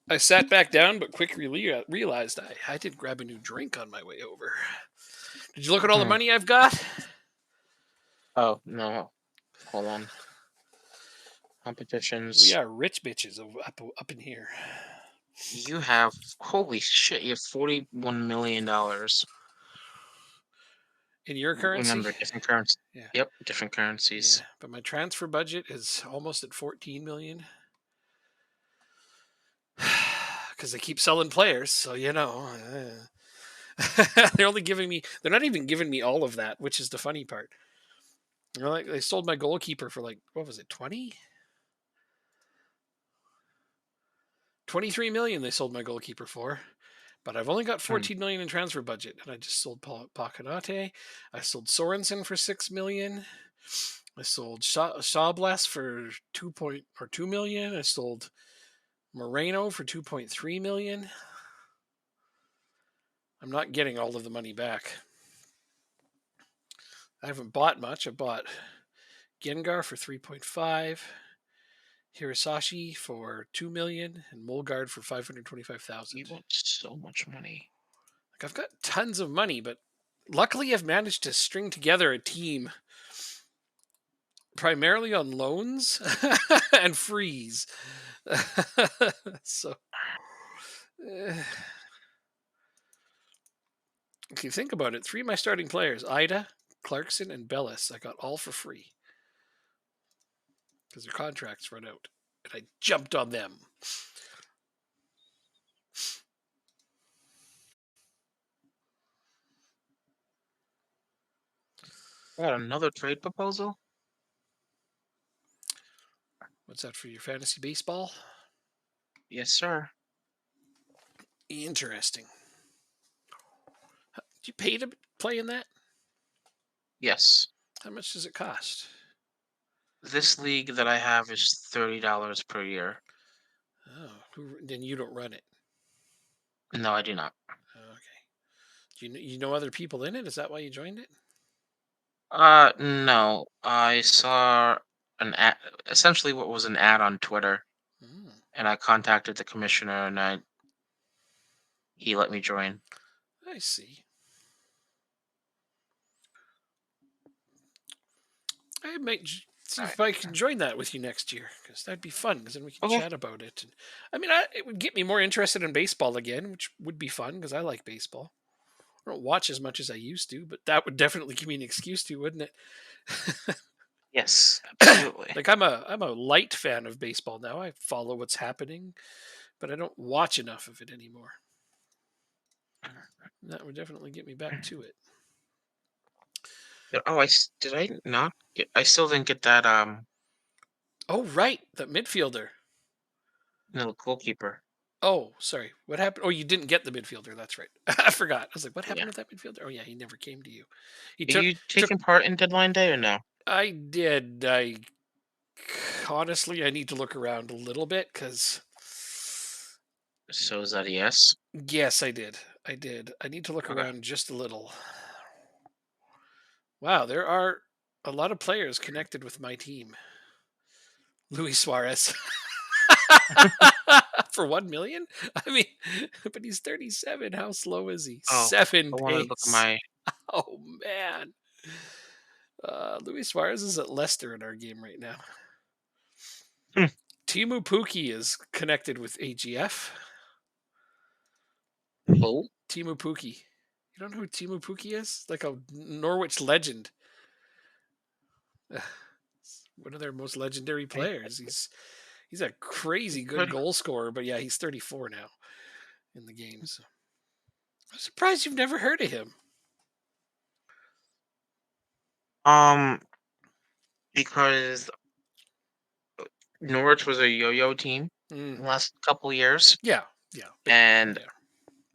I sat back down, but quickly realized I did grab a new drink on my way over. Did you look at all the money I've got? Oh no! Hold on. We Competitions. are rich bitches up in here. You have holy shit! You have $41 million. In your currency? Remember, different currencies. Yeah. Yep, different currencies. Yeah, but my transfer budget is almost at 14 million. Because they keep selling players, so you know. They're only giving me. They're not even giving me all of that, which is the funny part. You know, like they sold my goalkeeper for like what was it, 20? 23 million they sold my goalkeeper for. But I've only got 14 million in transfer budget, and I just sold Pacanate. I sold Sorensen for 6 million. I sold Sawbless for 2 million. I sold Moreno for 2.3 million. I'm not getting all of the money back. I haven't bought much. I bought Gengar for 3.5, Hirasashi for 2 million, and Molgard for 525,000. You want so much money. Like I've got tons of money, but luckily I've managed to string together a team primarily on loans and freeze. So if you think about it, 3 of my starting players, Ida, Clarkson, and Bellis, I got all for free because their contracts run out. And I jumped on them. I got another trade proposal. What's that for your fantasy baseball? Yes, sir. Interesting. Did you pay to play in that? Yes. How much does it cost? This league that I have is $30 per year. Oh, then you don't run it. No, I do not. Okay. Do you know other people in it? Is that why you joined it? No. I saw an ad, essentially what was an ad on Twitter, Mm, and I contacted the commissioner, and he let me join. I see. I might see All if right. I can join that with you next year because that'd be fun. Because then we can Okay. chat about it. And I mean, it would get me more interested in baseball again, which would be fun because I like baseball. I don't watch as much as I used to, but that would definitely give me an excuse to, wouldn't it? Yes, absolutely. Like I'm a light fan of baseball now. I follow what's happening, but I don't watch enough of it anymore. That would definitely get me back to it. Oh, did I not get? I still didn't get that. Oh right, the midfielder. No, goalkeeper. Oh, sorry. What happened? Oh, you didn't get the midfielder. That's right. I forgot. I was like, what happened Yeah. with that midfielder? Oh yeah, he never came to you. He Are took you took. taking part in deadline day or no? I did. I honestly, I need to look around a little bit because So is that a yes? yes, I did. I did. I need to look Okay. around just a little. Wow, there are a lot of players connected with my team. Luis Suarez for 1 million. I mean, but he's 37. How slow is he? Oh, Seven I want to look at pace. my. Oh man. Luis Suarez is at Leicester in our game right now. Hmm. Timu Puki is connected with AGF. Who? Timu Puki. You don't know who Timu Puki is? Like a Norwich legend. One of their most legendary I players. He's a crazy good heard. goal scorer, but yeah, he's 34 now in the game. So I'm surprised you've never heard of him. Um, because Norwich was a yo-yo team Mm, the last couple years, yeah, yeah, but and yeah.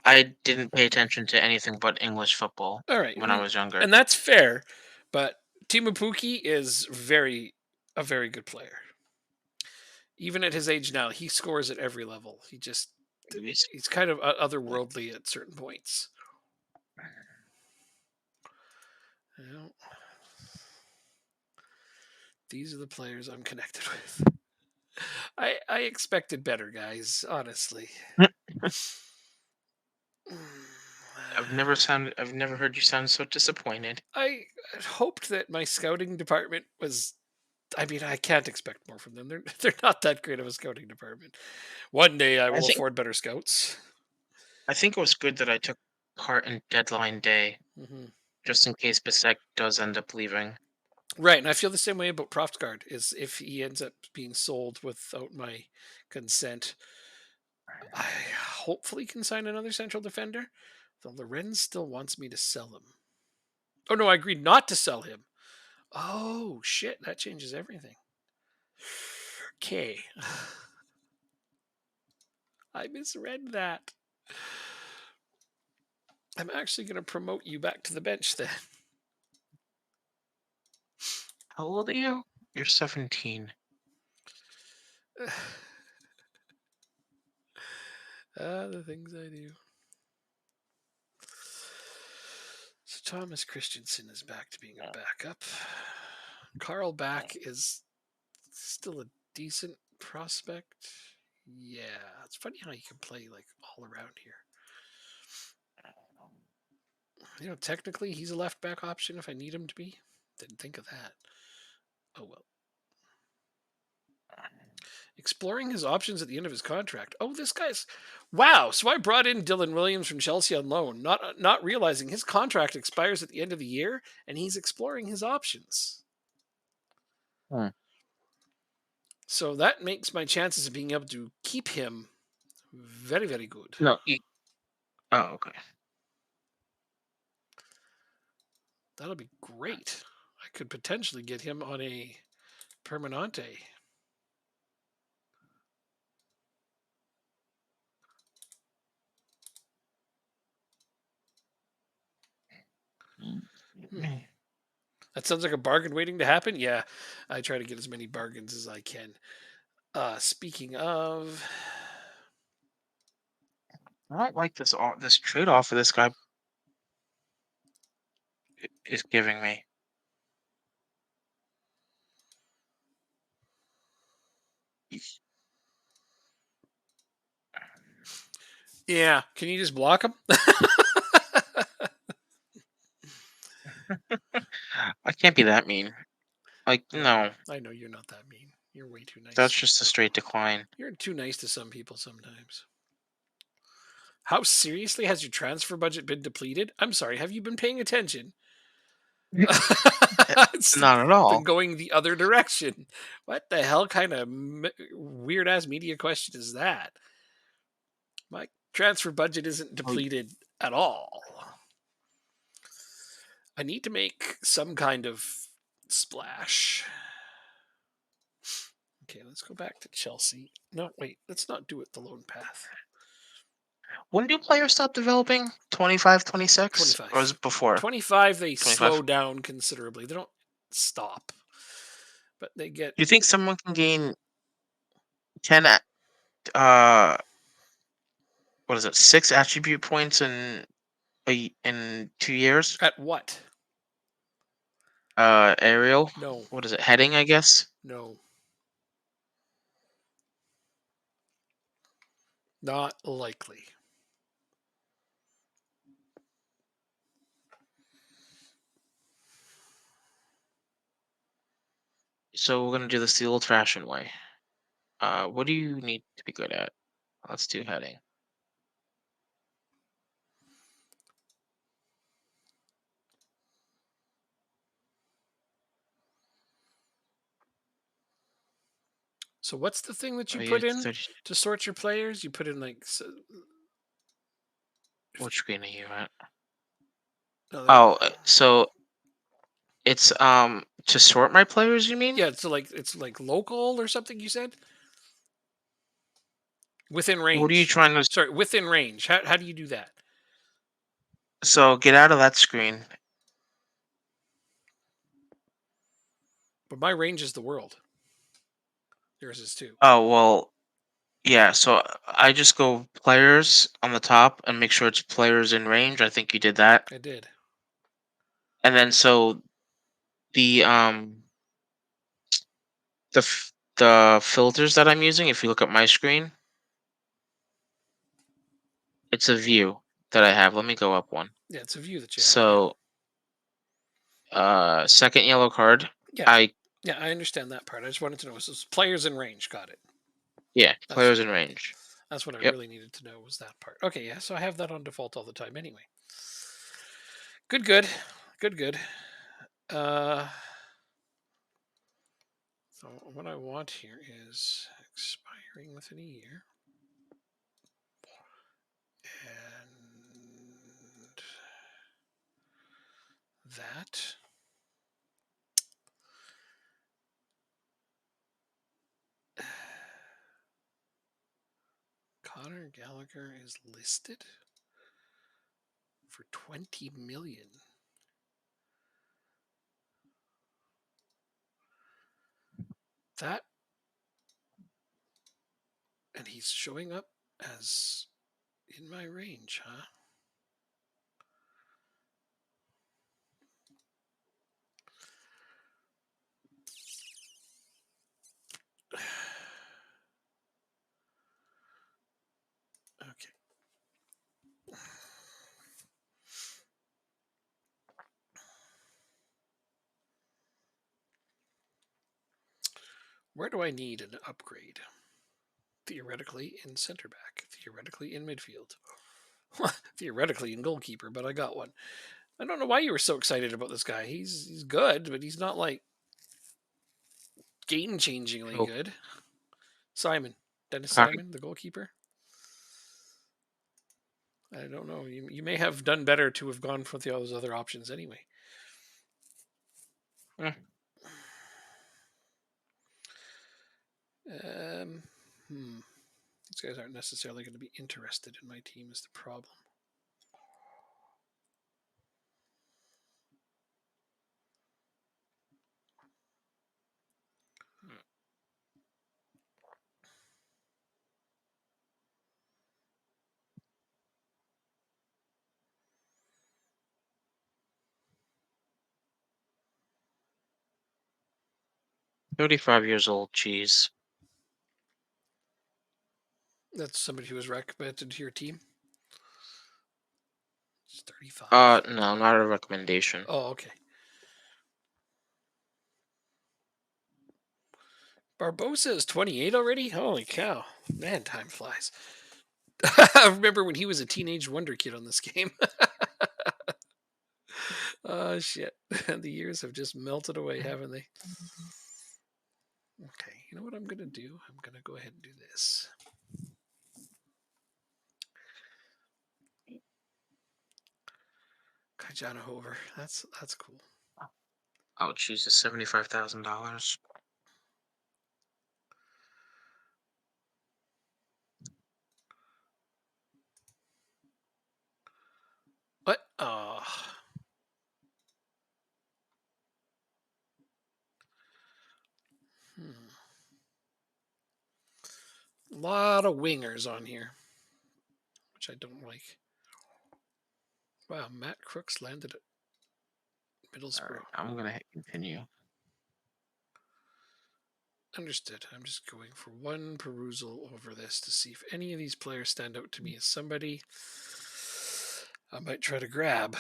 I didn't pay attention to anything but English football All right, when I was younger. and that's fair. But Timu Puki is a very good player. Even at his age now, he scores at every level. Anyways, He's kind of otherworldly at certain points. You know, these are the players I'm connected with. I expected better, guys. Honestly. I've never heard you sound so disappointed. I hoped that my scouting department was. I mean, I can't expect more from them. They're not that great of a scouting department. One day I I will think afford better scouts. I think it was good that I took part in deadline day, Hmm. just in case Bisek does end up leaving. Right, and I feel the same way about Profsgaard. Is if he ends up being sold without my consent, I hopefully can sign another central defender. Though Lorenz still wants me to sell him. Oh no, I agreed not to sell him. Oh shit, that changes everything. Okay, I misread that. I'm actually going to promote you back to the bench then. How old are you? You're 17. The things I do. So Thomas Christensen is back to being a backup. Carl Back is still a decent prospect. Yeah, it's funny how you can play like all around here. You know, technically he's a left back option if I need him to be. Didn't think of that. Oh well. Exploring his options at the end of his contract. Oh, this guy's wow. So I brought in Dylan Williams from Chelsea on loan, not realizing his contract expires at the end of the year, and he's exploring his options. Hmm. So that makes my chances of being able to keep him very, very good. No, oh, okay. That'll be great. I could potentially get him on a Permanente. Hmm. Mm. That sounds like a bargain waiting to happen. Yeah, I try to get as many bargains as I can. Speaking of, I don't like this trade offer this guy is giving me. yeah, can you just block them? I can't be that mean. Like, no, I know you're not that mean. You're way too that's nice. just a straight decline. You're too nice to some people sometimes. How seriously has your transfer budget been depleted? I'm sorry, have you been paying attention? It's Not at been all. going the other direction. What the hell kind of weird ass media question is that? My transfer budget isn't Oh, depleted at all. I need to make some kind of splash. Okay, let's go back to Chelsea. No, wait, let's not do it the lone path. when do players stop developing? 25, 26? 25. Or was it before? 25, they 25. slow down considerably. They don't stop, but they get. Do you think someone can gain 10 uh what is it, 6 attribute points in 2 years? At what? Aerial. No, What is it? Heading, I guess. no, not likely. So we're gonna do this the old-fashioned way. What do you need to be good at? Let's do heading. So, what's the thing that you Oh, put you're in 30. to sort your players? You put in like. What screen are you at? No, Oh, so it's to sort my players, you mean? yeah, it's like local or something. You said within What are you range. trying to? Sorry, within range. How do you do that? So get out of that screen. But my range is the world. Yours is too. Oh well, yeah. So I just go players on the top and make sure it's players in range. I think you did that, I did. and then so the filters that I'm using. If you look at my screen, it's a view that I have. Let me go up one. Yeah, it's a view that you have. So second yellow card. Yeah. I Yeah, I understand that part. I just wanted to know. So it's players in range. Got it. Yeah, That's players in range. that's what I Yep. really needed to know was that part. Okay, yeah. So I have that on default all the time anyway. Good, good, good, good. Uh, so what I want here is expiring within a year, and that. Connor Gallagher is listed for 20 million. That, and he's showing up as in my range, huh? Okay. Where do I need an upgrade? Theoretically in center back, theoretically in midfield, theoretically in goalkeeper, but I got one. I don't know why you were so excited about this guy. He's good, but he's not like game changingly Oh, good. Simon, Dennis hockey. Simon, the goalkeeper. I don't know. You may have done better to have gone for those other options anyway. Eh, Um, These guys aren't necessarily going to be interested in my team. Is the problem? 35 years old. Jeez. That's somebody who was recommended to your team. It's 35. No, not a recommendation. Oh, okay. Barbosa is 28 already? Holy cow. Man, time flies. I remember when he was a teenage wonder kid on this game. Oh, shit. The years have just melted away, haven't they? Okay, you know what I'm going to do? I'm going to go ahead and do this. Kajana Hover. That's cool. Oh, Jesus, $75,000. What? Oh. A lot of wingers on here, which I don't like. Wow, Matt Crooks landed at Middlesbrough. Alright, I'm gonna hit continue. Understood. I'm just going for one perusal over this to see if any of these players stand out to me as somebody I might try to grab.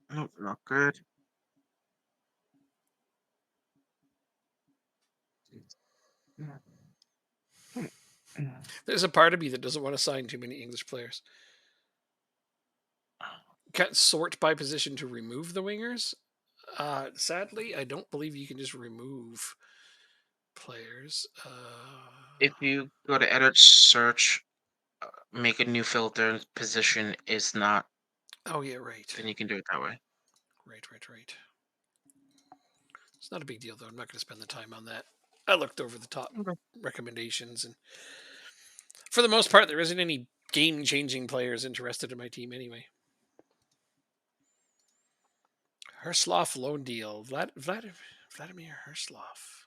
Nope, not good. There's a part of me that doesn't want to sign too many English players. Can't sort by position to remove the wingers. Sadly, I don't believe you can just remove players. If you go to edit search, make a new filter, position is not, Oh yeah, right. then you can do it that way. Right. It's not a big deal though. I'm not going to spend the time on that. I looked over the top Okay. recommendations, and for the most part, there isn't any game-changing players interested in my team anyway. Herslov loan deal. Vladimir Herslov.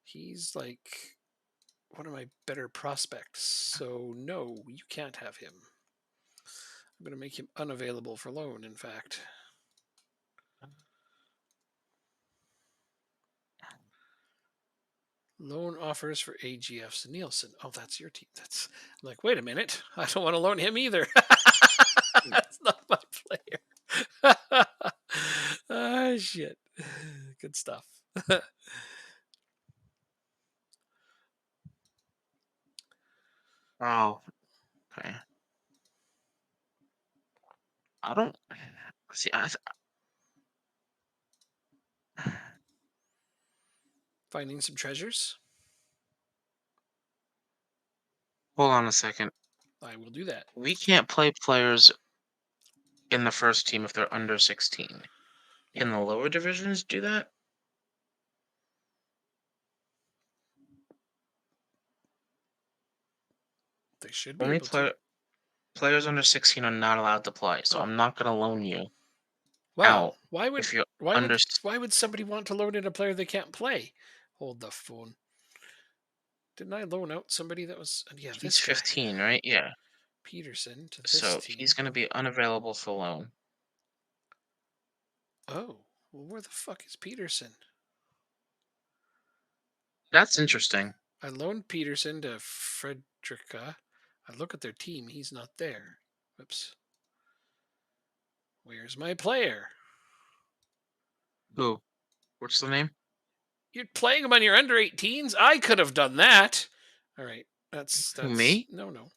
He's like one of my better prospects. So no, you can't have him. I'm going to make him unavailable for loan, in fact. Loan offers for AGF's Nielsen. Oh, that's your team. I'm like, wait a minute. I don't want to loan him either. That's not my player. Ah, shit. Good stuff. Oh, okay. I don't see. Finding some treasures. Hold on a second. I will do that. We can't play players in the first team if they're under 16. Can the lower divisions do that? They should be Only able to. players under 16 are not allowed to play, so Oh, I'm not gonna loan you wow. out Why would if you're why under. would why would somebody want to loan in a player they can't play? Hold the phone. Didn't I loan out somebody that was yeah, He's this guy. 15, right? Yeah. Peterson to this So team. he's gonna be unavailable for loan. Oh, well, where the fuck is Peterson? That's interesting. I loaned Peterson to Frederica. I look at their team. He's not there. Whoops. Where's my player? Who? What's the name? You're playing him on your under 18s? I could have done that. All right. That's Who, me? no.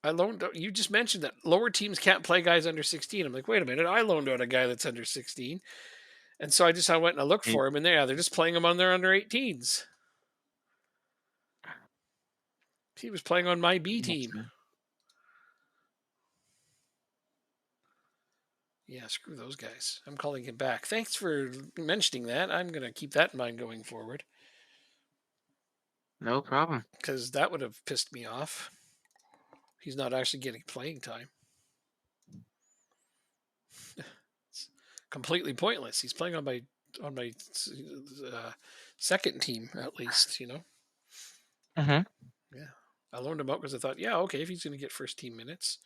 I loaned out, you just mentioned that lower teams can't play guys under 16. I'm like, wait a minute. I loaned out a guy that's under 16. And so I went and I looked Me- for him, and they're just playing him on their under 18s. He was playing on my B team. Yeah, screw those guys. I'm calling him back. Thanks for mentioning that. I'm going to keep that in mind going forward No problem. because that would have pissed me off. He's not actually getting playing time. It's completely pointless. He's playing on my second team at least. Mm-hmm. Yeah, I loaned him out because I thought, yeah, okay, if he's going to get first team minutes.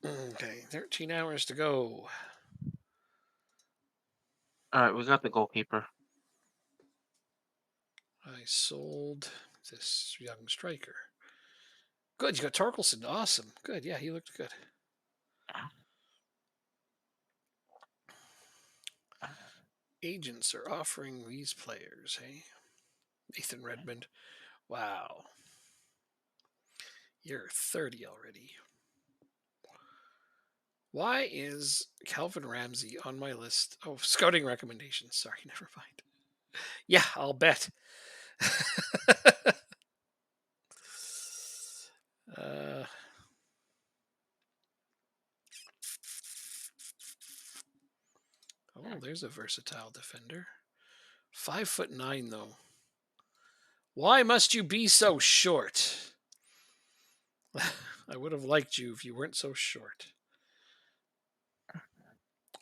Okay, 13 hours to go. All right, we got the goalkeeper. I sold this young striker. Good, you got Torkelson. Awesome. Good, yeah, he looked good. Agents are offering these players, hey? Nathan Redmond. Wow. You're 30 already. Why is Calvin Ramsey on my list? Oh, scouting recommendations. Sorry, never mind. Yeah, I'll bet. uh, oh, there's a versatile defender. 5'9" though. Why must you be so short? I would have liked you if you weren't so short.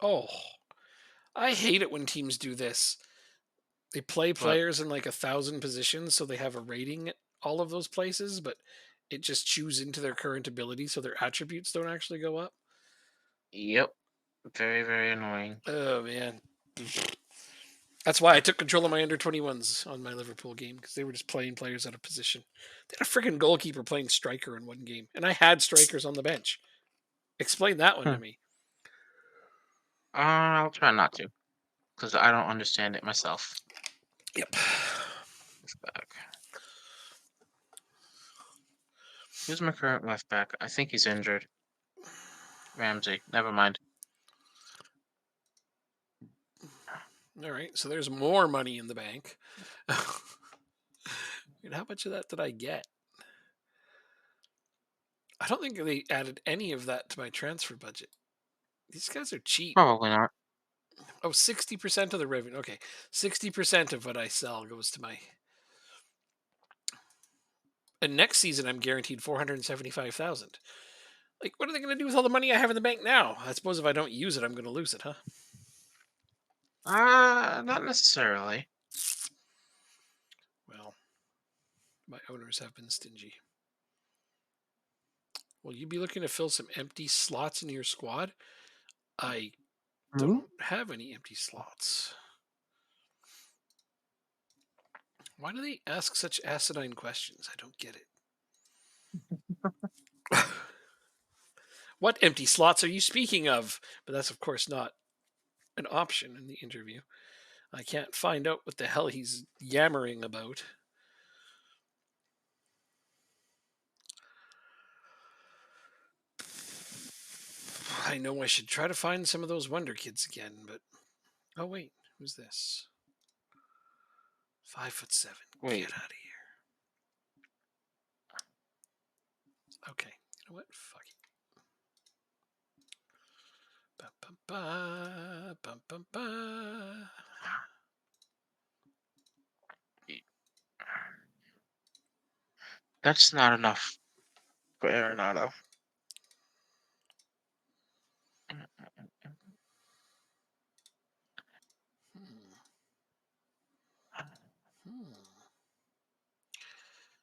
Oh, I hate it when teams do this. They play But players in like 1,000 positions, so they have a rating at all of those places, but it just chews into their current ability, so their attributes don't actually go up. yep, very very annoying. Oh man, that's why I took control of my under 21s on my Liverpool game because they were just playing players out of position. They had a freaking goalkeeper playing striker in one game, and I had strikers on the bench. Explain that one to Hmm. me. I'll try not to, because I don't understand it myself. Yep. Left back. Who's my current left back? I think he's injured. Ramsey. Never mind. All right, so there's more money in the bank. And how much of that did I get? I don't think they added any of that to my transfer budget. These guys are cheap. Probably not. Oh, 60% of the revenue. Okay. 60% of what I sell goes to my. And next season, I'm guaranteed 475,000. Like, what are they going to do with all the money I have in the bank now? I suppose if I don't use it, I'm going to lose it, huh? Not necessarily. Well, my owners have been stingy. Will you be looking to fill some empty slots in your squad? I don't have any empty slots. Why do they ask such asinine questions? I don't get it. What empty slots are you speaking of? But that's, of course, not an option in the interview. I can't find out what the hell he's yammering about. I know I should try to find some of those Wonder Kids again, but oh wait, who's this? 5'7". Wait. Get out of here. Okay, you know what? Fuck it. Ba, ba, ba, ba, ba, ba. That's not enough for Arenado. Hmm.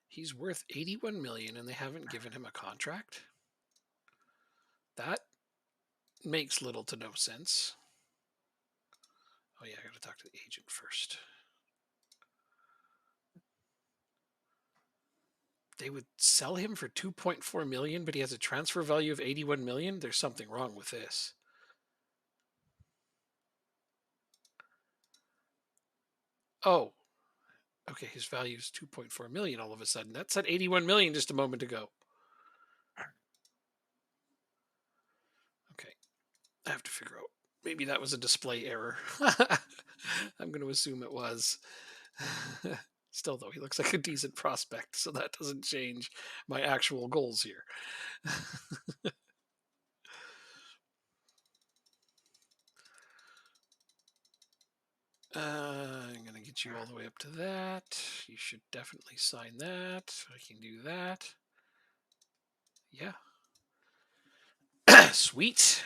He's worth 81 million and they haven't given him a contract? That makes little to no sense. Oh yeah, I gotta talk to the agent first. They would sell him for 2.4 million, but he has a transfer value of 81 million. There's something wrong with this. Oh, okay. His value is 2.4 million all of a sudden. That said 81 million just a moment ago. Okay. I have to figure out. Maybe that was a display error. I'm going to assume it was. Still, though, he looks like a decent prospect, so that doesn't change my actual goals here. I'm going to get you all the way up to that. You should definitely sign that. I can do that. Yeah. Sweet.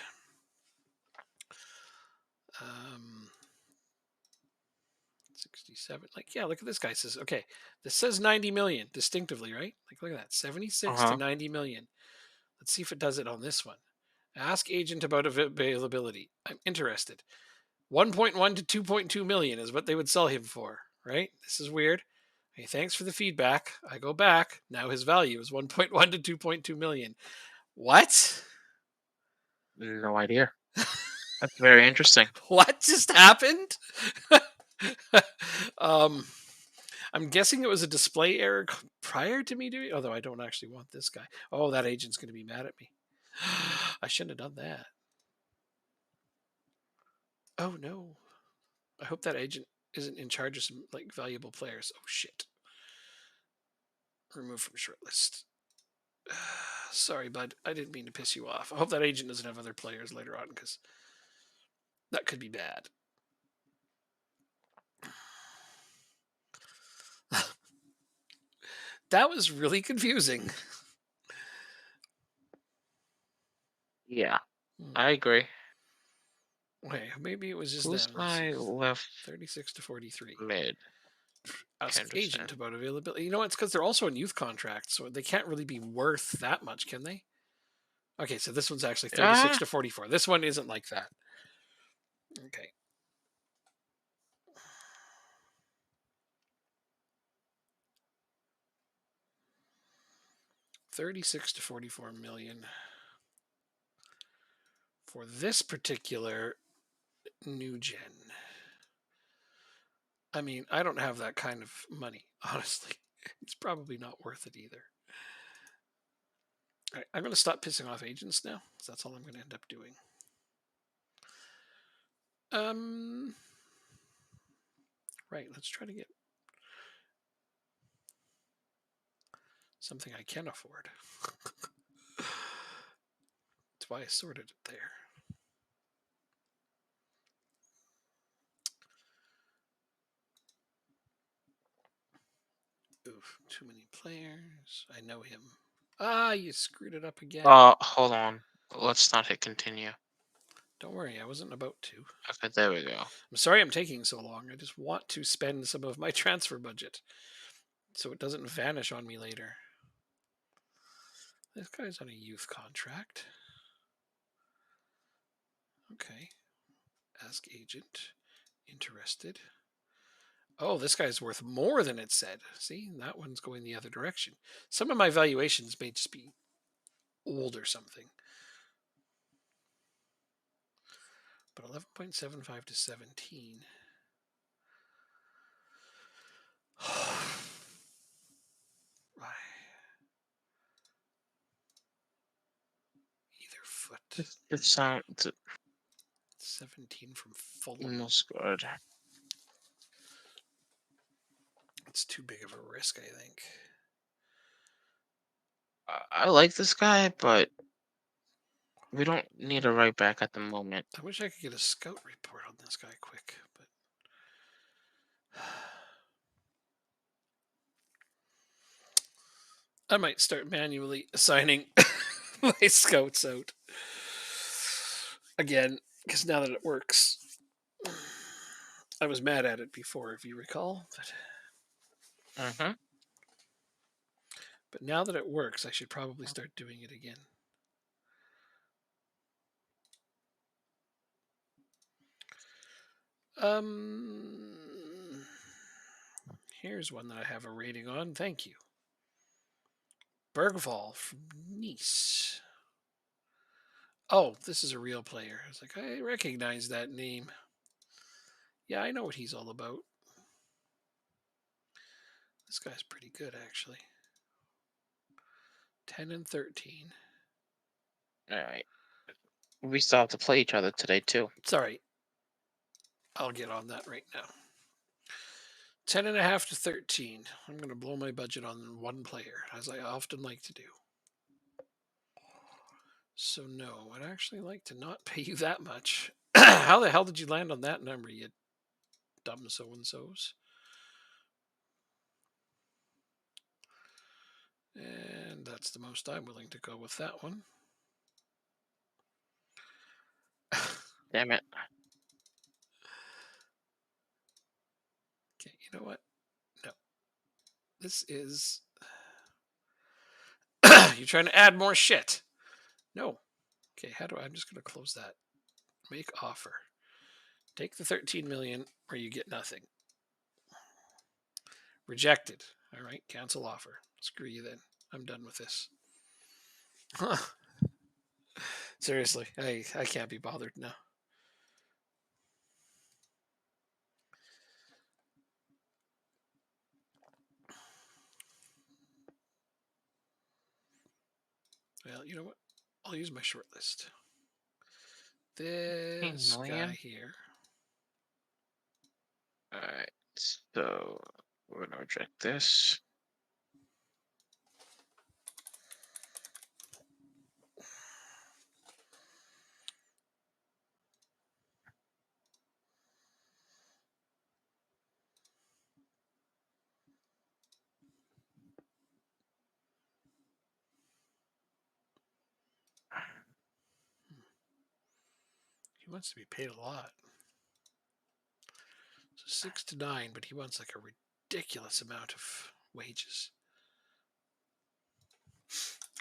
67. Like, yeah, look at this guy. Says, okay, this says 90 million distinctively, right? Like, look at that. 76 to 90 million. Let's see if it does it on this one. Ask agent about availability. I'm interested. 1.1 to 2.2 million is what they would sell him for, right? This is weird. Hey, thanks for the feedback. I go back. Now his value is 1.1 to 2.2 million. What? No idea. That's very interesting. What just happened? um, I'm guessing it was a display error prior to me doing. Although I don't actually want this guy. Oh, that agent's going to be mad at me. I shouldn't have done that. Oh no. I hope that agent isn't in charge of some like valuable players. Oh shit. Remove from shortlist. Sorry, bud. I didn't mean to piss you off. I hope that agent doesn't have other players later on because that could be bad. That was really confusing. Yeah, Hmm. I agree. Okay, maybe it was just Who's them. my left 36 to 43. mid? Ask Interesting. agent about availability. You know, it's because they're also on youth contracts, so they can't really be worth that much, can they? Okay, so this one's actually 36 Ah, to 44. This one isn't like that. Okay. $36 to 44 million for this particular new gen. I mean, I don't have that kind of money, honestly. It's probably not worth it either. All right, I'm going to stop pissing off agents now, because that's all I'm going to end up doing. Right, let's try to get something I can afford. That's why I sorted it there. Oof, too many players. I know him. Ah, you screwed it up again. hold on. Let's not hit continue. Don't worry, I wasn't about to. Okay, there we go. I'm sorry I'm taking so long. I just want to spend some of my transfer budget so it doesn't vanish on me later. This guy's on a youth contract. Okay. Ask agent. Interested. Oh, this guy's worth more than it said. See, that one's going the other direction. Some of my valuations may just be old or something. But 11.75 to 17. Right. Either foot. It sounds 17 from Fulham. almost good. It's too big of a risk, I think. I like this guy, but we don't need a right back at the moment. I wish I could get a scout report on this guy quick, but I might start manually assigning my scouts out again because now that it works, I was mad at it before, if you recall, Mm-hmm. but now that it works, I should probably start doing it again. Here's one that I have a rating on. Thank you. Bergval from Nice. Oh, this is a real player. I was like, I recognize that name. Yeah, I know what he's all about. This guy's pretty good, actually. 10 and 13. All right. We still have to play each other today too. Sorry. I'll get on that right now. 10 and a half to 13. I'm going to blow my budget on one player, as I often like to do. So, no, I'd actually like to not pay you that much. How the hell did you land on that number, you dumb so-and-sos? And that's the most I'm willing to go with that one. Damn it. Okay, you know what? No. This is... You're trying to add more shit. No. Okay, how do I'm just going to close that. Make offer. Take the 13 million or you get nothing. Rejected. All right, cancel offer. Screw you then. I'm done with this. Huh. Seriously, I can't be bothered now. Well, you know what? I'll use my short list. This million? guy here. Alright, so we're gonna reject this. He wants to be paid a lot. So 6 to 9, but he wants like a ridiculous amount of wages.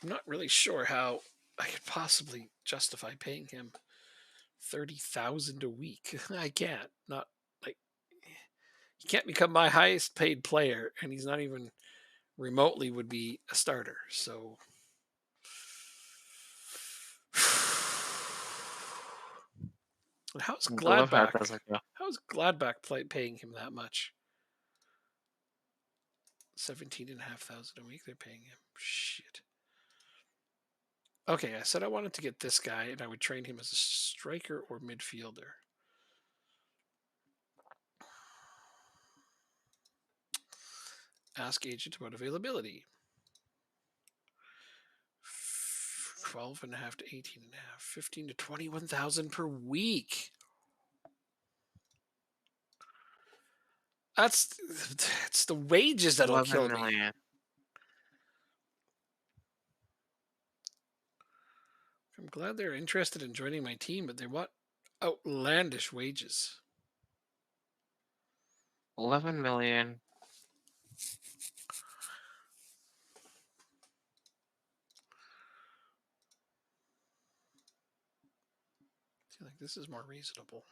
I'm not really sure how I could possibly justify paying him 30,000 a week. I can't. Not like he can't become my highest paid player, and he's not even remotely would be a starter. So how's I love how it Gladbach? does like that. How's Gladbach paying him that much? 17,500 a week. They're paying him. Shit. Okay, I said I wanted to get this guy, and I would train him as a striker or midfielder. Ask agent about availability. 12 and a half to 18 and a half. 15 to 21,000 per week. It's the wages that'll 11 kill me. million. I'm glad they're interested in joining my team, but they want outlandish wages. 11 million. I feel like this is more reasonable.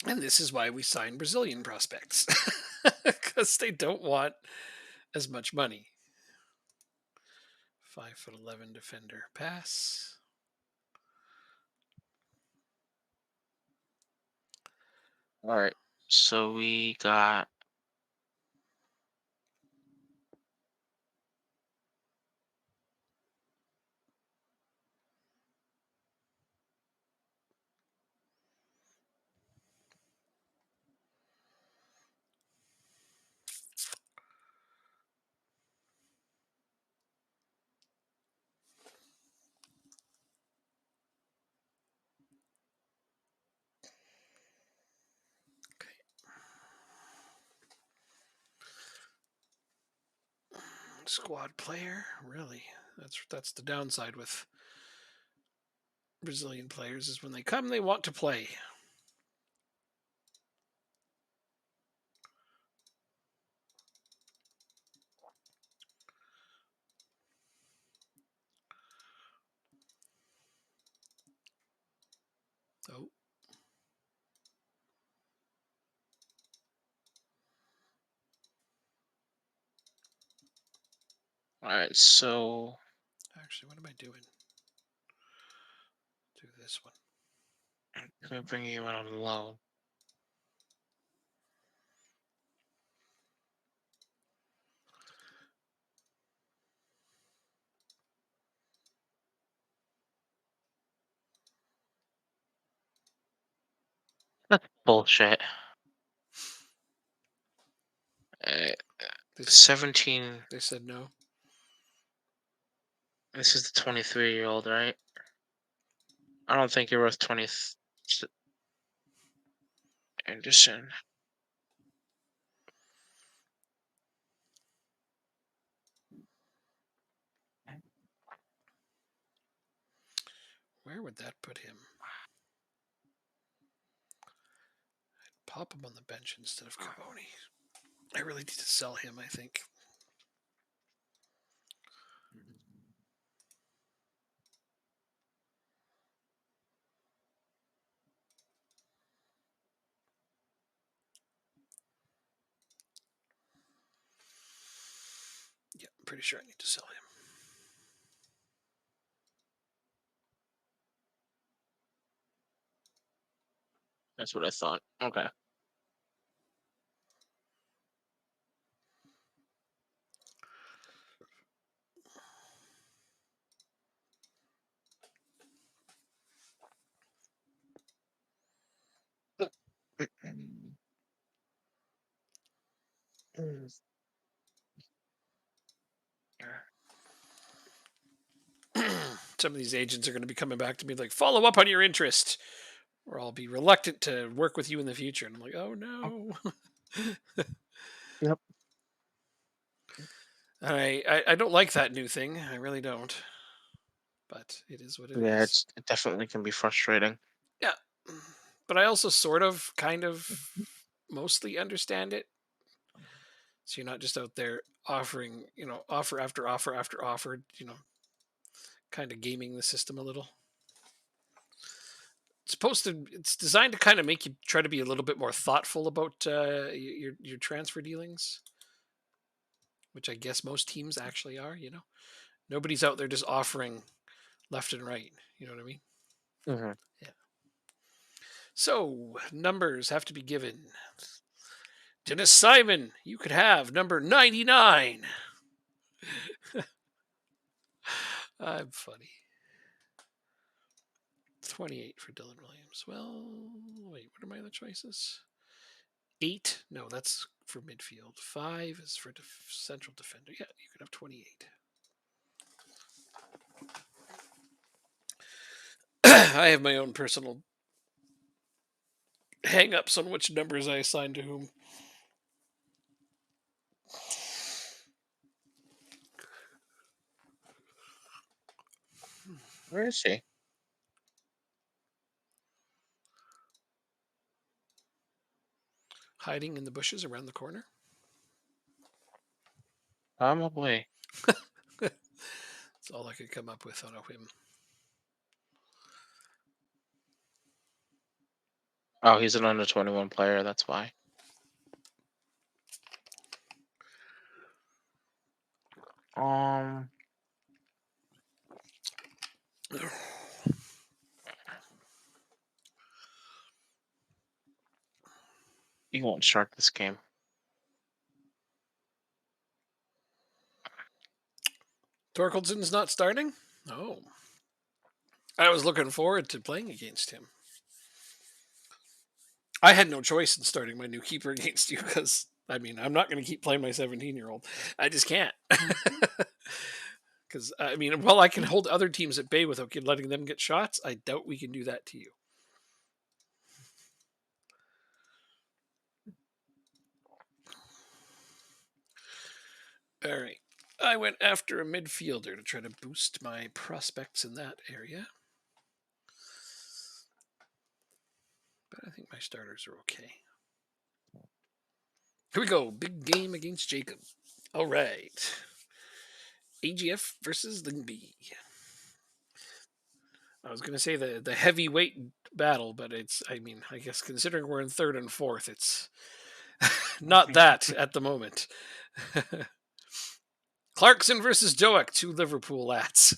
And this is why we sign Brazilian prospects, because they don't want as much money. 5'11" defender pass. Alright, so we got Squad player, really? That's the downside with Brazilian players is when they come, they want to play. Oh, alright, so actually, what am I doing? Do this one. I'm gonna bring you in on loan. That's bullshit. Uh, This 17. they said no. This is the 23-year-old, right? I don't think you're worth 20. Anderson. Where would that put him? Pop him on the bench instead of Carboni. I really need to sell him, I think. Yeah, I'm pretty sure I need to sell him. That's what I thought. Okay. Some of these agents are going to be coming back to me like, follow up on your interest, or I'll be reluctant to work with you in the future. And I'm like, oh no. Yep. I don't like that new thing. I really don't. But it is what it Yeah, is. it definitely can be frustrating. Yeah. But I also sort of, kind of, mostly understand it. So you're not just out there offering, offer after offer after offer, kind of gaming the system a little. It's designed to kind of make you try to be a little bit more thoughtful about your transfer dealings, which I guess most teams actually are. Nobody's out there just offering left and right. You know what I mean? Mm-hmm. Yeah. So numbers have to be given. Dennis Simon, you could have number 99. I'm funny. 28 for Dylan Williams. Well, wait, what are my other choices? 8? No, that's for midfield. 5 is for central defender. Yeah, you could have 28. I have my own personal hang-ups on which numbers I assign to whom. Where is she? Hiding in the bushes around the corner. Probably. That's all I could come up with out of him. Oh, he's an under 21 player. That's why. Um, he won't start this game. Torkeldson's not starting? Oh. I was looking forward to playing against him. I had no choice in starting my new keeper against you because, I'm not going to keep playing my 17-year-old. I just can't. Because, while I can hold other teams at bay without letting them get shots, I doubt we can do that to you. All right. I went after a midfielder to try to boost my prospects in that area. But I think my starters are okay. Here we go. Big game against Jacob. All right. AGF versus Lingby. I was going to say the heavyweight battle, but I guess considering we're in third and fourth, it's not that at the moment. Clarkson versus Doak, 2 Liverpool lads.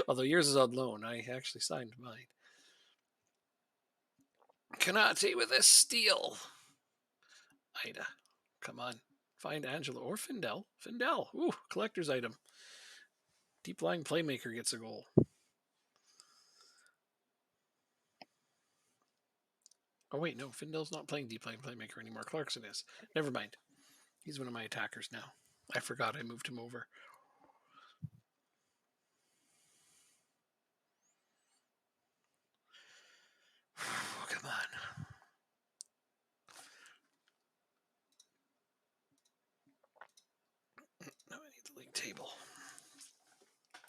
Although yours is on loan. I actually signed mine. Kanate with a steal. Ida. Come on. Find Angela or Findell. Findell. Ooh, collector's item. Deep lying playmaker gets a goal. Oh, wait, no. Findell's not playing deep lying playmaker anymore. Clarkson is. Never mind. He's one of my attackers now. I forgot I moved him over. Come on. No, I need the league table.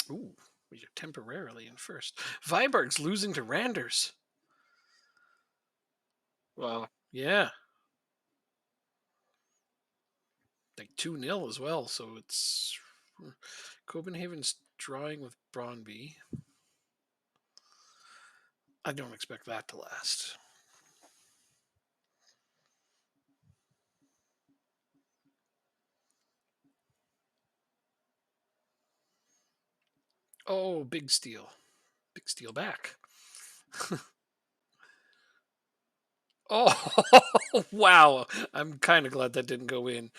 Ooh, we are temporarily in first. Viborg's losing to Randers. Well, Yeah. Like 2-0 as well. So it's Copenhagen's drawing with Brøndby. I don't expect that to last. Oh, big steal. Big steal back. Oh, wow. I'm kind of glad that didn't go in.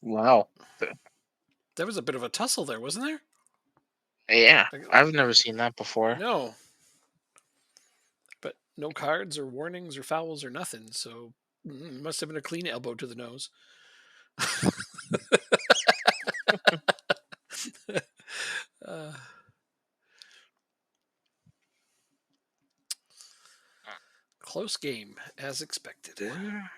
wow. There was a bit of a tussle there, wasn't there? Yeah, Like, I've never seen that before. no. But no cards or warnings or fouls or nothing. So must have been a clean elbow to the nose. uh, close game, as expected. Where?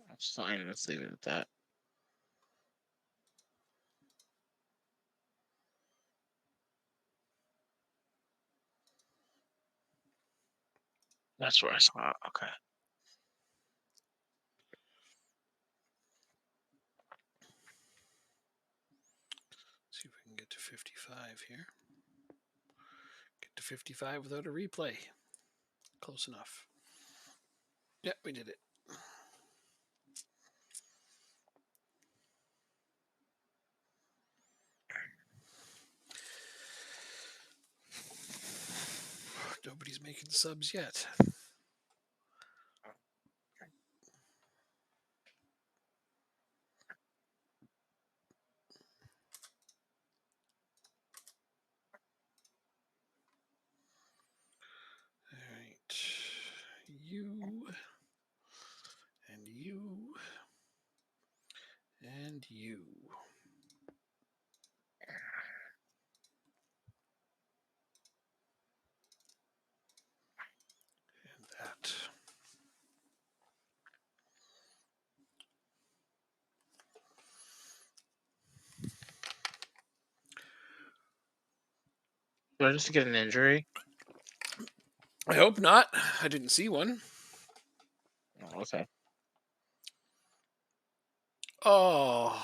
That's fine. Let's leave it at that. That's where I saw it. Okay. See if we can get to 55 here. Get to 55 without a replay. Close enough. Yeah, we did it. Nobody's making subs yet. All right. You and you and you. And that. Did I just get an injury? I hope not. I didn't see one. Oh, okay. Oh.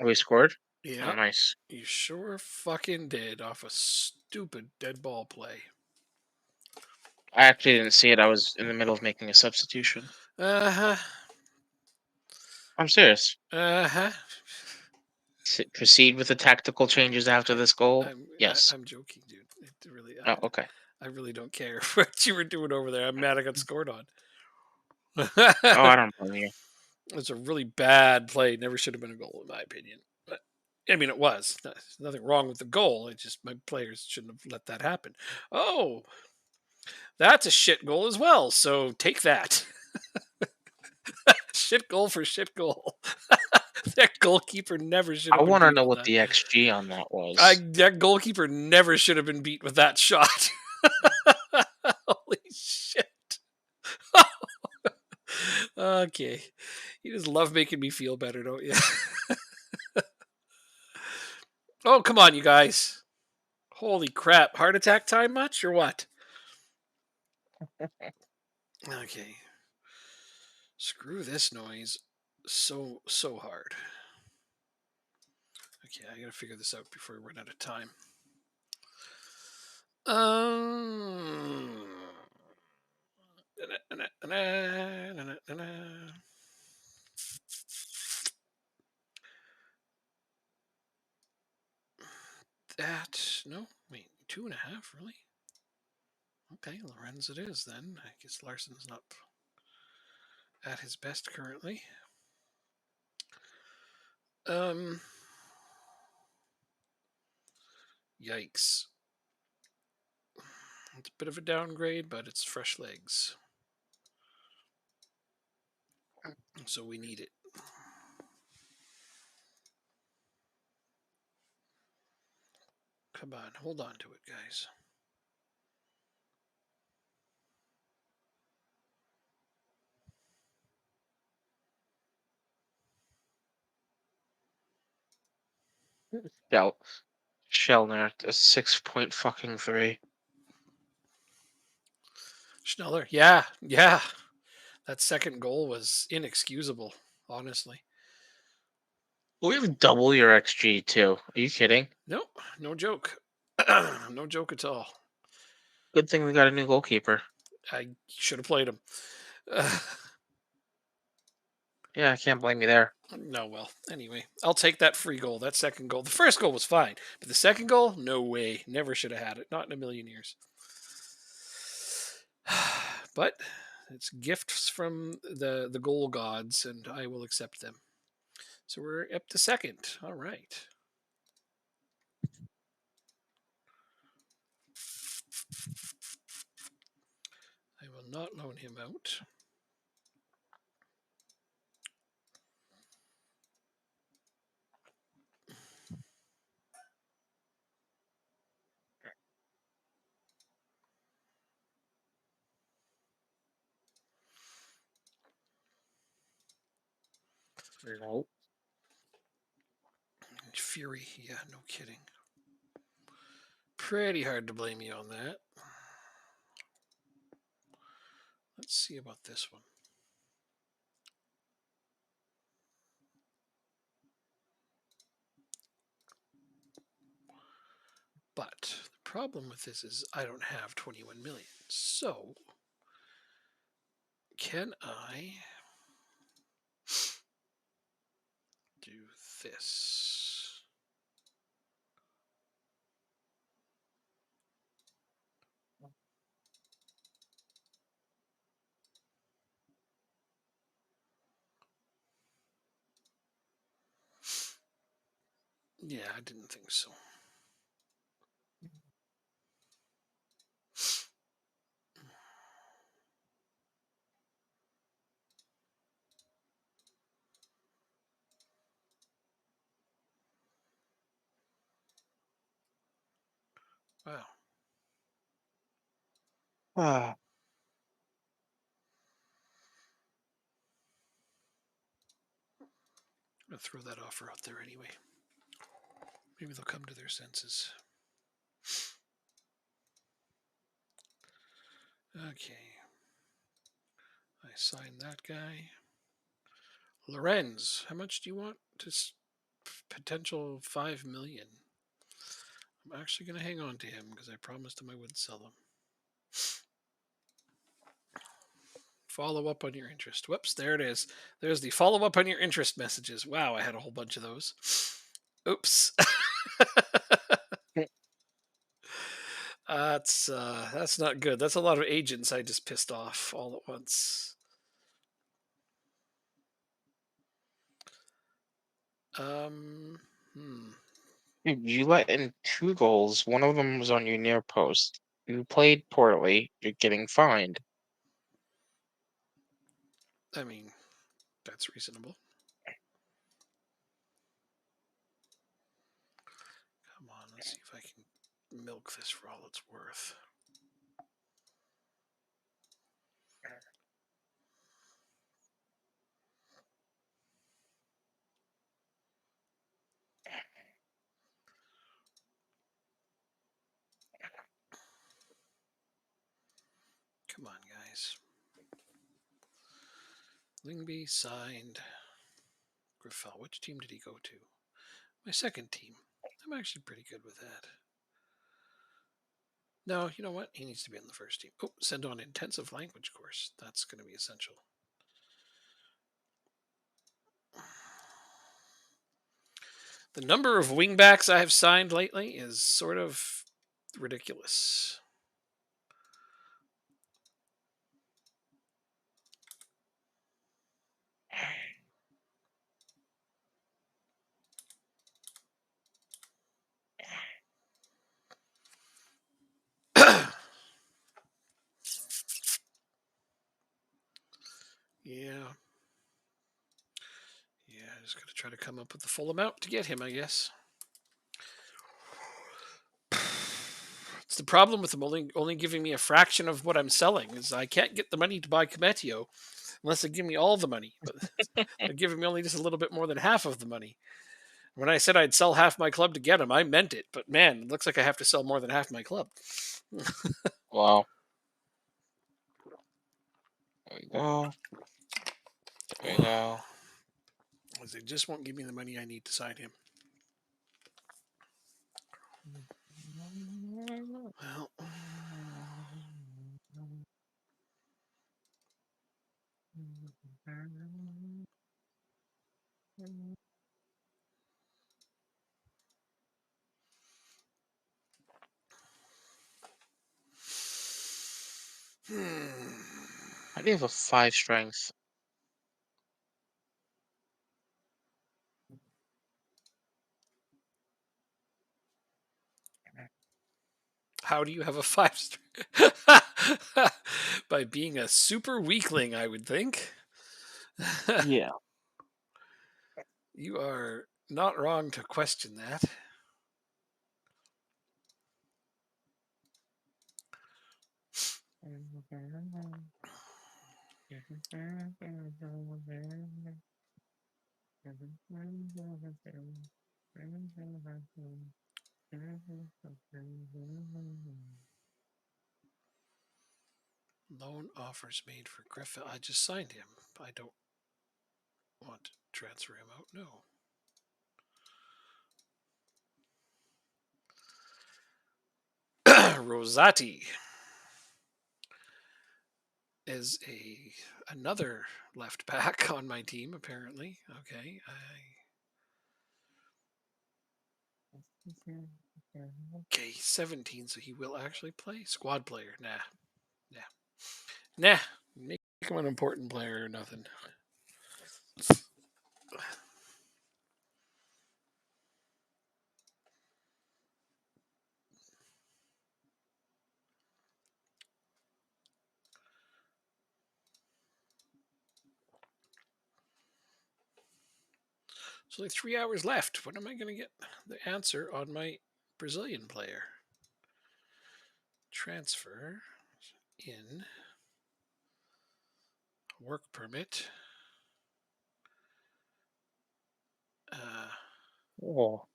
We scored? Yeah. Oh, nice. You sure fucking did off a stupid dead ball play. I actually didn't see it. I was in the middle of making a substitution. Uh-huh. I'm serious. Uh-huh. Proceed with the tactical changes after this goal? Yes. I'm joking, dude. It really Oh, okay. I really don't care what you were doing over there. I'm mad I got scored on. Oh, I don't blame you. It's a really bad play. Never should have been a goal, in my opinion. But I mean, it was. There's nothing wrong with the goal. It just my players shouldn't have let that happen. Oh, that's a shit goal as well. So take that. Shit goal for shit goal. That goalkeeper never should I have been want to beat know with what that. the XG on that was. That goalkeeper never should have been beat with that shot. Holy shit. Okay. You just love making me feel better, don't you? Oh, come on, you guys. Holy crap. Heart attack time much or what? Okay. Screw this noise. So hard. Okay, I gotta figure this out before we run out of time. Um. That no, wait, 2.5, really? Okay, Lorenz it is then. I guess Larson's not at his best currently. Um. Yikes. It's a bit of a downgrade, but it's fresh legs. So we need it. Come on, hold on to it, guys. Shellner, a 6 point fucking 3. Schneller, yeah, yeah. That second goal was inexcusable, honestly. We have double your XG too. Are you kidding? Nope, no joke. No joke at all. Good thing we got a new goalkeeper. I should have played him. Yeah, I can't blame you there. No, well, anyway, I'll take that free goal, that second goal. The first goal was fine, but the second goal, no way. Never should have had it. Not in a million years. But it's gifts from the goal gods, and I will accept them. So we're up to second. All right. I will not loan him out. No. Fury, yeah, no kidding. Pretty hard to blame you on that. Let's see about this one. But the problem with this is I don't have 21 million. So can I do this? Yeah, I didn't think so. Wow. Ah. I'm going to throw that offer out there anyway. Maybe they'll come to their senses. Okay. I sign that guy. Lorenz, how much do you want to potential 5 million? I'm actually going to hang on to him because I promised him I wouldn't sell him. Follow up on your interest. Whoops, there it is. There's the follow up on your interest messages. Wow, I had a whole bunch of those. Oops. That's not good. That's a lot of agents I just pissed off all at once. Hmm. Dude, you let in 2 goals. One of them was on your near post. You played poorly. You're getting fined. I mean, that's reasonable. Come on, let's see if I can milk this for all it's worth. Come on, guys. Lingby signed. Griffel. Which team did he go to? My second team. I'm actually pretty good with that. No, you know what? He needs to be on the first team. Oh, send on intensive language course. That's going to be essential. The number of wingbacks I have signed lately is sort of ridiculous. Yeah. just going to try to come up with the full amount to get him, I guess. It's the problem with them only giving me a fraction of what I'm selling is I can't get the money to buy Cometio unless they give me all the money. But they're giving me only just a little bit more than half of the money. When I said I'd sell half my club to get him, I meant it. But man, it looks like I have to sell more than half my club. Wow. There we go. There we go. Because they just won't give me the money I need to sign him. Well, How do you have a 5 strength? how do you have a 5-star? By being a super weakling, I would think. Yeah. You are not wrong to question that. Loan offers made for Griffith. I just signed him. I don't want to transfer him out. No. Rosati is another left back on my team, apparently. Okay. Okay, 17, so he will actually play. Squad player. Nah. Make him an important player or nothing. There's only 3 hours left. When am I going to get the answer on my Brazilian player? Transfer in work permit. Oh.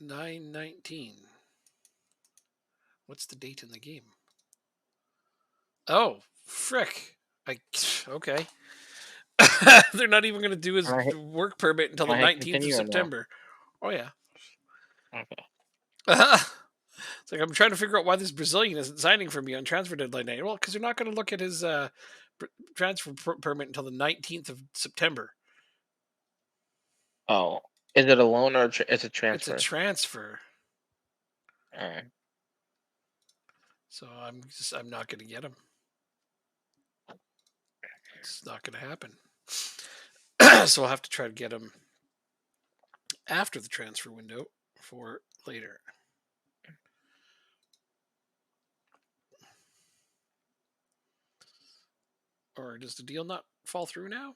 9/19. What's the date in the game? Oh, frick. Okay. They're not even going to do his Can I hit- work permit until the can I hit 19th of continue or no? September. Oh, yeah. Okay. It's like I'm trying to figure out why this Brazilian isn't signing for me on transfer deadline night. Well, because they're not going to look at his transfer permit until the 19th of September. Oh. Is it a loan or it's a It's a transfer? transfer. Alright. So I'm not going to get him. It's not going to happen. So I'll have to try to get him after the transfer window for later. Or does the deal not fall through now?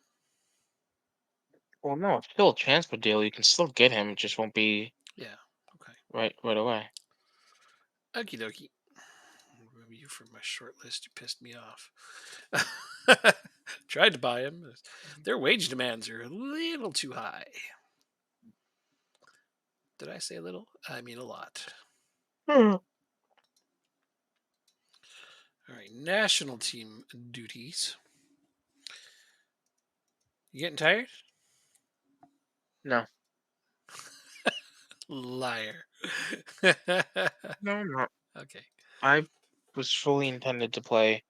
Well, no, it's still a transfer deal. You can still get him. It just won't be Yeah. Okay. right away. Okie dokie. Remove you from my short list. You pissed me off. Tried to buy him. Their wage demands are a little too high. Did I say a little? I mean a lot. All right. National team duties. You getting tired? No. Liar. No, I'm not. Okay. I was fully intended to play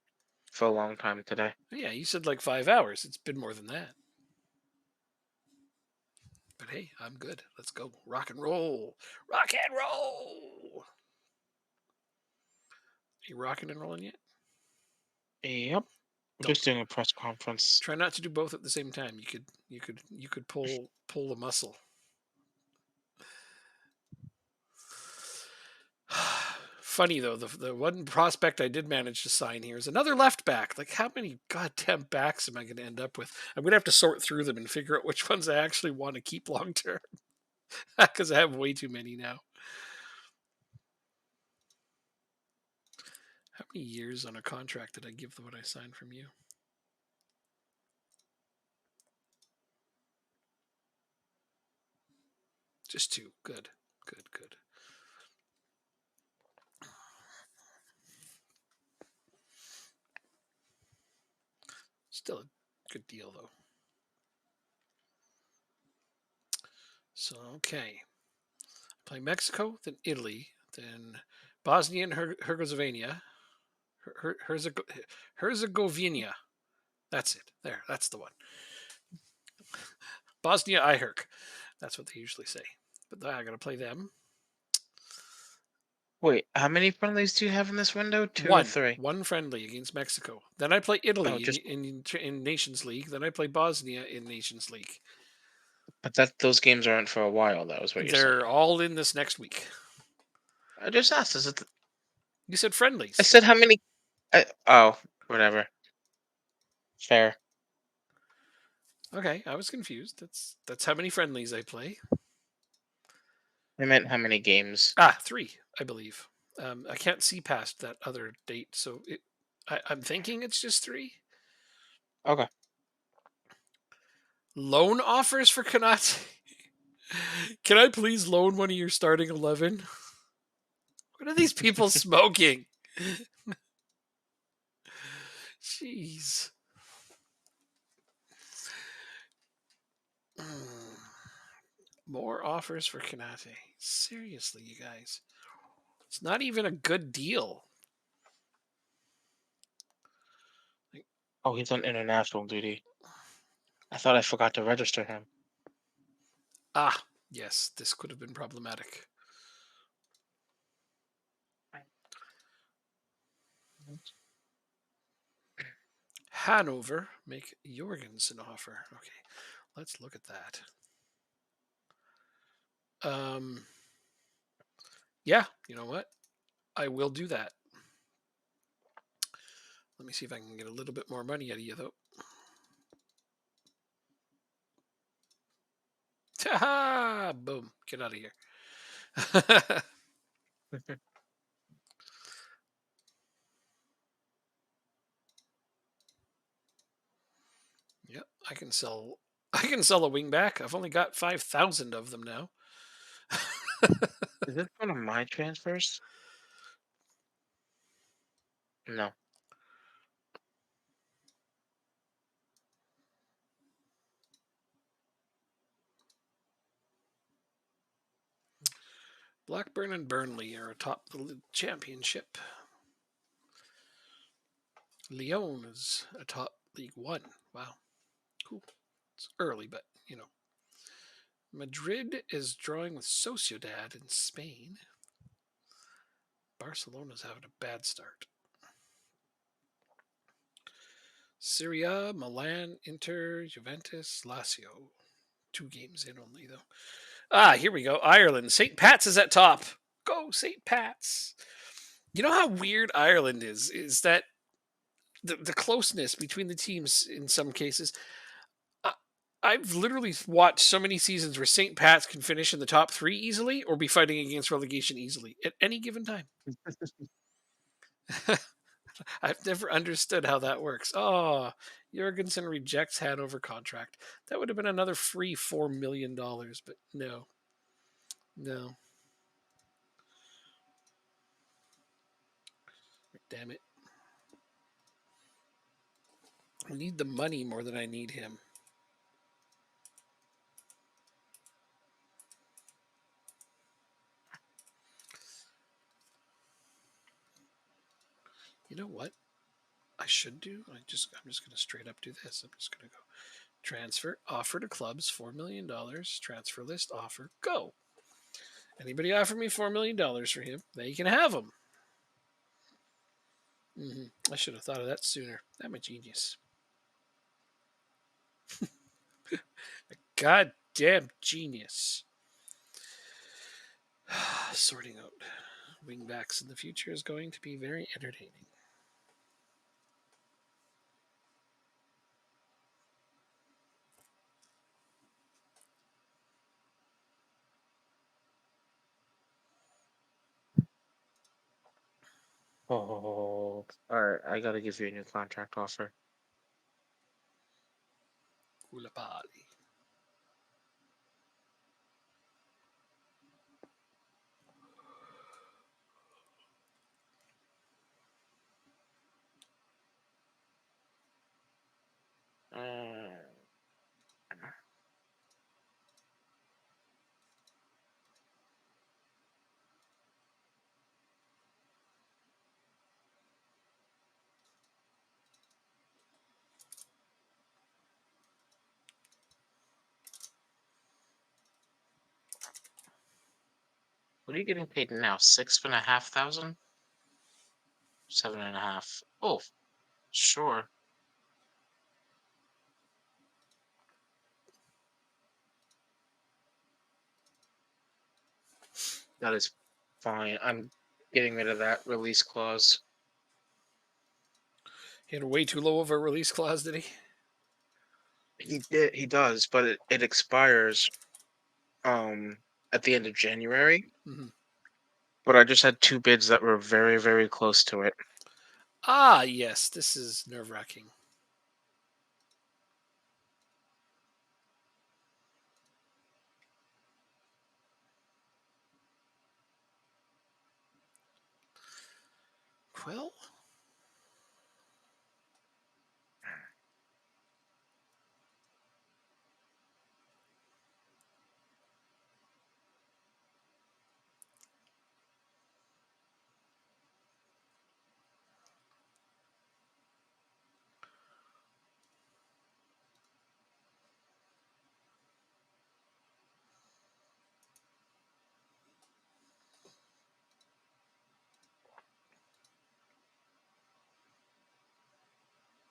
for a long time today. Yeah, you said like 5 hours. It's been more than that. But hey, I'm good. Let's go. Rock and roll. Rock and roll. You rocking and rolling yet? Yep. I'm Don't. just doing a press conference. Try not to do both at the same time. You could pull a muscle. Funny though, the one prospect I did manage to sign here is another left back. Like, how many goddamn backs am I going to end up with? I'm going to have to sort through them and figure out which ones I actually want to keep long term because I have way too many now. How many years on a contract did I give the one I signed from you? Just 2. Good, good, good. Still a good deal though. So okay, play Mexico, then Italy, then Bosnia and Herzegovina. Herzegovina. That's it. There, that's the one. Bosnia IHERC. That's what they usually say. But I got to play them. Wait, how many friendlies do you have in this window? 2 or 3? One friendly against Mexico. Then I play Italy Oh, just in Nations League. Then I play Bosnia in Nations League. but those games aren't for a while. That was what you're saying. They're all in this next week. I just asked. Is it? You said friendlies. I said how many? Oh, whatever. Fair. Okay, I was confused. That's how many friendlies I play. I meant how many games. 3, I believe. I can't see past that other date, so I'm thinking it's just 3. Okay. Loan offers for Konate. Can I please loan one of your starting 11? What are these people smoking? Jeez. More offers for Konate. Seriously, you guys. It's not even a good deal. Oh, he's on international duty. I thought I forgot to register him. Yes, this could have been problematic. Hanover make Jorgens an offer. Okay, let's look at that. Yeah, you know what? I will do that. Let me see if I can get a little bit more money out of you, though. Ta-ha! Boom. Get out of here. Yep, I can sell a wing back. I've only got 5,000 of them now. Is this one of my transfers? No. Blackburn and Burnley are atop the championship. Lyon is atop League One. Wow. Cool. It's early, but you know. Madrid is drawing with Sociedad in Spain. Barcelona's having a bad start. Syria, Milan, Inter, Juventus, Lazio. 2 games in only, though. Here we go. Ireland. St. Pat's is at top. Go, St. Pat's. You know how weird Ireland is? Is that the closeness between the teams in some cases? I've literally watched so many seasons where St. Pat's can finish in the top 3 easily or be fighting against relegation easily at any given time. I've never understood how that works. Oh, Jorgensen rejects Hanover contract. That would have been another free $4 million, but no. No. Damn it. I need the money more than I need him. You know what I should do? I'm just going to straight up do this. I'm just going to go transfer, offer to clubs $4 million, transfer list, offer, go. Anybody offer me $4 million for him, they can have him. I should have thought of that sooner. I'm a genius. A goddamn genius. Sorting out wingbacks in the future is going to be very entertaining. Oh, all right. I gotta give you a new contract offer. Koulibaly. Uh, what are you getting paid now? 6,500? 7.5. Oh, sure. That is fine. I'm getting rid of that release clause. He had way too low of a release clause, did he? He does, but it expires at the end of January. Mm-hmm. But I just had 2 bids that were very, very close to it. Ah, yes, this is nerve-wracking. Well,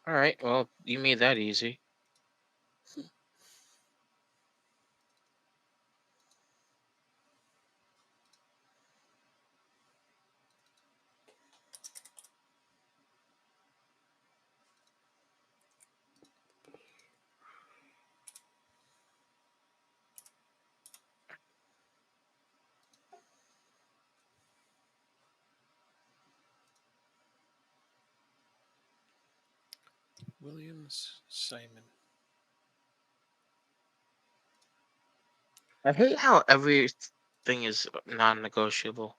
All right, well, you made that easy. Williams, Simon. I hate how everything is non-negotiable.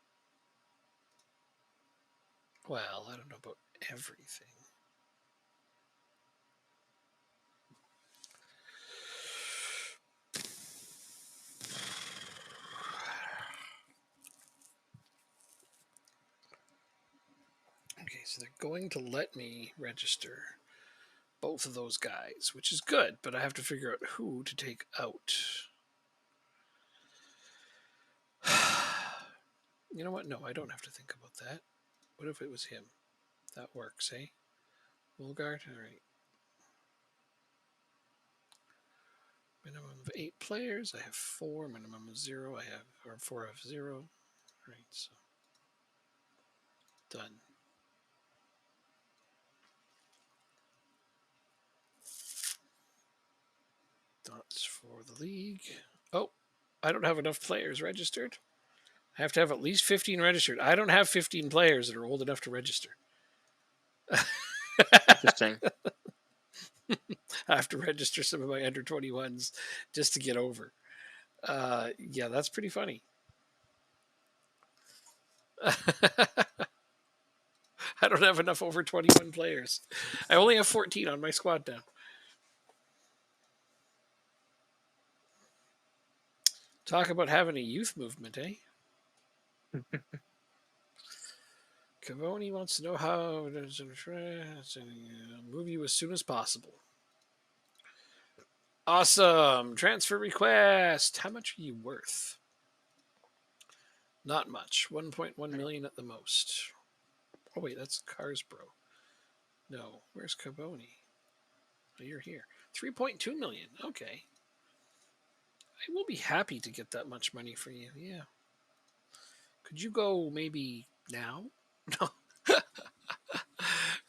Well, I don't know about everything. Okay, so they're going to let me register both of those guys, which is good, but I have to figure out who to take out. You know what? No, I don't have to think about that. What if it was him? That works, eh? Woolgard? All right. Minimum of 8 players. I have 4. Minimum of 0. I have, or 4 of 0. All right, so done. That's for the league. Oh, I don't have enough players registered. I have to have at least 15 registered. I don't have 15 players that are old enough to register. Interesting. I have to register some of my under 21s just to get over. Yeah, that's pretty funny. I don't have enough over 21 players. I only have 14 on my squad now. Talk about having a youth movement, eh? Cavoni wants to know how to move you as soon as possible. Awesome. Transfer request. How much are you worth? Not much. 1.1 million at the most. Oh, wait, that's Carsbro. No, where's Cavoni? Oh, you're here. 3.2 million. Okay. I will be happy to get that much money for you. Yeah. Could you go maybe now? No.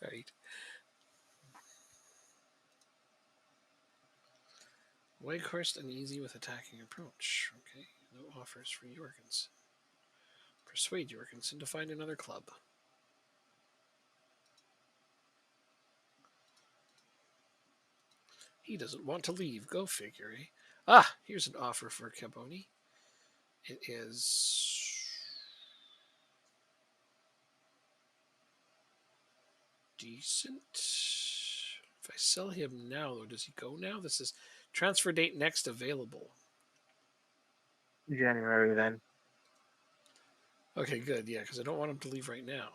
Right. Wakehorst uneasy with attacking approach. Okay. No offers for Jorgensen. Persuade Jorgensen to find another club. He doesn't want to leave. Go figure, eh? Ah, here's an offer for Caboni. It is decent. If I sell him now, though, does he go now? This is transfer date next available. January then. Okay, good. Yeah, because I don't want him to leave right now.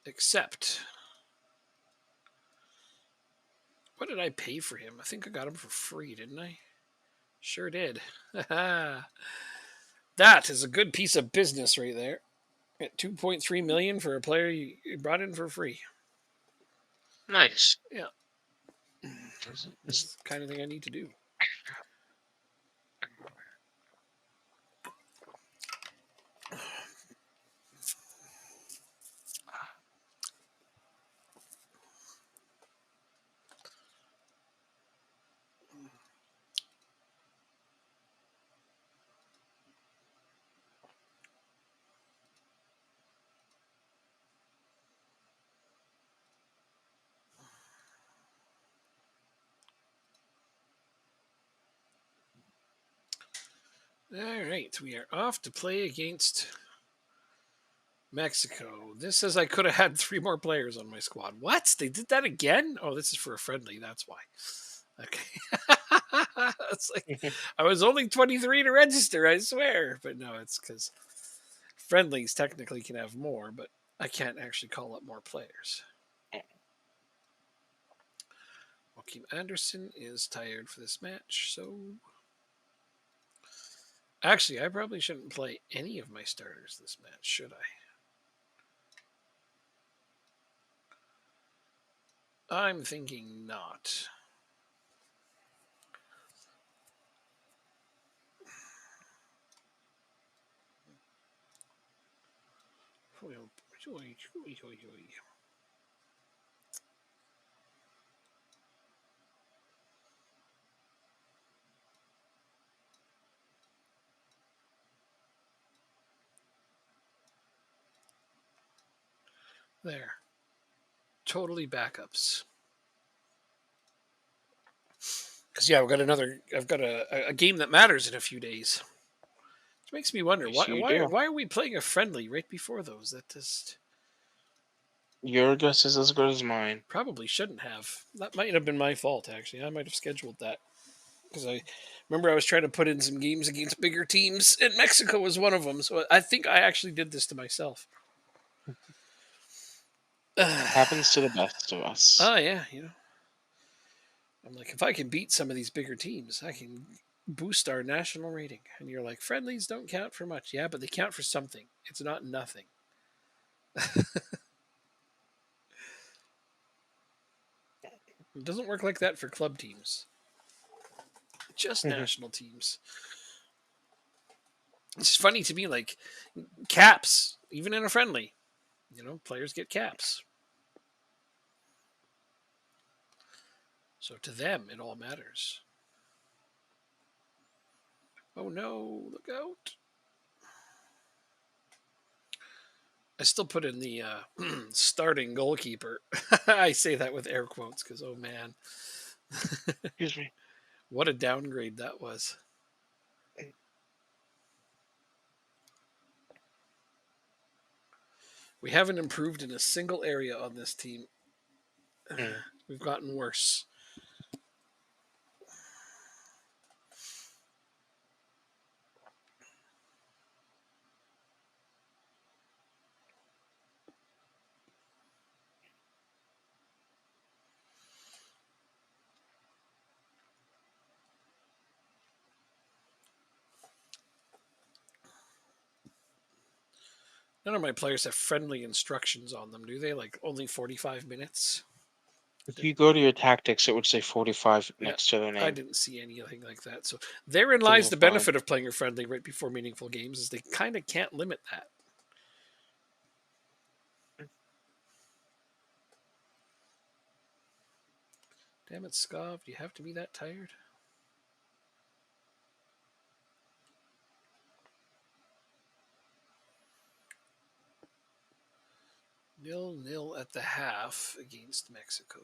Except, what did I pay for him? I think I got him for free, didn't I? Sure did. That is a good piece of business right there. At 2.3 million for a player you brought in for free. Nice. Yeah. This is the kind of thing I need to do. All right, we are off to play against Mexico. This says I could have had 3 more players on my squad. What? They did that again? Oh, this is for a friendly. That's why. Okay. It's like I was only 23 to register, I swear. But no, it's because friendlies technically can have more, but I can't actually call up more players. Joaquim Anderson is tired for this match, so actually, I probably shouldn't play any of my starters this match, should I? I'm thinking not. There. Totally backups. Because yeah, I've got a game that matters in a few days. Which makes me wonder Yes, you do. why are we playing a friendly right before those? That just Your guess is as good as mine. probably shouldn't have. That might have been my fault actually. I might have scheduled that. Because I remember I was trying to put in some games against bigger teams, and Mexico was one of them. So I think I actually did this to myself. Happens to the best of us. Oh yeah, I'm like, if I can beat some of these bigger teams, I can boost our national rating. And you're like, friendlies don't count for much. Yeah, but they count for something. It's not nothing. It doesn't work like that for club teams. Just national teams. It's funny to me, like caps, even in a friendly, players get caps. So to them, it all matters. Oh no, look out. I still put in the starting goalkeeper. I say that with air quotes because, oh man. Excuse me. What a downgrade that was. We haven't improved in a single area on this team. We've gotten worse. None of my players have friendly instructions on them, do they? Like only 45 minutes? If you go to your tactics, it would say 45 Yeah, next to their I name. didn't see anything like that. So therein lies the 205. benefit of playing your friendly right before meaningful games, is they kind of can't limit that. Damn it, Scov, do you have to be that tired? Nil at the half against Mexico.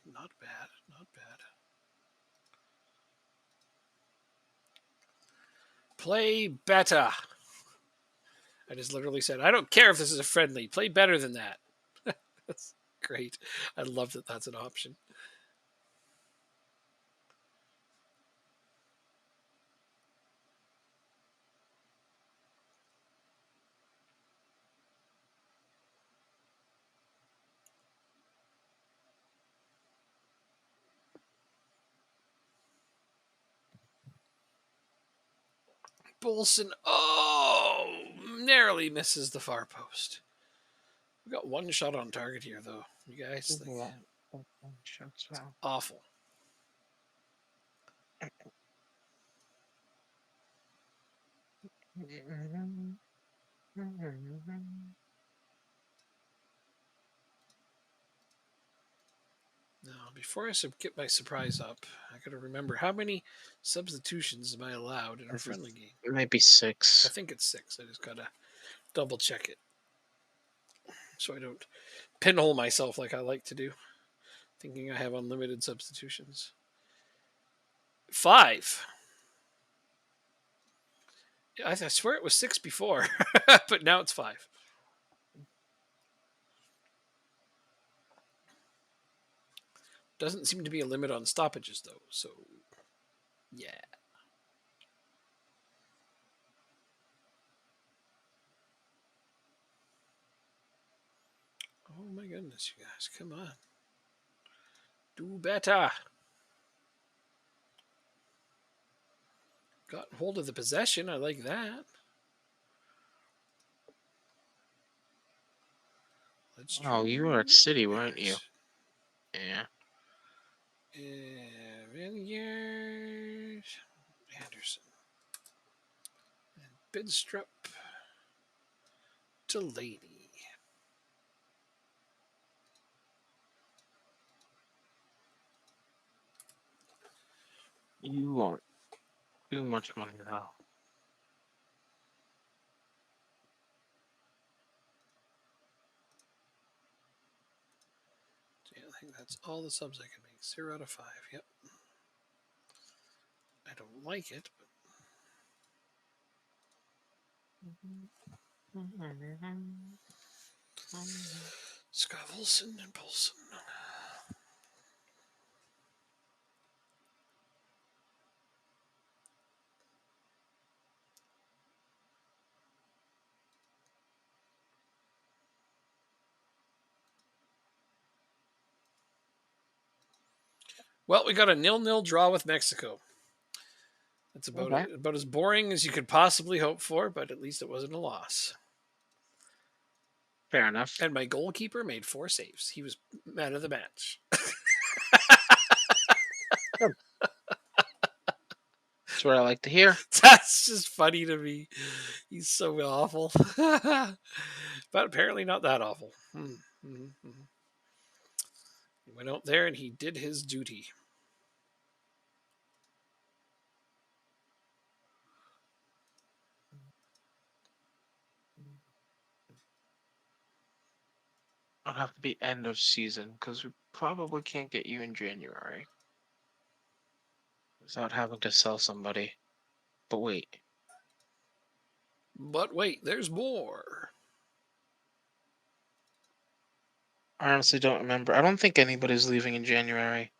Not bad, not bad. Play better. I just literally said, I don't care if this is a friendly. Play better than that. That's great. I love that that's an option. Bolson, oh, narrowly misses the far post. We got one shot on target here, though. You guys, like, Shots well. awful. Now, before I get my surprise up, I got to remember how many substitutions am I allowed in a friendly game? It might be I 6. think it's 6. I just got to double check it so I don't pinhole myself like I like to do, thinking I have unlimited substitutions. 5. I swear it was 6 before, but now it's 5. Doesn't seem to be a limit on stoppages, though, so yeah. Oh my goodness, you guys, come on. Do better. Got hold of the possession. I like that. Let's Oh, you were at City, weren't you? Yeah. Vineyard. Anderson. And Bidstrup. Delaney. You won't. Too much money now. Yeah, I think that's all the subs I can make. 0 out of 5. Yep. I don't like it, but Scott Wilson and Paulson. Well, we got a 0-0 draw with Mexico. That's about as boring as you could possibly hope for, but at least it wasn't a loss. Fair enough. And my goalkeeper made 4 saves. He was man of the match. That's what I like to hear. That's just funny to me. He's so awful. But apparently not that awful. He went out there and he did his duty. It'll have to be end of season because we probably can't get you in January without having to sell somebody. But wait. But wait, there's more. I honestly don't remember. I don't think anybody's leaving in January.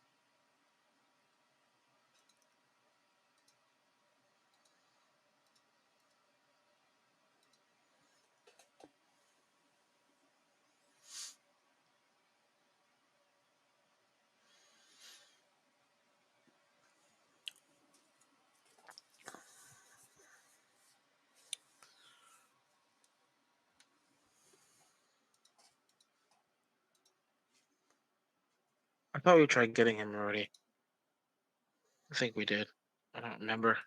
I thought we tried getting him already. I think we did. I don't remember.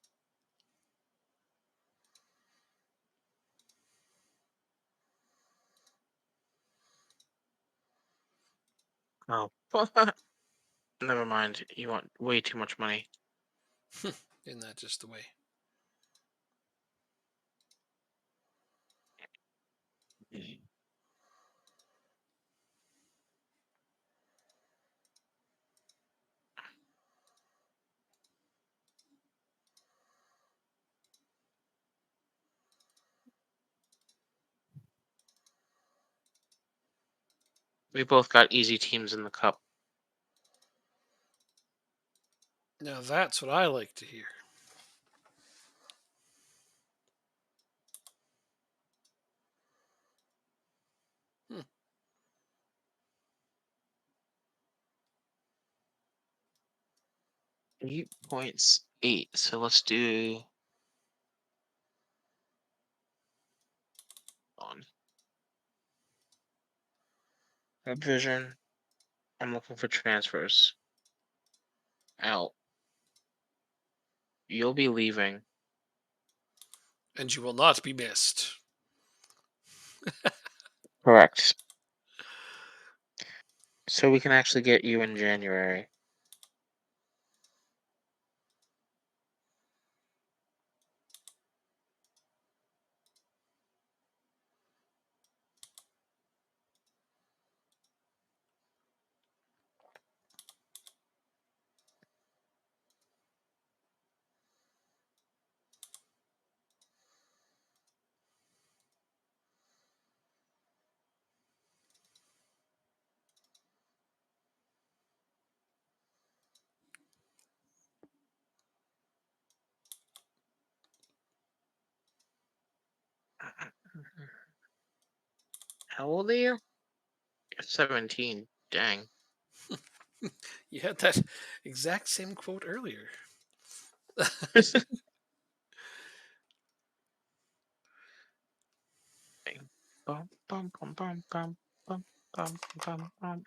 Oh. Never mind. You want way too much money. Isn't that just the way? We both got easy teams in the cup. Now that's what I like to hear. Hmm. 8.8. So let's do on vision. I'm looking for transfers. Out. You'll be leaving. And you will not be missed. Correct. So we can actually get you in January. How old are you? You're 17. Dang. You had that exact same quote earlier. Bum, bum, bum, bum, bum, bum, bum, bum, bum.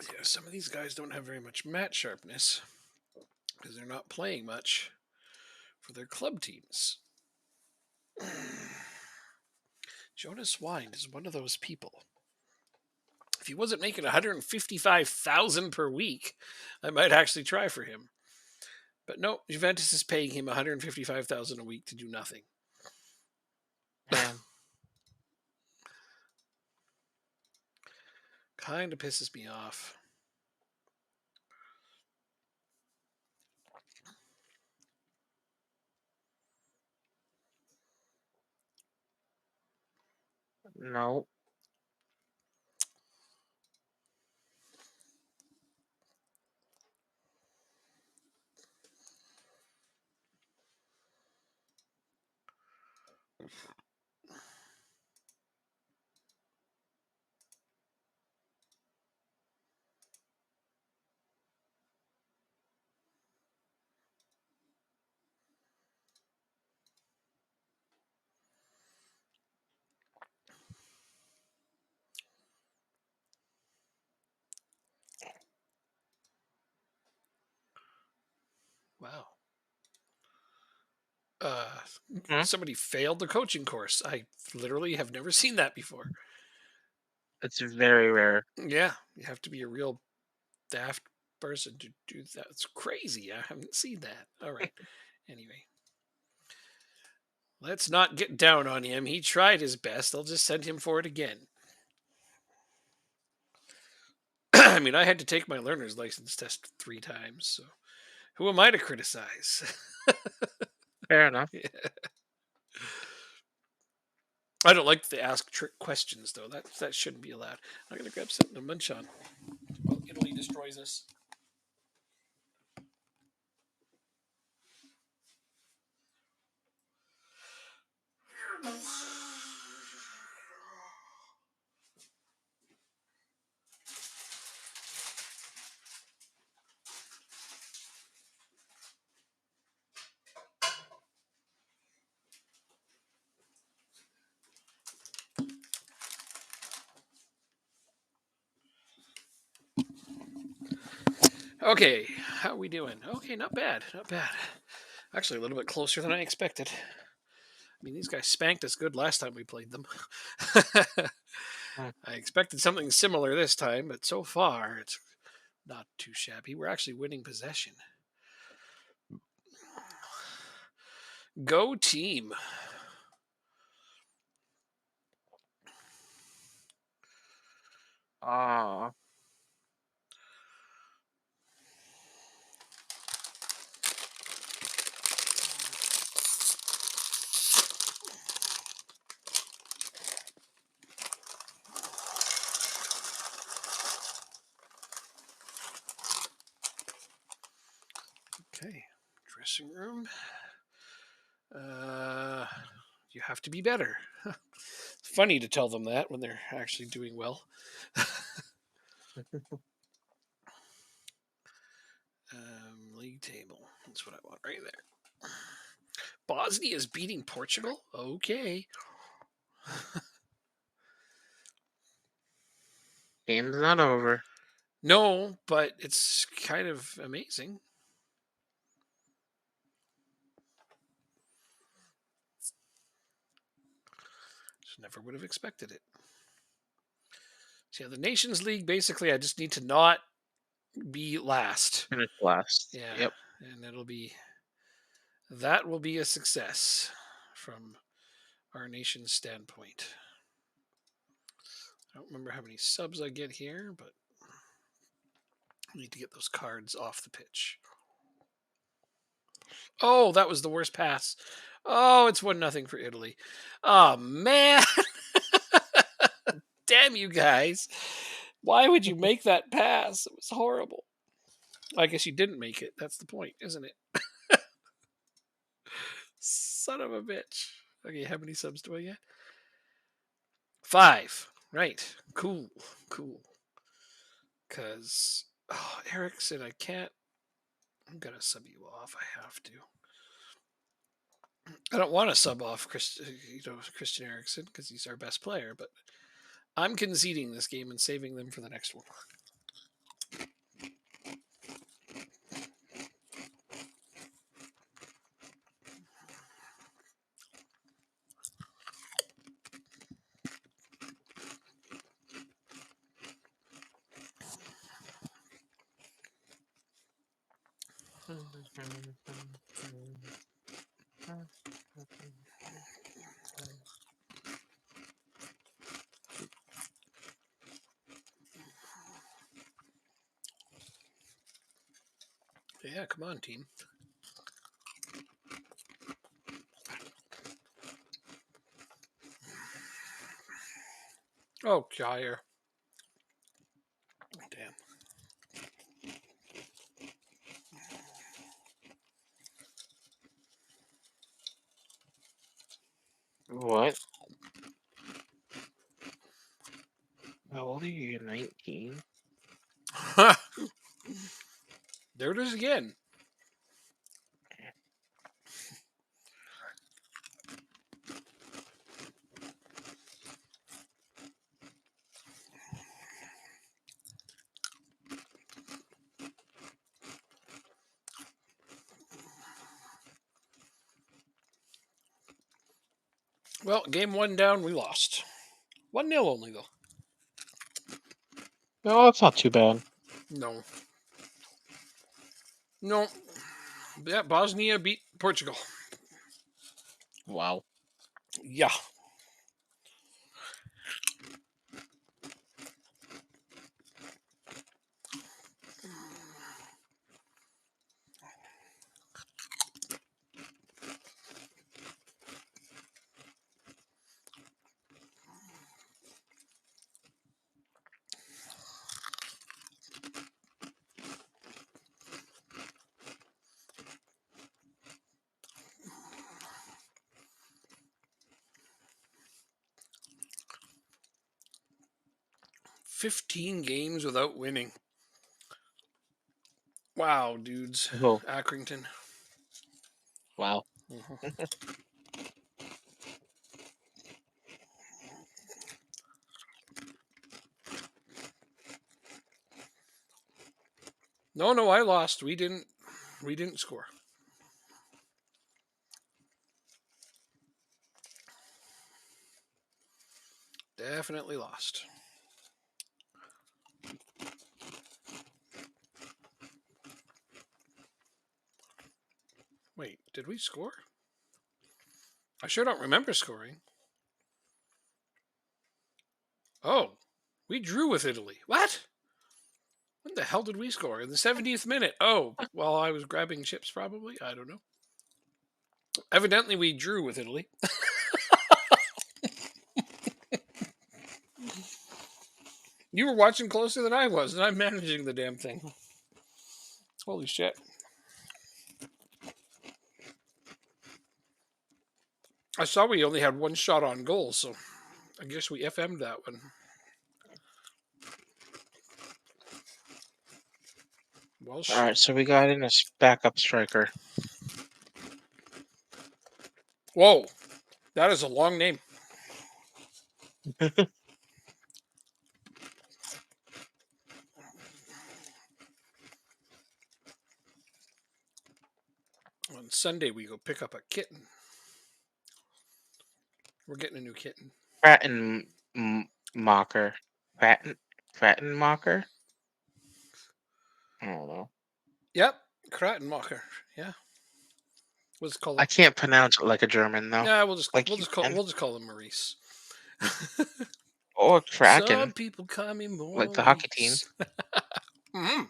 Yeah, some of these guys don't have very much match sharpness because they're not playing much for their club teams. Jonas Wind is one of those people. If he wasn't making 155,000 per week, I might actually try for him. But no, Juventus is paying him 155,000 a week to do nothing. Damn. Kind of pisses me off. No. Wow. Hmm? Somebody failed the coaching course. I literally have never seen that before. It's very rare. Yeah, you have to be a real daft person to do that. It's crazy. I haven't seen that. All right. Anyway, let's not get down on him. He tried his best. I'll just send him for it again. I mean, I had to take my learner's license test 3 times, so who am I to criticize? Fair enough. I don't like to ask trick questions, though. That shouldn't be allowed. I'm gonna grab something to munch on. Well, Italy destroys us. Okay, how we doing? Okay, not bad, not bad. Actually, a little bit closer than I expected. I mean, these guys spanked us good last time we played them. Hmm. I expected something similar this time, but so far it's not too shabby. We're actually winning possession. Go team. Ah. Okay, dressing room. You have to be better. It's funny to tell them that when they're actually doing well. League table. That's what I want right there. Bosnia is beating Portugal? Okay. Game's not over. No, but it's kind of amazing. Just never would have expected it. So yeah, the Nations League, basically, I just need to not be last. Finish last. Yeah. Yep. And that will be a success from our nation's standpoint. I don't remember how many subs I get here, but I need to get those cards off the pitch. Oh, that was the worst pass. Oh, it's 1-0 for Italy. Oh man. Damn you guys. Why would you make that pass? It was horrible. I guess you didn't make it. That's the point, isn't it? Son of a bitch. Okay, how many subs do I get? 5. Right. Cool. Cool. Because, oh, Erickson, I can't. I'm going to sub you off. I have to. I don't want to sub off Christian Eriksen because he's our best player, but I'm conceding this game and saving them for the next one. Yeah, come on, team. Oh, Jair. Damn. What? How old are you? You're 19? There it is again. Well, game 1 down, we lost. 1-0 only, though. No, that's not too bad. No. No. Yeah, Bosnia beat Portugal. Wow. Yeah. "15 games without winning." Wow, dudes. Oh, Accrington. wow. Mhm. No, I lost. We didn't score. Definitely lost. Wait, did we score? I sure don't remember scoring. Oh, we drew with Italy. What? When the hell did we score? In the 70th minute. Oh, well, I was grabbing chips probably. I don't know. Evidently, we drew with Italy. You were watching closer than I was, and I'm managing the damn thing. Holy shit. I saw we only had one shot on goal, so I guess we FM'd that one. Well, All shit. right, so we got in a backup striker. Whoa, that is a long name. On Sunday, we go pick up a kitten. We're getting a new kitten. Pratten Mocker. Pratten Mocker? I don't know. Yep, Krattenmacher. Yeah, we'll just call I him. can't pronounce it like a German though. Yeah, Like you can. we'll just call him Maurice. Or Some Kraken, people call me like the hockey team. Maurice. hmm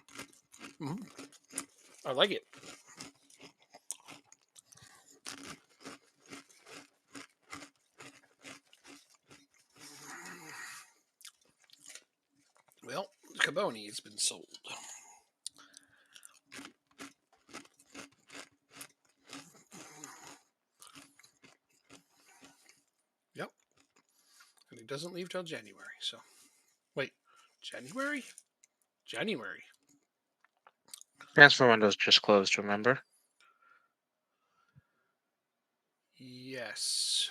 hmm I like it. Well, Caboni has been sold. Yep, and he doesn't leave till January. So, wait, January? January. Transfer window's just closed, remember? Yes,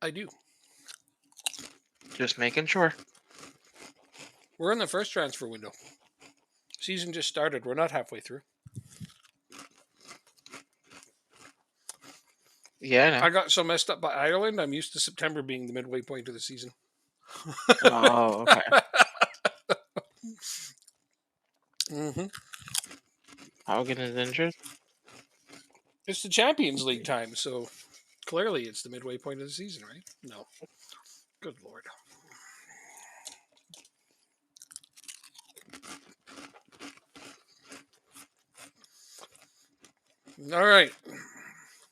I do. Just making sure. We're in the first transfer window. Season just started. We're not halfway through. Yeah, I know. I got so messed up by Ireland. I'm used to September being the midway point of the season. Oh, okay. hmm Haugen is injured. It's the Champions League time, so clearly it's the midway point of the season, right? No. Good lord. All right.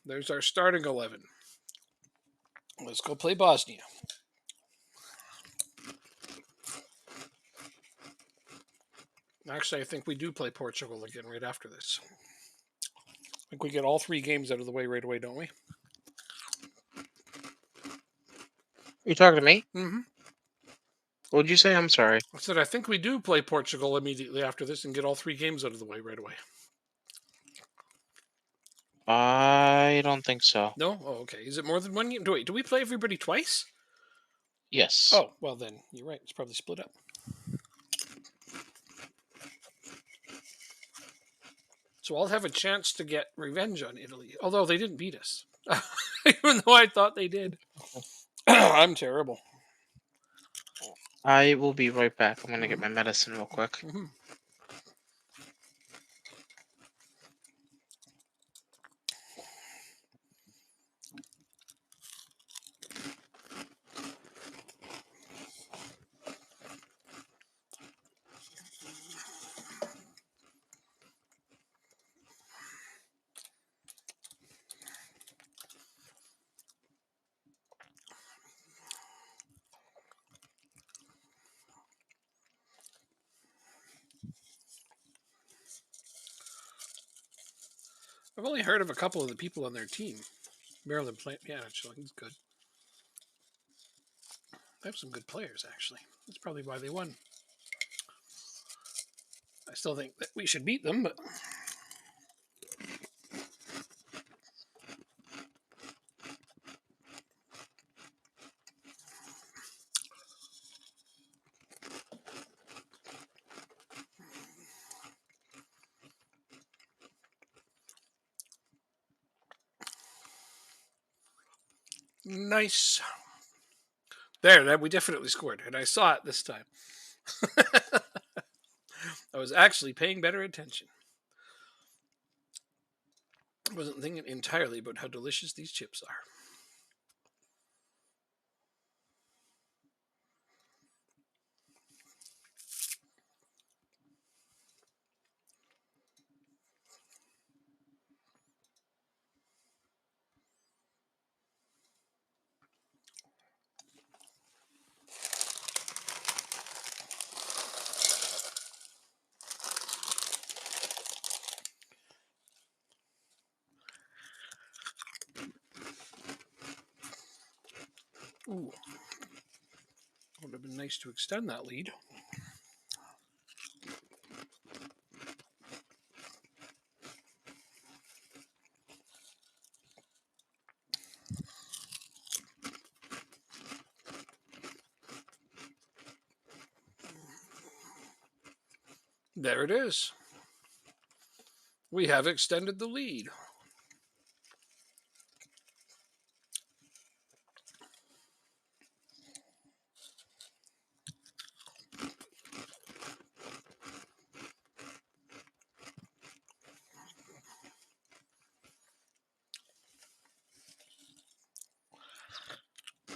There's our starting 11. Let's go play Bosnia. Actually, I think we do play Portugal again right after this. I think we get all three games out of the way right away, don't we? You talking to me? Mm-hmm. What'd you say? I'm sorry. I said I think we do play Portugal immediately after this and get all three games out of the way right away. I don't think so. No? Oh, okay. Is it more than one game? Do we play everybody twice? Yes. Oh, well then, you're right. It's probably split up. So I'll have a chance to get revenge on Italy, although they didn't beat us. Even though I thought they did. I'm terrible. I will be right back. I'm gonna get my medicine real quick. hmm I've only heard of a couple of the people on their team. Maryland Plant, yeah, actually, he's good. They have some good players, actually. That's probably why they won. I still think that we should beat them, but Nice. There, that we definitely scored, and I saw it this time. I was actually paying better attention. I wasn't thinking entirely about how delicious these chips are. Ooh. Would have been nice to extend that lead. There it is. We have extended the lead.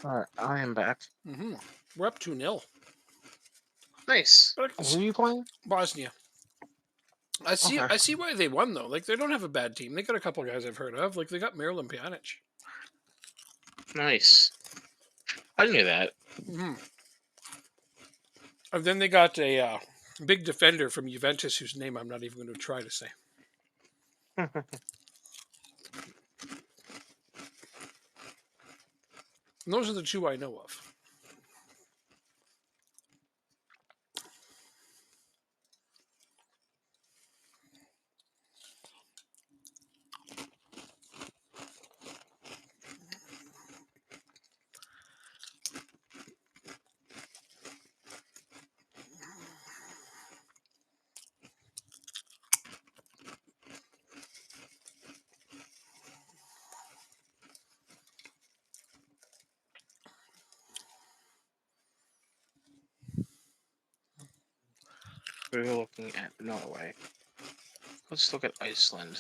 All right, I am back. We're up 2-0. Nice. But Who are you playing? Bosnia. I see. Okay. I see why they won though. Like they don't have a bad team. They got a couple guys I've heard of. Like they got Marilyn Pjanic. Nice. I knew that. And then they got a big defender from Juventus whose name I'm not even going to try to say. And those are the two I know of. We're looking at Norway. Let's look at Iceland.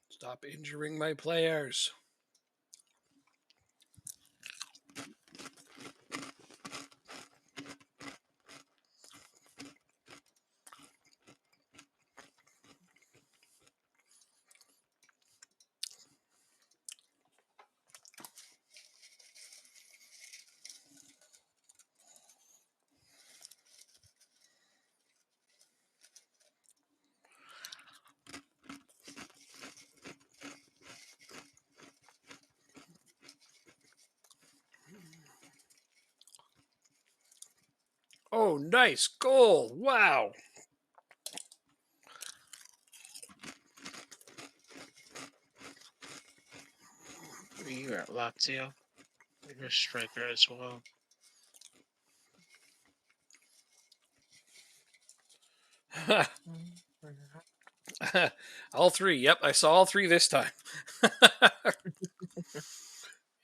Stop injuring my players. Oh, nice goal. Wow. You're at Lazio. You're a striker as well. All three. Yep, I saw all three this time.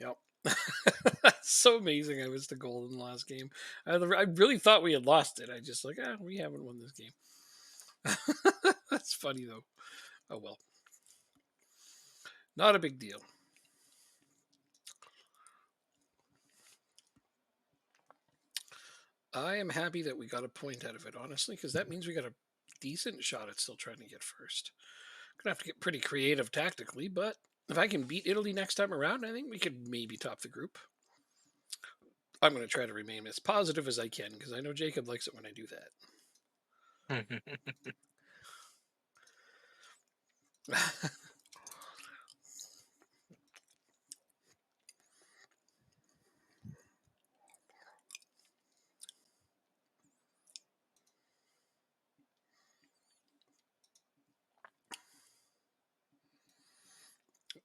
Yep. So amazing. I missed a goal in the last game. I really thought we had lost it. I just like, we haven't won this game. That's funny though. Oh well. Not a big deal. I am happy that we got a point out of it, honestly, because that means we got a decent shot at still trying to get first. Gonna have to get pretty creative tactically, but if I can beat Italy next time around, I think we could maybe top the group. I'm going to try to remain as positive as I can because I know Jacob likes it when I do that.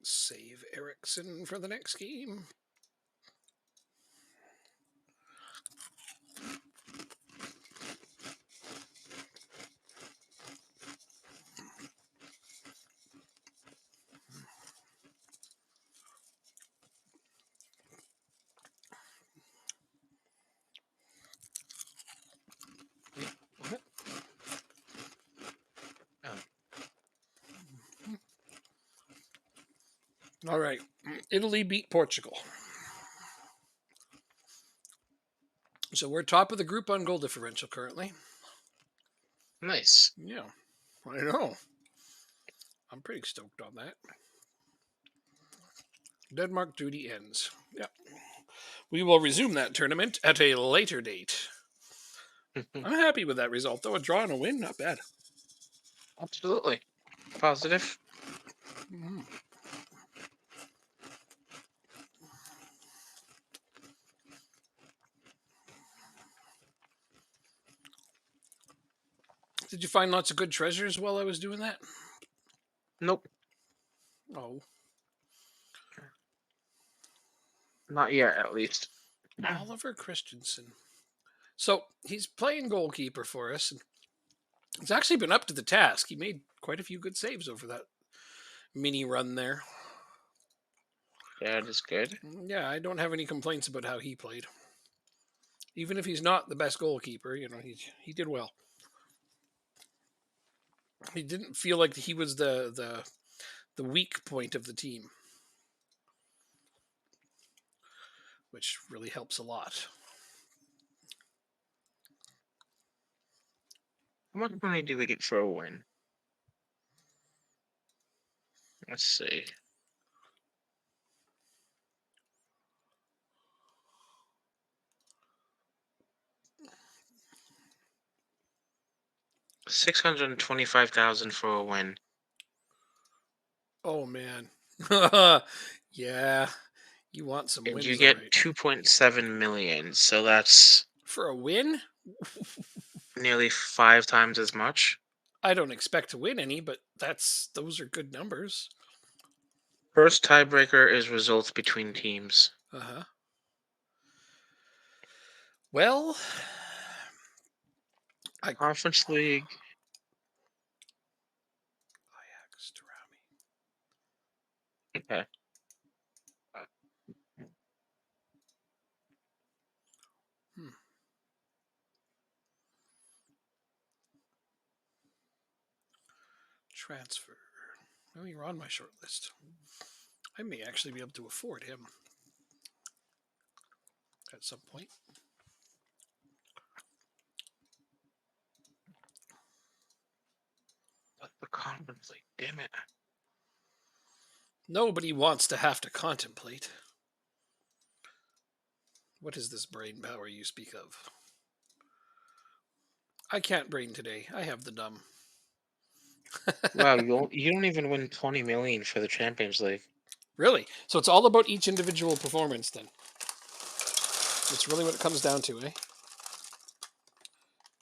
Save Erickson for the next game. What? Oh, All right. Italy beat Portugal. So we're top of the group on goal differential currently. nice. Yeah, I know. I'm pretty stoked on that. Denmark duty ends. Yeah. We will resume that tournament at a later date. I'm happy with that result, though. A draw and a win, not bad. Absolutely. Positive. Mhm. Did you find lots of good treasures while I was doing that? Nope. Oh, Not yet, at least. Oliver Christensen. So he's playing goalkeeper for us. And he's actually been up to the task. He made quite a few good saves over that mini run there. That is good. Yeah, I don't have any complaints about how he played. Even if he's not the best goalkeeper, he did well. He didn't feel like he was the weak point of the team, which really helps a lot. How much money do we get for a win? Let's see. $625,000 for a win. Oh man, yeah, you want some And you wins, all get right? 2.7 million, so that's For a win, nearly 5 times as much. I don't expect to win any, but those are good numbers. First tiebreaker is results between teams. Uh huh. Well, Conference League. Ajax Tarami. Okay. Hmm. Transfer. Oh, you're on my short list. I may actually be able to afford him at some point. But the Conference League, damn it. Nobody wants to have to contemplate. What is this brain power you speak of? I can't brain today. I have the dumb. Wow, you don't even win 20 million for the Champions League. Really? So it's all about each individual performance then. That's really what it comes down to, eh?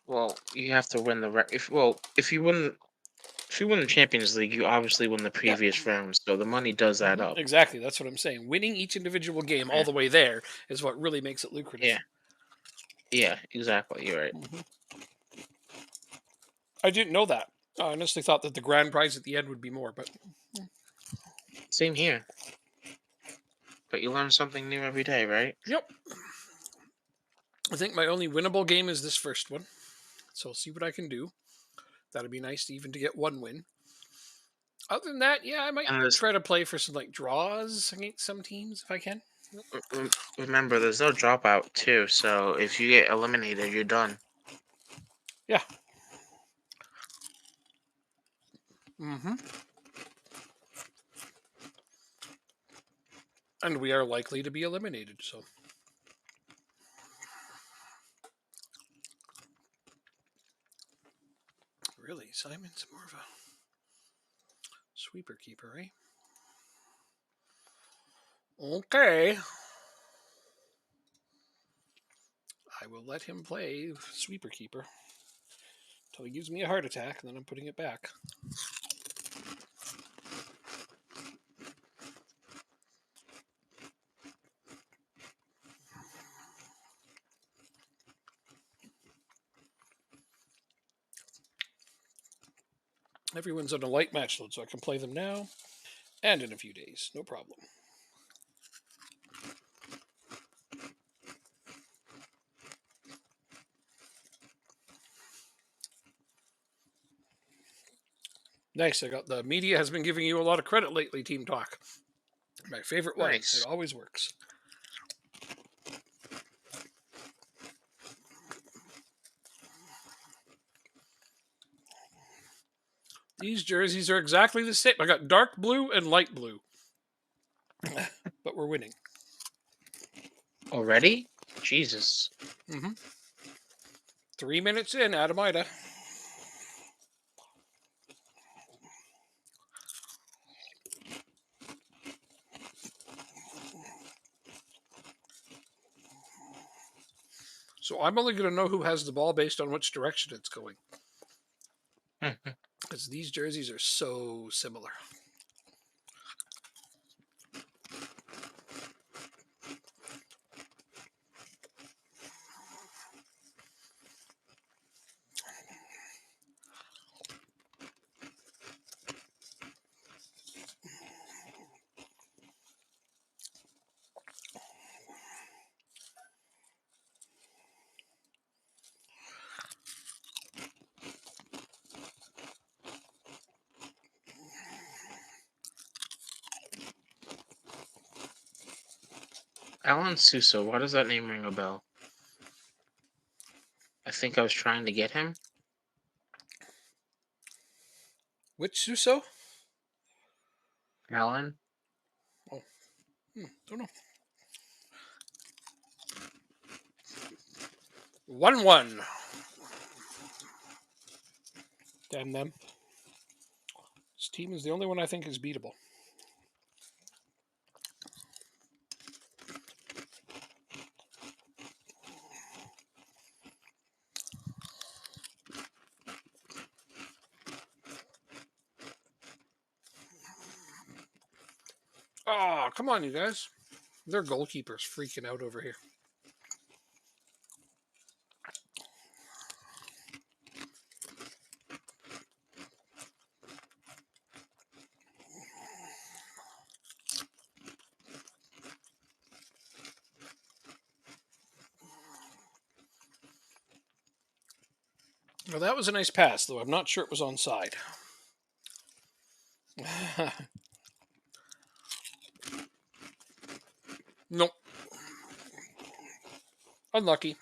Well, you have to win if you win the Champions League, you obviously win the Yeah. previous round, so the money does add up. Exactly. That's what I'm saying. Winning each individual game all Yeah. the way there is what really makes it lucrative. Yeah. Yeah, exactly. You're right. Mhm. I didn't know that. I honestly thought that the grand prize at the end would be more, but Same here. But you learn something new every day, right? yep. I think my only winnable game is this first one. So I'll see what I can do. That'd be nice to even to get one win. Other than that, yeah, I might And there's try to play for some like draws against some teams if I can. remember, there's no dropout too. So if you get eliminated, you're done. Yeah. Mm-hmm. And we are likely to be eliminated, so. Really, Simon's more of a sweeper keeper, eh? Okay. I will let him play sweeper keeper until he gives me a heart attack, and then I'm putting it back. Everyone's on a light match load, so I can play them now and in a few days. No problem. Nice. I got the media has been giving you a lot of credit lately, Team Talk. My favorite one. It Nice. always works. These jerseys are exactly the same. I got dark blue and light blue. But we're winning. Already? Jesus. Mm-hmm. 3 minutes in, Adamida. So I'm only going to know who has the ball based on which direction it's going. Because these jerseys are so similar. Alan Suso, why does that name ring a bell? I think I was trying to get him. Which Suso? Alan? Don't know. 1-1. Damn them. This team is the only one I think is beatable. Oh, come on, you guys. Their goalkeeper's freaking out over here. Well, that was a nice pass, though. I'm not sure it was onside. Nope. Unlucky.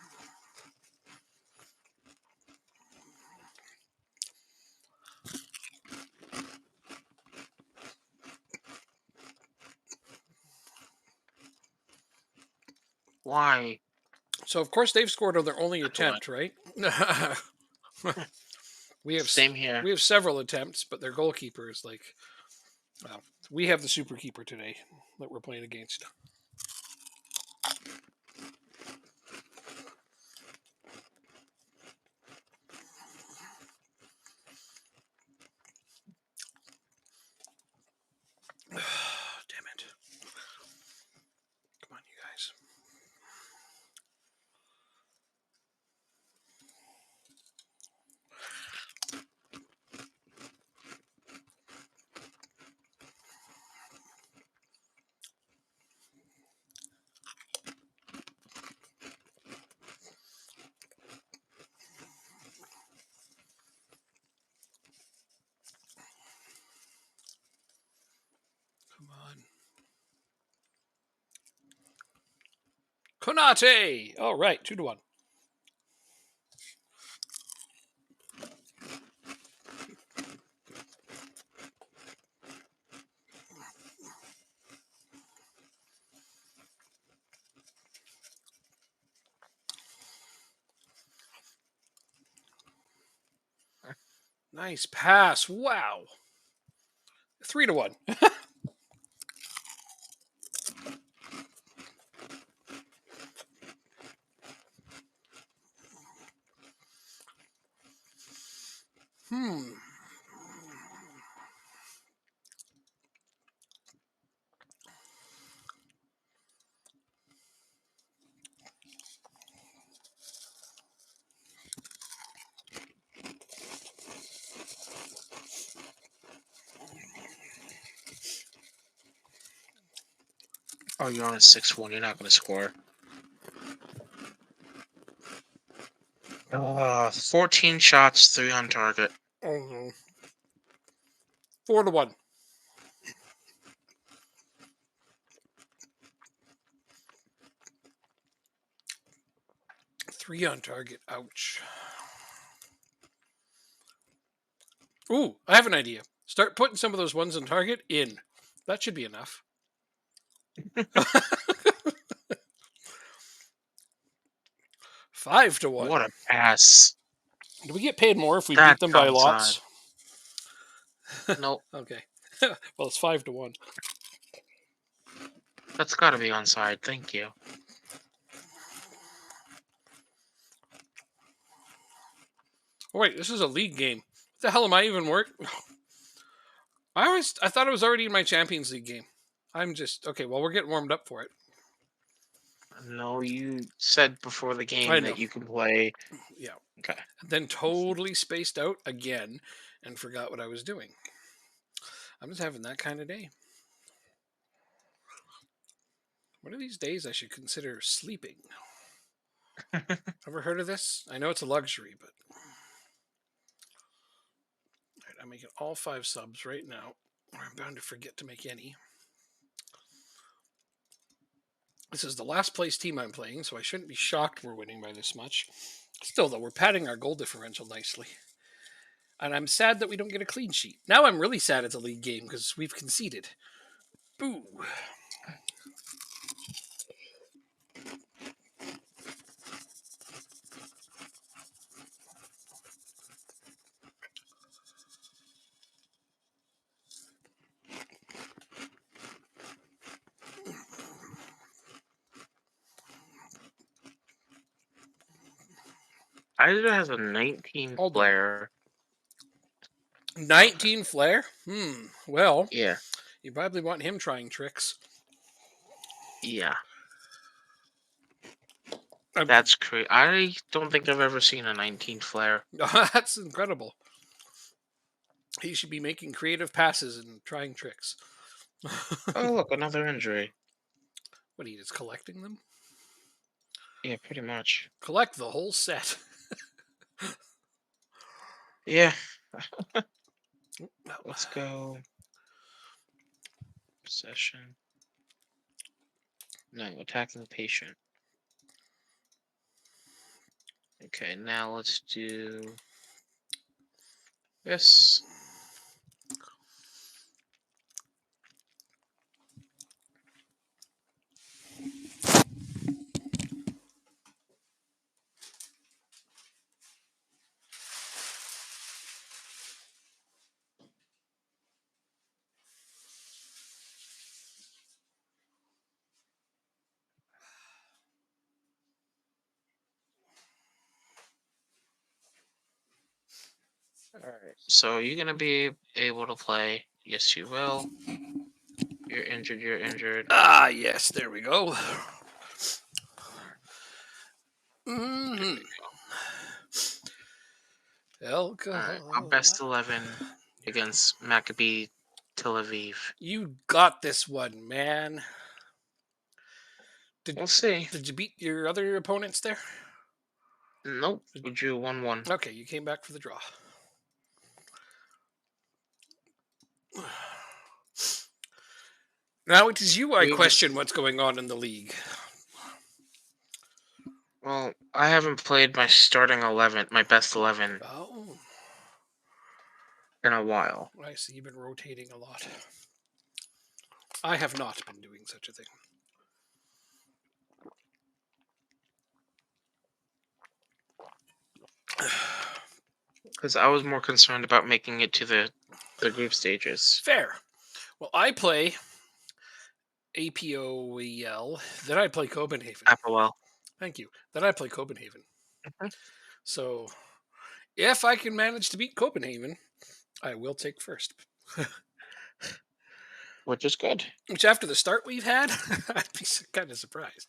Why? So, of course, they've scored on their only That's why. attempt, right? we have Same here. we have several attempts, but their goalkeeper is like, well, we have the super keeper today that we're playing against. Damn it. Come on, you guys. Come on. Konate! All right, 2-1. Nice pass. Wow. 3-1. Hmm. Oh, you're on a 6-1. You're not going to score. 14 shots, 3 on target. Oh no. 4-1. Three on target. Ouch. Ooh, I have an idea. Start putting some of those ones on target in. That should be enough. 5-1. What a pass. Do we get paid more if we beat That's them by onside. lots? Nope. Okay. Well, it's 5-1. That's got to be onside. Thank you. Oh, wait, this is a league game. What the hell am I even work? I thought I was already in my Champions League game. I'm just okay. Well, we're getting warmed up for it. No, you said before the I game know. that you can play. Yeah. Okay. Then totally spaced out again and forgot what I was doing. I'm just having that kind of day. One of these days, I should consider sleeping. Ever heard of this? I know it's a luxury, but right, I'm making all 5 subs right now. I'm bound to forget to make any. This is the last place team I'm playing, so I shouldn't be shocked we're winning by this much. Still, though, we're padding our goal differential nicely. And I'm sad that we don't get a clean sheet. Now I'm really sad it's a league game because we've conceded. Boo. Either has a 19 Hold on. flare. 19 flare? Well, Yeah. you probably want him trying tricks. Yeah. I'm- That's crazy. I don't think I've ever seen a 19 flare. That's incredible. He should be making creative passes and trying tricks. Oh, look, another injury. What, he is collecting them? Yeah, pretty much. Collect the whole set. Yeah. Let's go. Possession. No, attacking patient. Okay, now let's do this. Alright, so you're gonna be able to play. Yes, you will. You're injured, you're injured. Ah, yes, there we go. Mm-hmm. Alcohol. Alright, our best 11 against Maccabi Tel Aviv. You got this one, man. We'll see. Did you beat your other opponents there? Nope, we drew 1-1. Okay, you came back for the draw. Now it is you I We question what's going on in the league. Well, I haven't played my starting 11, my best 11, Oh, in a while. I see you've been rotating a lot. I have not been doing such a thing. Because I was more concerned about making it to the group stages. Fair. Well, I play APOEL. Then I play Copenhagen. Applewell. Thank you. Then I play Copenhagen. Mhm. So if I can manage to beat Copenhagen, I will take first. Which is good. Which, after the start we've had, I'd be kind of surprised.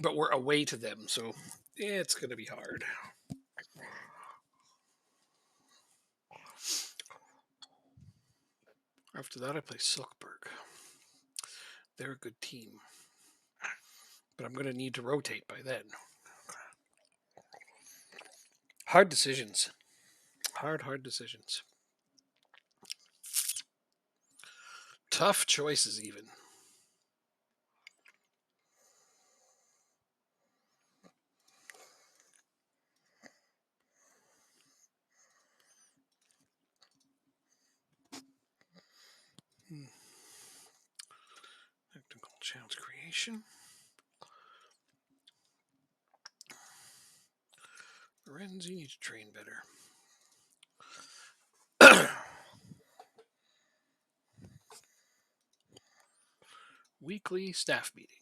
But we're away to them, so it's going to be hard. After that, I play Silkeborg. They're a good team. But I'm going to need to rotate by then. Hard decisions. Hard decisions. Tough choices, even. Technical chance creation. Lorenz, you need to train better. Weekly staff meeting.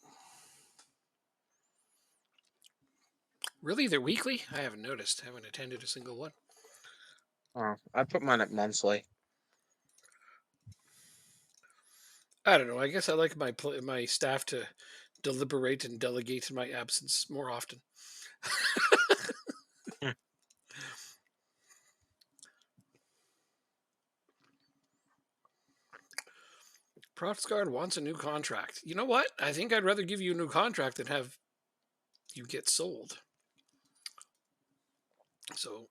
Really? They're weekly? I haven't noticed. I haven't attended a single one. Oh, I put mine at monthly. I don't know. I guess I like my staff to deliberate and delegate in my absence more often. Hmm. Protsguard wants a new contract. You know what? I think I'd rather give you a new contract than have you get sold. So,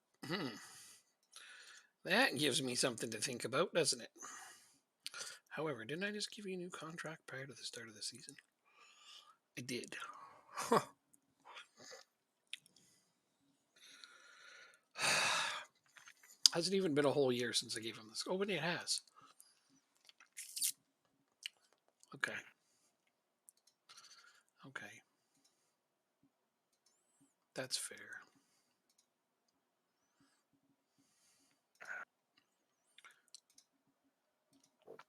that gives me something to think about, doesn't it? However, didn't I just give you a new contract prior to the start of the season? I did. Huh. Hasn't even been a whole year since I gave him this. Oh, but it has. Okay. Okay. That's fair.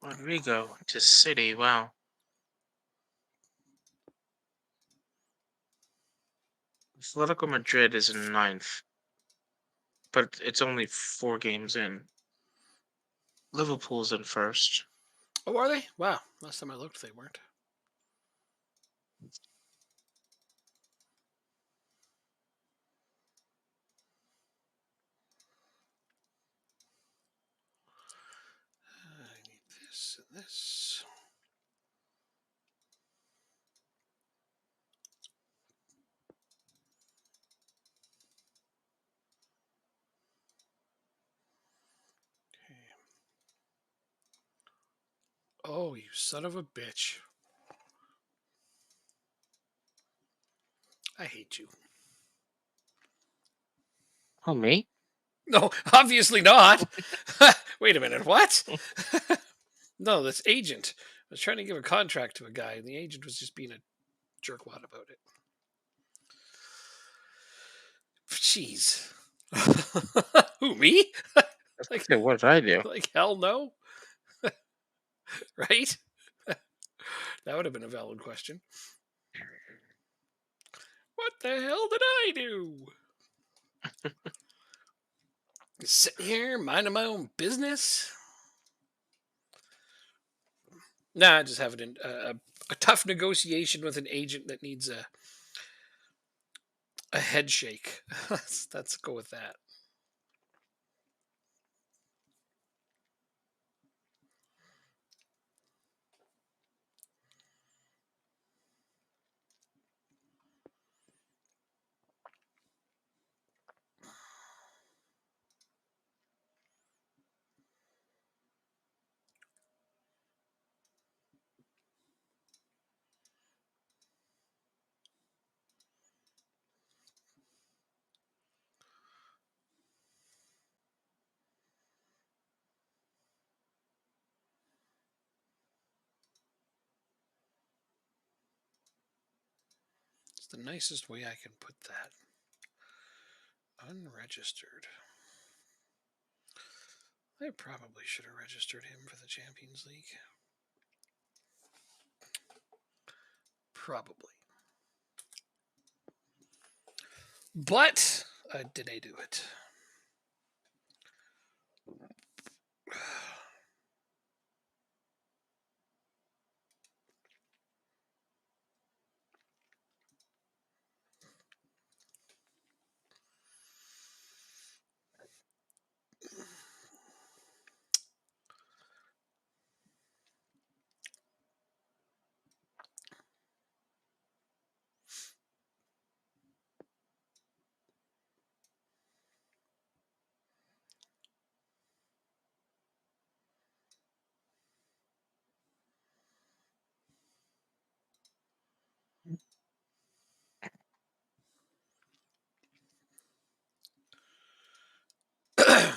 Rodrigo to City. Wow. Atletico Madrid is in ninth, but it's only 4 games in. Liverpool's in first. Oh, are they? Wow. Last time I looked, they weren't. I need this and this. Okay. Oh, you son of a bitch. I hate you. Oh, me? No, obviously not. Wait a minute. What? No, that's agent. I was trying to give a contract to a guy, and the agent was just being a jerkwad about it. Jeez. Who, me? Like, Okay, what did I do? like hell no. Right? That would have been a valid question. What the hell did I do? Sitting here minding my own business? Nah, just having a tough negotiation with an agent that needs a head shake. Let's go with that. It's the nicest way I can put that. Unregistered. I probably should have registered him for the Champions League. Probably. But did I do it?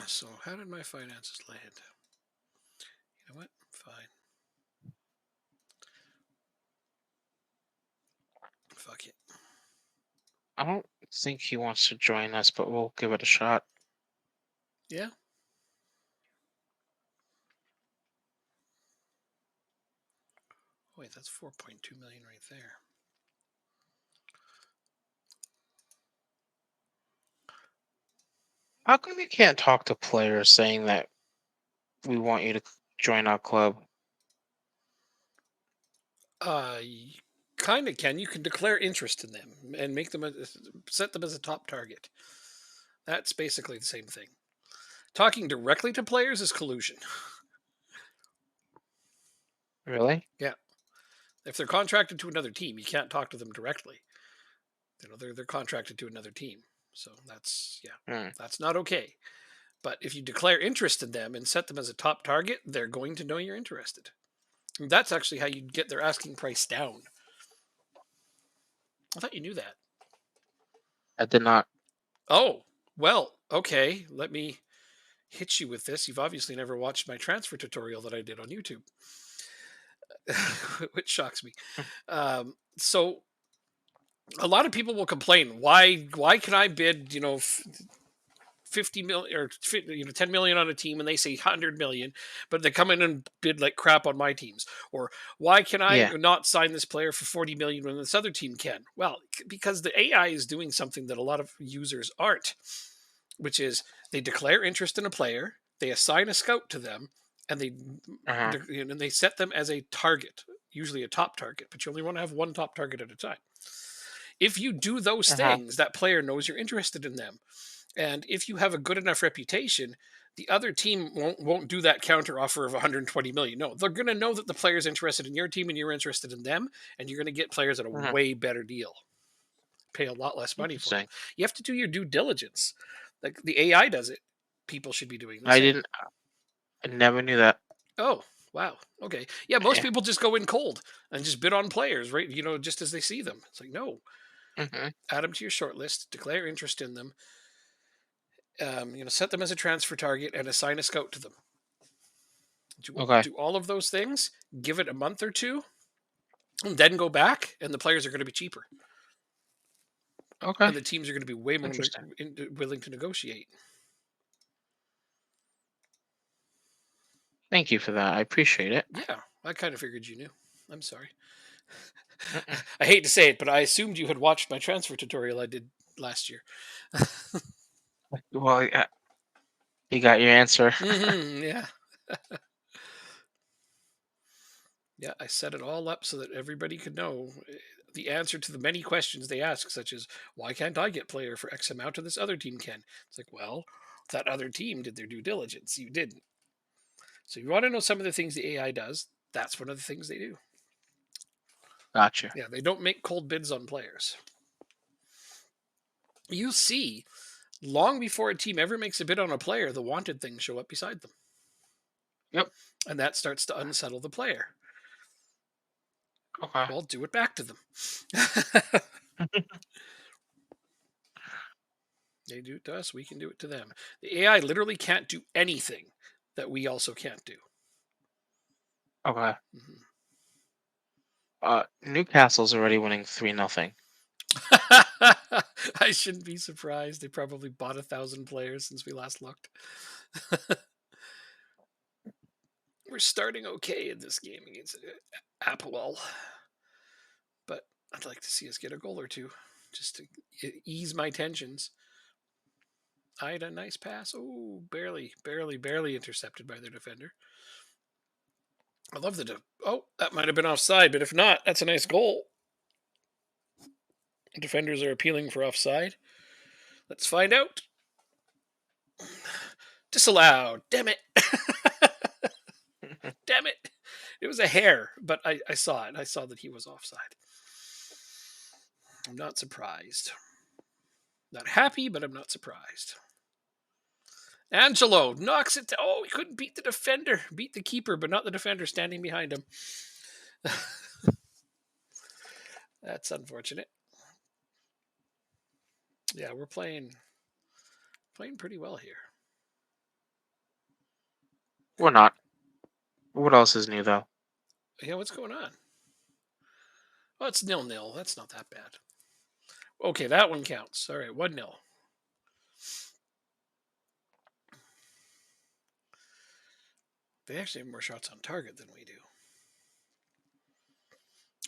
So how did my finances land? You know what? Fine. Fuck it. I don't think he wants to join us, but we'll give it a shot. Yeah. Wait, that's 4.2 million right there. How come you can't talk to players saying that we want you to join our club? You kind of can. You can declare interest in them and make them set them as a top target. That's basically the same thing. Talking directly to players is collusion. Really? Yeah. If they're contracted to another team, you can't talk to them directly. They're contracted to another team. So that's Hmm. that's not okay. But if you declare interest in them and set them as a top target, they're going to know you're interested. And that's actually how you get their asking price down. I thought you knew that. I did not. Oh, well, okay. Let me hit you with this. You've obviously never watched my transfer tutorial that I did on YouTube, which shocks me. So a lot of people will complain, why can I bid 50 million or 10 million on a team and they say 100 million, but they come in and bid like crap on my teams? Or why can I Yeah. not sign this player for 40 million when this other team can? Well, because the AI is doing something that a lot of users aren't, which is they declare interest in a player, they assign a scout to them, and Uh-huh. they set them as a target, usually a top target, but you only want to have one top target at a time. If you do those Uh-huh. things, that player knows you're interested in them. And if you have a good enough reputation, the other team won't do that counter offer of 120 million. No, they're going to know that the player's interested in your team and you're interested in them, and you're going to get players at a Uh-huh. way better deal. Pay a lot less money for them. Interesting. You have to do your due diligence. Like the AI does it. People should be doing the I same. didn't. I never knew that. Oh, wow. Okay. Yeah, most Yeah. people just go in cold and just bid on players, right? Just as they see them. It's like, no, Hmm. add them to your short list, declare interest in them, set them as a transfer target and assign a scout to them. Okay. Do all of those things, give it a month or two, and then go back, and the players are going to be cheaper. Okay. And the teams are going to be way more Interesting. willing to negotiate. Thank you for that. I appreciate it. Yeah, I kind of figured you knew. I'm sorry. Mm-mm. I hate to say it, but I assumed you had watched my transfer tutorial I did last year. Well, yeah, you got your answer. Yeah. Yeah, I set it all up so that everybody could know the answer to the many questions they ask, such as, why can't I get player for X amount and this other team can? It's like, well, that other team did their due diligence. You didn't. So you want to know some of the things the AI does, that's one of the things they do. Gotcha. Yeah, they don't make cold bids on players. You see, long before a team ever makes a bid on a player, the wanted things show up beside them. Yep. And that starts to unsettle the player. Okay. Well, do it back to them. They do it to us, we can do it to them. The AI literally can't do anything that we also can't do. Okay. Mhm. Newcastle's already winning 3-0. I shouldn't be surprised. They probably bought 1,000 players since we last looked. We're starting okay in this game against Applewell, but I'd like to see us get a goal or two just to ease my tensions. I had a nice pass. Oh, barely intercepted by their defender. I love the. Oh, that might have been offside, but if not, that's a nice goal. Defenders are appealing for offside. Let's find out. Disallowed. Damn it. Damn it. It was a hair, but I saw it. I saw that he was offside. I'm not surprised. Not happy, but I'm not surprised. Angelo knocks it. Oh, he couldn't beat the defender. Beat the keeper, but not the defender standing behind him. That's unfortunate. Yeah, we're playing pretty well here. We're not. What else is new though? Yeah, what's going on? Oh, it's 0-0. That's not that bad. Okay, that one counts. All right, 1-0. They actually have more shots on target than we do.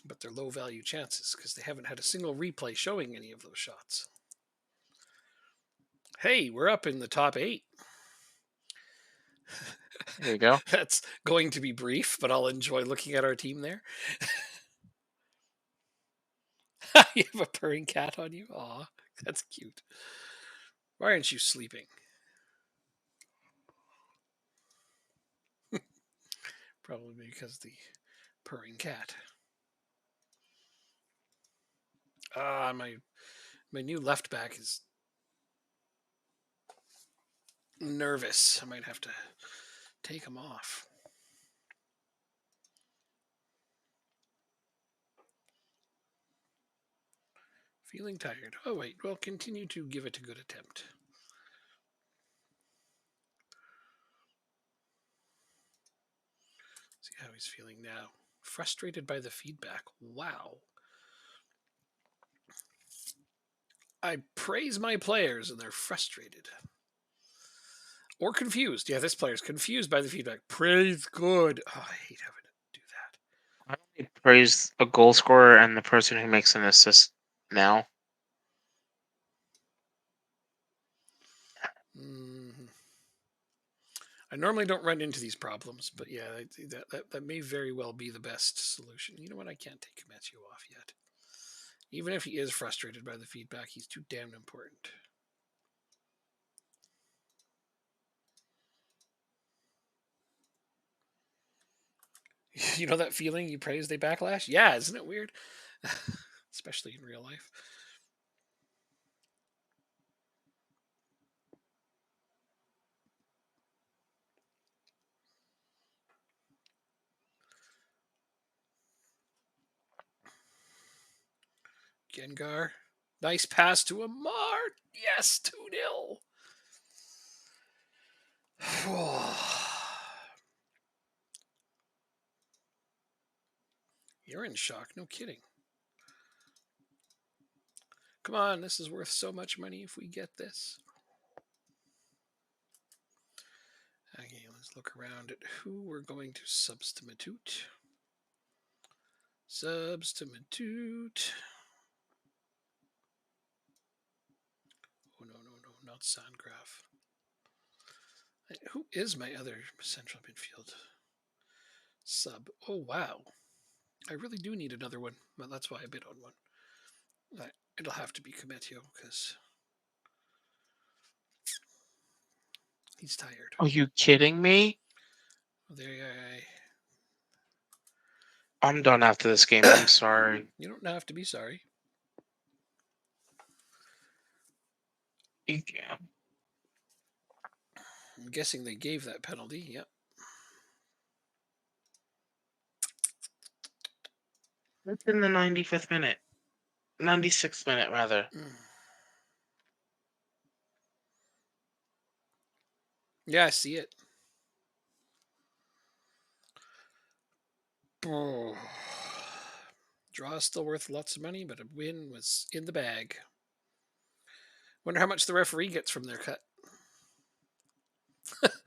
But they're low value chances because they haven't had a single replay showing any of those shots. Hey, we're up in the top 8. There you go. That's going to be brief, but I'll enjoy looking at our team there. You have a purring cat on you? Aw, that's cute. Why aren't you sleeping? Probably because the purring cat. My new left back is nervous. I might have to take him off. Feeling tired. Oh wait, well continue to give it a good attempt. See how he's feeling now. Frustrated by the feedback. Wow. I praise my players and they're frustrated. Or confused. Yeah, this player's confused by the feedback. Praise good. Oh, I hate having to do that. I only praise a goal scorer and the person who makes an assist now. Mhm. I normally don't run into these problems, but yeah, that may very well be the best solution. You know what? I can't take Matthew off yet. Even if he is frustrated by the feedback, he's too damn important. You know that feeling you praise, they backlash? Yeah, isn't it weird? Especially in real life. Gengar. Nice pass to Amar. Yes, 2-0. You're in shock. No kidding. Come on, this is worth so much money if we get this. Okay, let's look around at who we're going to substitute. Substitute. Oh, no, not Sandgraf. Who is my other central midfield sub? Oh, wow. I really do need another one. Well, that's why I bid on one. It'll have to be Cometio because he's tired. Are you kidding me? There, I'm done after this game. I'm sorry. you don't have to be sorry. Yeah. I'm guessing they gave that penalty. Yep. It's in the 95th minute. 96th minute, rather. Yeah, I see it. Oh. Draw is still worth lots of money, but a win was in the bag. Wonder how much the referee gets from their cut.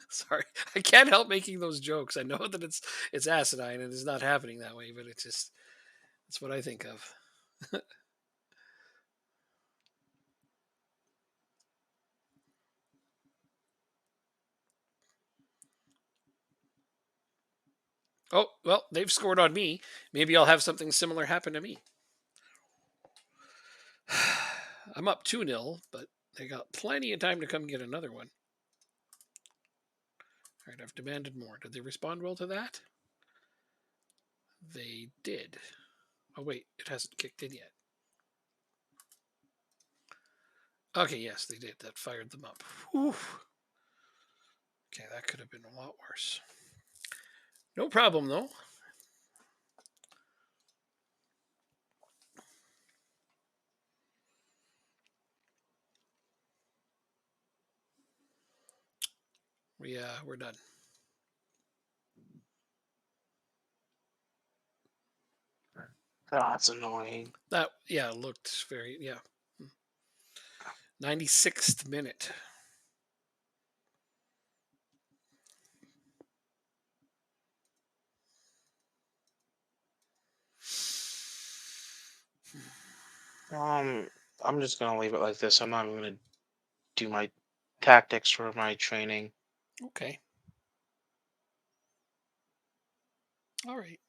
Sorry, I can't help making those jokes. I know that it's asinine and it's not happening that way, but it's what I think of. Oh, well, they've scored on me. Maybe I'll have something similar happen to me. I'm up 2-0, but they got plenty of time to come get another one. All right, I've demanded more. Did they respond well to that? They did. Oh, wait, it hasn't kicked in yet. Okay, yes, they did. That fired them up. Whew. Okay, that could have been a lot worse. No problem, though. We're done. That's annoying. That looked very 96th minute. I'm just gonna leave it like this. I'm not even gonna do my tactics for my training. Okay. All right.